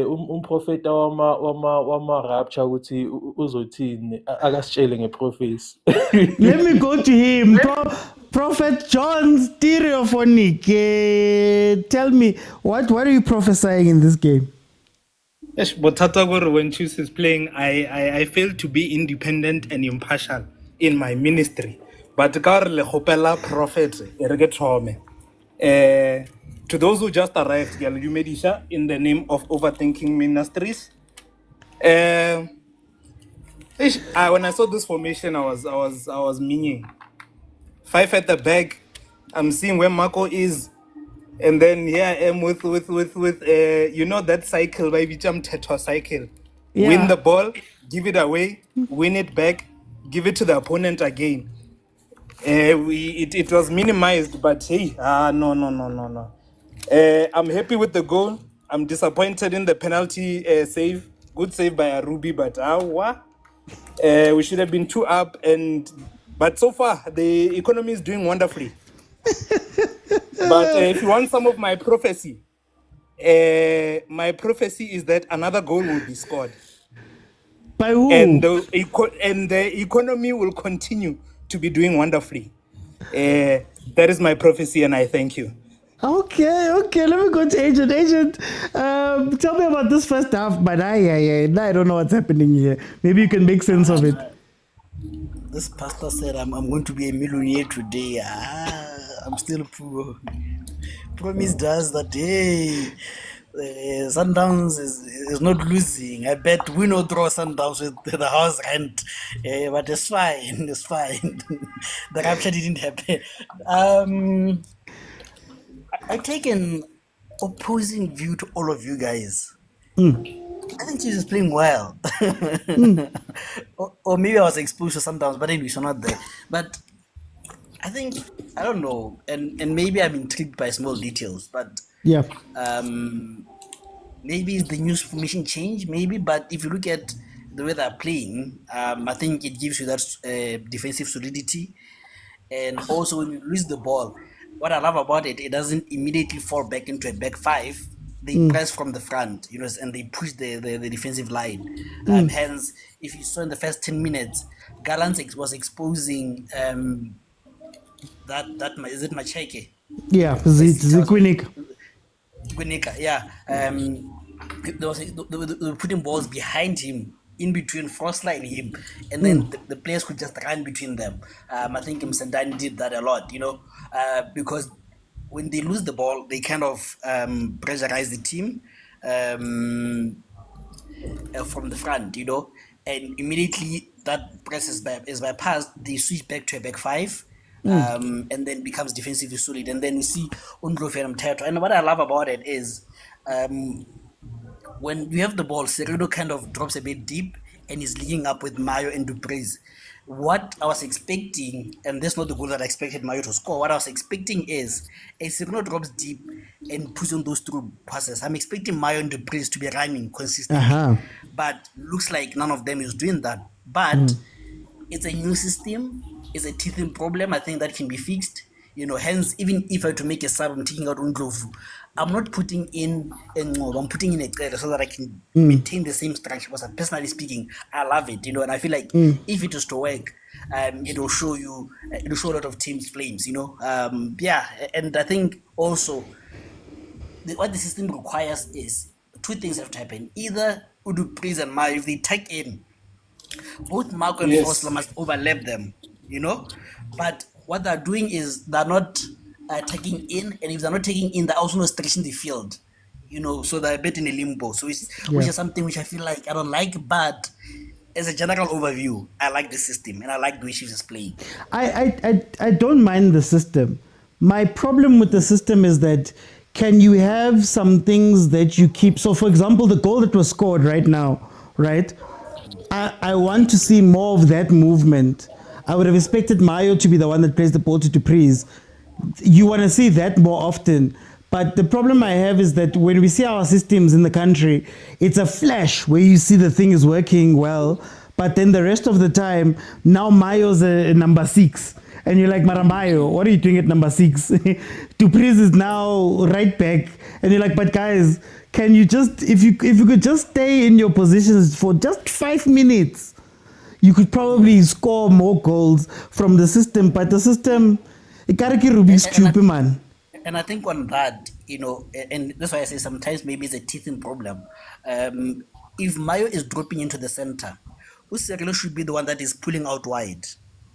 umprofeta wama rapture ukuthi uzothini akasitshele ngeprofesi. Let me go to him. Prophet John Stereophonic. Tell me, what are you prophesying in this game? Yes, but when Chiefs is playing, I fail to be independent and impartial in my ministry. But Karle Hopela Prophet to those who just arrived, you made Isha in the name of Overthinking Ministries. When I saw this formation, I was meaning 5 at the back. I'm seeing where Marco is, and then here I am with you know that cycle, baby jump tetra cycle. Yeah. Win the ball, give it away, win it back, give it to the opponent again. It was minimized, but hey, no. I'm happy with the goal. I'm disappointed in the penalty save. Good save by Arubi, but we should have been 2 up. But so far, the economy is doing wonderfully. But if you want some of my prophecy is that another goal will be scored. By who? And the economy will continue to be doing wonderfully. That is my prophecy, and I thank you. Okay. Let me go to Agent. Tell me about this first half, but I don't know what's happening here. Maybe you can make sense of it. This pastor said, I'm going to be a millionaire today. I'm still poor. Promise does that, hey, Sundowns is not losing. I bet we no draw Sundowns with the house rent. But it's fine. The rapture didn't happen. I take an opposing view to all of you guys. I think she's playing well. or maybe I was exposed to Sundowns, but anyway, she's not there. But I think, I don't know, and maybe I'm intrigued by small details, but yeah. Maybe it's the news formation change, maybe, but if you look at the way they're playing, I think it gives you that defensive solidity. And also when you lose the ball, what I love about it doesn't immediately fall back into a back five. They press from the front, you know, and they push the defensive line. Hence, if you saw in the first 10 minutes, Gallants was exposing that is it Macheke? Yeah, Zikwinika. Yeah. They were putting balls behind him in between Frostline and him, and then the players could just run between them. I think Msendani did that a lot, because when they lose the ball, they kind of pressurize the team from the front, and immediately that press is bypassed. They switch back to a back five. And then becomes defensively solid, and then we see Undlovu and Mteto. And what I love about it is when you have the ball, Sereno kind of drops a bit deep and is linking up with Mayo and Dupreez. What I was expecting, and that's not the goal that I expected Mayo to score, what I was expecting is a Sereno drops deep and puts on those through passes. I'm expecting Mayo and Dupreez to be running consistently, but looks like none of them is doing that. But it's a new system, it's a teething problem. I think that can be fixed. Hence, even if I were to make a sub, I'm taking out Undlovu. I'm not putting in a Ngob, I'm putting in a Cele so that I can maintain the same structure. Because personally speaking, I love it, and I feel like if it was to work, it'll show a lot of teams flames, and I think also what the system requires is two things have to happen. Either Dupreez and Mayo, if they tuck in, both Marco and Fosler must overlap them, but what they're doing is they're not taking in, and if they're not taking in, they're also not stretching the field, so they're a bit in a limbo. So which is something which I feel like I don't like, but as a general overview, I like the system and I like the way Chiefs is playing. I don't mind the system. My problem with the system is that can you have some things that you keep? So for example, the goal that was scored right now, right? I want to see more of that movement. I would have expected Mayo to be the one that plays the ball to Dupreez. You want to see that more often. But the problem I have is that when we see our systems in the country, it's a flash where you see the thing is working well. But then the rest of the time, now Mayo's a number 6. And you're like, Maramayo, what are you doing at number 6? Dupreez is now right back. And you're like, but guys, can you just, if you could just stay in your positions for just 5 minutes, you could probably score more goals from the system. But the system, it can't get Rubik's Cube, man. And I think on that, and that's why I say sometimes maybe it's a teething problem. If Mayo is dropping into the center, Usirilo should be the one that is pulling out wide.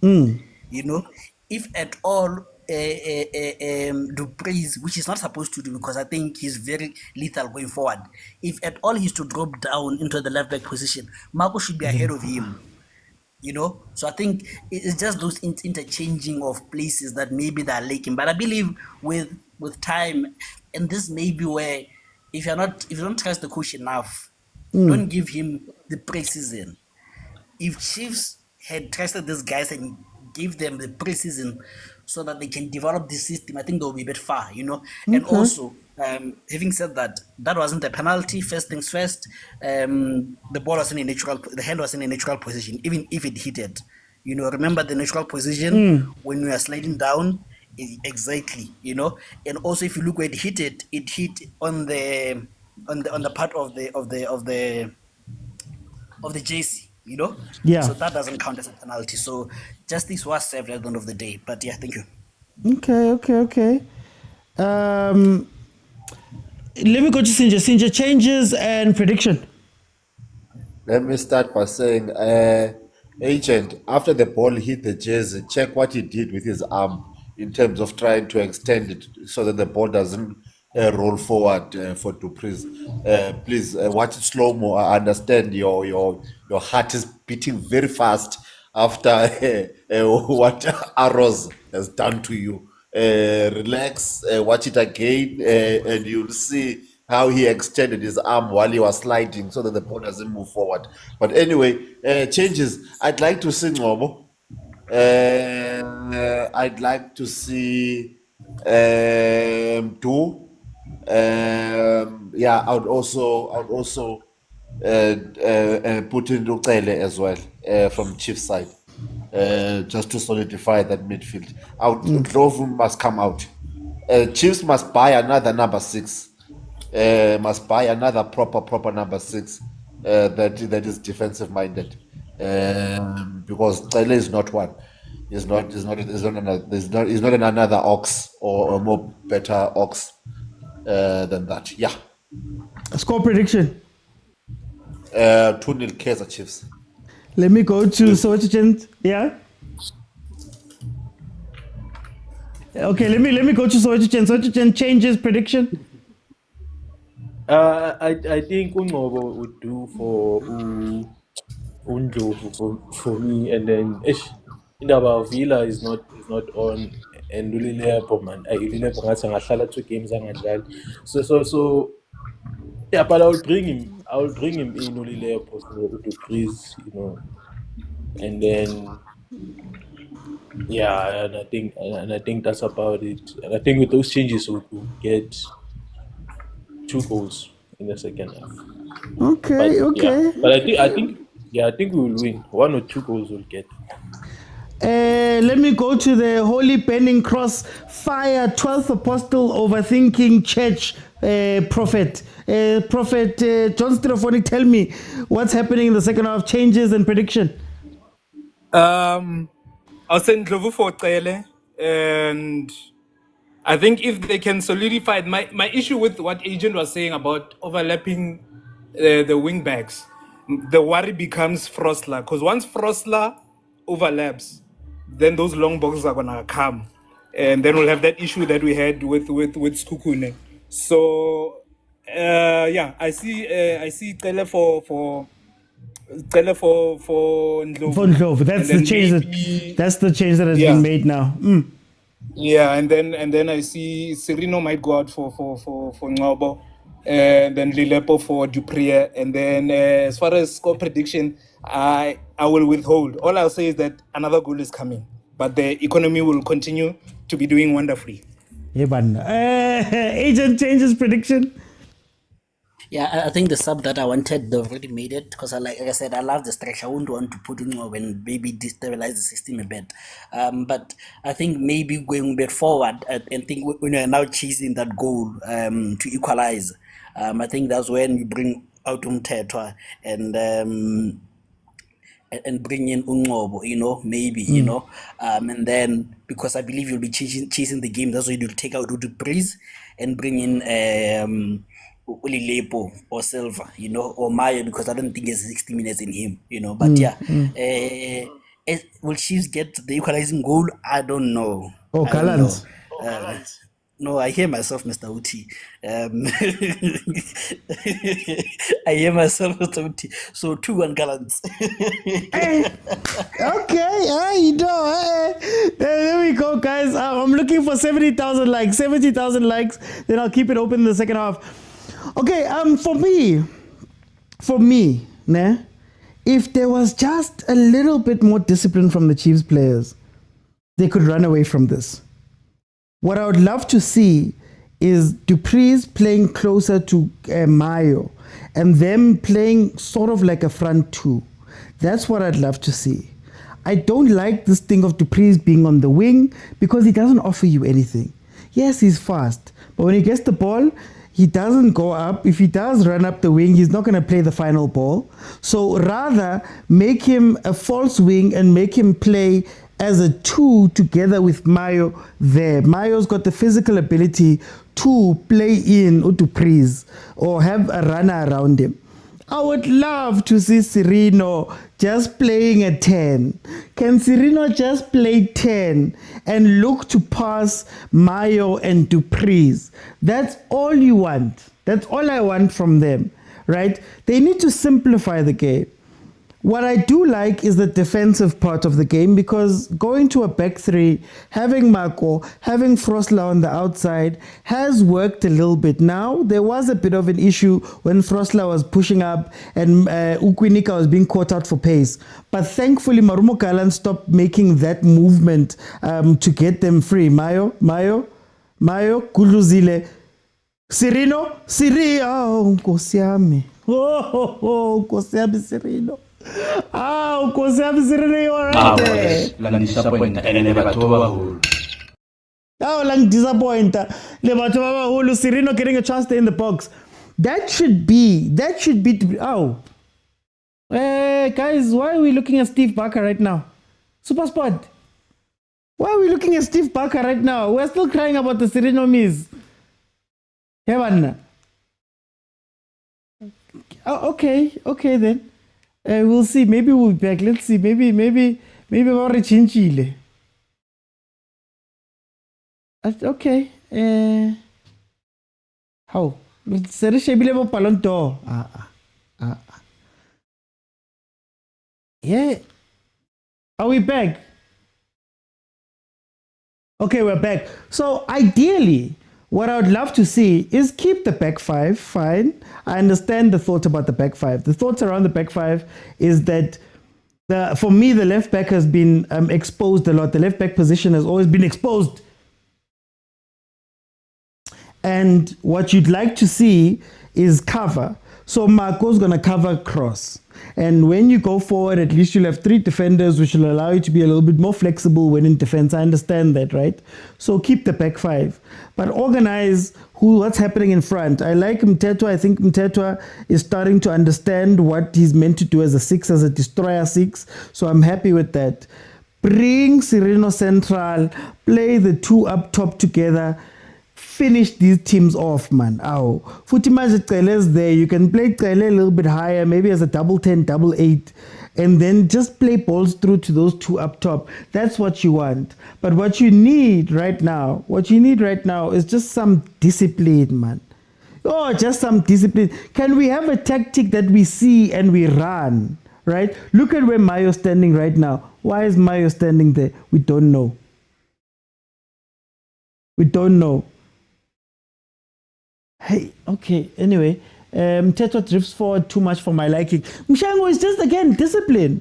If at all Dupreez, which is not supposed to do because I think he's very lethal going forward, if at all he's to drop down into the left back position, Marco should be ahead of him. So I think it's just those interchanging of places that maybe they're lacking. But I believe with time, and this may be where if you don't trust the coach enough, don't give him the pre-season. If Chiefs had trusted these guys and give them the pre-season so that they can develop the system, I think they'll be a bit far, And also, having said that, that wasn't a penalty. First things first, the ball was the hand was in a natural position, even if it hit it. Remember the natural position when we are sliding down, exactly. And also if you look where it hit on the part of the JC. Yeah. So that doesn't count as a penalty. So justice was served at the end of the day. But yeah, thank you. Okay. Let me go to Sinja. Sinja, changes and prediction. Let me start by saying, Agent, after the ball hit the jersey, check what he did with his arm in terms of trying to extend it so that the ball doesn't roll forward for Dupreez. Please watch it slow mo. I understand your heart is beating very fast after what Arrows has done to you. Relax, watch it again, and you'll see how he extended his arm while he was sliding so that the ball doesn't move forward. But anyway, changes. I'd like to see Ngobo. I'd like to see Do. I would also put in Rucele as well from Chiefs side, just to solidify that midfield. Ndlovu must come out. Chiefs must buy another number 6. Must buy another proper number 6 that is defensive minded, because Cele is not one. He's not another ox or a more better ox than that. Yeah. A score prediction. 2-0 Kaizer Chiefs. Let me go to Soweto. Yeah. Okay, let me go to Soweto. Soweto changes prediction. I think Ungobo would do for Undlovu for me, and then Indaba Villa is not on, and Lulilepo man, Lulilepo ngathi angahlala 2 games angadlali. So yeah, but I will bring him in Lulilepo to freeze, and then yeah, and I think that's about it. And I think with those changes we'll get 2 goals in the second half. Okay. Yeah, but I think we will win. 1 or 2 goals we'll get. Let me go to the Holy Penning Cross Fire 12th Apostle Overthinking Church Prophet. Prophet John Stephanie, tell me what's happening in the second half, changes and prediction. I'll send Ndlovu for Cele, and I think if they can solidify it, my issue with what Agent was saying about overlapping the wing backs, the worry becomes Frostler, because once Frostler overlaps, then those long boxes are gonna come, and then we'll have that issue that we had with Skukune. So yeah, I see Cele for Ndlovu. For Ndlovu. That's the change that has been made now. Yeah, and then I see Serino might go out for Ngobo, and then Lilepo for Duprier, and then as far as score prediction, I will withhold. All I'll say is that another goal is coming, but the economy will continue to be doing wonderfully. Agent changes prediction. Yeah, I think the sub that I wanted, they've already made it, because like I said, I love the structure. I wouldn't want to put in when maybe destabilize the system a bit. But I think maybe going a bit forward and think when you're now chasing that goal to equalize, I think that's when you bring out Umtetwa and bring in Ungobo, maybe, and then because I believe you'll be chasing the game, that's why you'll take out Udu Breeze and bring in Ulilepo or Silva, or Maya, because I don't think it's 60 minutes in him, but will Chiefs get the equalizing goal? I don't know. Oh, Gallants. No, I hear myself, Mr. Uti. I hear myself, Mr. Uti. So 2-1 Gallants. Okay, there we go, guys. I'm looking for 70,000 likes. 70,000 likes. Then I'll keep it open in the second half. Okay, for me, if there was just a little bit more discipline from the Chiefs players, they could run away from this. What I would love to see is Dupree's playing closer to Mayo and them playing sort of like a front two. That's what I'd love to see. I don't like this thing of Dupree's being on the wing because he doesn't offer you anything. Yes, he's fast, but when he gets the ball, he doesn't go up. If he does run up the wing, he's not going to play the final ball. So rather, make him a false wing and make him play as a 2 together with Mayo there. Mayo's got the physical ability to play in or to praise or have a runner around him. I would love to see Serino just playing a 10. Can Serino just play 10 and look to pass Mayo and Dupree's? That's all you want. That's all I want from them, right? They need to simplify the game. What I do like is the defensive part of the game, because going to a back three, having Marco, having Frostler on the outside has worked a little bit. Now, there was a bit of an issue when Frostler was pushing up and Ukwinika was being caught out for pace. But thankfully, Marumo Gallants stopped making that movement to get them free. Mayo, Kuluzile, Serino, Kosiami. Oh, Kosiami Serino. Kosiami Serino, you are right there. Lang disappointed and never told. Lang disappointed. Serino getting a chance to in the box. That should be. Guys, why are we looking at Steve Barker right now? Supersport. Why are we looking at Steve Barker right now? We're still crying about the Serino miss. Heaven. Okay then. We'll see. Maybe we'll be back. Let's see. Maybe we'll change. Okay. How? Yeah. Are we back? Okay, we're back. So ideally, what I would love to see is keep the back five. Fine. I understand the thought about the back five. The thoughts around the back five is that for me, the left back has been exposed a lot. The left back position has always been exposed. And what you'd like to see is cover. So Marco's going to cover cross. And when you go forward, at least you'll have 3 defenders, which will allow you to be a little bit more flexible when in defense. I understand that, right? So keep the back 5. But organize what's happening in front. I like Mtetwa. I think Mtetwa is starting to understand what he's meant to do as a 6, as a destroyer 6. So I'm happy with that. Bring Sereno Central, play the 2 up top together. Finish these teams off, man. Ow. Futima's is there. You can play Trele a little bit higher, maybe as a double 10, double 8, and then just play balls through to those 2 up top. That's what you want. But what you need right now is just some discipline, man. Oh, just some discipline. Can we have a tactic that we see and we run, right? Look at where Mayo's standing right now. Why is Mayo standing there? We don't know. We don't know. Hey, okay, anyway, Teto drifts forward too much for my liking. Mshango is just, again, discipline.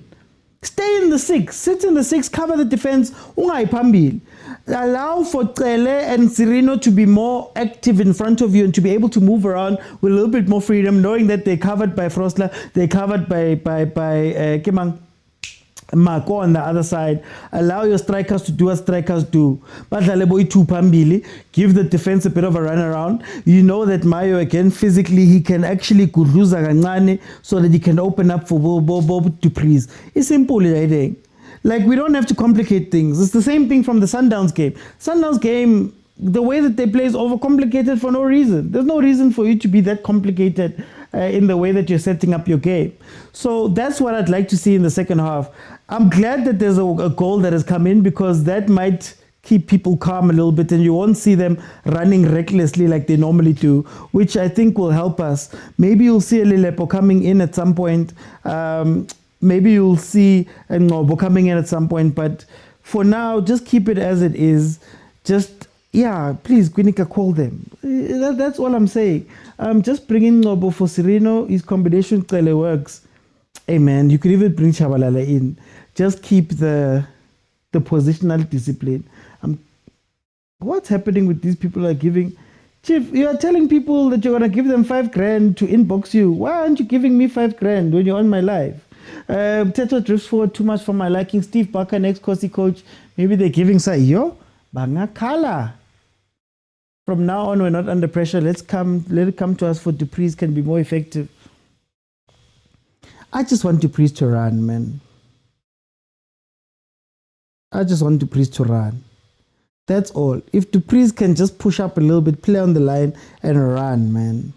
Stay in the 6, sit in the 6, cover the defense. Allow for Trele and Sereno to be more active in front of you and to be able to move around with a little bit more freedom, knowing that they're covered by Frosler, they're covered by Kimang. Marco on the other side. Allow your strikers to do what strikers do. Give the defense a bit of a run around. You know that Mayo, again, physically, he can actually kuruza kancane so that he can open up for Bob Dupree's. It's simple, I think. Like, we don't have to complicate things. It's the same thing from the Sundowns game. Sundowns game, the way that they play is overcomplicated for no reason. There's no reason for you to be that complicated in the way that you're setting up your game. So that's what I'd like to see in the second half. I'm glad that there's a goal that has come in, because that might keep people calm a little bit and you won't see them running recklessly like they normally do, which I think will help us. Maybe you'll see a Lilepo coming in at some point. Maybe you'll see a Ngobo coming in at some point. But for now, just keep it as it is. Please, Gwinika, call them. That's all I'm saying. Just bring in Ngobo for Sereno. His combination clearly works. Hey, man, you could even bring Chabalala in. Just keep the positional discipline. What's happening with these people are giving? Chief, you are telling people that you're going to give them $5,000 to inbox you. Why aren't you giving me $5,000 when you're on my live? Teto drifts forward too much for my liking. Steve Barker, next Kosi coach. Maybe they're giving Sayo. Bangakala. From now on, we're not under pressure. Let it come to us for Dupree's can be more effective. I just want Dupree's to run, man. I just want Dupree's to run. That's all. If Dupree's can just push up a little bit, play on the line, and run, man.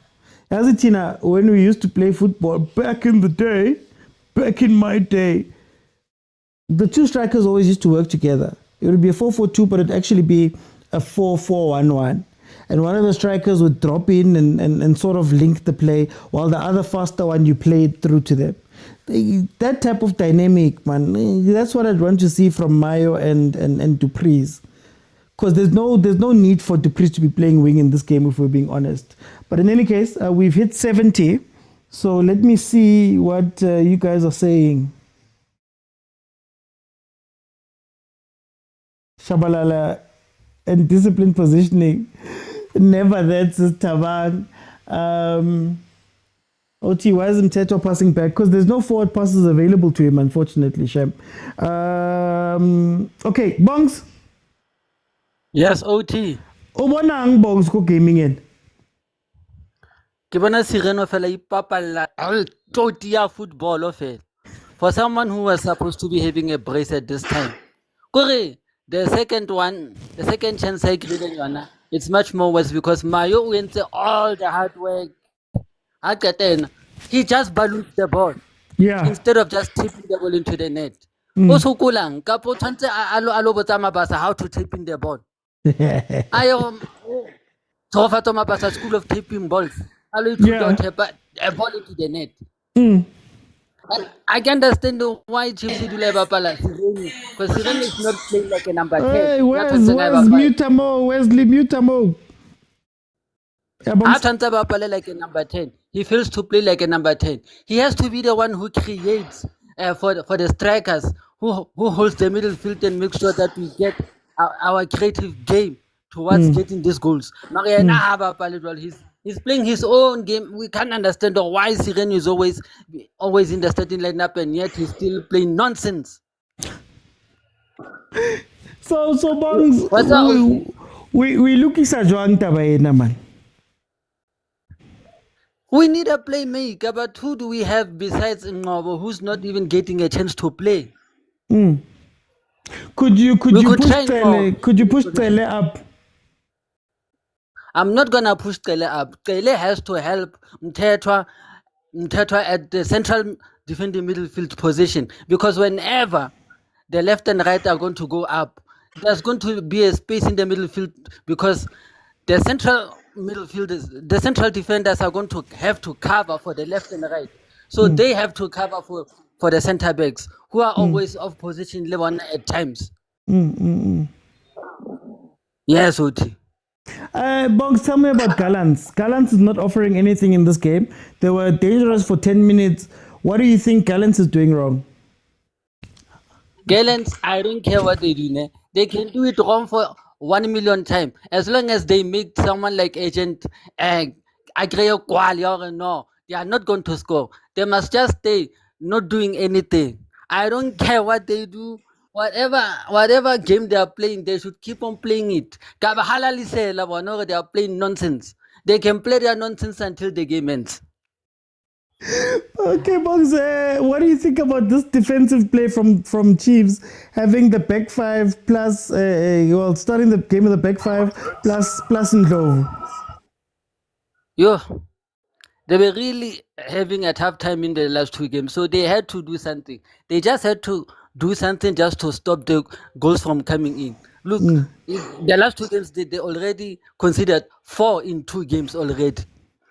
As it, when we used to play football back in the day, back in my day, the 2 strikers always used to work together. It would be a 4-4-2, but it'd actually be a 4-4-1-1. And one of the strikers would drop in and sort of link the play, while the other faster one, you play it through to them. That type of dynamic, man, that's what I'd want to see from Mayo and Dupree's. Because there's no need for Dupree's to be playing wing in this game, if we're being honest. But in any case, we've hit 70. So let me see what you guys are saying. Shabalala and disciplined positioning. Never that, Tabang. OT, why is Mteto passing back? Because there's no forward passes available to him, unfortunately, Shem. Okay, Bongs. Yes, OT. Obonang Bongs go gaming in. Ke bona Sereno fela ipapalla totia football fela. For someone who was supposed to be having a brace at this time. Kore, the second chance I created, it's much more worse because Mayo went all the hard work. he just balloons the ball. Yeah. Instead of just tipping the ball into the net. Mm. Also kulang kapo tshwantse a lo botsa Mabasa how to tip in the ball. Ayo Tsofatso Mabasa school of taping balls. A lo ithuta ho tap a ball into the net. Mm. And I can understand why Chiefs dula e bapala Sireni, because Sireni is not playing like a number 10. Hey, where's Mutamo? Wesley Mutamo? Tshwantse a bapale like a number 10. He fails to play like a number 10. He has to be the one who creates for the strikers, who holds the middle field and makes sure that we get our creative game towards getting these goals. He's playing his own game. We can't understand why Sireni is always in the starting lineup and yet he's still playing nonsense. So Bongs, we looking at Joang Tabaena, man. We need a playmaker, but who do we have besides Ngobo, who's not even getting a chance to play? Mm. Could you push Tele up? I'm not gonna push Tele up. Tele has to help Mtetwa at the central defending midfield position, because whenever the left and right are going to go up, there's going to be a space in the middle field, because the central defenders are going to have to cover for the left and right. So they have to cover for the center backs, who are always off position at times. Yes, Oti. Bongs, tell me about Gallants. Gallants is not offering anything in this game. They were dangerous for 10 minutes. What do you think Gallants is doing wrong? Gallants, I don't care what they do. Ne? They can do it wrong for 1 million times. As long as they make someone like Agent Agreo Kwali, no, they are not going to score. They must just stay not doing anything. I don't care what they do. Whatever game they are playing, they should keep on playing it. They are playing nonsense. They can play their nonsense until the game ends. Okay, Bongs, what do you think about this defensive play from Chiefs, having the back five plus, starting the game with the back five plus Ndlovu? They were really having a tough time in the last two games, so they had to do something. They just had to do something just to stop the goals from coming in. Look, the last two games, they already considered 4 in 2 games already.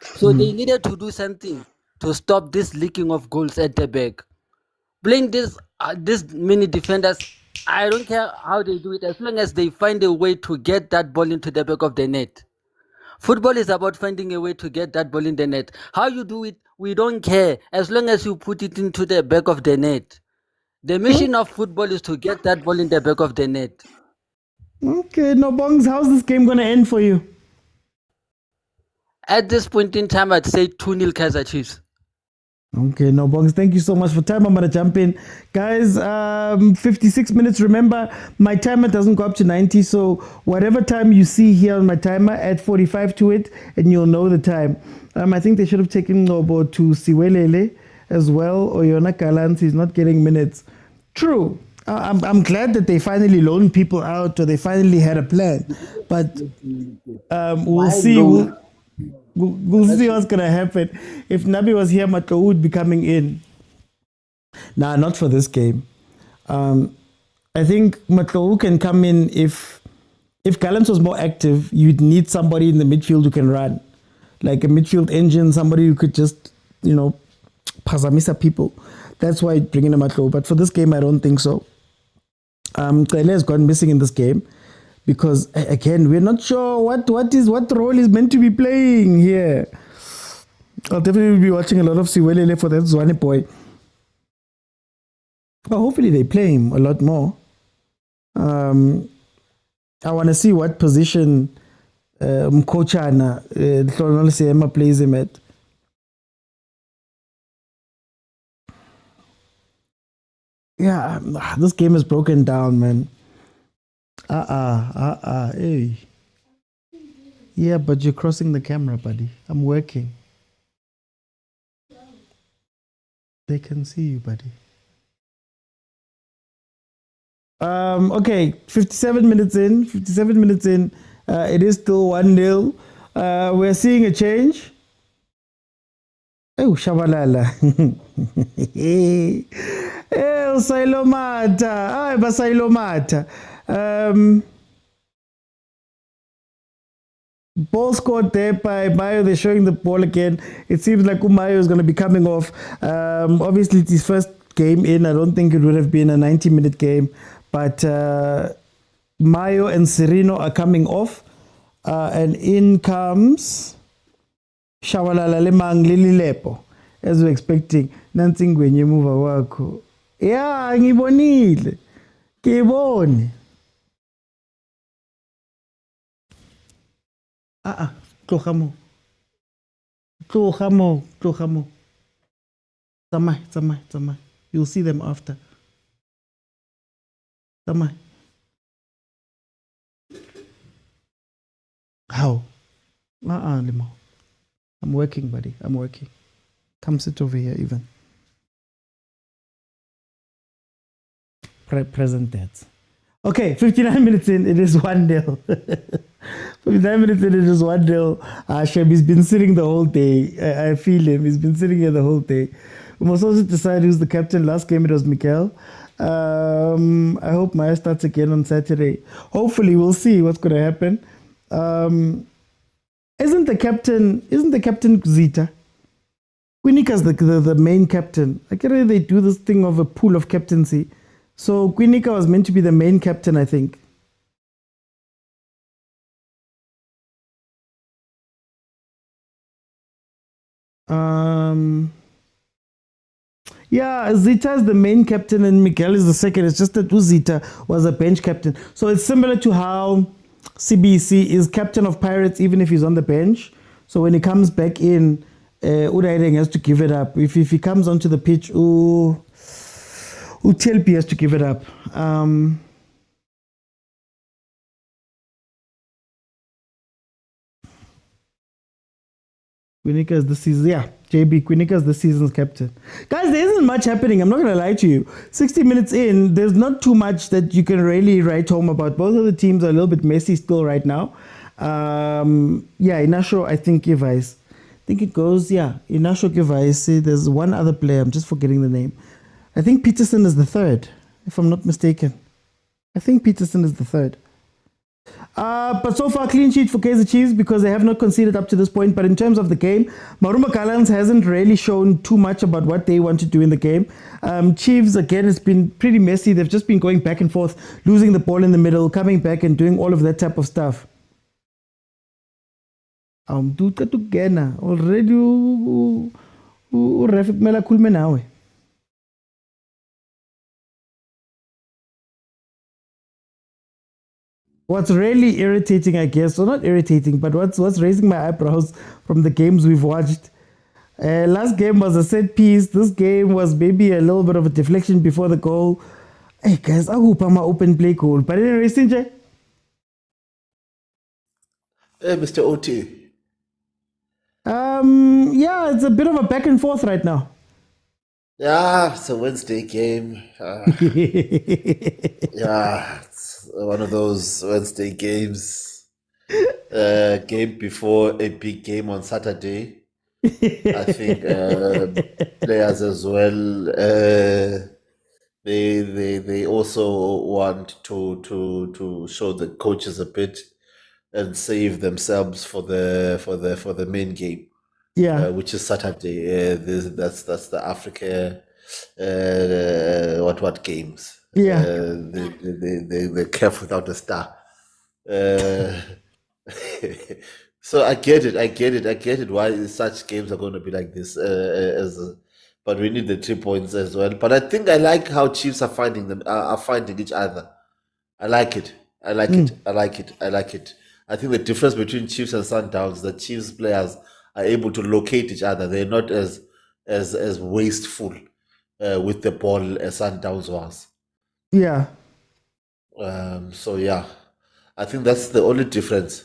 So they needed to do something to stop this leaking of goals at the back. Playing this many defenders, I don't care how they do it, as long as they find a way to get that ball into the back of the net. Football is about finding a way to get that ball in the net. How you do it, we don't care, as long as you put it into the back of the net. The mission of football is to get that ball in the back of the net. Okay, no, Bongs, how's this game going to end for you? At this point in time, I'd say 2-0 Kaizer Chiefs. Okay, no, Bongs, thank you so much for time. I'm going to jump in. Guys, 56 minutes. Remember, my timer doesn't go up to 90, so whatever time you see here on my timer, add 45 to it, and you'll know the time. I think they should have taken Nobo to Siwelele as well, or Yona Gallants. He's not getting minutes. True. I'm glad that they finally loaned people out, or they finally had a plan. But we'll see. We'll see what's going to happen. If Nabi was here, Matlou would be coming in. Nah, not for this game. I think Matlou can come in if Gallants was more active. You'd need somebody in the midfield who can run. Like a midfield engine, somebody who could just, Pazamisa people. That's why bringing him Matlou. But for this game, I don't think so. Kele has gone missing in this game. Because again, we're not sure what role is meant to be playing here. I'll definitely be watching a lot of Siwelele for that Zwane boy. But hopefully they play him a lot more. I want to see what position Mkochana plays him at. Yeah, this game is broken down, man. Hey. Yeah, but you're crossing the camera, buddy. I'm working. They can see you, buddy. Okay, 57 minutes in. It is still 1-0. We're seeing a change. Oh, Shabalala. Sailomata. Ay, Basailomata. Ball scored there by Mayo. They're showing the ball again. It seems like Umayo is going to be coming off. Obviously, it's his first game in. I don't think it would have been a 90-minute game. But Mayo and Serino are coming off. And in comes Shawalala Lemang Lililepo. As we're expecting. Nanting when you move awako. Yeah, ngibonile. Ngibone. Tlohamo. Tsamai. You'll see them after. Tsamai. How? Limo. I'm working, buddy. I'm working. Come sit over here, even. Present that. Okay, 59 minutes in, it is 1-0. 59 minutes in, it is 1-0. Shem, he's been sitting the whole day. I feel him. He's been sitting here the whole day. We must also decide who's the captain. Last game, it was Mikel. I hope Maya starts again on Saturday. Hopefully, we'll see what's going to happen. Isn't the captain Zita? Quinika's the main captain. I get it, they do this thing of a pool of captaincy. So Quinica was meant to be the main captain, I think. Yeah, Zita is the main captain and Miguel is the second. It's just that Uzita was a bench captain. So it's similar to how CBC is captain of Pirates even if he's on the bench. So when he comes back in, Udaideng has to give it up. If he comes onto the pitch, Utelpi has to give it up. Quinica is the season. Yeah, JB, Quinica is the season's captain. Guys, there isn't much happening. I'm not going to lie to you. 60 minutes in, there's not too much that you can really write home about. Both of the teams are a little bit messy still right now. Yeah, Inasho, I think, Givais. I think it goes, yeah, Inasho Givais. There's one other player. I'm just forgetting the name. I think Peterson is the third, if I'm not mistaken. I think Peterson is the third. But so far, clean sheet for Kaizer Chiefs because they have not conceded up to this point. But in terms of the game, Maruma Gallants hasn't really shown too much about what they want to do in the game. Chiefs, again, it's been pretty messy. They've just been going back and forth, losing the ball in the middle, coming back and doing all of that type of stuff. Already, Rafik Mela Kulme nawe. What's really irritating, I guess, or not irritating, but what's raising my eyebrows from the games we've watched. Last game was a set piece. This game was maybe a little bit of a deflection before the goal. Hey guys, I hope I'm an open play goal. But anyway, Sinjay. Hey, Mr. OT. Yeah, it's a bit of a back and forth right now. Yeah, it's a Wednesday game. Yeah, it's one of those Wednesday games. Game before a big game on Saturday. I think players as well. They also want to show the coaches a bit and save themselves for the main game. Yeah, which is Saturday. That's the Africa what games? Yeah, the CAF without a star. So I get it. Why such games are going to be like this? But we need the 3 points as well. But I think I like how Chiefs are finding each other. I like it. I think the difference between Chiefs and Sundowns, the Chiefs players are able to locate each other. They're not as wasteful with the ball as Sundowns was. Yeah. So yeah, I think that's the only difference.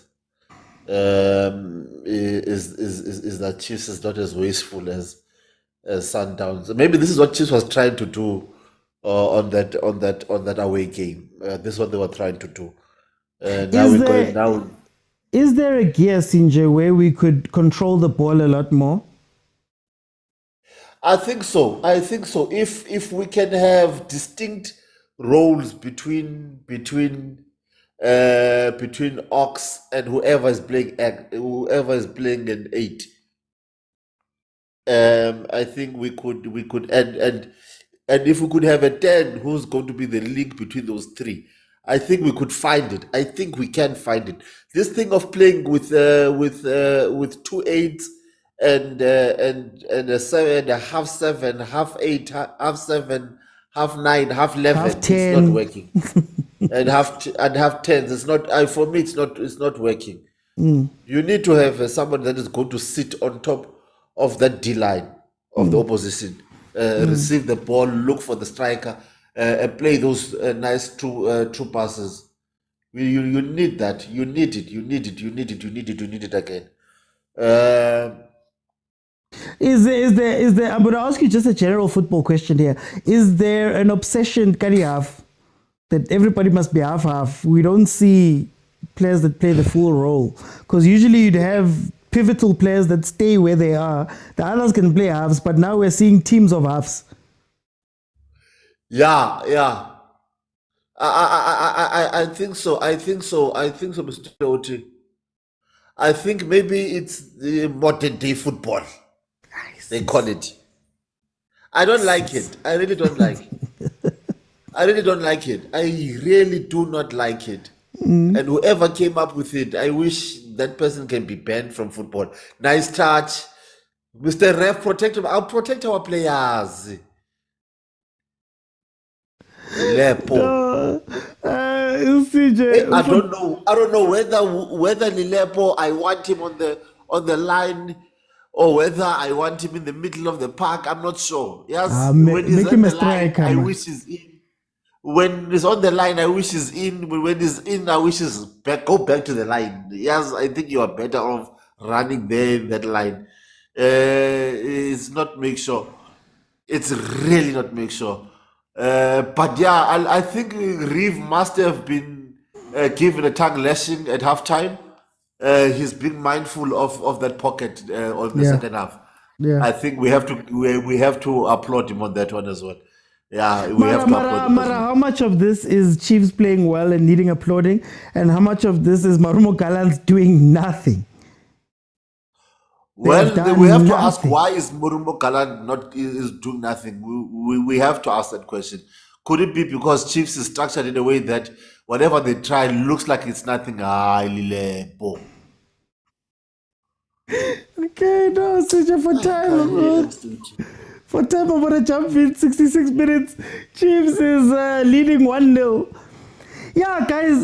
Is that Chiefs is not as wasteful as Sundowns. Maybe this is what Chiefs was trying to do on that away game. This is what they were trying to do. Is there a gear, Sinjay, where we could control the ball a lot more? I think so. I think so. If we can have distinct roles between Ox and whoever is playing an 8, I think we could and if we could have a 10 who's going to be the link between those three, I think we could find it. I think we can find it. This thing of playing with 2 8s and a 7, a half 7, half 8, half 7, half 9, half 11, Half it's 10. not working. and half 10s, it's not. For me, it's not working. Mm. You need to have someone that is going to sit on top of that D line of the opposition, receive the ball, look for the striker, and play those nice true passes. You need that. You need it. You need it. You need it. You need it. You need it again. Is there? I'm going to ask you just a general football question here. Is there an obsession, Kariaf, that everybody must be half-half? We don't see players that play the full role, because usually you'd have pivotal players that stay where they are. The others can play halves, but now we're seeing teams of halves. Yeah. I think so. I think so, Mr. Oti. I think maybe it's the modern day football. They call it. I don't like it. I really don't like it. I really don't like it. I really do not like it. And whoever came up with it, I wish that person can be banned from football. Nice touch. Mr. Ref, protect him. I'll protect our players. Lepo. CJ, I don't know whether Lilepo, I want him on the line, or whether I want him in the middle of the park. I'm not sure. Yes, when he's make on him a the line, striker, I man. wish he's in. When he's on the line, I wish he's in. When he's in, I wish he's back. Go back to the line. Yes, I think you are better off running there in that line. It's not make sure. It's really not make sure. But yeah, I think Reeve must have been given a tongue lashing at halftime. He's being mindful of that pocket on the second half. Yeah. I think we have to applaud him on that one as well. Yeah, we have to applaud him. Mara, how much of this is Chiefs playing well and needing applauding, and how much of this is Marumo Gallants doing nothing? Well, we have to ask, why is Murumbo Galant is doing nothing? We have to ask that question. Could it be because Chiefs is structured in a way that whatever they try looks like it's nothing? Okay, no, CJ, for time, I'm going to jump in 66 minutes. Chiefs is leading 1-0. Yeah, guys,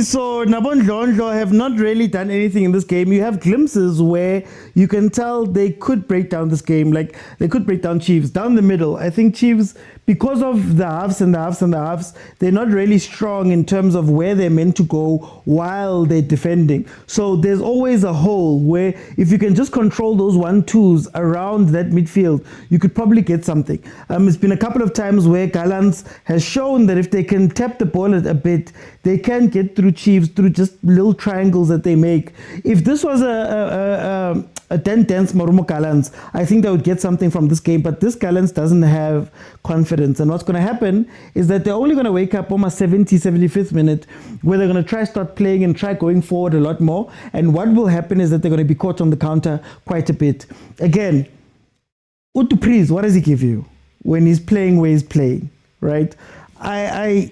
so Nabondlo have not really done anything in this game. You have glimpses where you can tell they could break down this game. Like, they could break down Chiefs down the middle. I think Chiefs, because of the halves and the halves and the halves, they're not really strong in terms of where they're meant to go while they're defending. So there's always a hole where if you can just control those 1-2s around that midfield, you could probably get something. It's been a couple of times where Gallants has shown that if they can tap the ball a bit, they can get through Chiefs through just little triangles that they make. If this was a dense Marumo Gallants, I think they would get something from this game, but this Gallants doesn't have confidence. And what's going to happen is that they're only going to wake up almost 70, 75th minute, where they're going to start playing and try going forward a lot more. And what will happen is that they're going to be caught on the counter quite a bit. Again, Patrice, what does he give you when he's playing where he's playing, right? I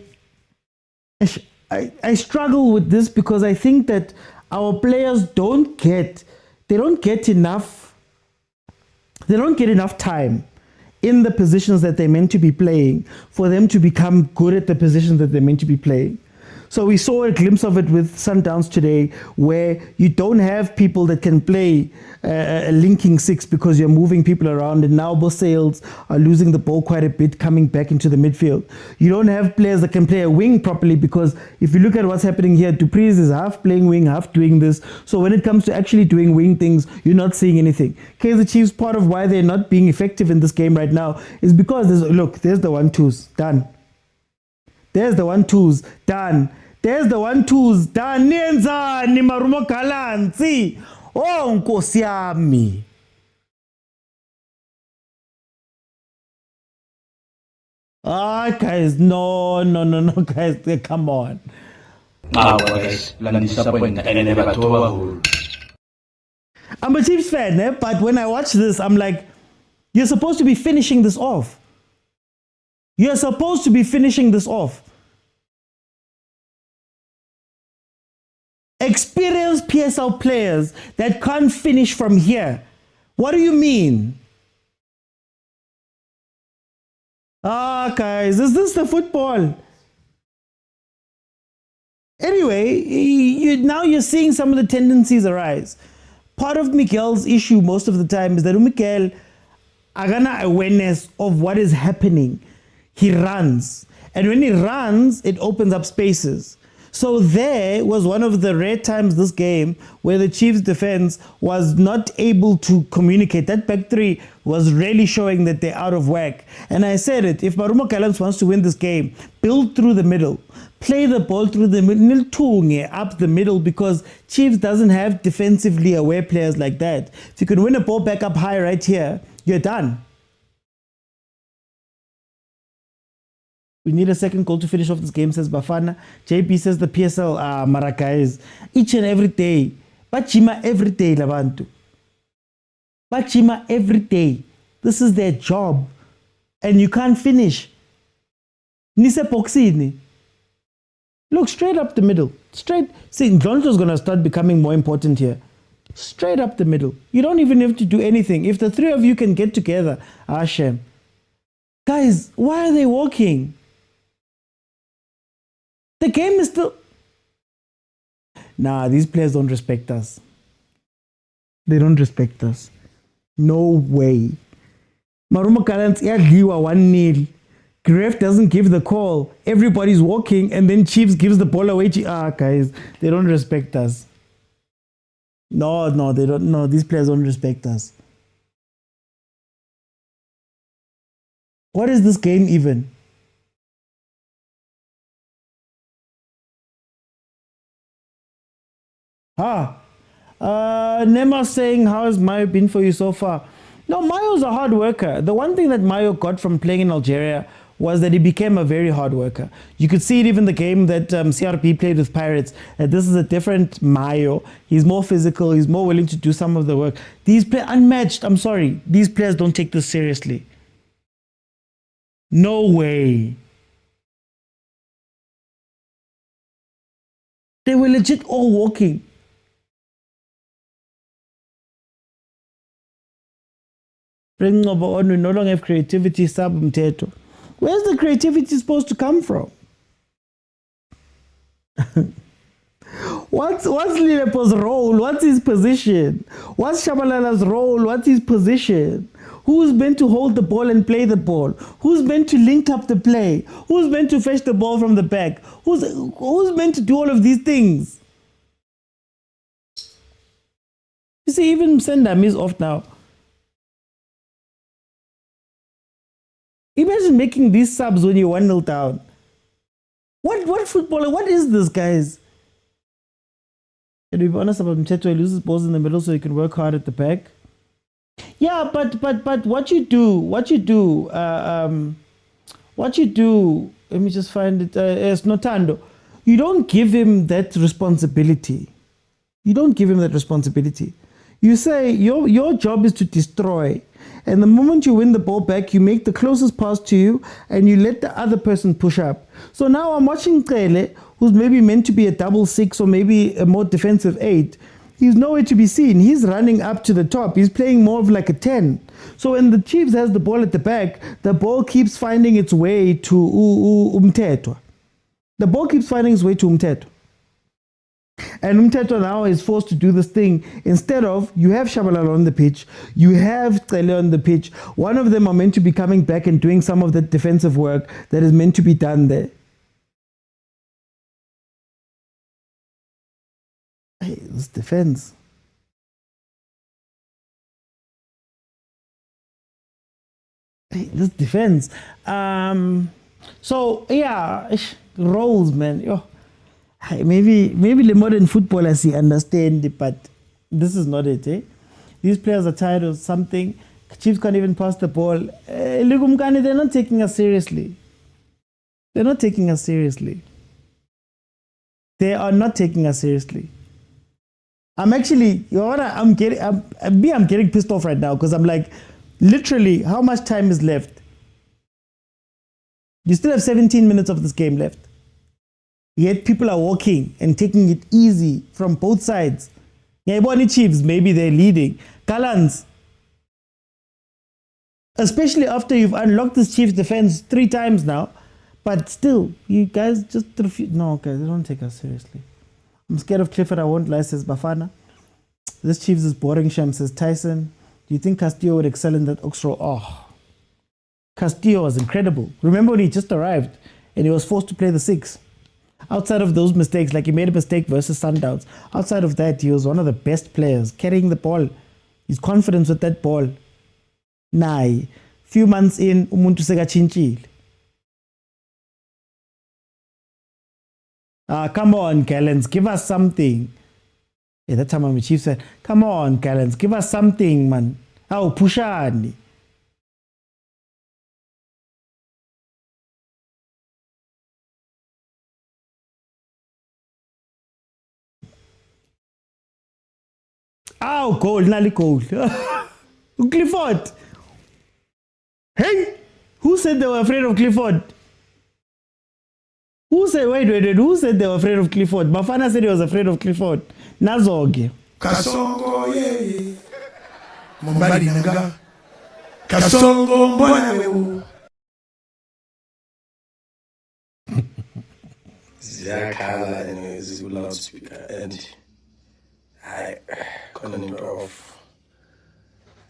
struggle with this because I think that our players don't get enough time in the positions that they're meant to be playing for them to become good at the positions that they're meant to be playing. So we saw a glimpse of it with Sundowns today, where you don't have people that can play a linking six because you're moving people around, and now both sails are losing the ball quite a bit coming back into the midfield. You don't have players that can play a wing properly, because if you look at what's happening here, Patrice is half playing wing, half doing this. So when it comes to actually doing wing things, you're not seeing anything. Kaizer Chiefs, part of why they're not being effective in this game right now is because there's the 1-2s, done. There's the 1-2s, done. There's the 1-2s, done. Nienza ni Marumo Gallants. Oh, Nkosi yami. Guys, no, guys, come on. Guys, disappointed and never told. I'm a Chiefs fan, but when I watch this, I'm like, you're supposed to be finishing this off. You're supposed to be finishing this off. Experienced PSL players that can't finish from here. What do you mean? Guys, is this the football? Anyway, now you're seeing some of the tendencies arise. Part of Miguel's issue most of the time is that Miguel agana awareness of what is happening. He runs. And when he runs, it opens up spaces. So there was one of the rare times this game where the Chiefs defense was not able to communicate. That back three was really showing that they're out of whack. And I said it, if Gallants wants to win this game, build through the middle. Play the ball through the middle, up the middle, because Chiefs doesn't have defensively aware players like that. If you can win a ball back up high right here, you're done. We need a second goal to finish off this game, says Bafana. JP says the PSL Maracais. Each and every day. Bachima every day, Labantu. Bachima every day. This is their job. And you can't finish. Nise Poxini. Look, straight up the middle. Straight. See, Njonjo's going to start becoming more important here. Straight up the middle. You don't even have to do anything. If the three of you can get together, Hashem. Guys, why are they walking? The game is still... Nah, these players don't respect us. They don't respect us. No way. Maruma Gallants, yadliwa 1-0. Gref doesn't give the call. Everybody's walking, and then Chiefs gives the ball away. Guys, they don't respect us. No, they don't. No, these players don't respect us. What is this game even? Nema saying, how has Mayo been for you so far? No, Mayo's a hard worker. The one thing that Mayo got from playing in Algeria was that he became a very hard worker. You could see it even the game that CRP played with Pirates. This is a different Mayo. He's more physical. He's more willing to do some of the work. These players, unmatched. I'm sorry. These players don't take this seriously. No way. They were legit all walking. We no longer have creativity, sub-mteto. Where's the creativity supposed to come from? What's Lilepo's role? What's his position? What's Shabalala's role? What's his position? Who's meant to hold the ball and play the ball? Who's meant to link up the play? Who's meant to fetch the ball from the back? Who's meant to do all of these things? You see, even Sundowns is off now. Imagine making these subs when you're 1-0 down. What footballer? What is this, guys? And to be honest about Mteto, he loses balls in the middle so he can work hard at the back. Yeah, but what you do, let me just find it, it's Notando. You don't give him that responsibility. You say your job is to destroy. And the moment you win the ball back, you make the closest pass to you and you let the other person push up. So now I'm watching Kele, who's maybe meant to be a 6 or maybe a more defensive 8. He's nowhere to be seen. He's running up to the top. He's playing more of like a 10. So when the Chiefs has the ball at the back, the ball keeps finding its way to Umteto. The ball keeps finding its way to Umteto. And Umteto now is forced to do this thing. Instead of, you have Shabalala on the pitch, you have Tele on the pitch. One of them are meant to be coming back and doing some of the defensive work that is meant to be done there. Hey, this defense. So, yeah, roles, man. Yo. Maybe the modern footballers understand it, but this is not it. These players are tired of something. Chiefs can't even pass the ball. They're not taking us seriously. They're not taking us seriously. They are not taking us seriously. I'm actually, I'm getting pissed off right now because I'm like, literally, how much time is left? You still have 17 minutes of this game left. Yet people are walking and taking it easy from both sides. Yaboni Chiefs, maybe they're leading. Gallants, especially after you've unlocked this Chiefs defense 3 times now, but still, you guys just refuse. No, guys, they don't take us seriously. I'm scared of Clifford, I won't lie, says Bafana. This Chiefs is boring, Sham, says Tyson. Do you think Castillo would excel in that Oxro? Oh, Castillo was incredible. Remember when he just arrived and he was forced to play the 6? Outside of those mistakes, like he made a mistake versus Sundowns, outside of that, he was one of the best players, carrying the ball. His confidence with that ball. Nah, few months in, umuntu sekachinchile. Come on, Gallants, give us something. Yeah, that time my chief said, come on, Gallants, give us something, man. Oh, pushani. Oh, goal, nali goal. Clifford. Hey, who said they were afraid of Clifford? Who said, wait, who said they were afraid of Clifford? Bafana said he was afraid of Clifford. Nazoge. Kasongo ye. Mombali nanga. Kasongo mbona wewe. Ziyakhala and loudspeaker and I couldn't it off.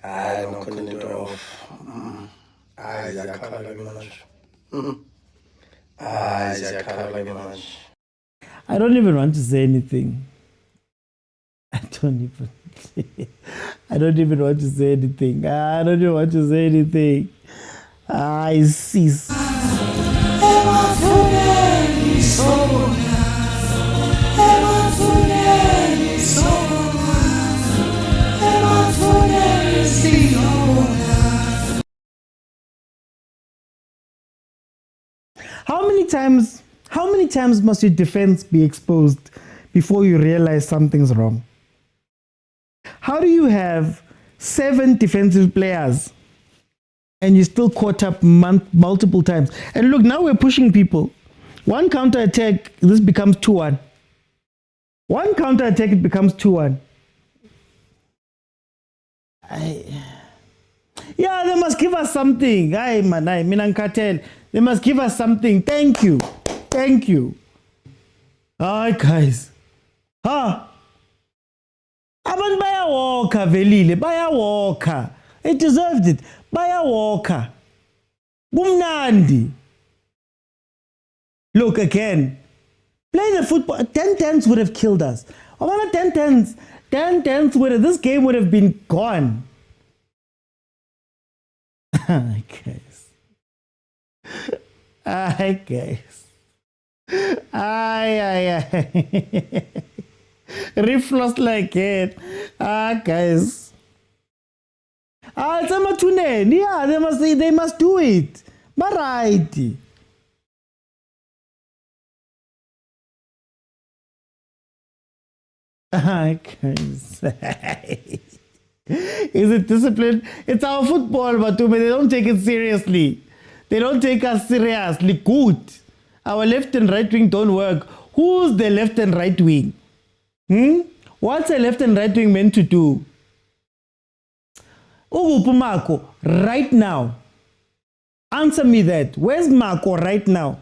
I don't couldn't it off. I ziyakhala like much. Ziyakhala like much. I don't even want to say anything. I don't even want to say anything. I don't even want to say anything. I cease. How many times must your defense be exposed before you realize something's wrong? How do you have 7 defensive players and you still caught up multiple times? And look, now we're pushing people. One counter attack, this becomes 2-1. One counter attack, it becomes 2-1. Yeah, they must give us something. They must give us something. Thank you. Thank you. Alright, guys. Abantu bayawoka velile, bayawoka. It deserved it. Bayawoka. Bumnandi. Look again. Play the football. 10-10s would have killed us. 10-10s. 10-10s would have, this game would have been gone. Guys. Guys. Refloss like it. Guys. It's a matune. Yeah, they must do it. Right. Guys. Is it discipline? It's our football, Batume. They don't take it seriously. They don't take us seriously. Good. Our left and right wing don't work. Who's the left and right wing? What's a left and right wing meant to do? Marco, right now. Answer me that. Where's Marco right now?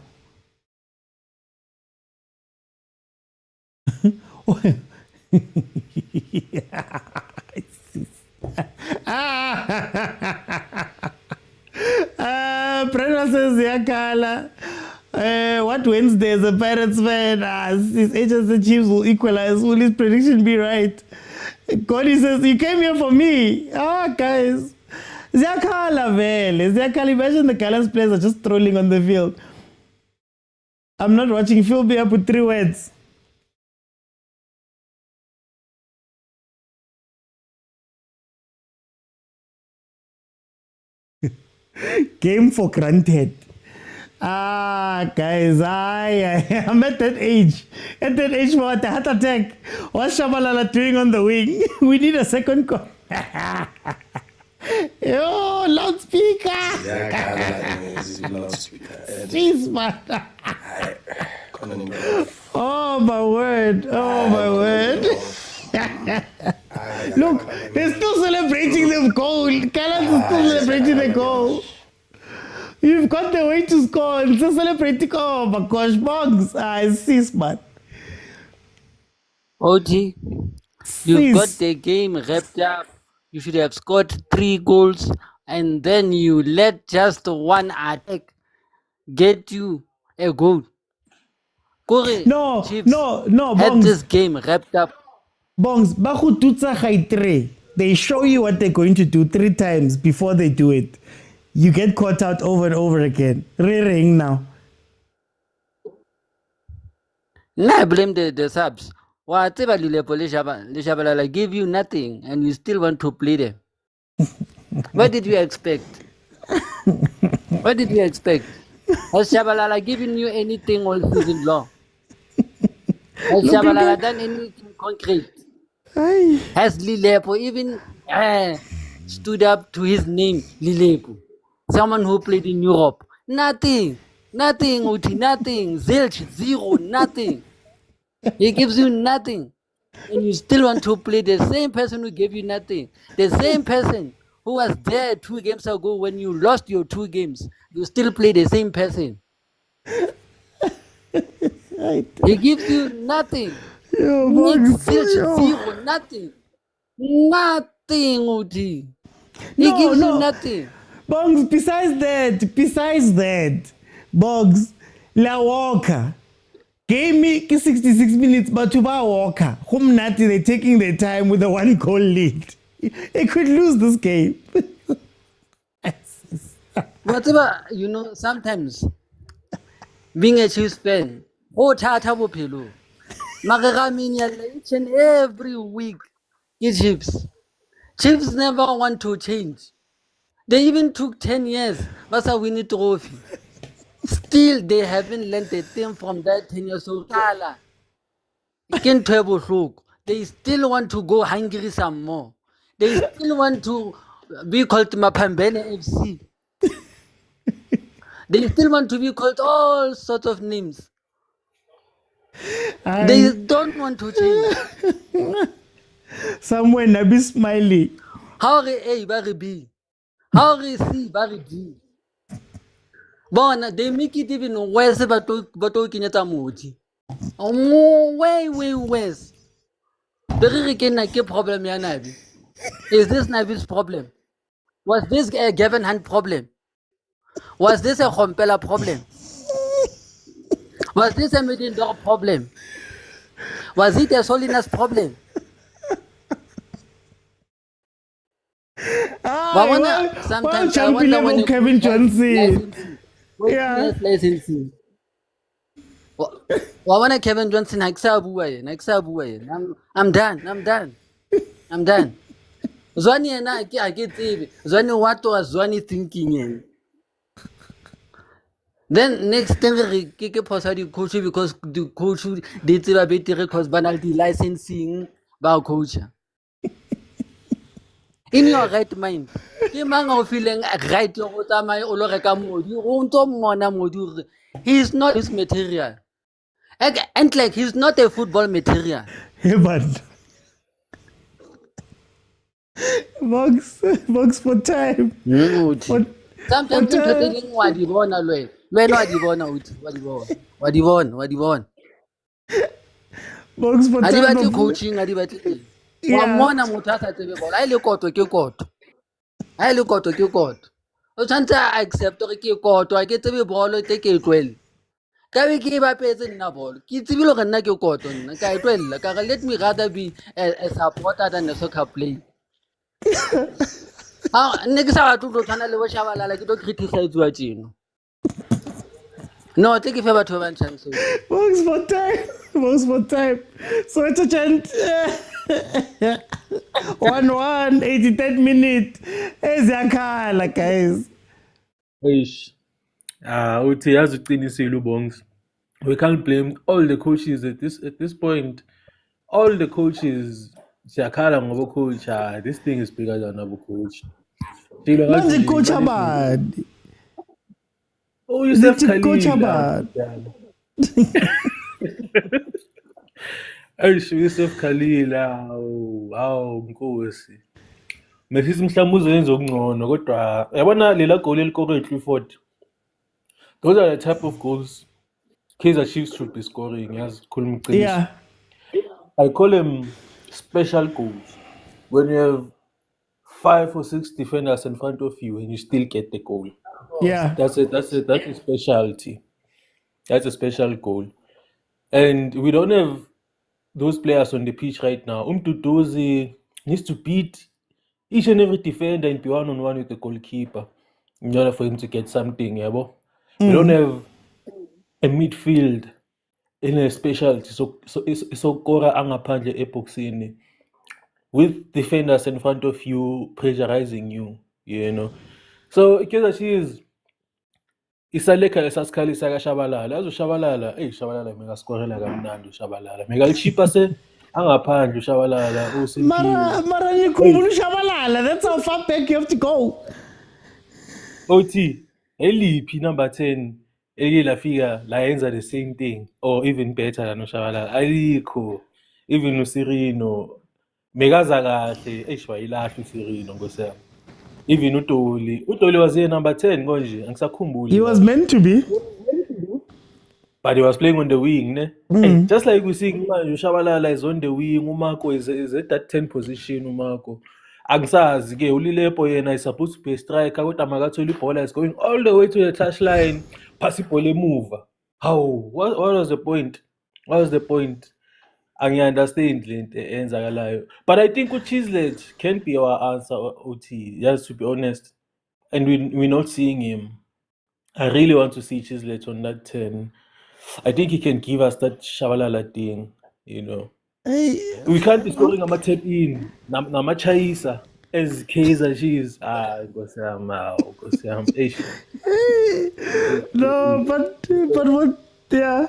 Prena says Yakala. What Wednesday is a Pirates fan? His agents the Chiefs will equalize. Will his prediction be right? Cody says, you came here for me. Guys. Ziakala vele. Ziakala, imagine the Gallants players are just trolling on the field. I'm not watching. Fill me up with 3 words. Game for granted. Guys, I'm at that age. At that age for the heart attack. What's Shabalala doing on the wing? We need a second call. Yo, loudspeaker. Jeez, man. Oh, my word. Oh, my word. Look, they're still celebrating the goal. Gallants is still celebrating the goal. You've got the way to score and still celebrating. Oh my gosh, Bugs. I see, man. OG, you've got the game wrapped up. You should have scored 3 goals and then you let just one attack get you a goal. No, had Bongs. this game wrapped up. Bongs, they show you what they're going to do 3 times before they do it. You get caught out over and over again. Re-ring now. Nah, I blame the subs. Whatever Lishabalala give you nothing and you still want to play them. What did you expect? What did you expect? Has Shabalala given you anything all season long? Has Shabalala done anything concrete? Has Lilepo even stood up to his name, Lilepo? Someone who played in Europe. Nothing. Nothing, Uti, nothing. Zilch, zero, nothing. He gives you nothing. And you still want to play the same person who gave you nothing. The same person who was there 2 games ago when you lost your 2 games. You still play the same person. He gives you nothing. Zero, nothing. Nothing, Uti. He gives you nothing. Bongs, besides that, Bongs, La Walker gave me 66 minutes, but to buy Walker, home Nati, they're taking their time with a 1 goal lead. They could lose this game. Whatever, sometimes being a Chiefs fan, each and every week, Chiefs never want to change. They even took 10 years. That's how we need trophy. Still, they haven't learned the thing from that 10 years old. They still want to go hungry some more. They still want to be called Mapambene FC. They still want to be called all sorts of names. They don't want to change. Somewhere Nabi Smiley. How are A, Barry B? How are C, Barry D? But they make it even worse about Kinyata Moti. Way worse. The problem, Nabi. Is this Nabi's problem? Was this a Gavin Hunt problem? Was this a Hompela problem? Was this a Medindor problem? Was it a Solinas problem? Sometimes I wonder when Kevin Johnson. Yeah. Kevin Johnson, I'm done. Zwani and I get it. Zwani, what was Zwani thinking? Then next thing we kick a coach because the coach did a bit because banality licensing by coach. In your right mind, the man of feeling right he's not his material. And like he's not a football material. Hey, man. Box for time. Sometimes you're telling what you want to Box for time. Coaching, I look I accept I get to be ball, take it well. Can we give up in a ball? Kids will not go cotton. Let me rather be a supporter than a soccer play. Next hour to Shavala like to criticize watching. No, take a favor to one chance. Works for time. So it's a chant. 1-1, 83rd minute. Ezakala, guys. Uthi yazi uqinisile uBongs. We can't blame all the coaches at this point. All the coaches siyakhala ngoba coach. This thing is bigger than our coach. Manje coach abani? Yusuf Lithi coach Khalil. abani? Yusuf Khalil awu Nkosi. Mesisi mhlawumbe uzoyenza okungcono kodwa yabona lela goal elikore Clifford. Those are the type of goals Kaizer Chiefs should be scoring. Yazi khuluma iqiniso. Yeah. I call them special goals. When you have 5 or 6 defenders in front of you and you still get the goal. Yeah. That's a specialty. That's a special goal. And we don't have those players on the pitch right now. Umduduzi needs to beat each and every defender and be one-on-one with the goalkeeper in order for him to get something. We don't have a midfield in a specialty. So Kora angaphandle eboxini with defenders in front of you pressurizing you, you know. So Kaizer Chiefs isalekha lesasikali saka Shabalala. Azo Shabalala, Shabalala mega scorela kamnandi uShabalala. Mega lichipa se angaphandle uShabalala uSimpilo. Mara nikhumbula uShabalala. That's how far back you have to go. OT eliphi number 10 eke lafika la yenza the same thing or even better than uShabalala. Alikho. Even uSirino megaza kahle wayilahla uSirino ngosiyami. Even Utoli was here number 10 konje angisakhumbuli. He was meant to be, but he was playing on the wing, ne? Hey, just like we see manje uShabalala is on the wing, uMarco is at that 10 position uMarco. Angisazi ke uLilepo yena is supposed to be a striker kodwa makathola ibhola is going all the way to the touchline, pass ibhola emuva. How? What was the point? What was the point? Angiunderstand lento enzakalayo. But I think Chislett can be our answer, OT, just to be honest. And we're not seeing him. I really want to see Chislett on that 10. I think he can give us that Shabalala thing, you know. We can't be scoring a tap in. Namachaisa as Kaizer Chiefs. No, but what? Yeah.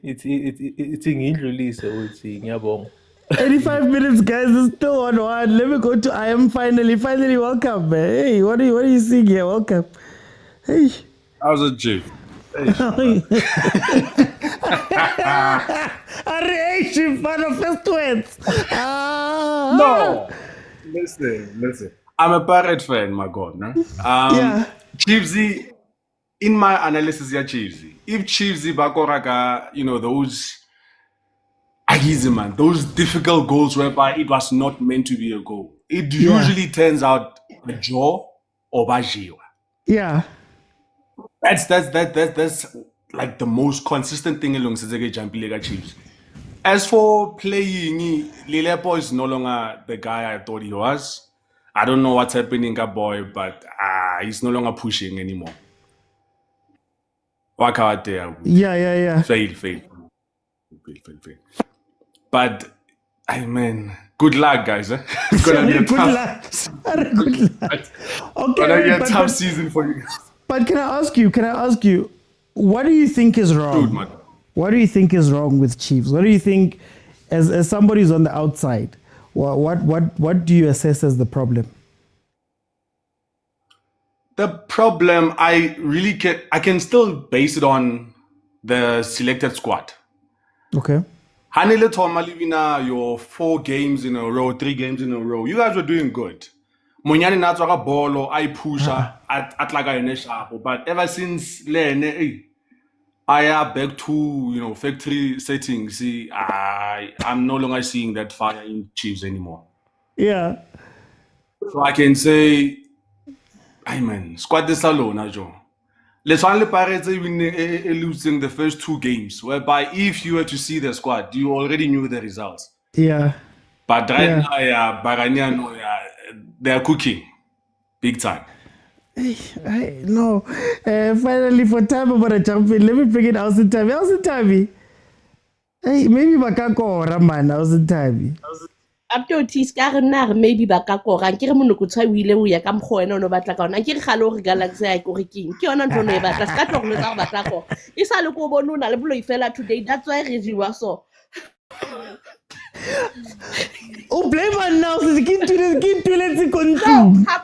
It's ingindlulise uthi ngiyabonga. 85 minutes, guys. It's still 1-1. Let me go to I am finally welcome, man. Hey, what are you seeing here? Welcome. Hey. How's it, Chief? Hey. Reaction for the first words. No. Listen. I'm a Pirate fan, my God. No? Yeah. Chiefsy, in my analysis, yeah, Chiefsy. If Chiefsy bakoraga, those man, those difficult goals whereby it was not meant to be a goal. It usually turns out a draw or bajiwa. Yeah. That's like the most consistent thing along Sezeke Champions Chiefs. As for playing, Lilepo is no longer the guy I thought he was. I don't know what's happening, boy, but he's no longer pushing anymore. Yeah. Fail. But, good luck, guys. It's gonna be a tough. Okay, gonna be a tough season for you. But can I ask you, what do you think is wrong? Dude, what do you think is wrong with Chiefs? What do you think, as somebody who's on the outside, what do you assess as the problem? The problem, I can still base it on the selected squad. Okay. Hanile Tomalivina, your 4 games in a row, 3 games in a row. You guys were doing good. Munyani Natswaka Bolo, I push at Laga Neshapo. But ever since Lene, I am back to factory settings. See, I'm no longer seeing that fire in Chiefs anymore. Yeah. So I can say, squad this alone, Joe. Let's only Pirates even losing the first 2 games, whereby if you were to see the squad, you already knew the results. Yeah. But right now, Baranian, they are cooking big time. No. Finally, for time about a champion, let me bring it out in time. How's it, Tavi? Hey, maybe Makako or Raman, how's it, Tavi? After tis ka re nna re maybe ba ka kora ke re monokotshwa o ile o ya ka mokgwa wena o ne o batla ka ona ke re gale o re Gallants ya ko re keng ke yona ntho o ne e batla se ka tlo go letsa go batla kora e sa le ko bone o na le boloi fela today that's why re jiwa so o blame now se ke ntuletse kontlong ha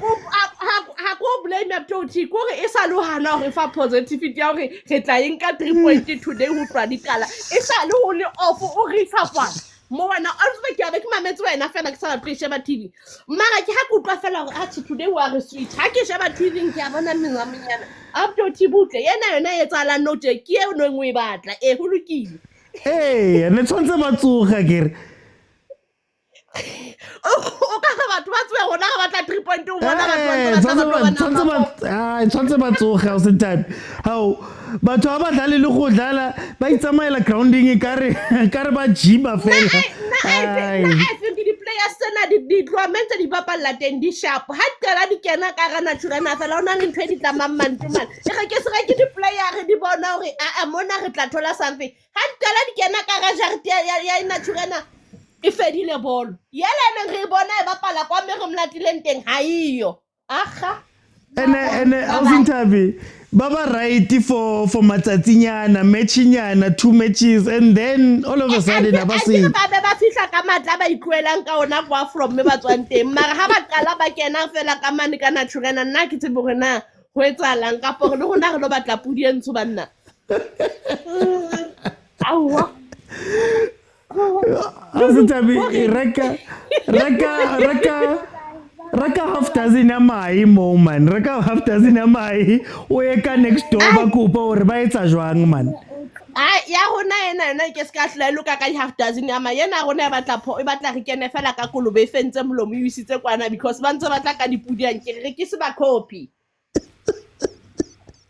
ko blame after tis ko re e sa le hana gore fa positivity ya gore re tla eng ka 3 point today ho tswa dikala e sa le ho le off o re fa kwana mo wena a re ke ke mametse wena fela ke sa tlo sheba TV mara ke ha ke utlwa fela gore a today wa re switch ha ke sheba TV ke a bona mengamanyana after tibutle yena etsala note ke e no ngwe batla e ho lokile ne tshwantse matsoga kere o ka ga batho ba tswe gona ga batla 3 point o bona tshwantse matsoga o se tabi hao batho ba ba dlale le go dlala ba itsamaela grounding ka re ba jiba fela I think the players tsena di tloamente di bapalla teng di sharp ha qala di kena ka rana tshurana fela ona le ntwe di tlamang mantuman e ga ke se ga ke di player di bona hore a mona re tla thola something ha qala di kena ka ga jarete ya ina tshurana e fedile bolo yela neng re bona e bapala kwa me re mlatileng teng ha iyo aga ene Asintabi baba right for matsatsinyana matchinyana 2 matches and then all of a sudden abasi ba fihla ka matla ba ikwelang ka ona kwa from me ba tswang teng mara ha ba qala ba kena fela ka mane ka naturena nna ke tsebe gore na ho etsalang ka pore le gona re lo batla pudi e ntsho banna awa Asintabi raka half dozen ya mai mo man raka half dozen ya mai o eka next door ba kopa hore ba etsa jwang man ya gona ena ke se ka hlelo ka half dozen ya mai yena gona e batla re kene fela ka kolobe e fentse molomo e isitse kwana because ba ntse batla ka dipudi yang ke re ke se ba copy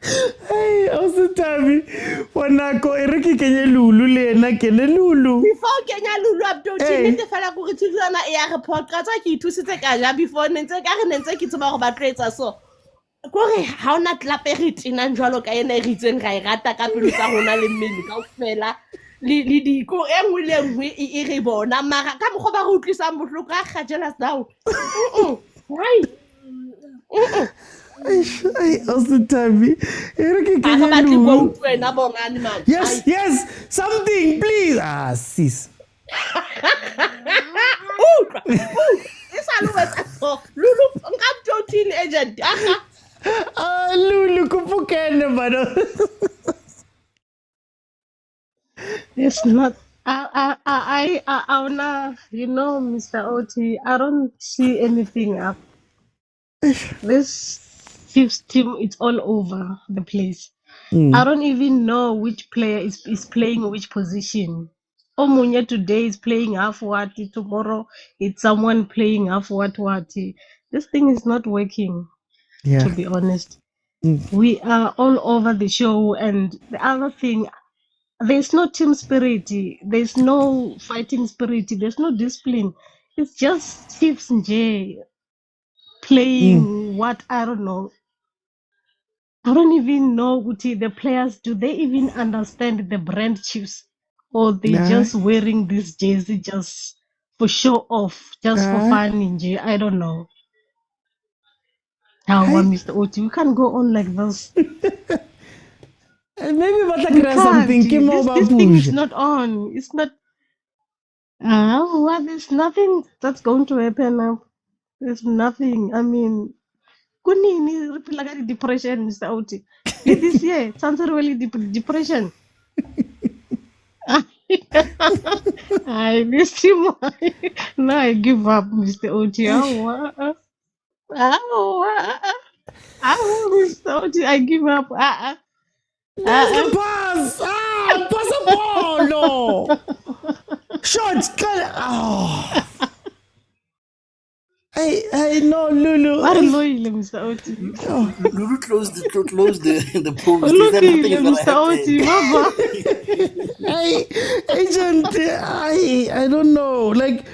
hey Asintabi bonako e re ke kenye lulu le ena ke le lulu before kenya lulu abdoti nte fela go re tsitsana e ya report ka tsa ke ithusitse ka ja before nentse ka re nentse ke tseba go ba tletsa so kore ha ona clap e re tinang jwalo ka ena e ritseng ra e rata ka pelo tsa rona le mmele ka ofela le di ko engwe le engwe e re bona mara ka mogwa ba re utlwisang bohloko a gajela down right Asintabi yes something please sis Lulu ngapjothini agent Lulu kupukene bana it's not I you know Mr. Oti I don't see anything up this Chiefs team it's all over the place. I don't even know which player is playing which position. Omunya today is playing half what, tomorrow it's someone playing half what. This thing is not working, to be honest. We are all over the show, and the other thing, there's no team spirit, there's no fighting spirit, there's no discipline. It's just Chiefs and Jay playing what I don't know. I don't even know Uti, the players, do they even understand the brand Chiefs? Or they just wearing this jersey just for show off, just for fun in J? I don't know. Now, Mr. Oti, we can't go on like this. Maybe what like something came over this thing is not on. It's not. There's nothing that's going to happen now. There's nothing. I mean, kunini like depression, Mr. Oti. This year, sounds really depression. I miss him. No, I give up, Mr. Oti. Mr. Oti, I give up. That's the pass! Pass the ball! No! Shots! Hey, no, Lulu. What annoying, Mr. Oti? Lulu closed the post. Look at Mr. Oti, Mama. Hey, agent, I don't know. Like,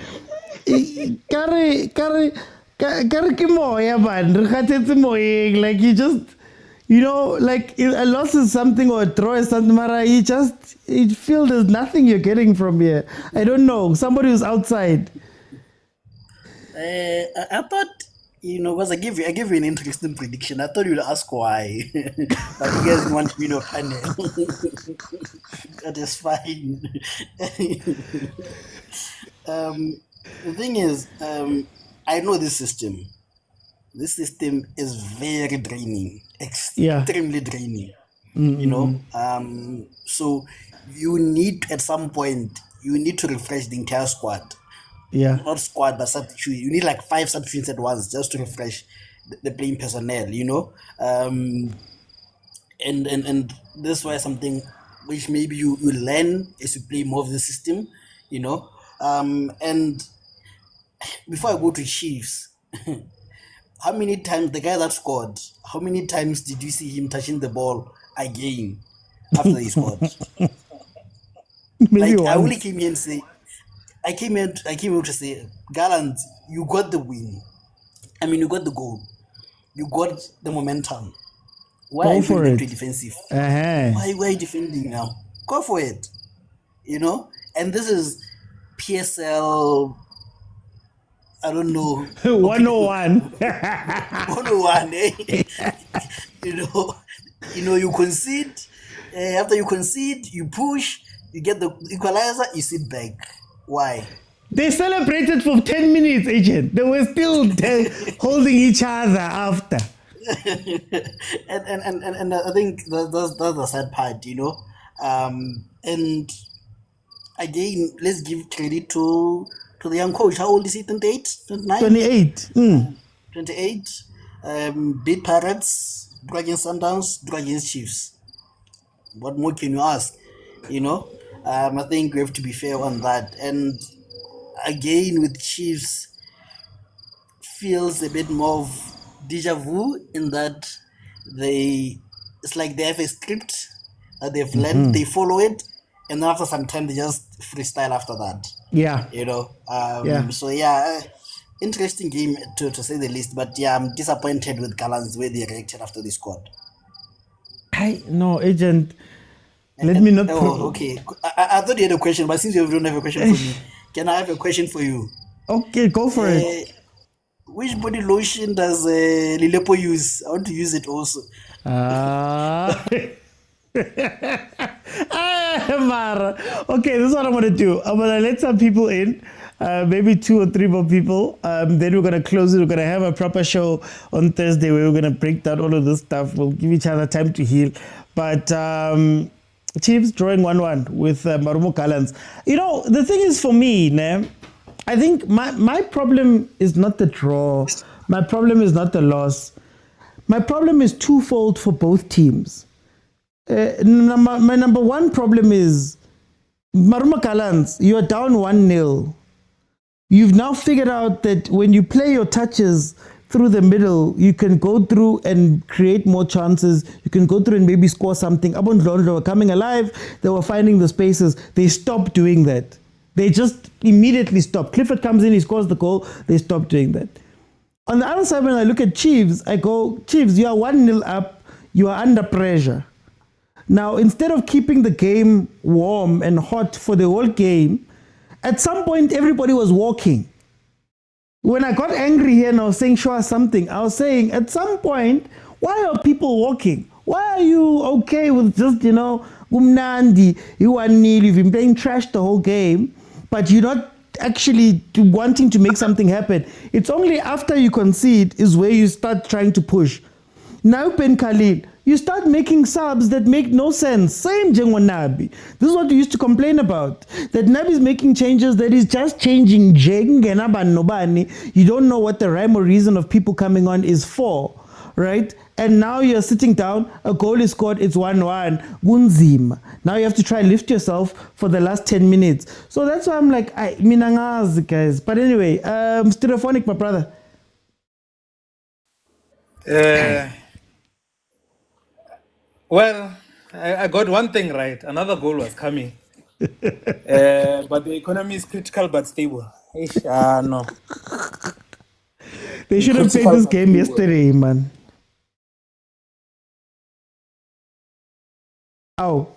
like you just, you know, like a loss is something or a draw is something, Mara, you feel there's nothing you're getting from here. I don't know. Somebody who's outside. I thought, because I gave you an interesting prediction. I thought you'd ask why, but you guys want me to panel. That is fine. The thing is, I know this system. This system is very draining, extremely draining. So you need at some point to refresh the entire squad. Yeah. Not squad, but substitute. You need like 5 substitutes at once just to refresh the playing personnel, and this was something which maybe you learn as you play more of the system, and before I go to Chiefs, how many times the guy that scored, how many times did you see him touching the ball again after he scored? Maybe I only once. came here and say, I came here to say, Gallants, you got the win. I mean, you got the goal. You got the momentum. Why Go are you for going it. to defensive? Uh-huh. Why are you defending now? Go for it. And this is PSL, I don't know. 101. 101, eh? You concede. After you concede, you push, you get the equalizer, you sit back. Why? They celebrated for 10 minutes, Agent. They were still holding each other after. and I think that's the sad part, and again, let's give credit to the young coach. How old is he? 28? 29? 28. 28. Beat Pirates, draw against Sundowns, draw against Chiefs. What more can you ask? I think we have to be fair on that. And again, with Chiefs, feels a bit more of deja vu in that it's like they have a script that they've learned, they follow it, and then after some time they just freestyle after that. Yeah. Yeah. So yeah, interesting game to say the least. But yeah, I'm disappointed with Gallants the way they reacted after they scored. No, Agent. Let me not. Okay. I thought you had a question, but since you don't have a question for me, can I have a question for you? Okay, go for it. Which body lotion does Lilepo use? I want to use it also. Mara. Okay, this is what I'm going to do. I'm going to let some people in, maybe 2 or 3 more people. Then we're going to close it. We're going to have a proper show on Thursday where we're going to break down all of this stuff. We'll give each other time to heal. But Chiefs drawing 1-1 with Marumo Gallants. The thing is for me, I think my problem is not the draw. My problem is not the loss. My problem is twofold for both teams. My number one problem is Marumo Gallants, you are down 1-0. You've now figured out that when you play your touches through the middle, you can go through and create more chances. You can go through and maybe score something. Abondlondo were coming alive. They were finding the spaces. They stopped doing that. They just immediately stop. Clifford comes in, he scores the goal. They stop doing that. On the other side, when I look at Chiefs, I go, Chiefs, you are 1-0 up. You are under pressure. Now, instead of keeping the game warm and hot for the whole game, at some point, everybody was walking. When I got angry here and I was saying, sure, something, I was saying, at some point, why are people walking? Why are you okay with just, Gumnandi, you 1-0, you've been playing trash the whole game, but you're not actually wanting to make something happen. It's only after you concede is where you start trying to push. Now, Ben Khalil, you start making subs that make no sense. Same Jengwa Nabi. This is what you used to complain about. That Nabi is making changes that is just changing Jeng and Aban Nobani. You don't know what the rhyme or reason of people coming on is for, right? And now you're sitting down, a goal is scored, it's 1-1. Gunzim. Now you have to try and lift yourself for the last 10 minutes. So that's why I'm like, minangaz, guys. But anyway, Stereophonic, my brother. Well, I got one thing right. Another goal was coming. But the economy is critical but stable. No. They should have played this game yesterday, man. Oh,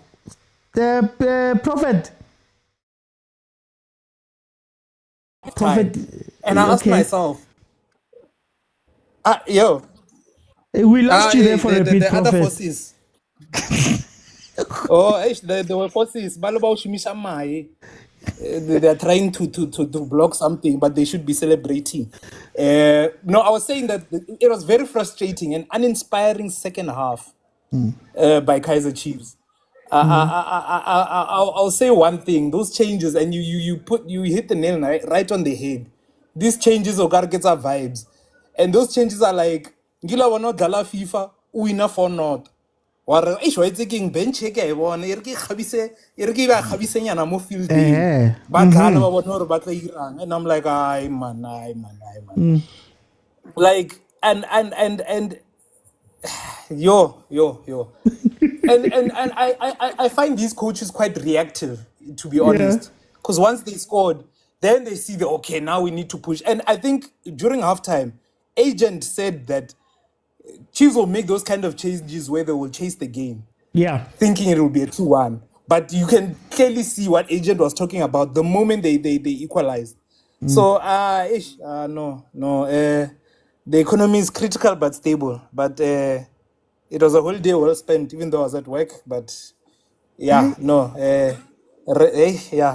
the Prophet. Prophet, And I asked okay. myself, yo, We lost you there for a bit, the other Prophet. forces. Oh, there were forces. Baloba ushimisha mai. They are trying to block something, but they should be celebrating. No, I was saying that it was very frustrating and uninspiring second half by Kaizer Chiefs. I'll say one thing: those changes, and you hit the nail right on the head. These changes of Gargetsa vibes, and those changes are like Gila wana dala FIFA winner for not. Wara wa tseking bench ke e bona e re ke ba khabise nyana mo fielding ba gala ba bona hore ba tla irang, and I'm like ay man like and yo and I find these coaches quite reactive, to be honest, because once they scored, then they see okay, now we need to push. And I think during halftime, agent said that Chiefs will make those kind of changes where they will chase the game, thinking it will be a 2-1. But you can clearly see what agent was talking about the moment they equalized. So no, the economy is critical but stable. But it was a whole day well spent, even though I was at work. But yeah, no, yeah,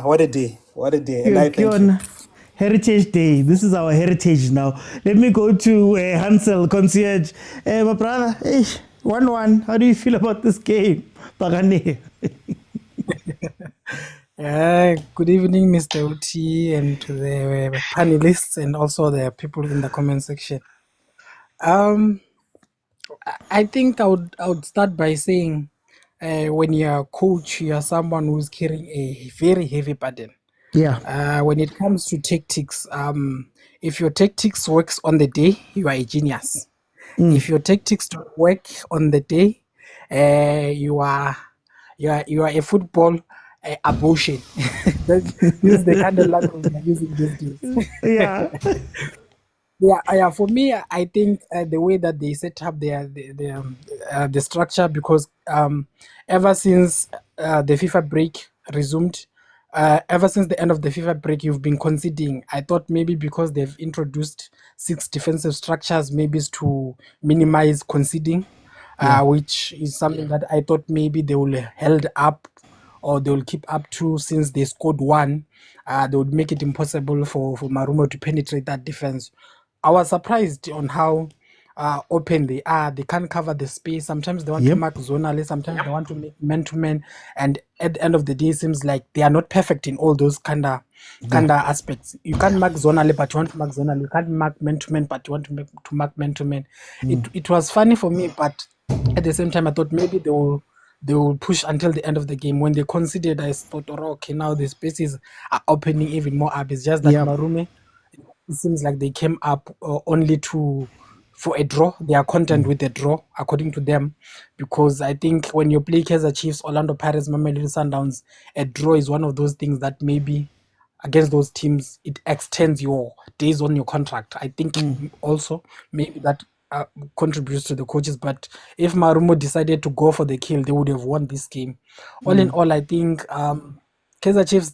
what a day, and I thank you. Heritage Day. This is our heritage now. Let me go to Hansel, concierge. My brother, 1-1. How do you feel about this game? Pagane. Good evening, Mr. Uti, and to the panelists, and also the people in the comment section. I think I would start by saying, when you're a coach, you are someone who's carrying a very heavy burden. Yeah. When it comes to tactics, if your tactics works on the day, you are a genius. If your tactics don't work on the day, you are a football abortion. This is the kind of language we are using these days. Yeah. For me, I think the way that they set up the structure, because ever since the FIFA break resumed, ever since the end of the FIFA break, you've been conceding. I thought maybe because they've introduced 6 defensive structures, maybe it's to minimize conceding, which is something that I thought maybe they will held up, or they will keep up to, since they scored 1. They would make it impossible for Marumo to penetrate that defense. I was surprised on how open they are. They can't cover the space. Sometimes they want to mark zonally, sometimes they want to make man-to-man, and at the end of the day, it seems like they are not perfect in all those kind of aspects. You can't mark zonally, but you want to mark zonally. You can't mark man-to-man, but you want to mark man-to-man. It was funny for me, but at the same time, I thought maybe they will push until the end of the game. When they considered, I thought, okay, now the spaces are opening even more up. It's just that Marume, it seems like they came up only for a draw. They are content with a draw, according to them, because I think when you play Kaizer Chiefs, Orlando Pirates, Mamelodi Sundowns, a draw is one of those things that maybe against those teams, it extends your days on your contract. I think also maybe that contributes to the coaches. But if Marumo decided to go for the kill, they would have won this game. All in all, I think Kaizer Chiefs,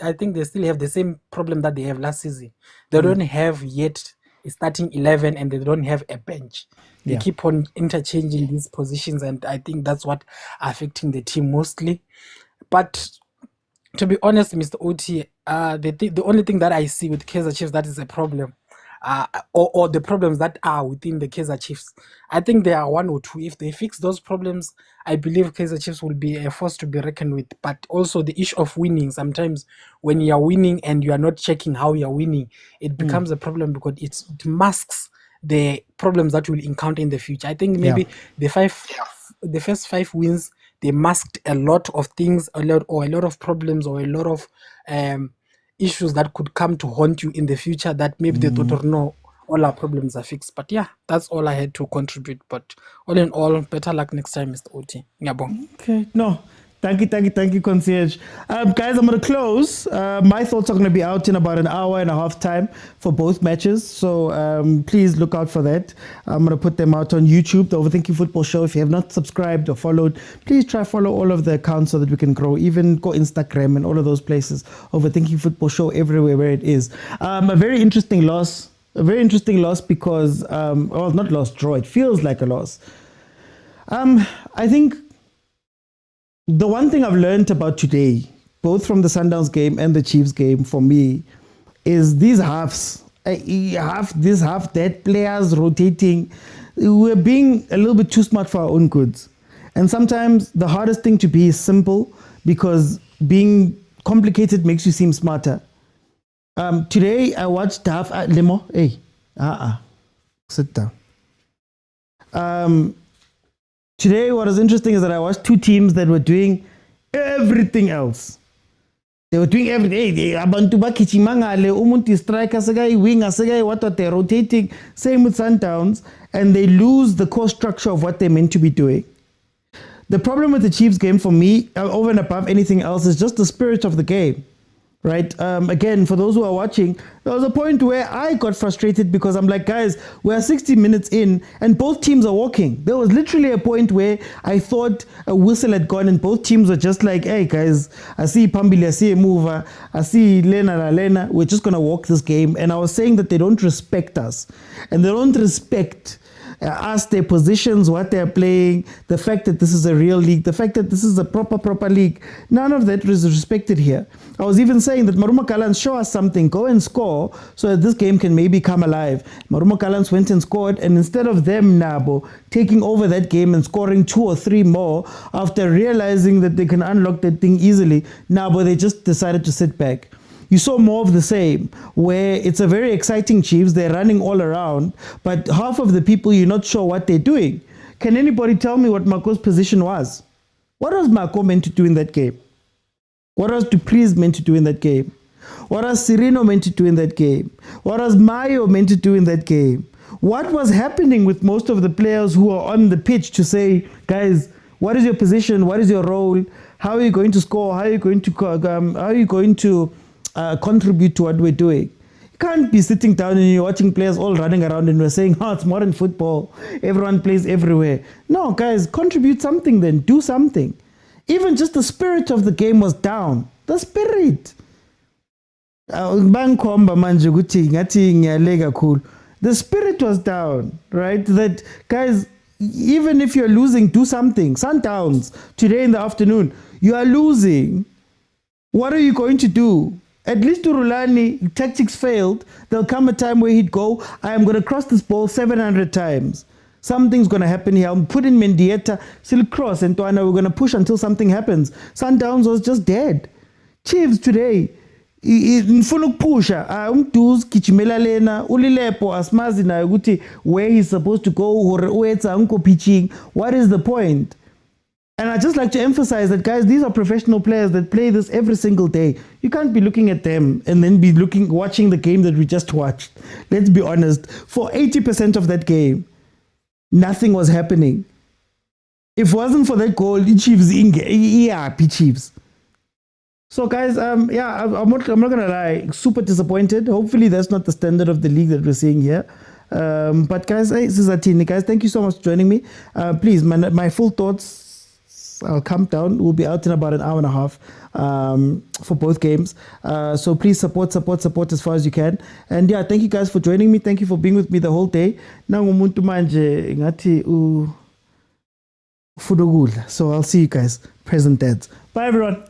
I think they still have the same problem that they have last season. They don't have yet a starting 11, and they don't have a bench. They keep on interchanging these positions, and I think that's what affecting the team mostly. But to be honest, Mr. Oti, the only thing that I see with Kaizer Chiefs that is a problem, or the problems that are within the Kaizer Chiefs, I think there are 1 or 2. If they fix those problems, I believe Kaizer Chiefs will be a force to be reckoned with. But also the issue of winning. Sometimes when you are winning and you are not checking how you are winning, it becomes a problem, because it masks the problems that you will encounter in the future. I think maybe the first 5 wins, they masked a lot of things, a lot of problems, or a lot of issues that could come to haunt you in the future, that maybe they thought, or no, all our problems are fixed. But yeah, that's all I had to contribute. But all in all, better luck next time, Mr. Oti. Okay, no, Thank you, concierge. Guys, I'm going to close. My thoughts are going to be out in about an hour and a half time for both matches. So please look out for that. I'm going to put them out on YouTube, the Overthinking Football Show. If you have not subscribed or followed, please try follow all of the accounts so that we can grow. Even go Instagram and all of those places. Overthinking Football Show everywhere where it is. A very interesting loss. A very interesting loss because, well, not loss, draw. It feels like a loss. I think the one thing I've learned about today, both from the Sundowns game and the Chiefs game for me, is these halves. This half that players rotating, we're being a little bit too smart for our own goods. And sometimes the hardest thing to be is simple because being complicated makes you seem smarter. Today I watched half Lemo. Hey, sit down. Today, what was interesting is that I watched two teams that were doing everything else. They were doing everything. Abantu bakichimangale, umuntu striker, segai winger, segai what they're rotating. Same with Sundowns, and they lose the core structure of what they're meant to be doing. The problem with the Chiefs game for me, over and above anything else, is just the spirit of the game. Right? Again, for those who are watching, there was a point where I got frustrated because I'm like, guys, we're 60 minutes in and both teams are walking. There was literally a point where I thought a whistle had gone and both teams were just like, hey, guys, I see Pambili, I see a mover, I see Lena, we're just going to walk this game. And I was saying that they don't respect us and they don't respect us, their positions, what they're playing, the fact that this is a real league, the fact that this is a proper league. None of that is respected here. I was even saying that Maruma Gallants, show us something, go and score so that this game can maybe come alive. Maruma Gallants went and scored, and instead of them, Nabo, taking over that game and scoring 2 or 3 more after realizing that they can unlock that thing easily, Nabo, they just decided to sit back. You saw more of the same, where it's a very exciting Chiefs, they're running all around, but half of the people, you're not sure what they're doing. Can anybody tell me what Marco's position was? What was Marco meant to do in that game? What was Dupreez meant to do in that game? What was Cirino meant to do in that game? What was Mayo meant to do in that game? What was happening with most of the players who are on the pitch to say, guys, what is your position? What is your role? How are you going to score? How are you going to contribute to what we're doing? You can't be sitting down and you're watching players all running around and we're saying, oh, it's modern football. Everyone plays everywhere. No, guys, contribute something then. Do something. Even just the spirit of the game was down. The spirit. The spirit was down, right? That, guys, even if you're losing, do something. Sundowns, today in the afternoon, you are losing. What are you going to do? At least to Rulani, tactics failed. There'll come a time where he'd go, I am going to cross this ball 700 times. Something's going to happen here. I'm putting Mendieta, still cross, and we're going to push until something happens. Sundowns was just dead. Chiefs today, ngifuna ukupusha umduzi gijimela lena ulilepo asmazi nayo ukuthi where he's supposed to go or uetsa unko pitching. What is the point? And I just like to emphasize that, guys, these are professional players that play this every single day. You can't be looking at them and then be watching the game that we just watched. Let's be honest. For 80% of that game, nothing was happening. If it wasn't for that goal, the Chiefs, Chiefs. So, guys, I'm not gonna lie, super disappointed. Hopefully, that's not the standard of the league that we're seeing here. But guys, this is Atini. Guys, thank you so much for joining me. Please, my full thoughts, I'll come down. We'll be out in about an hour and a half for both games. So please support as far as you can. And yeah, thank you guys for joining me. Thank you for being with me the whole day. Now umuntu manje ngathi ufuna ukudla. So I'll see you guys. Present dads. Bye everyone.